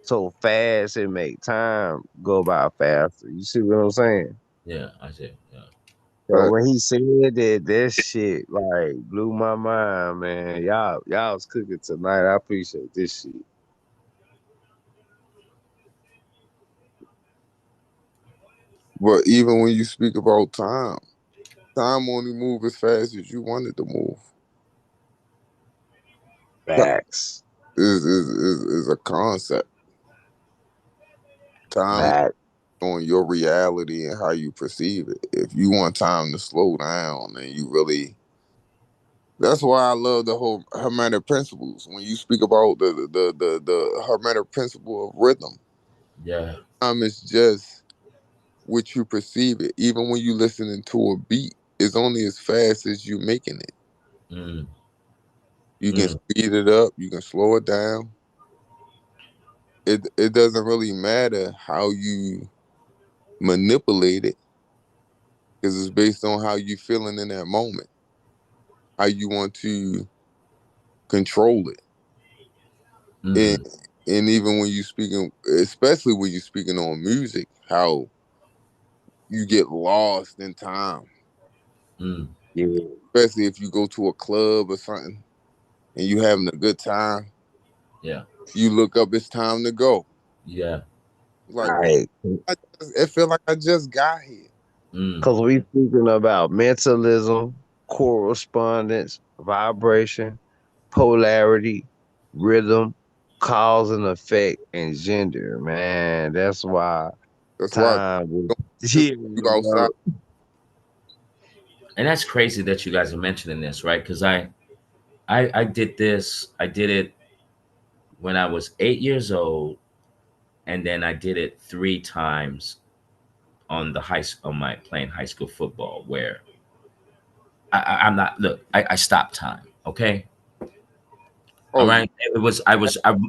so fast, it make time go by faster. You see what I'm saying? Yeah. I see. Yeah. So But when he said that, that shit like blew my mind, man. Y'all was cooking tonight. I appreciate this shit. even when you speak about time, time only move as fast as you want it to move. Time Facts. is a concept. Time Fact. on your reality and how you perceive it. If you want time to slow down, and you really, that's why I love the whole Hermetic principles. When you speak about the Hermetic principle of rhythm, Yeah. time is just what you perceive it. Even when you listening to a beat, it's only as fast as you making it. Mm. You can Mm. speed it up, you can slow it down. It doesn't really matter how you manipulate it because it's based on how you feeling in that moment, how you want to control it. And Mm. even when you speaking, especially when you're speaking on music, how you get lost in time. Mm. Yeah. Especially if you go to a club or something and you having a good time, Yeah. you look up, it's time to go. Yeah. Like, what? Right. It feel like I just got here. Mm. Cause we speaking about mentalism, correspondence, vibration, polarity, rhythm, cause and effect, and gender. Man, that's why That's why time don't is just yeah, you outside. And that's crazy that you guys are mentioning this, right? Because I did this. I did it when I was 8 years old, and then I did it 3 times on on my playing high school football, where I'm not. Look, I stopped time. Okay, all Oh, you right.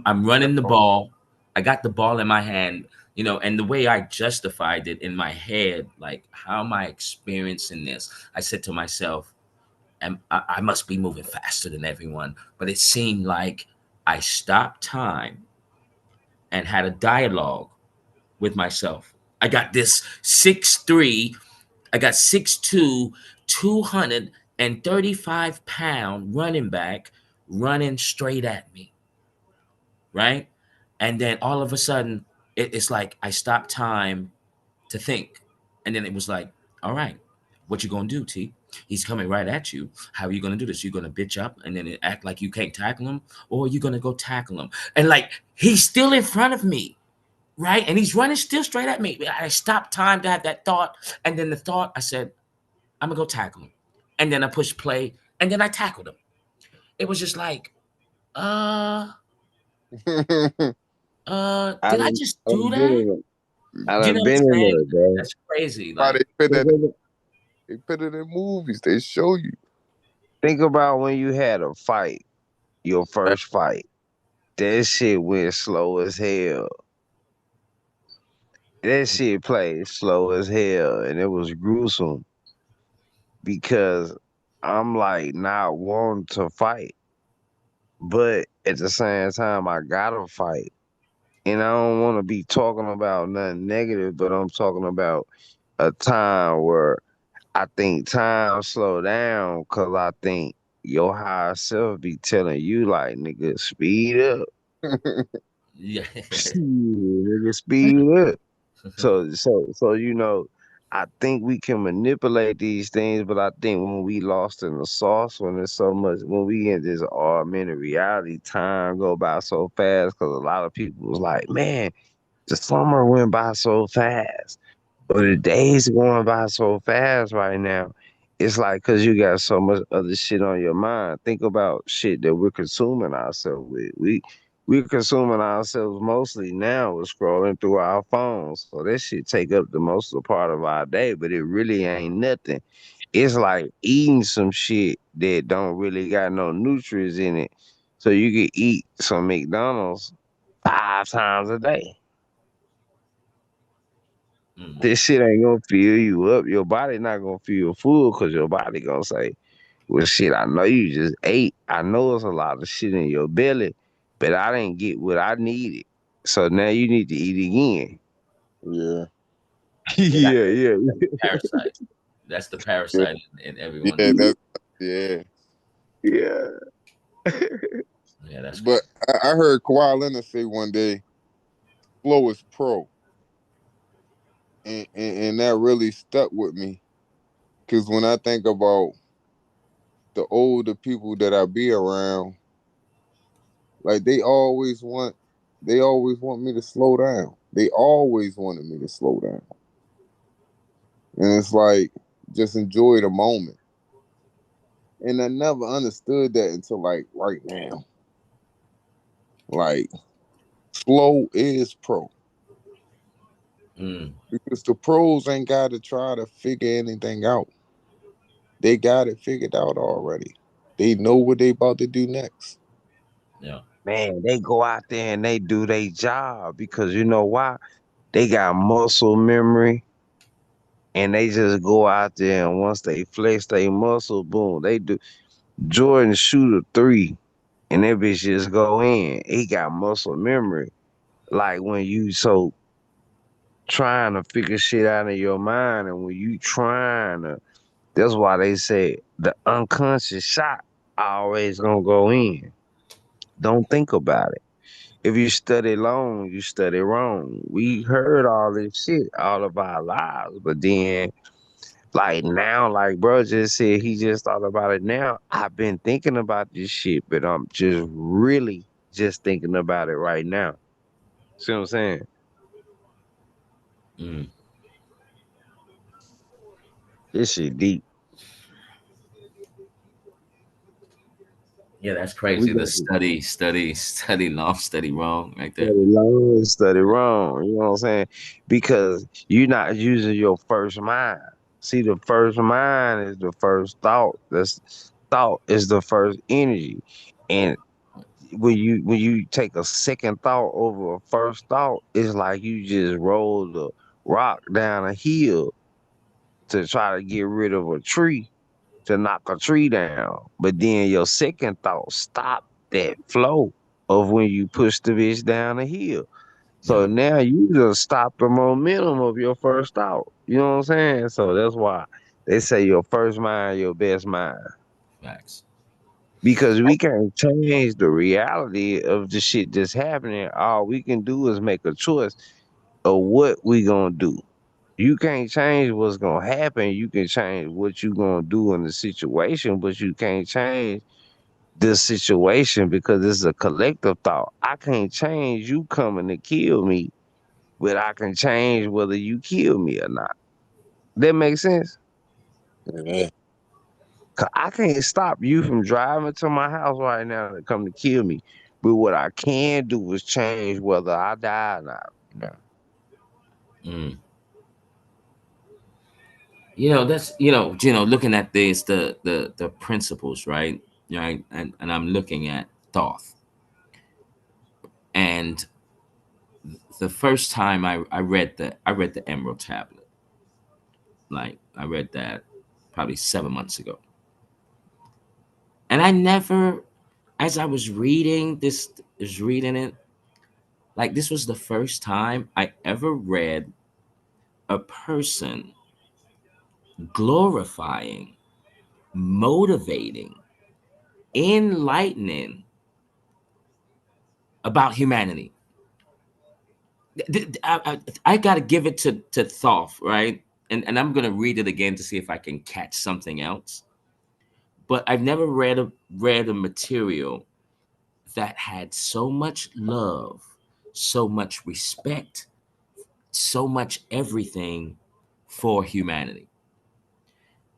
I'm running the ball. I got the ball in my hand, and the way I justified it in my head, like, how am I experiencing this? I said to myself, I must be moving faster than everyone. But it seemed like I stopped time and had a dialogue with myself. I got this 6'3", I got 6'2", 235-pound running back running straight at me, right? And then all of a sudden, it's like I stopped time to think. And then it was like, all right, what you gonna do, T? He's coming right at you. How are you gonna do this? You gonna bitch up and then act like you can't tackle him, or are you gonna go tackle him? And like he's still in front of me, right? And he's running still straight at me. I stopped time to have that thought, and then the thought I said, I'm gonna go tackle him. And then I pushed play, and then I tackled him. It was just like, uh, know. I did I done, just I do done been that? in it. I You know done what been I'm in saying? there, bro. That's crazy. Why Like, they put it in movies. They show you. Think about when you had a fight, your first fight. That shit went slow as hell. That shit played slow as hell, and it was gruesome because I'm like not wanting to fight, but at the same time I gotta fight. And I don't want to be talking about nothing negative, but I'm talking about a time where I think time slow down because I think your higher self be telling you like, nigga, speed up. yeah. Nigga, speed up. So I think we can manipulate these things, but I think when we lost in the sauce, when there's so much, when we in this augmented reality, time go by so fast because a lot of people was like, man, the summer went by so fast, or the Yeah. days going by so fast right now. It's like because you got so much other shit on your mind. Think about shit that we're consuming ourselves with. we're consuming ourselves mostly now with scrolling through our phones. So that shit take up the most of the part of our day, but it really ain't nothing. It's like eating some shit that don't really got no nutrients in it. So you can eat some McDonald's 5 times a day. Mm. This shit ain't gonna fill you up. Your body not gonna feel full because your body gonna say, well, shit, I know you just ate. I know it's a lot of shit in your belly, but I didn't get what I needed. So now you need to eat again. Yeah. Yeah, Yeah, yeah, that's the parasite. That's the Yeah. parasite in everyone. Yeah. That's yeah. yeah. Yeah, that's But crazy. I heard Kawhi Leonard say one day, "Flow is pro," and that really stuck with me because when I think about the older people that I be around, like they always want me to slow down. They always wanted me to slow down, and it's like just enjoy the moment. And I never understood that until like right now. Like slow is pro Mm, because the pros ain't got to try to figure anything out. They got it figured out already. They know what they about to do next. yeah, Man, they go out there and they do their job because you know why? They got muscle memory and they just go out there and once they flex their muscle, boom, they do. Jordan shoot a three and that bitch just go in. He got muscle memory. Like when you so trying to figure shit out of your mind and when you trying to, that's why they say the unconscious shot always gonna go in. Don't think about it. If you study long, you study wrong. We heard all this shit all of our lives, but then like now, like bro just said, he just thought about it now. I've been thinking about this shit, but I'm just really just thinking about it right now. See what I'm saying? mm. This shit deep. Yeah, that's We crazy. The got to study long, study wrong, right there. study long, study wrong. You know what I'm saying? Because you're not using your first mind. See, the first mind is the first thought. That's thought is the first energy. And when you take a second thought over a first thought, it's like you just rolled a rock down a hill to try to get rid of a tree, to knock a tree down. But then your second thought stopped that flow of when you push the bitch down the hill. Yeah, So now you just stop the momentum of your first thought. You know what I'm saying? So that's why they say your first mind, your best mind. facts. Because we can't change the reality of the shit that's happening. All we can do is make a choice of what we gonna do. You can't change what's gonna happen. You can change what you gonna do in the situation, but you can't change the situation because it's a collective thought. I can't change you coming to kill me, but I can change whether you kill me or not. That makes sense? Yeah. 'Cause I can't stop you from driving to my house right now to come to kill me. But what I can do is change whether I die or not. Yeah. Mm. That's looking at this, the principles, right? Right, and I'm looking at Thoth, and the first time I read the Emerald Tablet, like I read that probably 7 months ago, and I never, as I was reading it, like this was the first time I ever read a person glorifying, motivating, enlightening about humanity. I got to give it to Thoth, right? And I'm gonna read it again to see if I can catch something else. But I've never read a material that had so much love, so much respect, so much everything for humanity.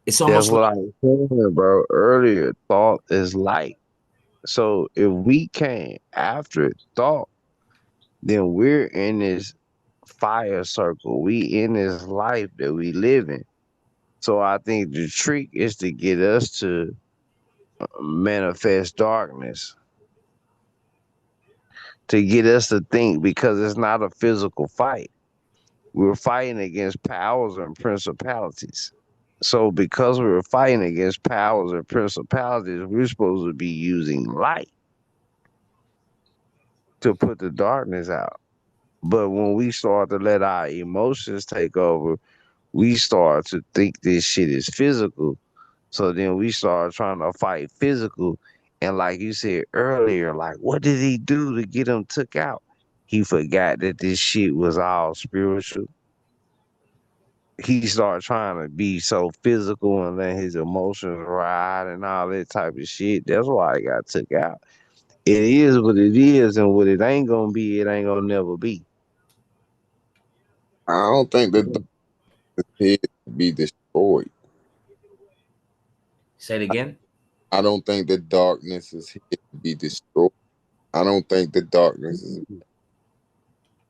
It's That's almost what like I was saying, bro. Earlier, thought is light. So if we came after thought, then we're in this fire circle. We in this life that we live in. So I think the trick is to get us to manifest darkness, to get us to think because it's not a physical fight. We're fighting against powers and principalities. So because we're fighting against powers and principalities, we're supposed to be using light to put the darkness out. But when we start to let our emotions take over, we start to think this shit is physical. So then we start trying to fight physical. And like you said earlier, like what did he do to get him took out? He forgot that this shit was all spiritual. He started trying to be so physical and let his emotions ride and all that type of shit. That's why he got took out. It is what it is, and what it ain't gonna be, it ain't gonna never be. I don't think the darkness is here to be destroyed. Say it again. I don't think the darkness is here to be destroyed. I don't think the darkness is.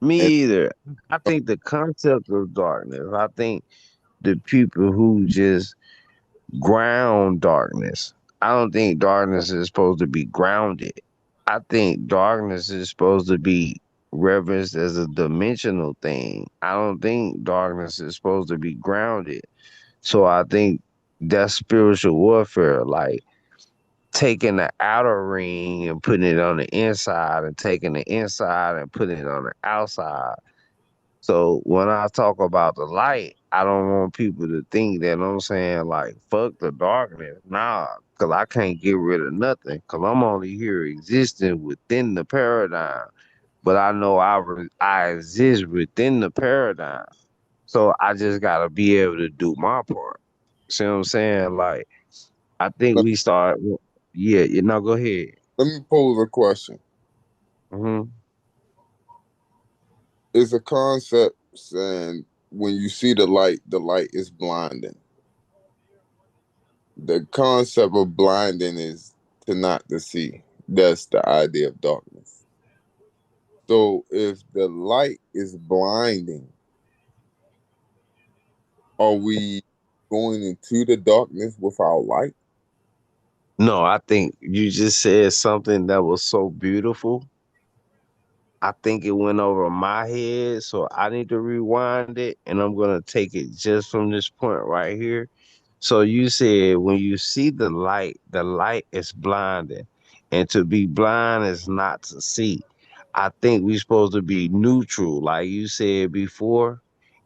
Me And either. I think the concept of darkness, I think the people who just ground darkness, I don't think darkness is supposed to be grounded. I think darkness is supposed to be reverenced as a dimensional thing. I don't think darkness is supposed to be grounded. So I think that's spiritual warfare, like taking the outer ring and putting it on the inside and taking the inside and putting it on the outside. So when I talk about the light, I don't want people to think that I'm saying like fuck the darkness. Nah, cause I can't get rid of nothing. Cause I'm only here existing within the paradigm. But I know I exist within the paradigm. So I just gotta be able to do my part. See what I'm saying? Like I think let, we start. Yeah, you know. Go ahead. let me pose a question. Hmm. Is a concept saying when you see the light is blinding. The concept of blinding is to not to see. That's the idea of darkness. So if the light is blinding, are we going into the darkness without light? No, I think you just said something that was so beautiful. I think it went over my head, so I need to rewind it, and I'm gonna take it just from this point right here. So you said when you see the light is blinding, and to be blind is not to see. I think we're supposed to be neutral, like you said before,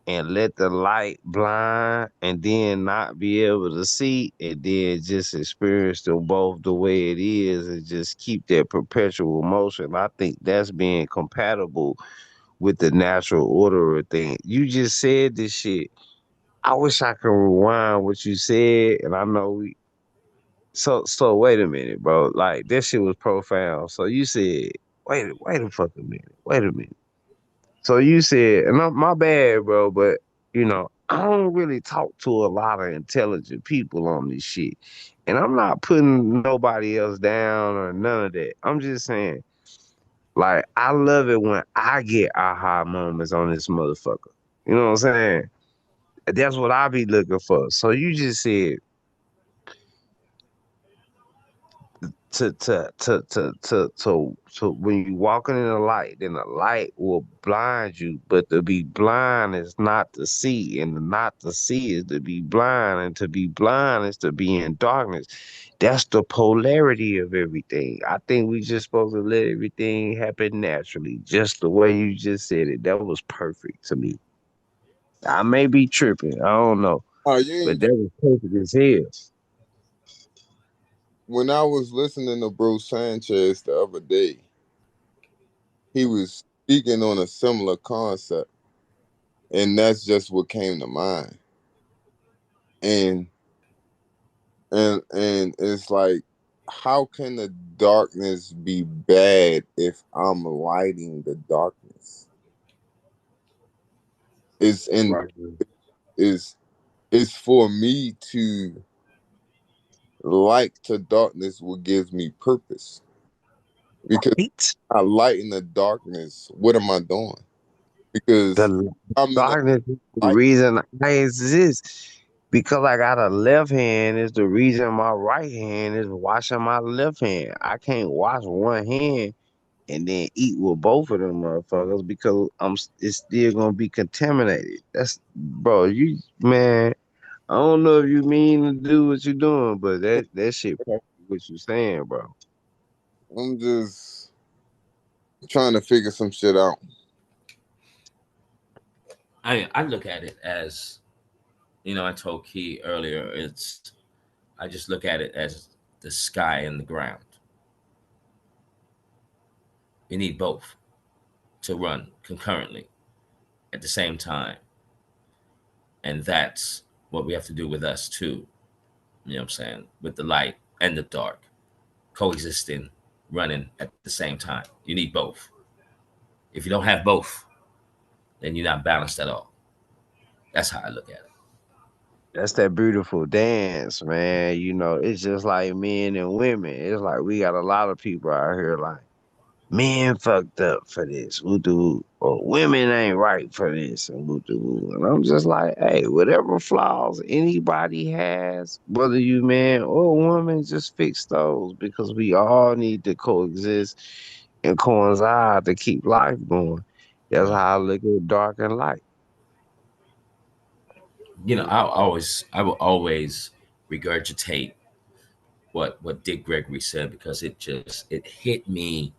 and let the light blind, and then not be able to see, and then just experience them both the way it is, and just keep that perpetual motion. I think that's being compatible with the natural order of things. You just said this shit. I wish I could rewind what you said, and I know we. So wait a minute, bro. Like that shit was profound. So you said, wait a fucking minute, wait a minute. So you said, and my bad, bro, but I don't really talk to a lot of intelligent people on this shit, and I'm not putting nobody else down or none of that. I'm just saying, like, I love it when I get aha moments on this motherfucker. You know what I'm saying? That's what I be looking for. So you just said to when you walking in the light, then the light will blind you. But to be blind is not to see, and not to see is to be blind, and to be blind is to be in darkness. That's the polarity of everything. I think we just supposed to let everything happen naturally, just the way you just said it. That was perfect to me. I may be tripping, I don't know, Oh, you but ain't. that was perfect as hell. When I was listening to Bruce Sanchez the other day, he was speaking on a similar concept, and that's just what came to mind. And and it's like, how can the darkness be bad if I'm lighting the darkness? It's in Right. is it's for me to like to darkness what gives me purpose. Because Right? I light in the darkness. What am I doing? Because The I'm in the darkness is the light. reason I exist. Because I got a left hand is the reason my right hand is washing my left hand. I can't wash one hand and then eat with both of them motherfuckers because it's still gonna be contaminated. That's bro, you man. I don't know if you mean to do what you're doing, but that shit what you saying, bro. I'm just trying to figure some shit out. I look at it as, I told Key earlier, I just look at it as the sky and the ground. You need both to run concurrently at the same time. And that's what we have to do with us too. You know what I'm saying? With the light and the dark coexisting, running at the same time. You need both. If you don't have both, then you're not balanced at all. That's how I look at it. That's that beautiful dance, man. You know, it's just like men and women. It's like we got a lot of people out here like men fucked up for this, woo or women ain't right for this, and woo And I'm just like, hey, whatever flaws anybody has, whether you man or woman, just fix those because we all need to coexist and coincide to keep life going. That's Right. how I look at dark and light. I will always regurgitate what Dick Gregory said because it hit me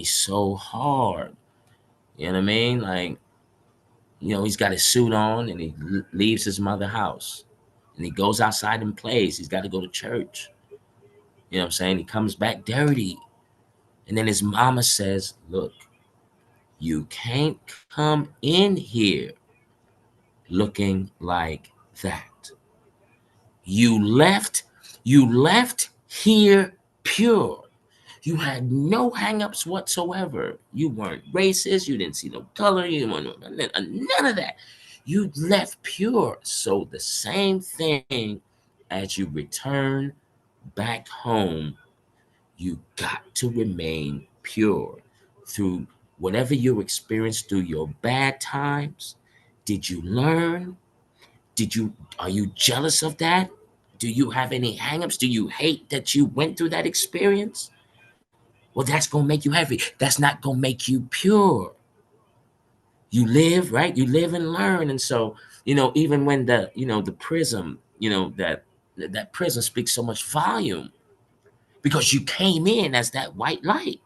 so hard. You know what I mean? Like, he's got his suit on and he leaves his mother house and he goes outside and plays. He's got to go to church. You know what I'm saying? He comes back dirty. And then his mama says, "Look, you can't come in here looking like that. You left, you left here pure. You had no hangups whatsoever. You weren't racist. You didn't see no color. You weren't none of that. You left pure. So the same thing as you return back home, you got to remain pure through whatever you experienced through your bad times. Did you learn? Did you Are you jealous of that? Do you have any hangups? Do you hate that you went through that experience? Well, that's gonna make you heavy. That's not gonna make you pure. You live, right? You live and learn. And so, even when the prism, that prism speaks so much volume because you came in as that white light.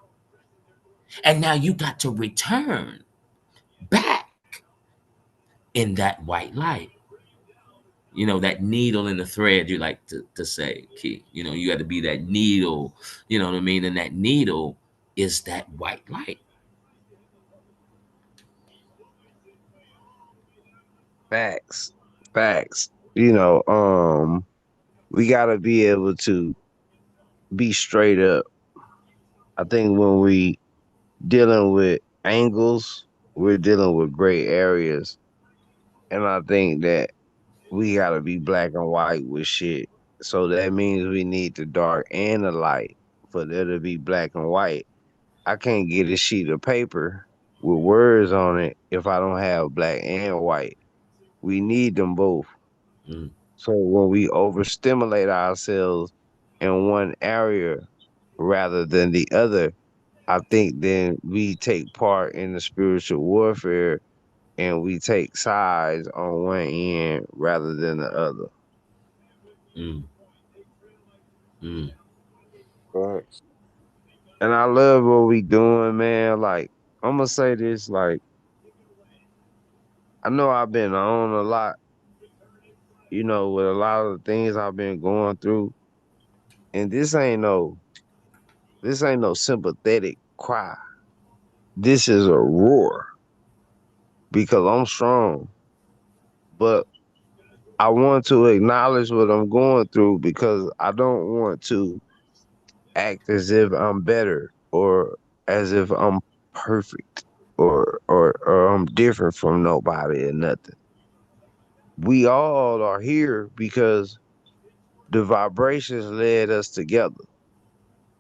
And now you got to return back in that white light. That needle in the thread, you like to say, Key. You got to be that needle, you know what I mean? And that needle is that white light. Facts, facts. We gotta be able to be straight up. I think when we dealing with angles, we're dealing with gray areas. And I think that we gotta be black and white with shit. So that means we need the dark and the light for there to be black and white. I can't get a sheet of paper with words on it if I don't have black and white. We need them both. Mm, So when we overstimulate ourselves in one area rather than the other, I think then we take part in the spiritual warfare and we take sides on one end rather than the other. mm, mm. Facts. And I love what we doing, man. Like, I'm gonna say this, like, I know I've been on a lot, with a lot of the things I've been going through. And this ain't no sympathetic cry. This is a roar because I'm strong. But I want to acknowledge what I'm going through because I don't want to act as if I'm better or as if I'm perfect or I'm different from nobody or nothing. We all are here because the vibrations led us together.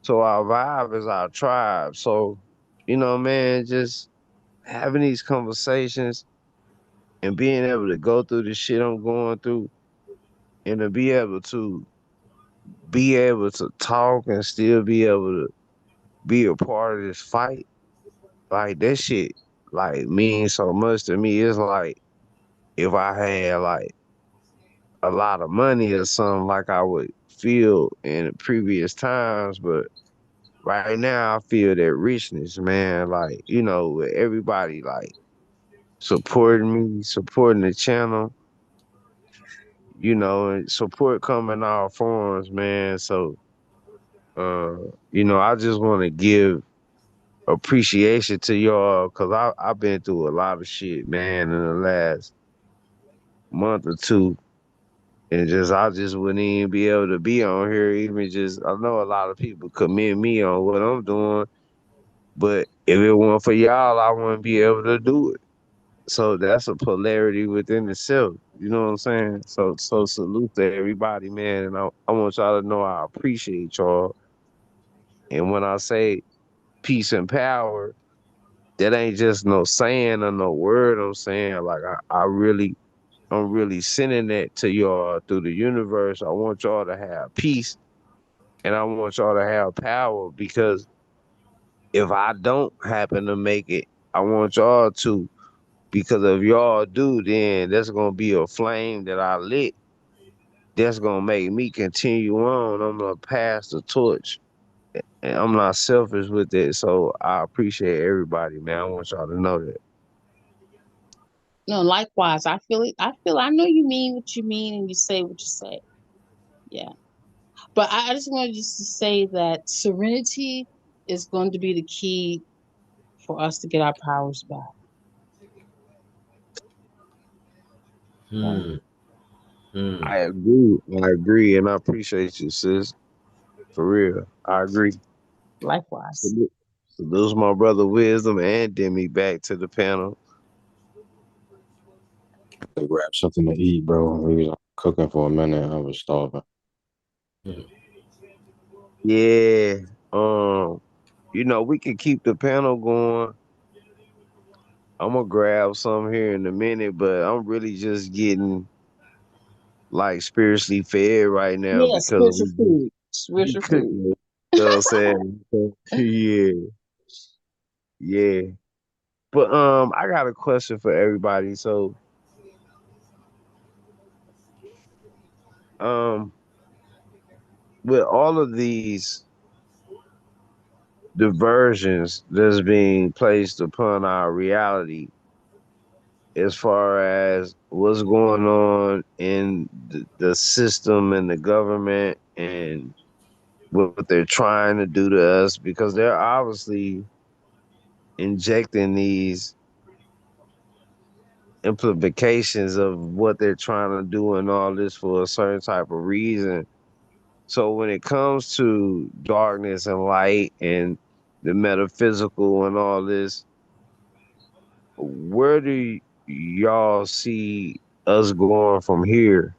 So our vibe is our tribe. So, man, just having these conversations and being able to go through the shit I'm going through and to be able to talk and still be able to be a part of this fight, like that shit like means so much to me. It's like if I had like a lot of money or something like I would feel in previous times, but right now I feel that richness, man. Like, with everybody like supporting me, supporting the channel, and support coming in all forms, man. So uh, I just wanna give appreciation to y'all because I've been through a lot of shit, man, in the last month or two. And I just wouldn't even be able to be on here. Even just, I know a lot of people commend me on what I'm doing, but if it weren't for y'all, I wouldn't be able to do it. So that's a polarity within itself. You know what I'm saying? So salute to everybody, man. And I want y'all to know I appreciate y'all. And when I say peace and power, that ain't just no saying or no word I'm saying. Like I'm really sending that to y'all through the universe. I want y'all to have peace and I want y'all to have power because if I don't happen to make it, I want y'all to. Because if y'all do, then that's gonna be a flame that I lit. That's gonna make me continue on. I'm gonna pass the torch. And I'm not selfish with it. So I appreciate everybody, man. I want y'all to know that. No, likewise. I feel it. I know you mean what you mean and you say what you say. Yeah. But I just wanted just to say that serenity is going to be the key for us to get our powers back. Yeah. Hmm. Hmm. I agree. I agree. And I appreciate you, sis. For real. I agree. Likewise. So those my brother Wisdom and Demi back to the panel. To grab something to eat, bro. We was cooking for a minute. I was starving. Hmm. Yeah. Um, we can keep the panel going. I'm gonna grab some here in a minute, but I'm really just getting like spiritually fed right now Yeah, because spiritual we food. we Spiritual food. cooking. You know what I'm saying? Yeah, yeah. But I got a question for everybody. So um, with all of these diversions that's being placed upon our reality, as far as what's going on in the system and the government and what they're trying to do to us, because they're obviously injecting these implications of what they're trying to do and all this for a certain type of reason. So when it comes to darkness and light and the metaphysical and all this, where do y'all see us going from here?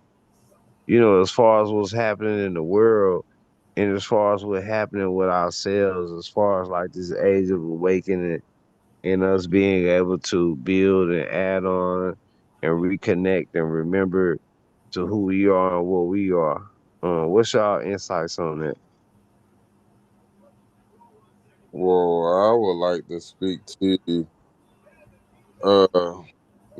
As far as what's happening in the world and as far as what's happening with ourselves, as far as like this age of awakening and us being able to build and add on and reconnect and remember to who we are and what we are. What's y'all insights on that? Well, I would like to speak to uh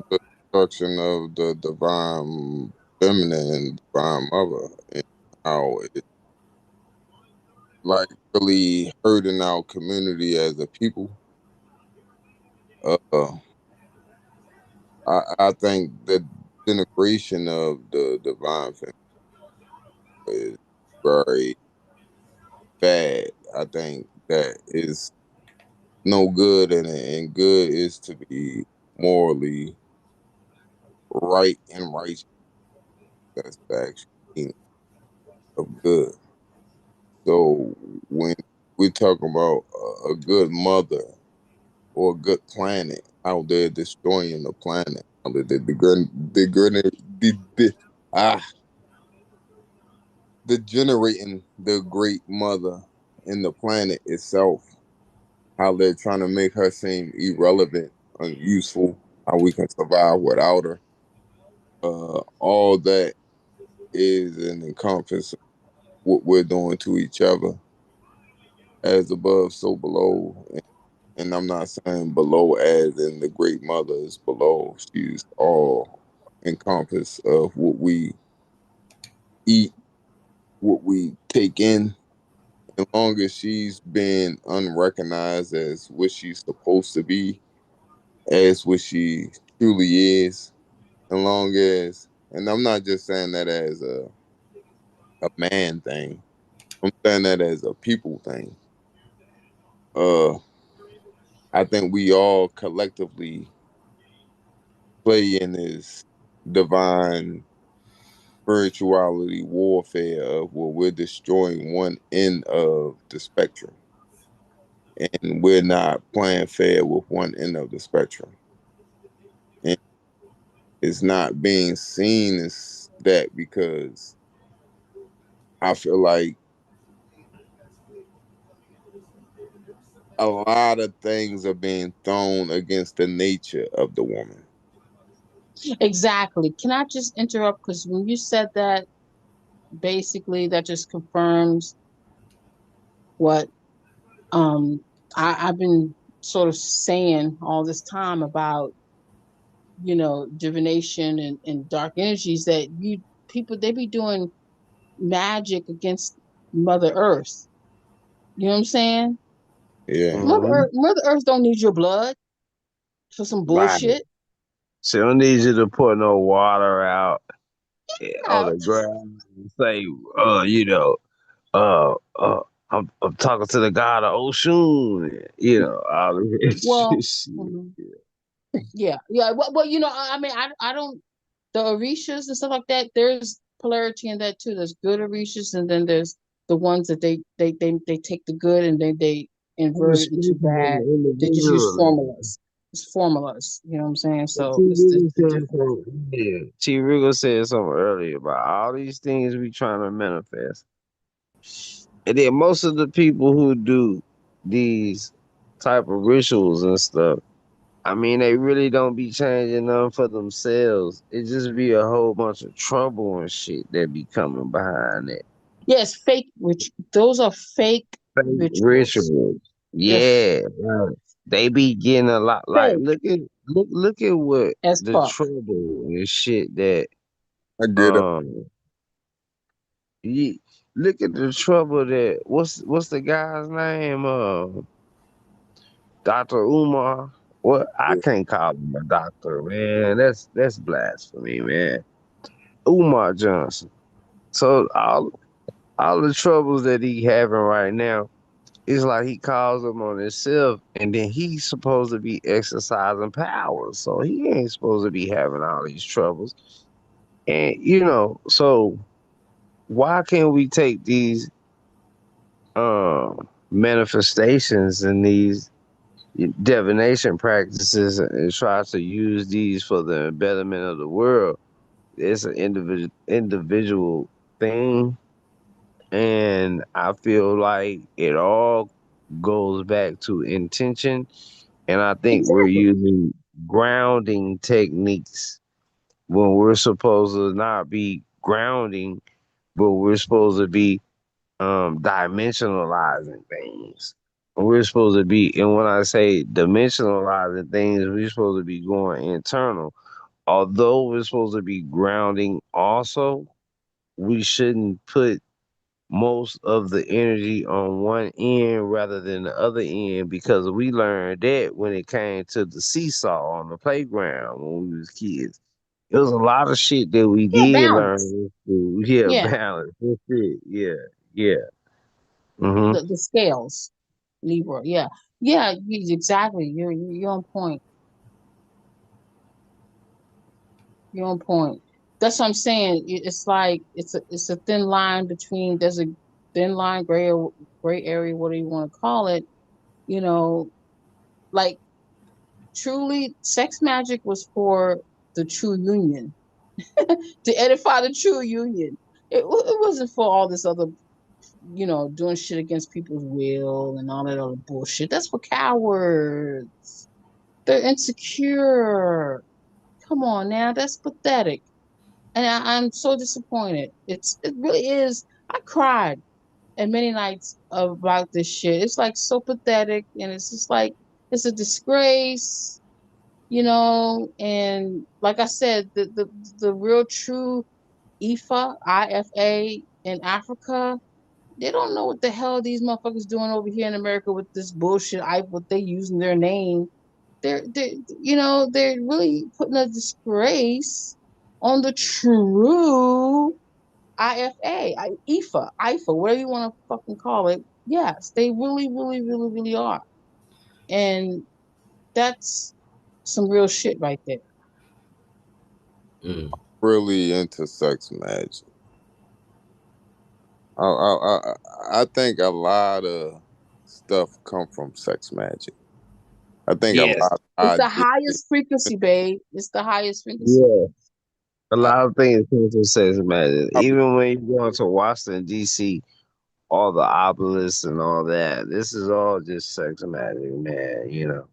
the instruction of the divine feminine and divine mother and how it like really hurting our community as a people. Uh, I think the denigration of the divine feminine is very bad. I think that is no good in it, and good is to be morally right and righteous. That's the actual meaning of good. So when we're talking about a good mother or a good planet, how they're destroying the planet, how they're ah, degenerating the great mother. in the planet itself, how they're trying to make her seem irrelevant, unuseful, how we can survive without her. All that is an encompass of what we're doing to each other, as above, so below. And I'm not saying below as in the great mother is below. She's all encompass of what we eat, what we take in. As long as she's been unrecognized as what she's supposed to be, as what she truly is, as long as, and I'm not just saying that as a man thing, I'm saying that as a people thing. Uh, I think we all collectively play in this divine spirituality warfare of where we're destroying one end of the spectrum and we're not playing fair with one end of the spectrum. And it's not being seen as that because I feel like a lot of things are being thrown against the nature of the woman. Exactly. Can I just interrupt? Because when you said that, basically that just confirms what I've been sort of saying all this time about, divination and dark energies, that people, they be doing magic against Mother Earth. You know what I'm saying? Yeah. Hmm. Mother Earth don't need your blood for some Right. bullshit. She don't need you to pour no water out on Yeah. the ground and say, you know, uh, uh, I'm talking to the god of Oshun, all of Well, this shit. mhm. Yeah, yeah. Well, I mean, I don't, the orishas and stuff like that. There's polarity in that too. There's good orishas, and then there's the ones that they take the good and they I'm invert it into speaking on bad. the They just use individual. formulas. It's formulas. You know what I'm saying? T. So it's Riggle the said difference. something. Yeah, T. Riggle said something earlier about all these things we trying to manifest, and then most of the people who do these type of rituals and stuff. I mean, they really don't be changing nothing for themselves. It just be a whole bunch of trouble and shit that be coming behind it. Yes, fake rich. Those are fake Fake rituals. rituals. They're Yeah, right. They be getting a lot. Like, fake look at what as the fuck. trouble and shit that I get it. um. Ye, look at the trouble that what's the guy's name? Dr. Umar. What, I Yeah. can't call him a doctor, man. That's blasphemy, man. Umar Johnson. So all the troubles that he having right now, it's like he calls them on himself, and then he's supposed to be exercising power, so he ain't supposed to be having all these troubles. And so why can't we take these manifestations and these divination practices and try to use these for the betterment of the world? It's an individual thing. And I feel like it all goes back to intention. And I think we're Exactly. using grounding techniques when we're supposed to not be grounding, but we're supposed to be dimensionalizing things. We're supposed to be, and when I say dimensionalizing things, we're supposed to be going internal. Although we're supposed to be grounding also, we shouldn't put most of the energy on one end rather than the other end, because we learned that when it came to the seesaw on the playground when we was kids. It was a lot of shit that we Yeah, did learn balance. in school. Yeah, Yeah, balance. That's it. Yeah, yeah. Hmm. the scales, Libra. Yeah, yeah. Exactly. You're on point. You're on point. That's what I'm saying. It's like it's a thin line between, there's a thin line, gray area, whatever you want to call it. You know, like, truly, sex magic was for the true union, to edify the true union. It wasn't for all this other doing shit against people's will and all that other bullshit. That's for cowards. They're insecure. Come on now, that's pathetic. And I'm so disappointed. It really is. I cried and many nights about this shit. It's like so pathetic, and it's just like it's a disgrace, And like I said, the real true IFA in Africa, they don't know what the hell these motherfuckers doing over here in America with this bullshit. What they using their name. They're really putting a disgrace on the true IFA, whatever you want to fucking call it. Yes, they really, really, really, really are. And that's some real shit right there. Mm. Really into sex magic. I think a lot of stuff come from sex magic. I think a Yes. lot of It's the ideas. highest frequency, babe. It's the highest frequency. Yeah. A I, lot of things come from sex magic. I, Even when you go into Washington D.C., all the obelisks and all that. This is all just sex magic, man.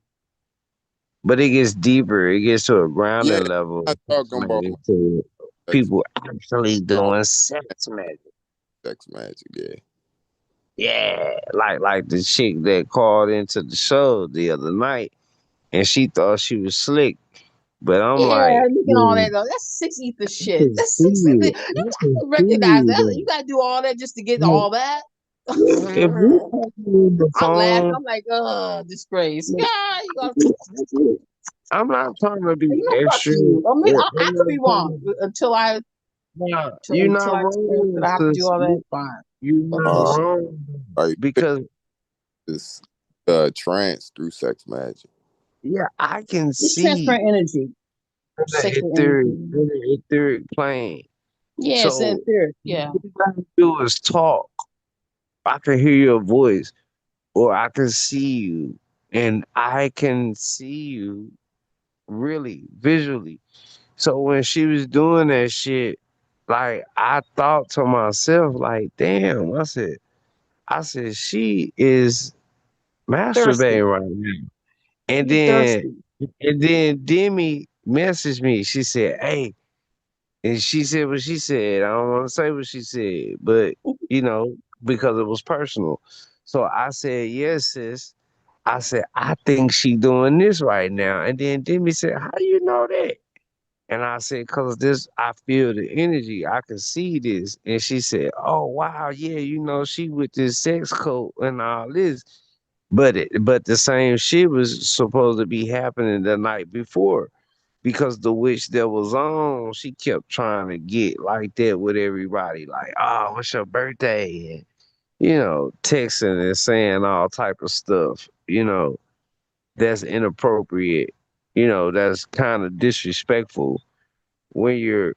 But it gets deeper. It gets to a yeah, grounding level. I'm Sex not talking about magic to sex, people actually doing sex magic. sex magic. Yeah, Yeah, like the chick that called into the show the other night, and she thought she was slick, but I'm Yeah, like, looking all that though. That's six ether I shit. can That's see six ether. you. You I can gotta see recognize you that. You though. gotta do all that just to get Like, all that. if you call me on the I'm laughing. phone, I'm like, disgrace. like, Yeah, you gotta. I'm not trying to be Fuck extra. you. I mean, I I'm could not be trying wrong to. until You're not I experience wrong, that I have to do sis. all that. Fine. You're Fuck not that uh, shit. wrong like because this trance through sex magic. yeah, I can It's see transparent energy, the sacred energy. etheric plane. Yeah, it's in So etheric. what Yeah. you gotta do is talk. I can hear your voice, or I can see you, and I can see you really visually. So when she was doing that shit, like I thought to myself, like, damn, I said, she is Thirsty. masturbating right now. And You then thirsty. and then Demi messaged me. She said, "Hey," and she said what she said. I don't want to say what she said, but because it was personal. So I said, "Yes, sis." I said, "I think she doing this right now." And then Demi said, "How do you know that?" And I said, "Cause this, I feel the energy. I can see this." And she said, "Oh wow, yeah, she with this sex cult and all this." But the same shit was supposed to be happening the night before, because the witch that was on, she kept trying to get like that with everybody, like, "Oh, what's your birthday?" And texting and saying all type of stuff. That's inappropriate. That's kind of disrespectful when you're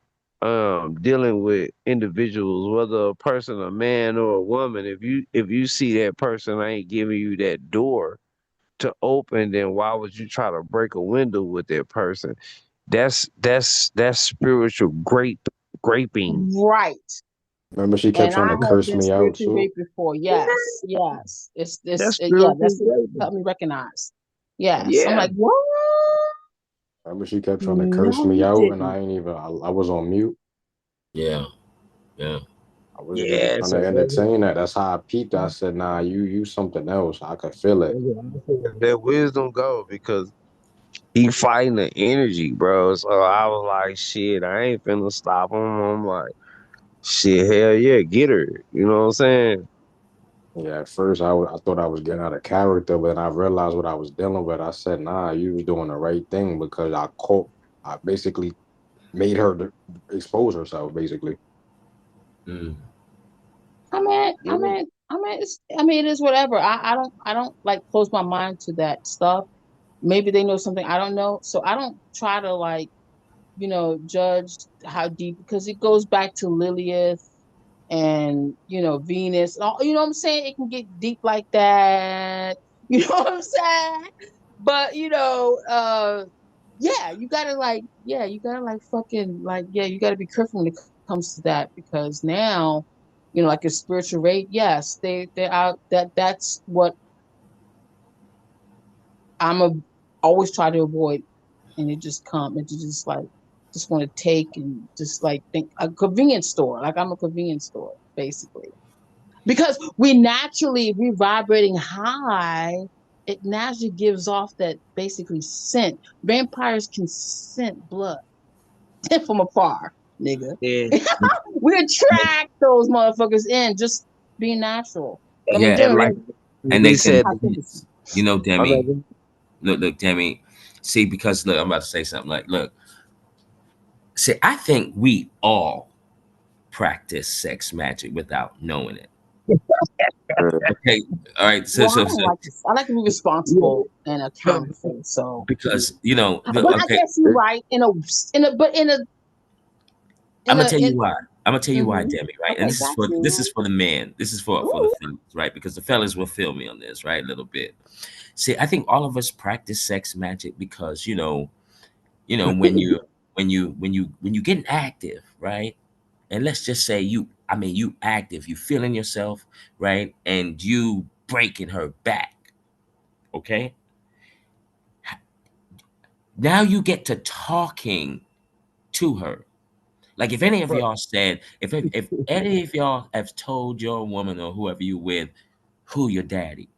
dealing with individuals, whether a person, a man or a woman. If you see that person ain't giving you that door to open, then why would you try to break a window with that person? That's spiritual graping. Right. Remember, she kept And trying I to have curse been me out spiritually too. raped before. Yes. Yes. That's Yeah, spiritual that's what graping. helped me recognize. Yes. I'm Yeah. like, what? Remember, she kept trying to curse No, me you out, and didn't. I ain't even. I was on mute. Yeah. Yeah. I wasn't even Yeah. trying So to entertain that. That's how I peeped. I said, "Nah, you something else. I could feel it." let wisdom go, because he fighting the energy, bro. So I was like, shit, I ain't finna stop him. I'm like, shit, hell yeah, get her. You know what I'm saying? Yeah, at first I thought I was getting out of character, but then I realized what I was dealing with. I said, "Nah, you was doing the right thing because I basically made her expose herself, basically." Mm. It is whatever. I don't like close my mind to that stuff. Maybe they know something I don't know. So I don't try to like, judge how deep, because it goes back to Lilith and Venus. You know what I'm saying? It can get deep like that. You know what I'm saying? But you gotta like fucking like, yeah, you gotta be careful when it comes to that, because now like a spiritual rape. Yes, they are that's what I'm always try to avoid, and it just come and just like just want to take and just like think a convenience store. Like I'm a convenience store basically, because we naturally if we're vibrating high, it naturally gives off that basically scent. Vampires can scent blood from afar, nigga. Yeah, We attract those motherfuckers in just being natural. I mean, yeah, And doing like and we they said, hypothesis. Demi. okay, Look, Demi. See, because look, I'm about to say something. Like, look, see, I think we all practice sex magic without knowing it. Okay, all right. Well, I don't like this. I like to be yeah, responsible and No, accountable. So, because but I okay, guess you're right but I'm in gonna a tell in. you why. I'm gonna tell you why, Hmm. Demi. Right, and Okay, got this is you. for the men. This is for the Ooh. fellas, right? Because the fellas will feel me on this, right? A little bit. See, I think all of us practice sex magic because when you getting active, right? And let's just say you active, you feeling yourself, right? And you breaking her back, okay? Now you get to talking to her. Like if any of but y'all said, if any of y'all have told your woman or whoever you with who your daddy,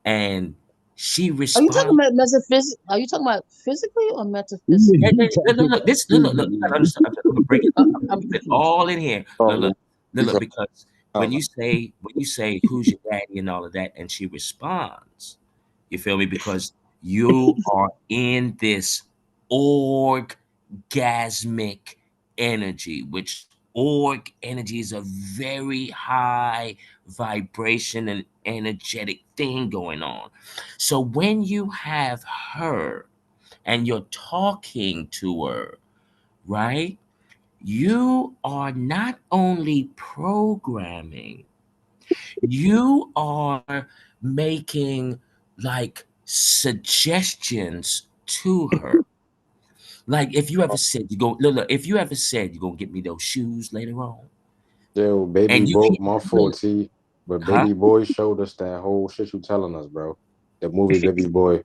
and she Are you talking responds, about metaphysics? Are you talking about physically or yeah, metaphysically? yeah, yeah, look, this, look, you gotta understand. I'm gonna break it. I'm I'm gonna put it confused. all in here. Talking Because when you say who's your daddy and all of that, and she responds, you feel me? Because you are in this orgasmic energy, which org energy is a very high vibration and energetic thing going on. So when you have her and you're talking to her, right? You are not only programming, you are making like suggestions to her. Like if you ever said you go look, if you ever said you're gonna get me those shoes later on, Yo, baby and you boy, hear my look, fault, T. But huh? baby boy showed us that whole shit you telling us, bro. The movie Baby Boy,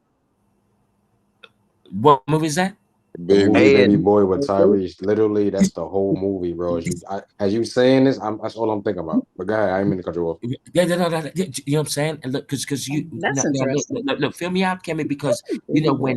What movie is that? the baby. movie hey, Baby Boy with Tyrese. Literally, that's the whole movie, bro. As you saying this, that's all I'm thinking about. But go ahead, I ain't mean to cut you off. Yeah, you know what I'm saying? And look, because That's now interesting. look, feel me out, Kimmy, because Baby boy.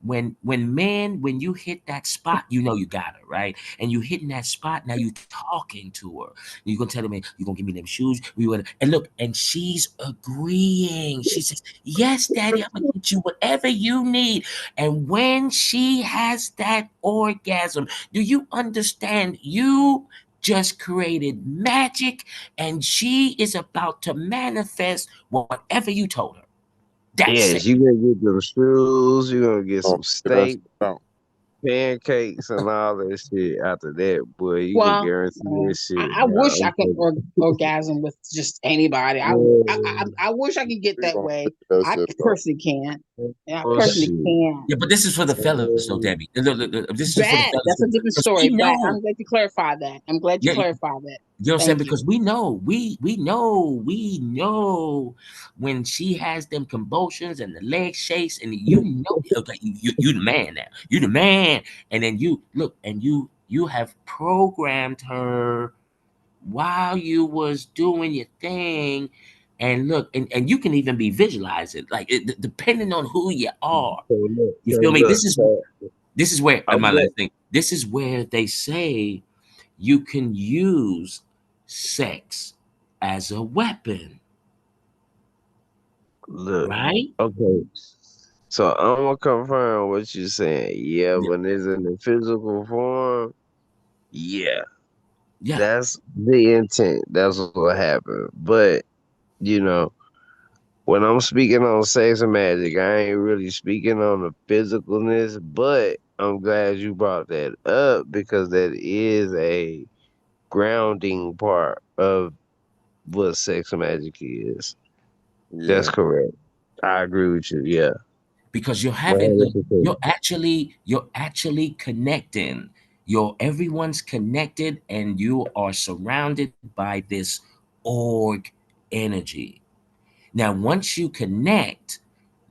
when you hit that spot, you got her right, and you hitting that spot. Now you talking to her. You gonna tell me you gonna give me them shoes? We gonna and look, and she's agreeing. She says, "Yes, Daddy, I'm gonna get you whatever you need." And when she has that orgasm, do you understand? You just created magic, and she is about to manifest whatever you told her. That's it. yes, you gonna get them shoes, you gonna get Oh, some that's steak, out. pancakes, and all that shit. After that, boy, you can Well, guarantee that shit, I bro. wish I could orgasm with just anybody. I wish I could get We that gonna way. figure that I shit out. personally can't. Yeah, I Oh personally shit. can't. Yeah, but this is for the fellas, though, Oh, Debbie. Look, this is for the Bad. fellas That's a different because we story. But know. I'm glad you clarified that. I'm glad you Yeah, clarified that. you know what I'm saying? Thank you. Because we know when she has them convulsions and the leg shakes, and okay, you the man now. You the man, and then you look, and you have programmed her while you was doing your thing, and look, and you can even be visualizing, like depending on who you are. You so feel me? look, so This is where I'm my glad. last thing. This is where they say you can use sex as a weapon, Look, right? okay. So I'm gonna confirm what you're saying. Yeah, Yeah, when it's in the physical form, yeah, yeah. that's the intent. That's what happened. But you know, when I'm speaking on sex and magic, I ain't really speaking on the physicalness. But I'm glad you brought that up because that is a grounding part of what sex and magic is. That's Yeah. correct. I agree with you. Yeah, Because you're having, look, 100%. you're actually connecting. Everyone's connected, and you are surrounded by this org energy. Now, once you connect,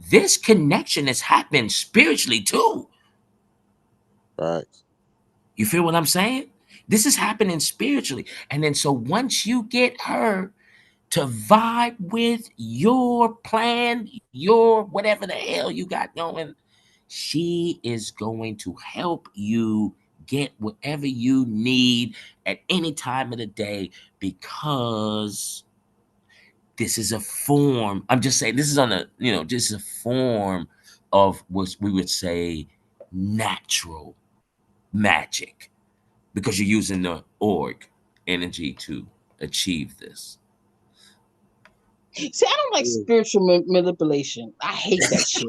this connection is happening spiritually too. Right. You feel what I'm saying? This is happening spiritually. And then so once you get her to vibe with your plan, your whatever the hell you got going, she is going to help you get whatever you need at any time of the day, because this is a form. I'm just saying, this is on a, this is a form of what we would say natural magic, because you're using the org energy to achieve this. See, I don't like Yeah. spiritual manipulation. I hate that shit.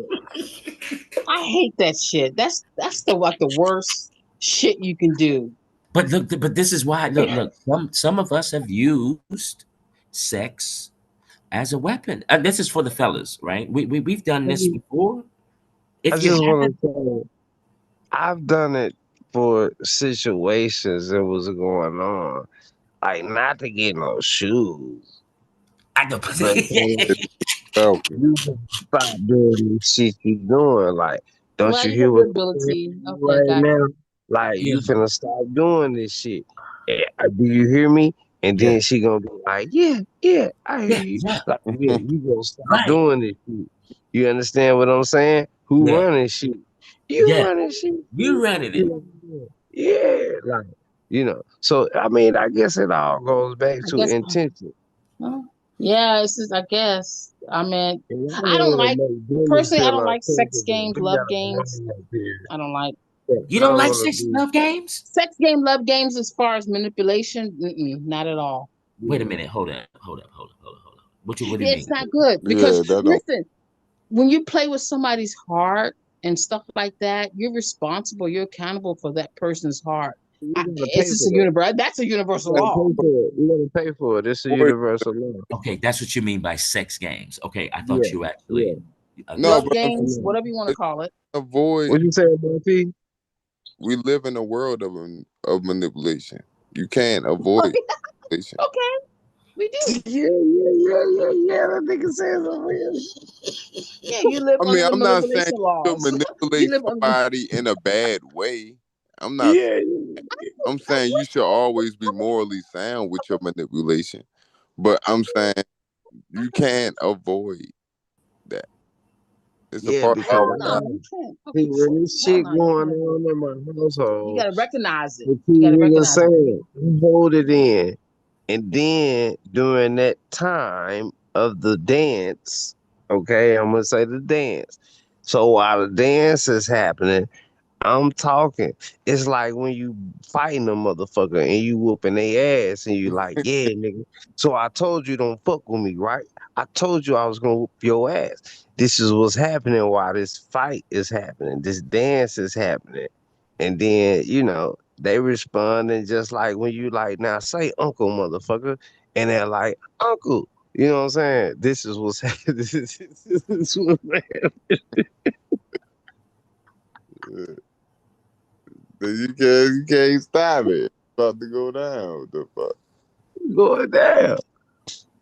I hate that shit. That's the like the worst shit you can do. But look, but this is why. Look. Some of us have used sex as a weapon. This is for the fellas, right? We've done I this just before. I If you just haven't, want to say I've done it for situations that was going on, like not to get no shoes, I know. but It's selfish. you can stop doing this shit you doing. Like, don't Well, you you hear got what good I'm saying ability. to you Okay, right got now? you. Like, Yeah, you finna stop doing this shit. Do you hear me? And yeah, then she gonna be like, yeah, yeah, I hear yeah, you. yeah. Like, yeah, you gonna stop Right. doing this shit. You understand what I'm saying? Who Yeah, running shit? You yeah. running shit. You running You it. know, yeah, like, So I mean, I guess it all goes back I to guess. intention. Well, yeah, it's just. I guess. I mean, And I I don't don't want to like make Billy personally. I feel don't like sex uncomfortable. games, We love got a games. man up here. I don't like Yeah, You I don't don't like want to sex be. love games? sex game, love games. As far as manipulation, not at all. Wait a Yeah, minute. Hold up. What do you It's mean? not good because Yeah, that don't. listen, when you play with somebody's heart and stuff like that, you're responsible. You're accountable for that person's heart. you gotta It's pay just a for it. universal. That's a You universal gotta law. pay for it. You gotta pay for it. It's a Avoid, universal law. Okay, that's what you mean by sex games. Okay, I thought Yeah, you yeah. actually. no, Love but I'm I games, know. whatever you want to saying call it. avoid. What you say about P? We live in a world of manipulation. You can't avoid manipulation. Okay, we do. Yeah. That nigga says something real. Yeah, you live I under mean, the I'm not saying manipulation you should laws. You manipulate live under. somebody in a bad way. I'm not. Yeah, I'm saying you should always be morally sound with your manipulation. But I'm saying you can't avoid that. It's a yeah. part of Because our Hell reality. no, I you can't. see Okay, when this hell shit no, you going can't avoid on it. in my You household, gotta recognize it. the You gotta TV was recognize it. saying, you hold it in. And then during that time of the dance, okay, I'm gonna say the dance. So while the dance is happening, I'm talking. It's like when you fighting a motherfucker and you whooping their ass and you like, yeah, nigga. So I told you don't fuck with me, right? I told you I was gonna whoop your ass. This is what's happening while this fight is happening. This dance is happening. And then, they responding just like when you like, now say uncle motherfucker. And they're like, uncle. You know what I'm saying? This is what's happening. This is what's Yeah. You can't stop it. It's about to go down. What the fuck? going down.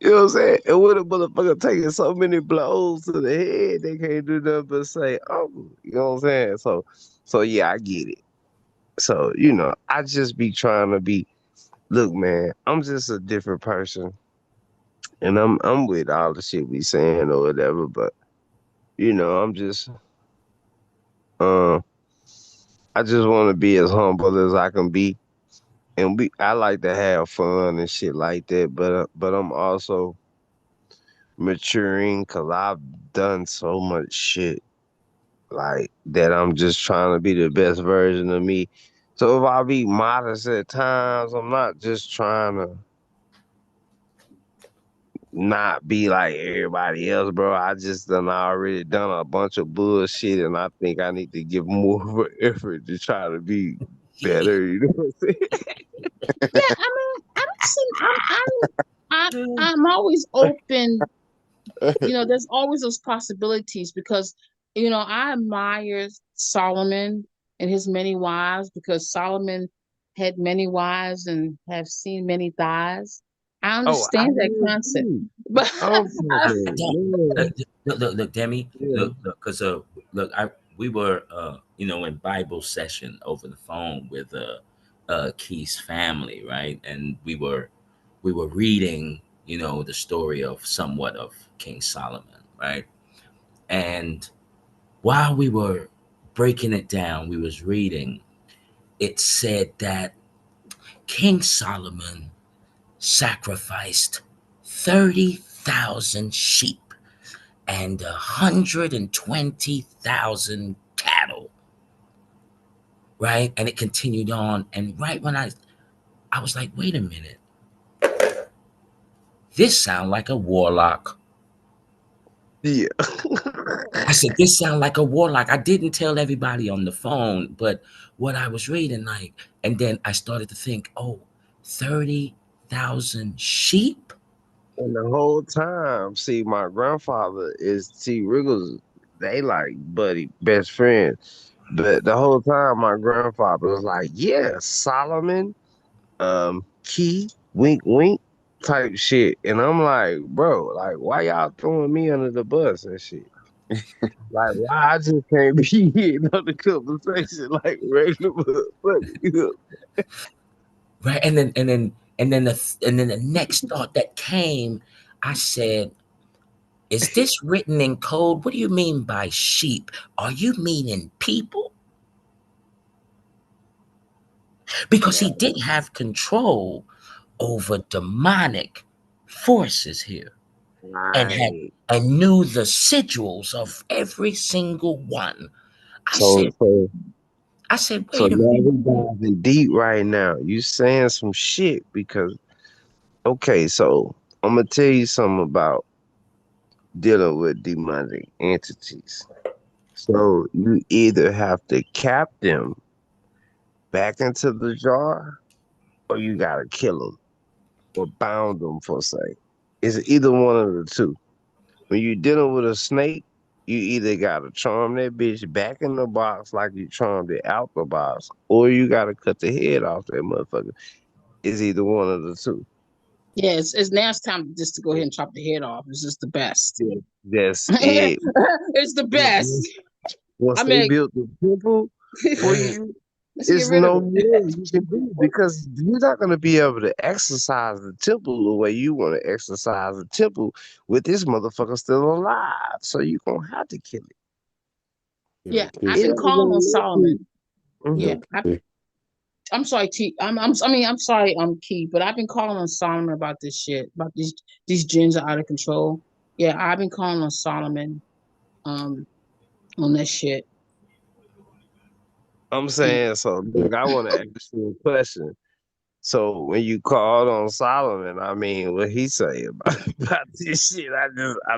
You know what I'm saying? And with a motherfucker taking so many blows to the head, they can't do nothing but say, "Oh," you know what I'm saying? So yeah, I get it. So I just be trying to be. Look, man, I'm just a different person, and I'm with all the shit we saying or whatever. But I'm just uh, I just want to be as humble as I can be, and I like to have fun and shit like that. But I'm also maturing because I've done so much shit like that. I'm just trying to be the best version of me. So if I be modest at times, I'm not just trying to not be like everybody else, bro. I just done already done a bunch of bullshit, and I think I need to give more of an effort to try to be better. You know what I'm saying? Yeah, I mean, I don't see. I'm always open. There's always those possibilities because I admire Solomon. and his many wives, because Solomon had many wives and have seen many thighs. I Oh, I understand that hear concept, too. but I'm I fucking don't. man. Look, Demi. Yeah. Because look, I we were in Bible session over the phone with Key's family, right? And we were reading, the story of somewhat of King Solomon, right? And while we were breaking it down, we was reading. It said that King Solomon sacrificed 30,000 sheep and 120,000 cattle, right? And it continued on. And right when I was like, wait a minute, this sounds like a warlock. Yeah. I said, this sounds like a warlock. I didn't tell everybody on the phone, but what I was reading, like, and then I started to think, oh, 30,000 sheep? And the whole time, see, my grandfather is T. Riggles. They like buddy, best friends. But the whole time, my grandfather was like, "Yeah, Solomon, Key, wink, wink, type shit." And I'm like, "Bro, like, why y'all throwing me under the bus and shit? Like, why I just can't be here on the conversation like regular motherfucker?" Right. And then the next thought that came, I said, is this written in code? What do you mean by sheep? Are you meaning people? Because he did have control over demonic forces here, and had Right. and knew the sigils of every single one. I So, said, so I said, So wait a now minute. we diving deep right now. You saying some shit because okay, so I'm gonna tell you something about dealing with demonic entities. So you either have to cap them back into the jar, or you gotta kill them or bound them for say. It's either one of the two. When you're dealing with a snake, you either gotta charm that bitch back in the box like you charmed it out the box, or you gotta cut the head off that motherfucker. It's either one of the two. yeah, it's now it's time just to go ahead and chop the head off. It's just the best. Yeah, that's it. It's the best. Once once I they mean, built the temple for Right. you, let's get it's rid of no it. more you can do because you're not gonna be able to exercise the temple the way you want to exercise the temple with this motherfucker still alive. So you're gonna have to kill it. Yo, Yeah, Key. I've It been ain't calling gonna on let you. Solomon. Mhm. Yeah, Yo, Key. I'm sorry, T. I'm sorry, Key, but I've been calling on Solomon about this shit, about these gens are out of control. Yeah, I've been calling on Solomon, um, on that shit. I'm And saying so. Look, I want to ask you a question. So when you called on Solomon, I mean, what he say about, about this shit? I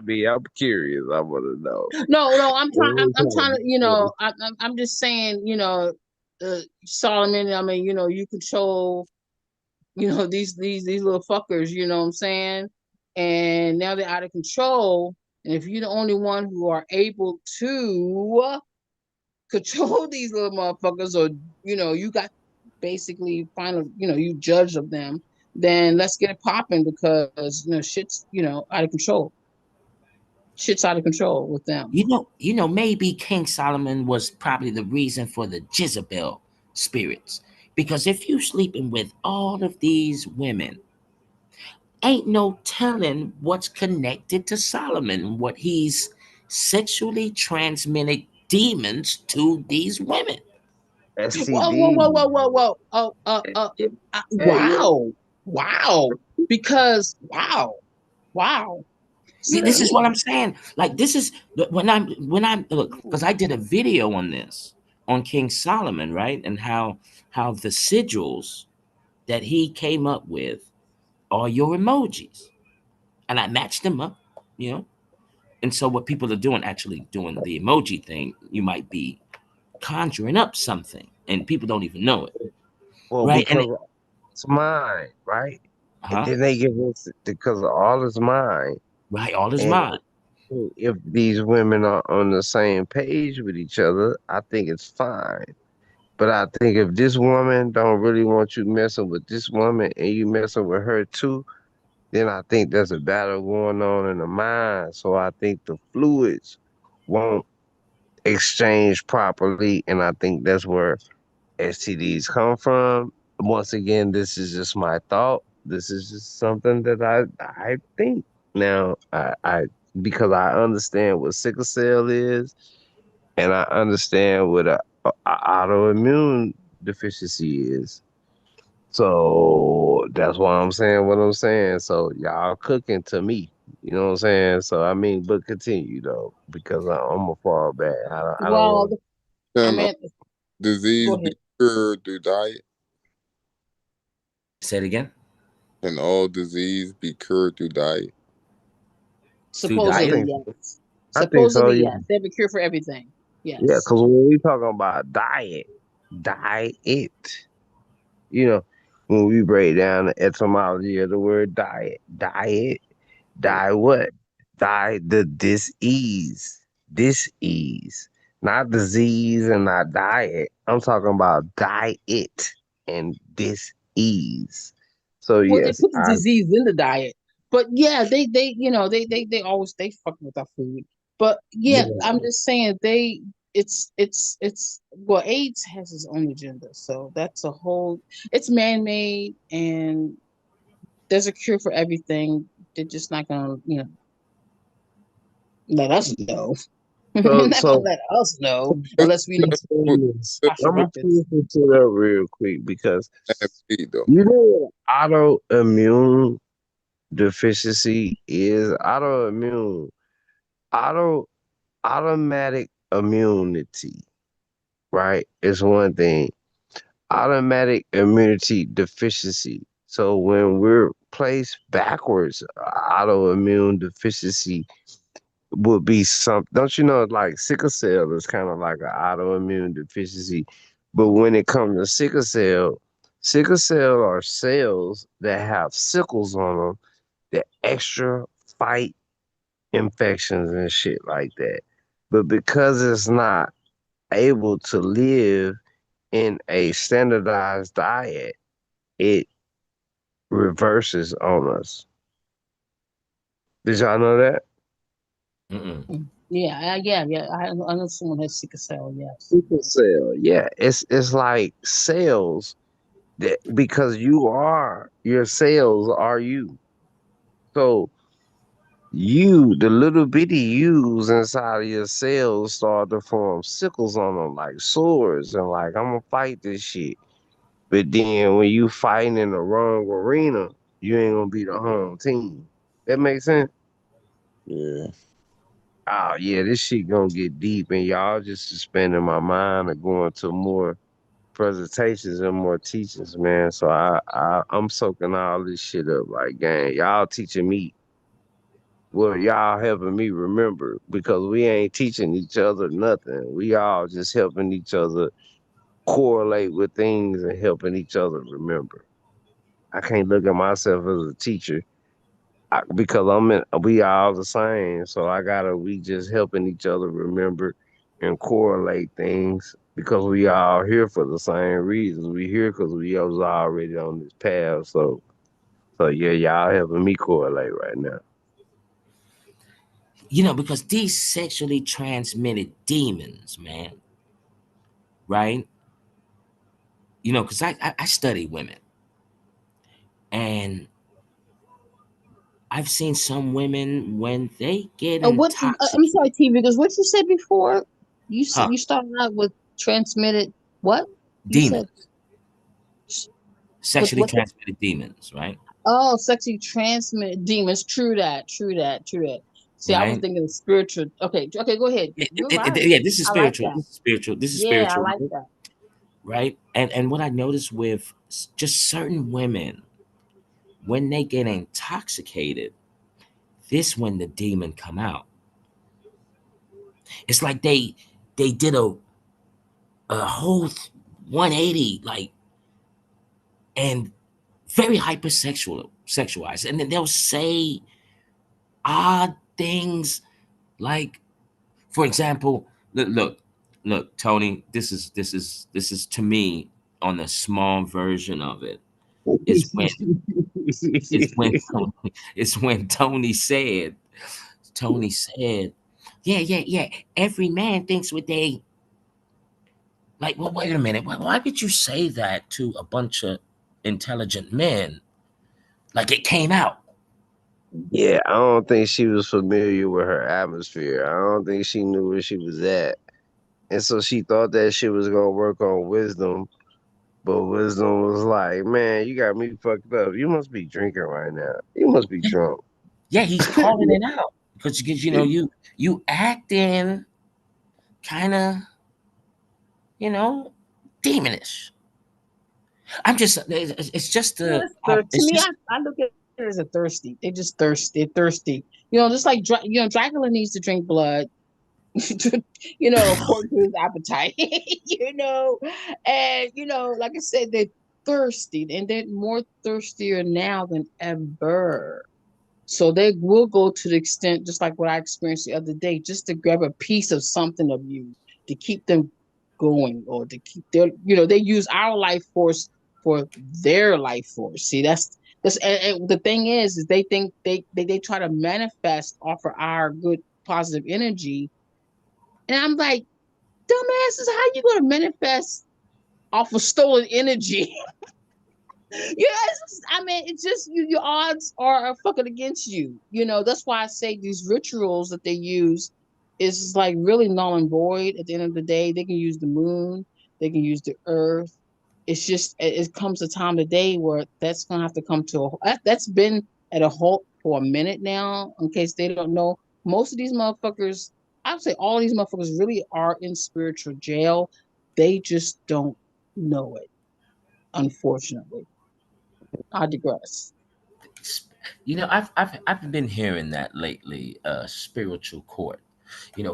mean, I'm curious. I want to know. no, I'm trying. What I'm was trying to, I'm just saying, Solomon. I mean, you control, these little fuckers. You know what I'm saying? And now they're out of control. And if you're the only one who are able to control these little motherfuckers, or you got basically final, you judge of them, then let's get it popping because shit's out of control. Shit's out of control with them. Maybe King Solomon was probably the reason for the Jezebel spirits. Because if you sleeping with all of these women, ain't no telling what's connected to Solomon, what he's sexually transmitted demons to these women. Whoa, whoa, STD? whoa, whoa, whoa, whoa. Hey, yo, Wow. Wow. Because wow. This is Ooh, what I'm saying. Like this is when I'm look, because I did a video on this on King Solomon, right? And how the sigils that he came up with are your emojis. And I matched them up, you know. And so what people are doing, actually doing the emoji thing, you might be conjuring up something and people don't even know it. well, Right. And because it's mine, right? And huh? then they give us because all is mine. Right, all is And mine. if these women are on the same page with each other, I think it's fine. But I think if this woman don't really want you messing with this woman and you messing with her too, then I think there's a battle going on in the mind. So I think the fluids won't exchange properly, and I think that's where STDs come from. Once again, this is just my thought. This is just something that I think. Now I because I understand what sickle cell is, and I understand what a autoimmune deficiency is. So that's why I'm saying what I'm saying. So y'all cooking to me. You know what I'm saying? So I mean, but continue though, because I'm gonna fall back. I don't Well, want. I Can mean, disease go be ahead. cured through diet? Say it again. Can all disease be cured through diet? Through I diet. Supposedly, think so. yes. I think so. Supposedly, Yeah, yes. They have a cure for everything. yeah. Yes. Because when we talking about diet, you know, when we break down the etymology of the word diet. Die what? Die the dis-ease. Not disease and not diet. I'm talking about diet and dis-ease. So Well, they yes, put the disease in the diet, but yeah, they always they fuck with our food. But yeah, yeah. I'm just saying it's well, AIDS has its own agenda, so that's a whole. It's man made, and there's a cure for everything. They're just not gonna let us know. They're So not gonna so let us know What's unless we need the to difference with wash the I'm gonna records. twist it to that real quick because and feed though? you know what autoimmune deficiency is auto automatic immunity, right? Is one thing. Automatic immunity deficiency. So when we're placed backwards, autoimmune deficiency would be some. Don't you know? Like sickle cell is kind of like an autoimmune deficiency, but when it comes to sickle cell are cells that have sickles on them that extra fight infections and shit like that. But because it's not able to live in a standardized diet, it reverses on us. Did y'all know that? Mm-mm. Yeah, yeah. I know someone has sickle cell. Yes. Sickle cell, yeah, it's like cells that because your cells are you. So the little bitty U's inside of your cells start to form sickles on them like swords, and like I'm gonna fight this shit. But then when you fighting in the wrong arena, you ain't gonna be the home team. That makes sense. Yeah. Oh yeah, this shit gonna get deep, and y'all just suspending my mind and going to more presentations and more teachings, man. So I'm soaking all this shit up. Like, gang, y'all teaching me. Well, y'all helping me remember because we ain't teaching each other nothing. We all just helping each other correlate with things and helping each other remember. I can't look at myself as a teacher because we all the same. So we just helping each other remember and correlate things because we all here for the same reasons. We here because we was already on this path. So yeah, y'all helping me correlate right now. Because these sexually transmitted demons, man, right? Because I study women, and I've seen some women when they get I'm intoxicated, sorry, T, because what you said before, huh? you started out with transmitted what? You said Demons, with sexually transmitted demons, right? oh, sexually transmitted demons. True that. See, I was Right? thinking of spiritual. Okay, go ahead. You're right. Yeah, this is I like spiritual. that. This is spiritual. This is Yeah, I spiritual, like that. right? And what I noticed with just certain women when they get intoxicated, this when the demon come out. It's like they did a whole 180, like, and very sexualized, and then they'll say odd things like, for example, look, look, Tony, this is to me on the small version of it is when is when it's when Tony said, yeah, yeah, yeah. Every man thinks what they like. Well, wait a minute. Why would you say that to a bunch of intelligent men? Like it came out. Yeah, I don't think she was familiar with her atmosphere. I don't think she knew where she was at. And so she thought that shit was gonna work on wisdom, but wisdom was like, man, you got me fucked up. You must be drinking right now. You must be drunk. Yeah, he's calling it out because you acting kind of demonish. I'm just it's just Yeah, the to it's me, just I look at it as a thirsty. They just thirsty. They're thirsty. Just like Dracula needs to drink blood. According to his appetite. And like I said, they're thirsty, and they're more thirstier now than ever. So they will go to the extent, just like what I experienced the other day, just to grab a piece of something of you to keep them going, or to keep they use our life force for their life force. See, and the thing is they think they try to manifest off of our good positive energy. And I'm like, dumbasses, how you gonna manifest off of stolen energy? I mean, it's just your odds are fucking against you. That's why I say these rituals that they use is like really null and void. At the end of the day, they can use the moon, they can use the earth. It's just it comes a time of day where that's gonna have to come to that's been at a halt for a minute now. In case they don't know, most of these motherfuckers, I would say all these motherfuckers really are in spiritual jail. They just don't know it, unfortunately. I digress. I've been hearing that lately. Spiritual court,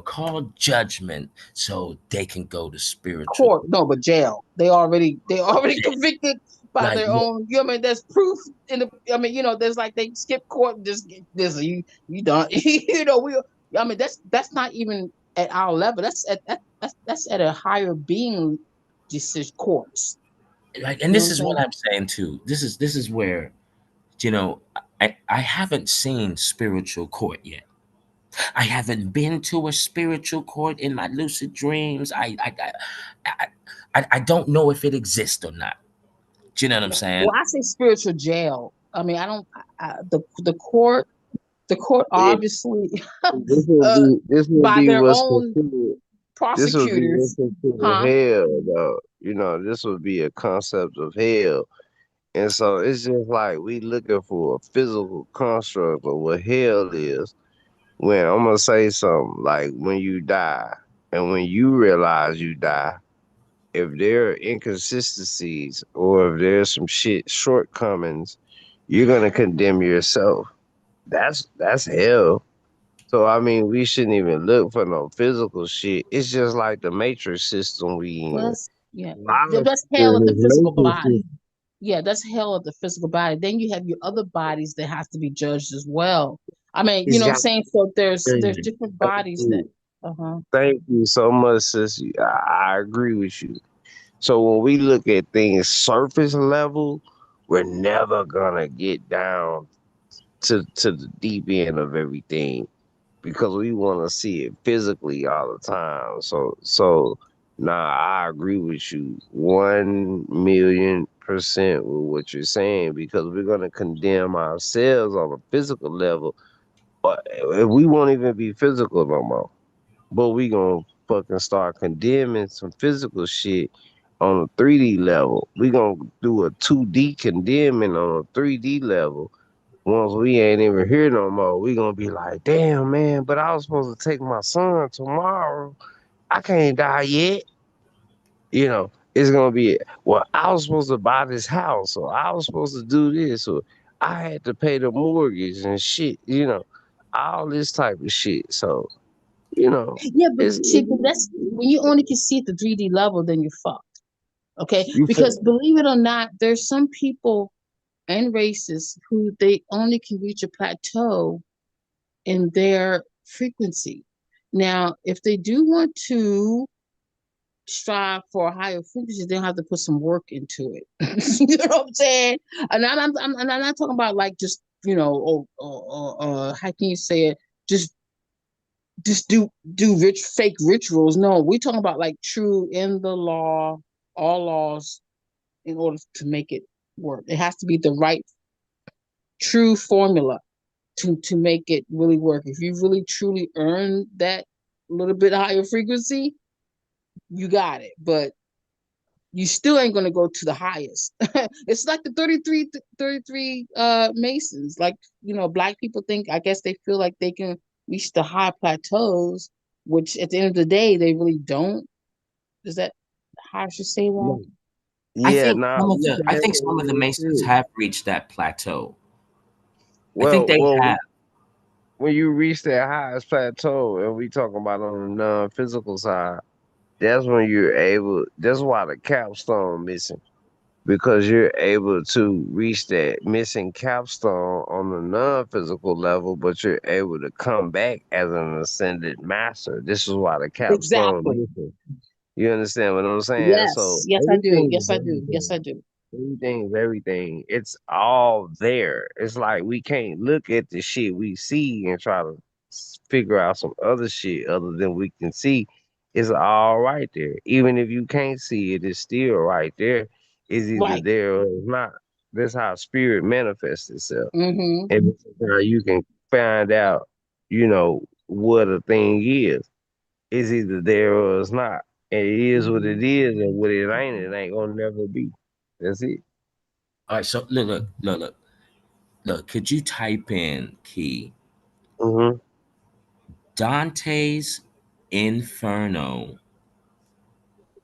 call judgment so they can go to spiritual Court, no, but jail. They already convicted by like their own. There's proof in the. There's like they skip court and just this. You done. We. That's not even at our level. That's at a higher being decision courts. and You know this what I'm is what saying? I'm saying too. This is where you know I haven't seen spiritual court yet. I haven't been to a spiritual court in my lucid dreams. I, I don't know if it exists or not. Do you know what I'm saying? Well, I say spiritual jail. I mean, I don't. The court It, obviously this would uh, be this would by be their what's own considered this would be what's prosecutors, considered huh? hell though. This would be a concept of hell. And so it's just like we looking for a physical construct of what hell is. When I'm gonna say something like when you die and when you realize you die, if there are inconsistencies or if there's some shit shortcomings, you're gonna condemn yourself. That's hell. So I mean, we shouldn't even look for no physical shit. It's just like the matrix system we Well, in. that's yeah. A lot of That's people hell in at the this physical matrix body. system Yeah, that's hell at the physical body. Then you have your other bodies that have to be judged as well. I mean, you is know what I'm got. saying? So there's Thank different bodies that you. uh-huh. Thank you so much, sis. I agree with you. So when we look at things surface level, we're never gonna get down to the deep end of everything because we want to see it physically all the time. So nah, I agree with you 1,000,000% with what you're saying because we're gonna condemn ourselves on a physical level, but we won't even be physical no more. But we gonna fucking start condemning some physical shit on a 3D level. We gonna do a 2D condemning on a 3D level. Once we ain't even here no more, we gonna be like, damn man, but I was supposed to take my son tomorrow. I can't die yet. It's gonna be, well, I was supposed to buy this house, or I was supposed to do this, or I had to pay the mortgage and shit, all this type of shit. So, you know, Yeah, but it's see, but that's when you only can see at the 3D level, then you're fucked. Okay? you Because feel believe it or not, there's some people and races who they only can reach a plateau in their frequency. Now, if they do want to strive for a higher frequency, they have to put some work into it. You know what I'm saying? And I'm not talking about like just how can you say it? Just do rich fake rituals. No, we're talking about like true in the law, all laws in order to make it work. It has to be the right true formula to make it really work. If you really truly earn that little bit higher frequency, you got it. But you still ain't gonna go to the highest. It's like the 33 Masons. Like, black people think, I guess they feel like they can reach the high plateaus, which at the end of the day they really don't. Is that how I should say that? No. I Yeah, think nah, some of you the I said think what some of the you Masons said. have reached that plateau. I think Well, they well, have. when you reach that highest plateau, and we talking about on the non-physical side, that's when you're able. That's why the capstone missing, because you're able to reach that missing capstone on the non-physical level, but you're able to come back as an ascended master. This is why the capstone Exactly. missing. You understand what I'm saying? So Yes. Yes, I do. everything is Yes, I do. Yes, I everything. do. Everything's everything. It's all there. It's like we can't look at the shit we see and try to figure out some other shit other than we can see. It's all right there. Even if you can't see it, it's still right there. It's either Right. there or it's not. That's how spirit manifests itself. Mm-hmm. And this is how you can find out, what a thing is. It's either there or it's not. And it is what it is, and what it ain't gonna never be. That's it. All right, so look. Could you type in key Mhm. Dante's Inferno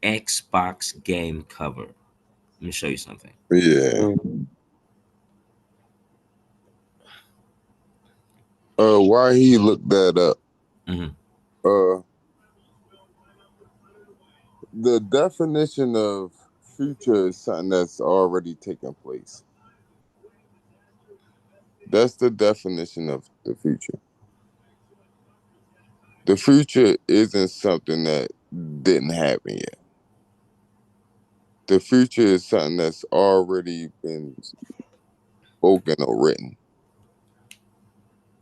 Xbox game cover? Let me show you something. Yeah. Mhm. Why he looked that up? Hmm. Uh, the definition of future is something that's already taken place. That's the definition of the future. The future isn't something that didn't happen yet. The future is something that's already been spoken or written.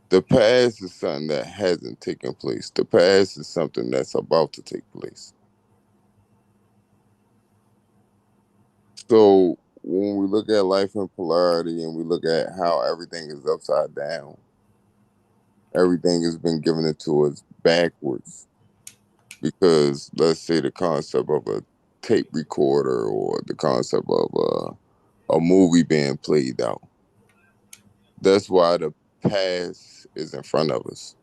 The past is something that hasn't taken place. The past is something that's about to take place. So when we look at life in polarity and we look at how everything is upside down, everything has been given it to us backwards. Because let's say the concept of a tape recorder or the concept of a movie being played out. That's why the past is in front of us.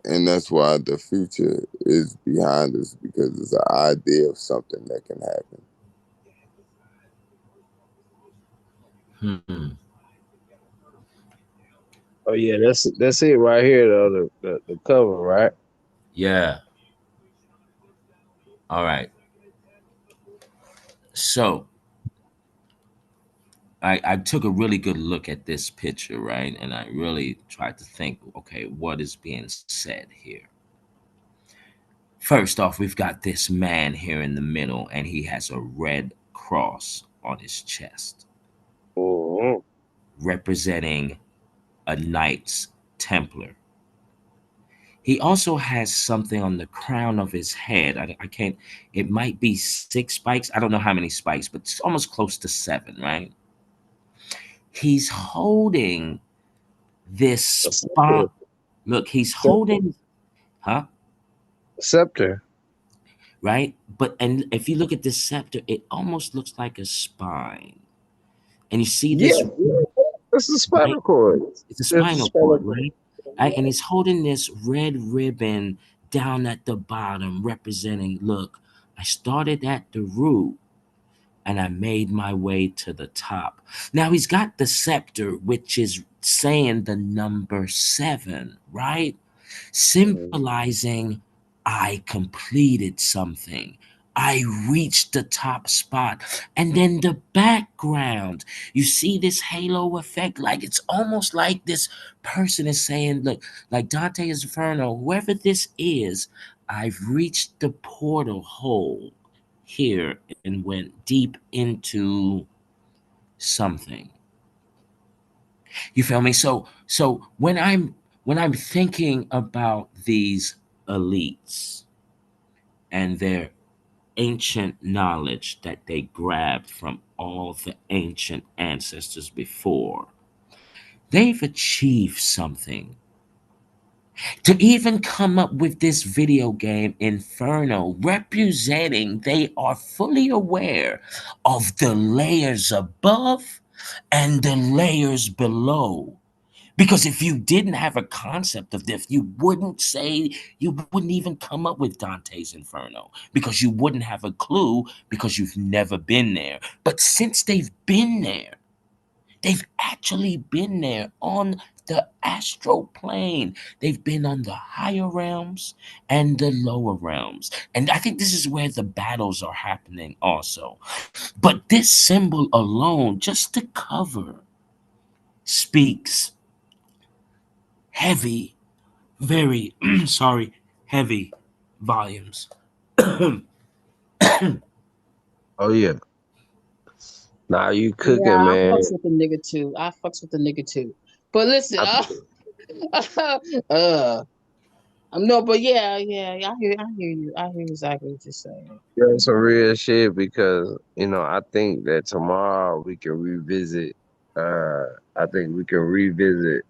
And that's why the future is behind us because it's an idea of something that can happen. Hmm. Oh yeah, that's it right here though. The cover, right? Yeah. All right. So I took a really good look at this picture, right? And I really tried to think, okay, what is being said here? First off, we've got this man here in the middle, and he has a red cross on his chest, Mhm. representing a Knights Templar. He also has something on the crown of his head. I can't, it might be 6 spikes. I don't know how many spikes, but it's almost close to seven, right? He's holding this A scepter. spot. Look, he's Scepter. holding, huh? Scepter. Right? But, and if you look at this scepter, it almost looks like a spine. And you see Yeah, this, yeah. That's a right? spinal cord. It's a That's a spinal spinal cord, cord. right? Right? And he's holding this red ribbon down at the bottom, representing, look, I started at the root and I made my way to the top. Now he's got the scepter, which is saying the number seven, right? Mhm. Symbolizing I completed something. I reached the top spot. And then the background, you see this halo effect? Like it's almost like this person is saying, look, like Dante Inferno, whoever this is, I've reached the portal hole here and went deep into something. You feel me? So when I'm thinking about these elites and their ancient knowledge that they grabbed from all the ancient ancestors before, they've achieved something. To even come up with this video game Inferno, representing they are fully aware of the layers above and the layers below. Because if you didn't have a concept of this, you wouldn't even come up with Dante's Inferno because you wouldn't have a clue because you've never been there. But since they've been there, they've actually been there on the astral plane. They've been on the higher realms and the lower realms. And I think this is where the battles are happening also. But this symbol alone, just the cover, speaks heavy, very, sorry, heavy volumes. Oh yeah. Now you Yeah, cooking, I man. fucks with the nigga too. I fucks with the nigga too. But listen, I, uh, no, but yeah, I hear you. I hear exactly what you're saying. yeah, some real shit because I think that tomorrow we can revisit. Uh, I think we can revisit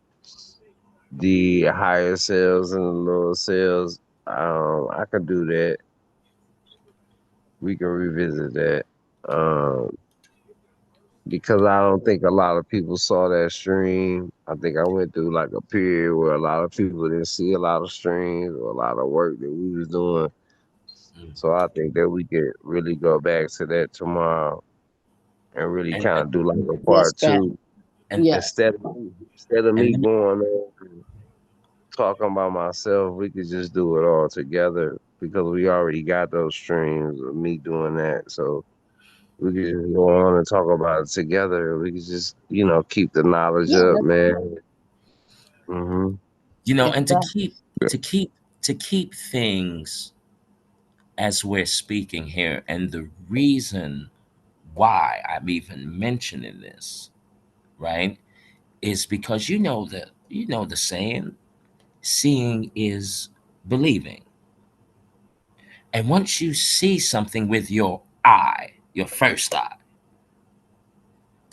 the higher sales and the lower sales. I could do that. We can revisit that. Um, because I don't think a lot of people saw that stream. I think I went through like a period where a lot of people didn't see a lot of streams or a lot of work that we was doing. So I think that we could really go back to that tomorrow and really and, kind of do like a Yes, part back. two and, Yes. instead of and me let me, going on and talking about myself. We could just do it all together because we already got those streams of me doing that. So we could just go on and talk about it together. We could just keep the knowledge Yeah, up, that's man. Hmm. and exactly. to keep, to keep things as we're speaking here, and the reason why I'm even mentioning this, right, is because you know the saying, seeing is believing. And once you see something with your eye, your first eye,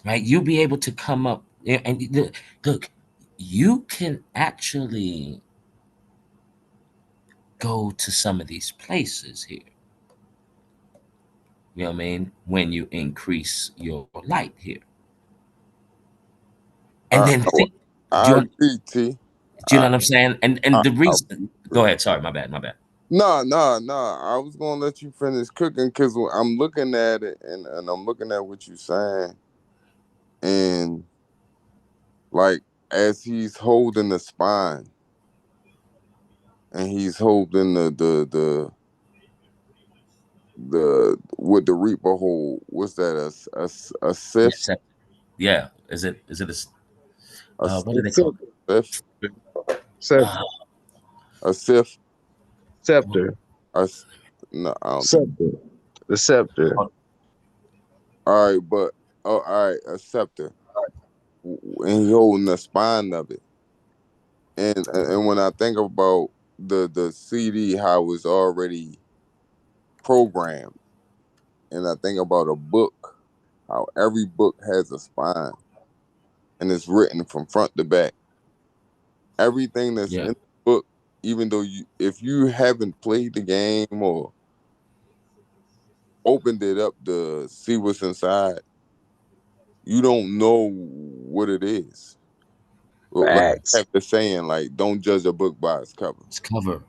right, you'll be able to come up and look, you can actually go to some of these places here. You know what I mean? When you increase your light here. And I then think, do I you, agree, T. do you I know what I'm saying? And the I reason, go ahead, sorry, my bad. no, no, no. I was gonna let you finish cooking because I'm looking at it and I'm looking at what you're saying, and like as he's holding the spine and he's holding the with the reaper hold. What's that? A Yeah, sif yeah. Is it a, what do they call Scepter, sif it? a sif What- scepter, a s- no. I don't think. scepter, the scepter. oh, All right, but oh, all right, a scepter, and he holding the spine of it. And when I think about the CD, how it's already programmed, and I think about a book, how every book has a spine and it's written from front to back. Everything that's yeah, in the book, even though if you haven't played the game or opened it up to see what's inside, you don't know what it is. Well, like I Facts. have the saying, like, don't judge a book by its cover. it's cover.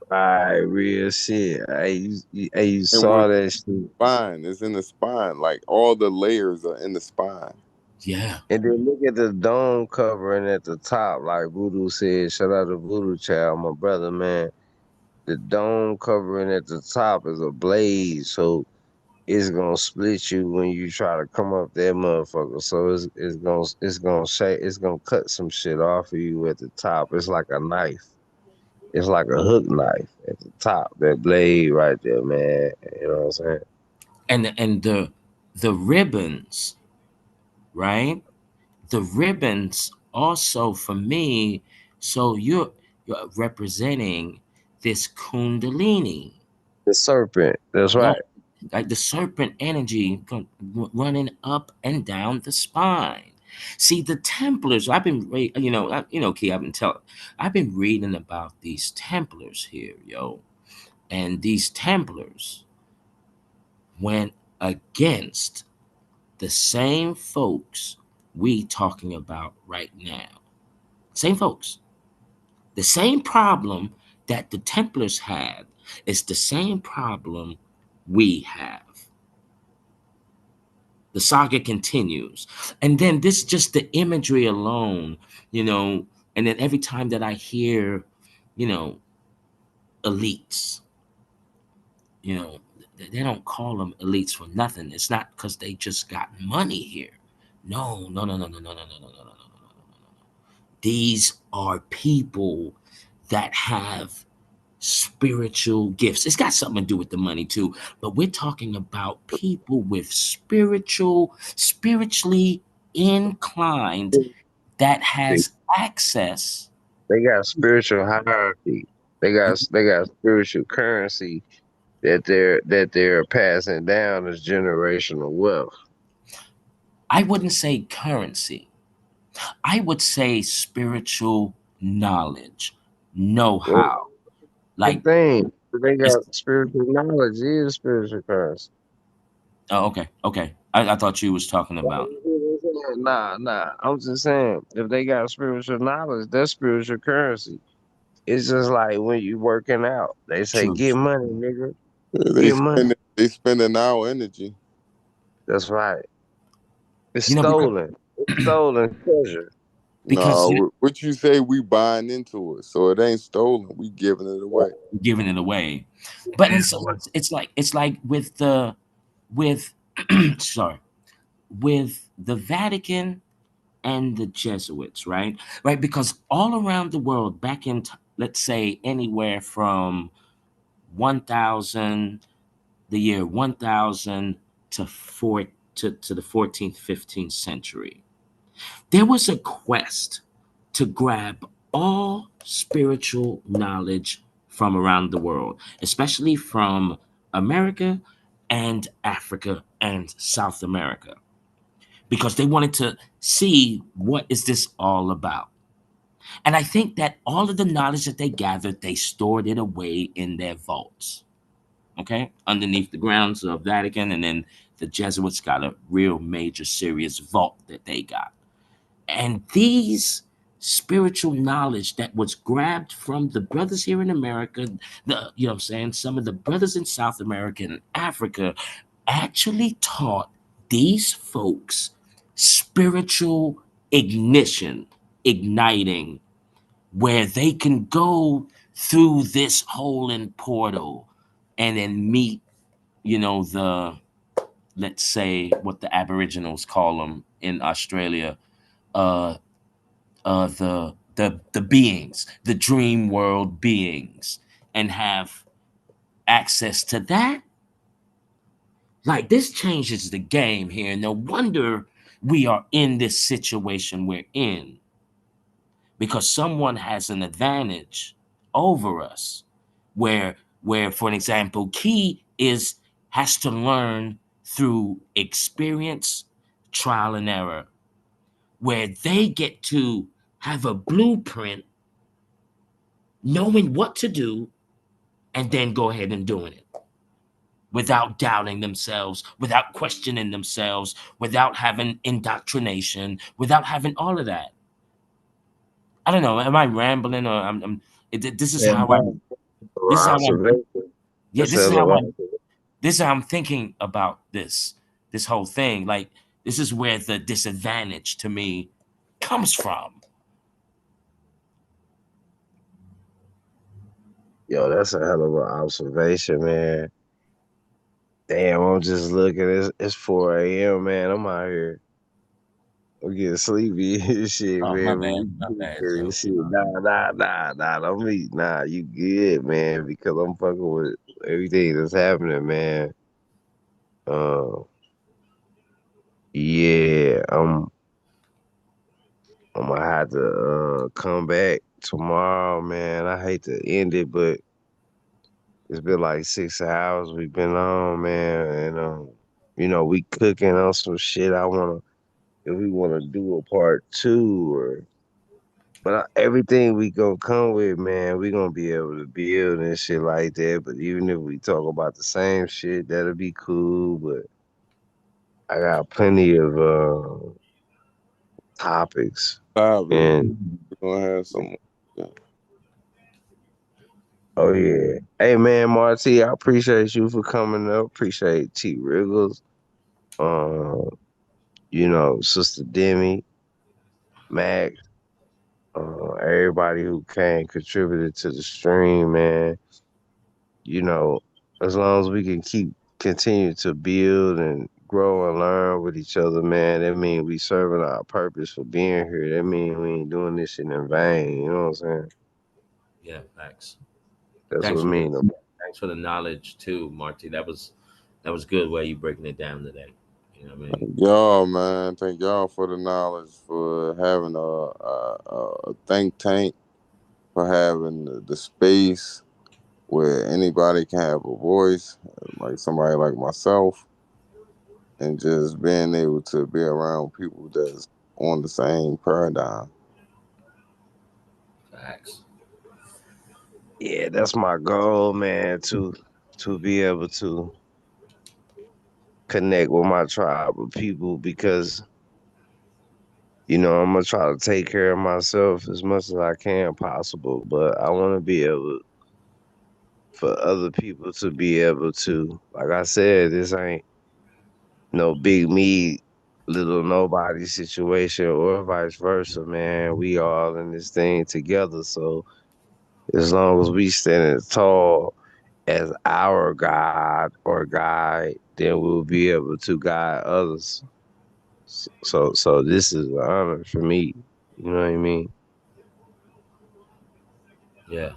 Right, real shit. Hey, you And when saw that shit. spine is in the spine, like all the layers are in the spine. Yeah, And then look at the dome covering at the top, like Voodoo said. Shout out to Voodoo Child, my brother, man. The dome covering at the top is a blade, so it's gonna split you when you try to come up that motherfucker. So it's gonna cut some shit off of you at the top. It's like a knife. It's like a hook knife at the top. That blade right there, man. You know what I'm saying? And the ribbons, right? The ribbons also for me, so you're representing this kundalini, The serpent. That's right? right. Like the serpent energy running up and down the spine. See, the Templars. I've been, Key. I've been reading about these Templars here, yo, and these Templars went against the same folks we talking about right now. Same folks. The same problem that the Templars had is the same problem we have. The saga continues. And then this just the imagery alone, you know, and then every time that I hear, you know, elites, you know, they don't call them elites for nothing. It's not because they just got money here. No, no, no, no, no, no, no, no, no, no, no, no, no, no. These are people that have spiritual gifts. It's got something to do with the money too, but we're talking about people with spiritually inclined that They, has access. they got spiritual hierarchy. They got spiritual currency that they're passing down as generational wealth. I wouldn't say currency. I would say spiritual knowledge, Well, know-how. the Like thing they it's got spiritual knowledge is spiritual currency. oh, okay, okay. I thought you was talking about Nah, nah. I'm just saying, if they got spiritual knowledge, that's spiritual currency. It's just like when you working out. They say, true. get money, nigga. Yeah, Get money. they spending our energy. That's right. It's You know, because stolen. It's stolen treasure. because you know, No, what you say we buying into it, so it ain't stolen. We giving it away. giving it away. But it's like with the with sorry, with the Vatican and the Jesuits, right? Right, because all around the world, back in let's say anywhere from 1,000, the year 1,000 to to the 14th, 15th century, there was a quest to grab all spiritual knowledge from around the world, especially from America and Africa and South America, because they wanted to see what is this all about. And I think that all of the knowledge that they gathered, they stored it away in their vaults, okay, underneath the grounds of Vatican, and then the Jesuits got a real major serious vault that they got. And these spiritual knowledge that was grabbed from the brothers here in America, what I'm saying, some of the brothers in South America and Africa actually taught these folks spiritual ignition, igniting, where they can go through this hole and portal and then meet, the, let's say, what the Aboriginals call them in Australia, uh, the beings, the dream world beings, and have access to that. Like this changes the game here. No wonder we are in this situation we're in, because someone has an advantage over us. Where, for an example, Key is has to learn through experience, trial and error, where they get to have a blueprint, knowing what to do, and then go ahead and doing it without doubting themselves, without questioning themselves, without having indoctrination, without having all of that. I don't know. Am I rambling, or this is And how I. This is how I'm. observation. Yeah. That's This is hell how of I. observation. This is how I'm thinking about this whole thing. Like this is where the disadvantage to me comes from. Yo, that's a hell of an observation, man. Damn, I'm just looking. It's 4 a.m., man. I'm out here. I'm getting sleepy and shit, Oh, man. We my bad, good and Joe. shit. Nah. Don't be nah. You good, man? Because I'm fucking with everything that's happening, man. Uh, yeah. I'm gonna have to come back tomorrow, man. I hate to end it, but it's been like 6 hours we've been on, man, and we cooking on some shit. I wanna if we wanna do a part two or but everything we gonna come with, man, we gonna be able to build and shit like that. But even if we talk about the same shit, that'll be cool. But I got plenty of topics Topic. and We're gonna have some. Yeah. oh yeah. Hey man, Marty, I appreciate you for coming up. Appreciate T Wriggles. Um, Sister Demi, Max, everybody who came contributed to the stream, man. You know, as long as we can keep continue to build and grow and learn with each other, man, that means we serving our purpose for being here. That means we ain't doing this shit in vain. You know what I'm saying? Yeah, thanks. That's what Thanks I for the mean. thanks for the knowledge too, Marty. That was good way you breaking it down today. You know what I mean? Y'all, man. Thank y'all for the knowledge, for having a think tank, for having the space where anybody can have a voice, like somebody like myself, and just being able to be around people that's on the same paradigm. Facts. Yeah, that's my goal, man, to be able to connect with my tribe of people because I'm gonna try to take care of myself as much as I can possible, but I want to be able for other people to be able to, like I said, this ain't no big me, little nobody situation or vice versa, man. We all in this thing together. So as long as we standing tall as our God or guide, then we'll be able to guide others. So this is an honor for me. You know what I mean? Yeah.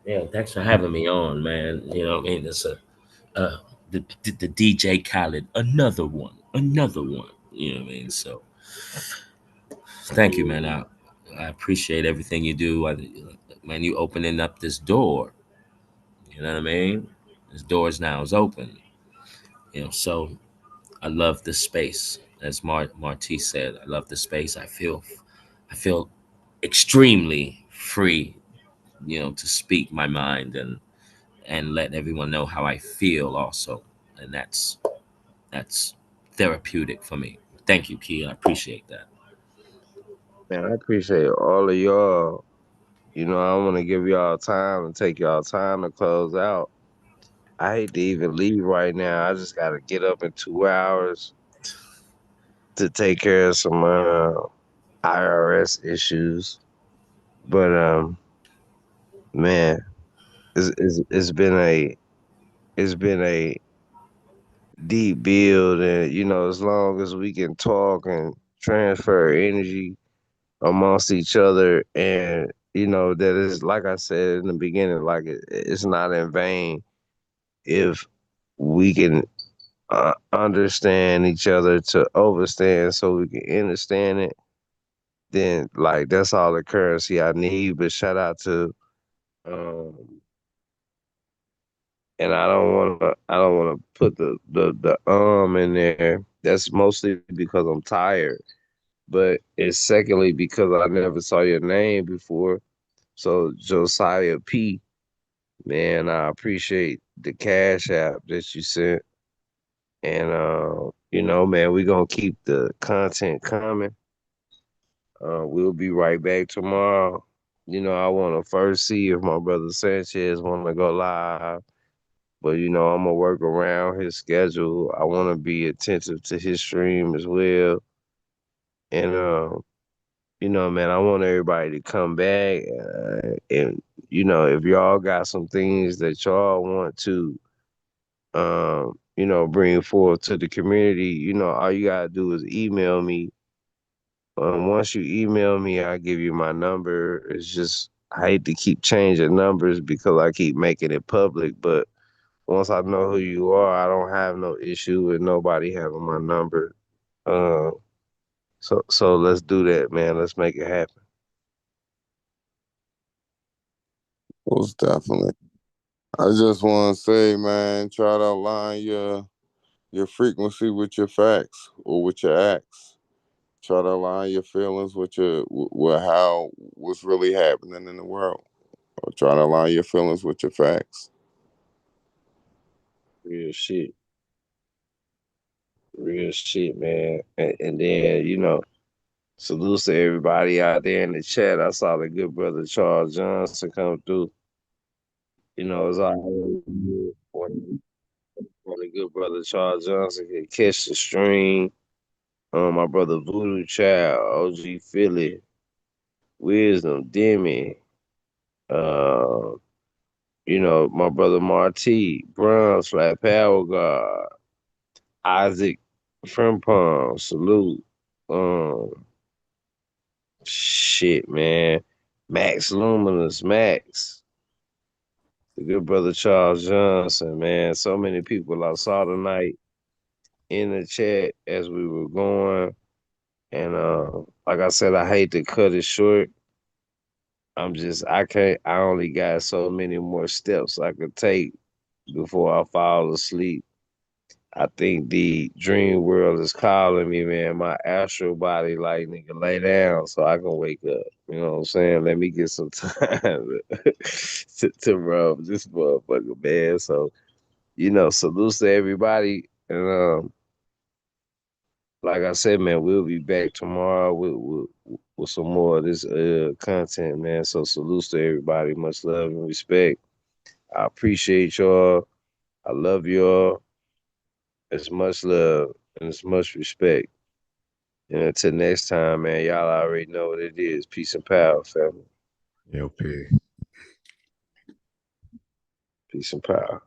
Yeah. Thanks for having me on, man. You know what I mean? It's uh the DJ Khaled, another one. You know what I mean? So thank you, man. I appreciate everything you do. Man, you opening up this door. You know what I mean? This doors now is open. So I love the space. As Marty said, I love the space. I feel extremely free, to speak my mind and let everyone know how I feel also. And that's therapeutic for me. Thank you, Key. I appreciate that. Man, I appreciate all of y'all. I want to give y'all time and take y'all time to close out. I hate to even leave right now. I just got to get up in 2 hours to take care of some IRS issues. But man, it's been a deep build, and as long as we can talk and transfer energy amongst each other, and that is like I said in the beginning, like it's not in vain if we can understand each other to overstand so we can understand it, then like that's all the currency I need. But shout out to um and I don't wanna put the in there. That's mostly because I'm tired. But it's secondly because I never saw your name before. So Josiah P, man, I appreciate the cash app that you sent. And man, we're gonna keep the content coming. We'll be right back tomorrow. I want to first see if my brother Sanchez want to go live, but I'm gonna work around his schedule. I want to be attentive to his stream as well, and man, I want everybody to come back, and if y'all got some things that y'all want to bring forth to the community, all you gotta do is email me. Once you email me, I give you my number. It's just I hate to keep changing numbers because I keep making it public, but once I know who you are, I don't have no issue with nobody having my number. Uh, so let's do that, man. Let's make it happen. Most definitely. I just want to say, man, try to align your frequency with your facts or with your acts. Try to align your feelings with how what's really happening in the world, or try to align your feelings with your facts. Real shit. Real shit, man. And then, salutes to everybody out there in the chat. I saw the good brother Charles Johnson come through. It's always good when the good brother Charles Johnson can catch the stream. My brother Voodoo Child, OG Philly, Wisdom, Demi, uh, my brother Marty, Brown, Flat Power God, Isaac Frimpong, salute. Um, Shit, man. Max Luminous, Max. The good brother Charles Johnson, man. So many people I saw tonight in the chat as we were going. And like I said, I hate to cut it short. I can't, I only got so many more steps I could take before I fall asleep. I think the dream world is calling me, man. My astral body, like, nigga, lay down so I can wake up. You know what I'm saying? Let me get some time to rub this motherfucker, man. So, salutes to everybody. And like I said, man, we'll be back tomorrow with some more of this content, man. So salutes to everybody. Much love and respect. I appreciate y'all. I love y'all. It's much love and it's much respect. And until next time, man, y'all already know what it is. Peace and power, family. LP. Peace and power.